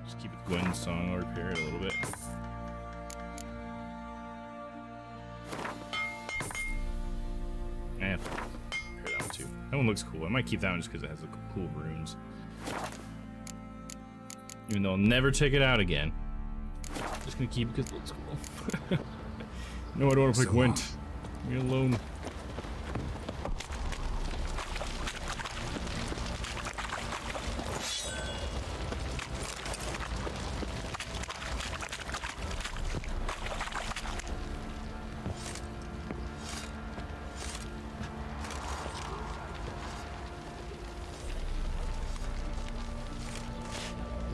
just keep it Gwen's song. I'll repair it a little bit. And repair that one too. That one looks cool. I might keep that one just because it has the cool runes. Even though I'll never take it out again. Just gonna keep it because it looks cool. No, I don't want to play Gwent. Leave me alone.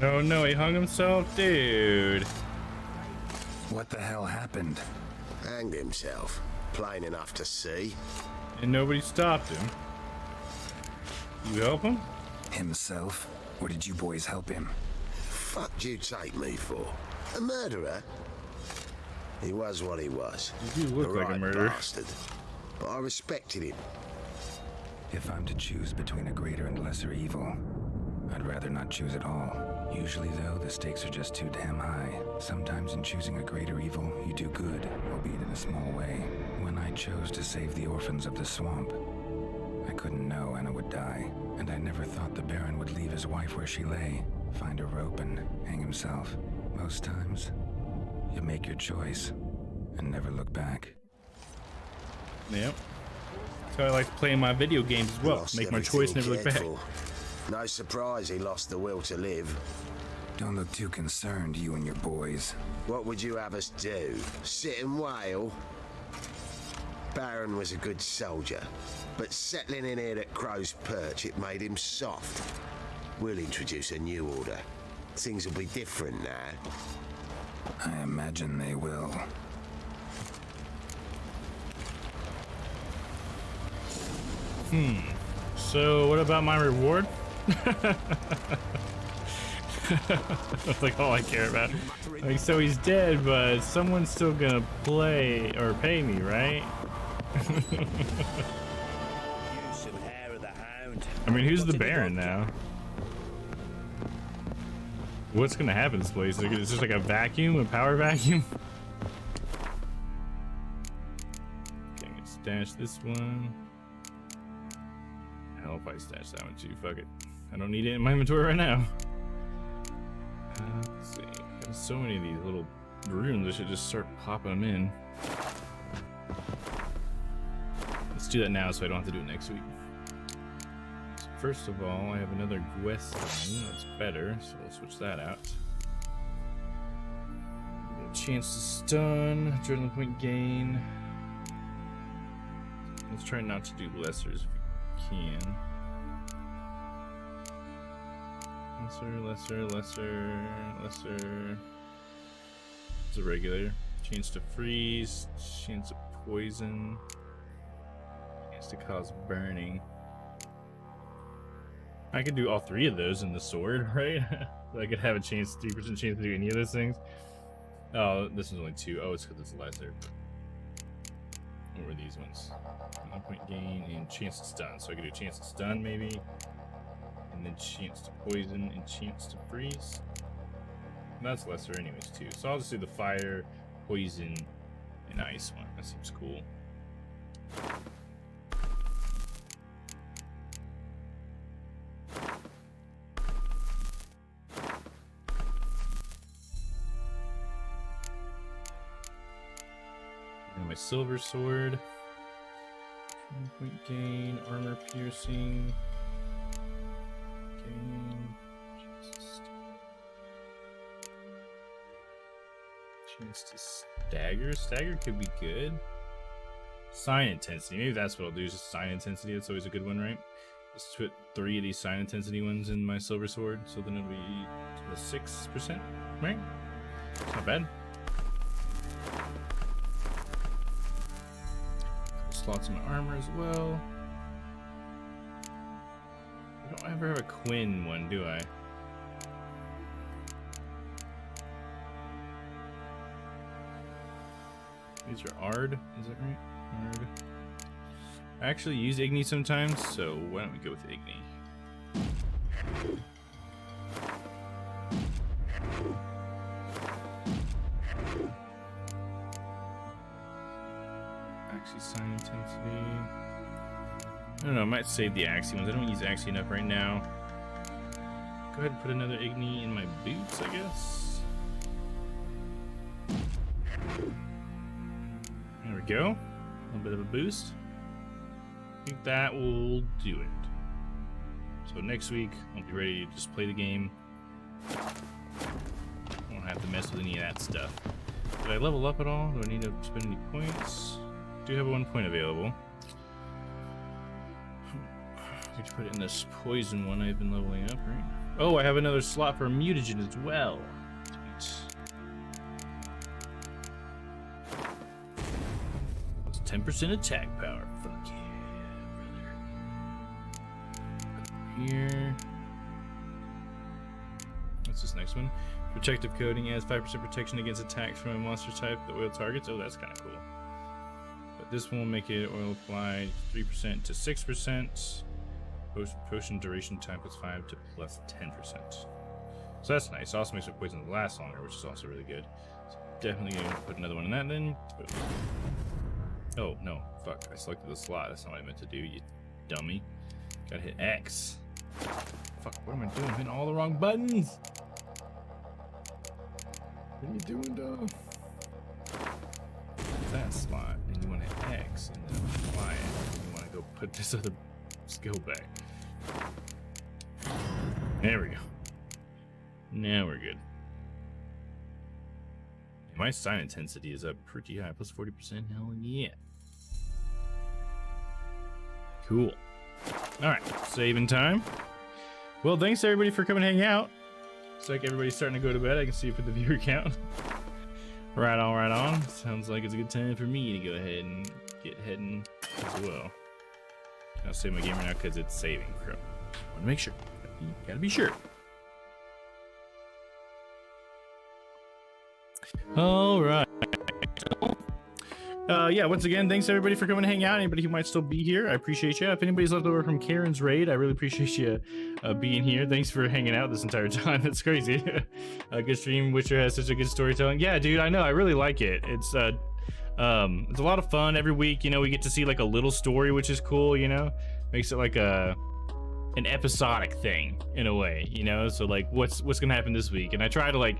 No, no, he hung himself, dude. What the hell happened? Hanged himself. Plain enough to see. And nobody stopped him. You help him? Himself? Or did you boys help him? Fuck do you take me for? A murderer? He was what he was. You do look like a murderer. Bastard. But I respected him. If I'm to choose between a greater and lesser evil, I'd rather not choose at all. Usually, though, the stakes are just too damn high. Sometimes in choosing a greater evil, you do good, albeit in a small way. When I chose to save the orphans of the swamp, I couldn't know Anna would die, and I never thought the Baron would leave his wife where she lay, find a rope and hang himself. Most times, you make your choice and never look back. Yep. That's how I like playing my video games as well. Make my choice, never look back. No surprise he lost the will to live. Don't look too concerned, you and your boys. What would you have us do? Sit and wail? Baron was a good soldier, but settling in here at Crow's Perch, it made him soft. We'll introduce a new order. Things will be different now. I imagine they will. So what about my reward? That's like all I care about. Like, so he's dead, but someone's still gonna play or pay me, right? I mean, who's the Baron now? What's gonna happen in this place? Like, it's just like a vacuum, a power vacuum? Okay, I'm gonna stash this one. Hell, if I stash that one too, fuck it. I don't need it in my inventory right now. Let's see. Got so many of these little rooms, I should just start popping them in. Let's do that now so I don't have to do it next week. So first of all, I have another quest thing that's better, so we'll switch that out. A chance to stun, adrenaline point gain. Let's try not to do lessers if we can. Lesser. It's a regular. Chance to freeze, chance of poison, chance to cause burning. I could do all three of those in the sword, right? I could have a chance, 3% chance to do any of those things. Oh, this one's only 2. Oh, it's because it's lesser. What were these ones? 1 point gain and chance to stun. So I could do chance to stun maybe. And then chance to poison and chance to freeze. And that's lesser anyways too. So I'll just do the fire, poison, and ice one. That seems cool. And my silver sword. 1 point gain, armor piercing. Chance to stagger. Stagger could be good. Sign intensity. Maybe that's what I'll do. Is just sign intensity. That's always a good one, right? Just put 3 of these sign intensity ones in my silver sword, so then it'll be 6%, right? It's not bad. Slots in my armor as well. I don't ever have a Quinn one, do I? These are Ard, is that right? Ard. I actually use Igni sometimes, so why don't we go with Igni? Axie sign intensity. I don't know, I might save the Axie ones. I don't use Axie enough right now. Go ahead and put another Igni in my boots, I guess. There we go. A little bit of a boost. I think that will do it. So next week, I'll be ready to just play the game. I won't have to mess with any of that stuff. Did I level up at all? Do I need to spend any points? I do have 1 point available. I get to put it in this poison one I've been leveling up, right? Oh, I have another slot for a mutagen as well. Sweet. 10% attack power. Fuck yeah. here. What's this next one? Protective coating adds 5% protection against attacks from a monster type that oil targets. Oh, that's kind of cool. But this one will make it oil applied 3% to 6%. Potion duration time +5 to +10%. So that's nice. Also makes the poison last longer, which is also really good. So definitely gonna put another one in that then. Oh no, fuck! I selected the slot. That's not what I meant to do. You dummy. Gotta hit X. Fuck! What am I doing? I'm hitting all the wrong buttons. What are you doing, dog? That slot, and you want to hit X, and then apply it. And you want to go put this other skill back. There we go. Now we're good. My sign intensity is up pretty high, +40%. Hell yeah. Cool. All right, saving time. Well, thanks everybody for coming and hang out. Looks like everybody's starting to go to bed. I can see it for the viewer count. Right on, right on. Sounds like it's a good time for me to go ahead and get heading as well. I'll save my gamer now because it's saving. I want to make sure. Gotta be sure. All right. Yeah, once again, thanks everybody for coming to hang out. Anybody who might still be here, I appreciate you. If anybody's left over from Karen's raid, I really appreciate you being here. Thanks for hanging out this entire time. That's crazy. Good stream. Witcher has such a good storytelling. Yeah, dude, I know. I really like it. It's a lot of fun every week. You know, we get to see like a little story, which is cool. You know, makes it like an episodic thing in a way. You know, so like what's gonna happen this week, and I try to like.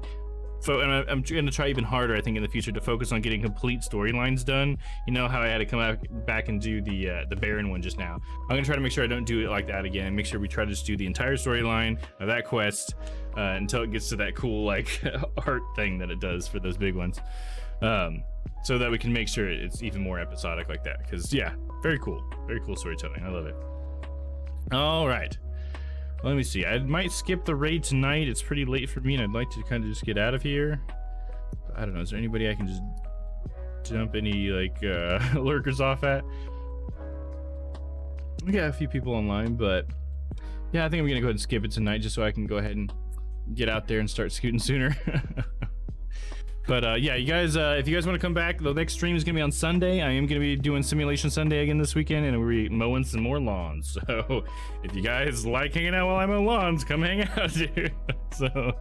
And I'm going to try even harder, I think, in the future to focus on getting complete storylines done. You know how I had to come back and do the Baron one just now. I'm going to try to make sure I don't do it like that again. Make sure we try to just do the entire storyline of that quest until it gets to that cool like art thing that it does for those big ones, so that we can make sure it's even more episodic like that. Because yeah, very cool storytelling. I love it. All right. Let me see. I might skip the raid tonight. It's pretty late for me, and I'd like to kind of just get out of here. I don't know. Is there anybody I can just jump any like lurkers off at? We got a few people online, but yeah, I think I'm gonna go ahead and skip it tonight, just so I can go ahead and get out there and start scooting sooner. But yeah, you guys, if you guys want to come back, the next stream is gonna be on Sunday. I am gonna be doing Simulation Sunday again this weekend, and we'll be mowing some more lawns. So if you guys like hanging out while I mow lawns, come hang out, dude. So,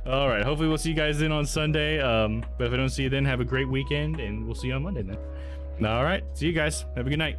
all right, hopefully we'll see you guys then on Sunday. But if I don't see you then, have a great weekend, and we'll see you on Monday then. All right, see you guys. Have a good night.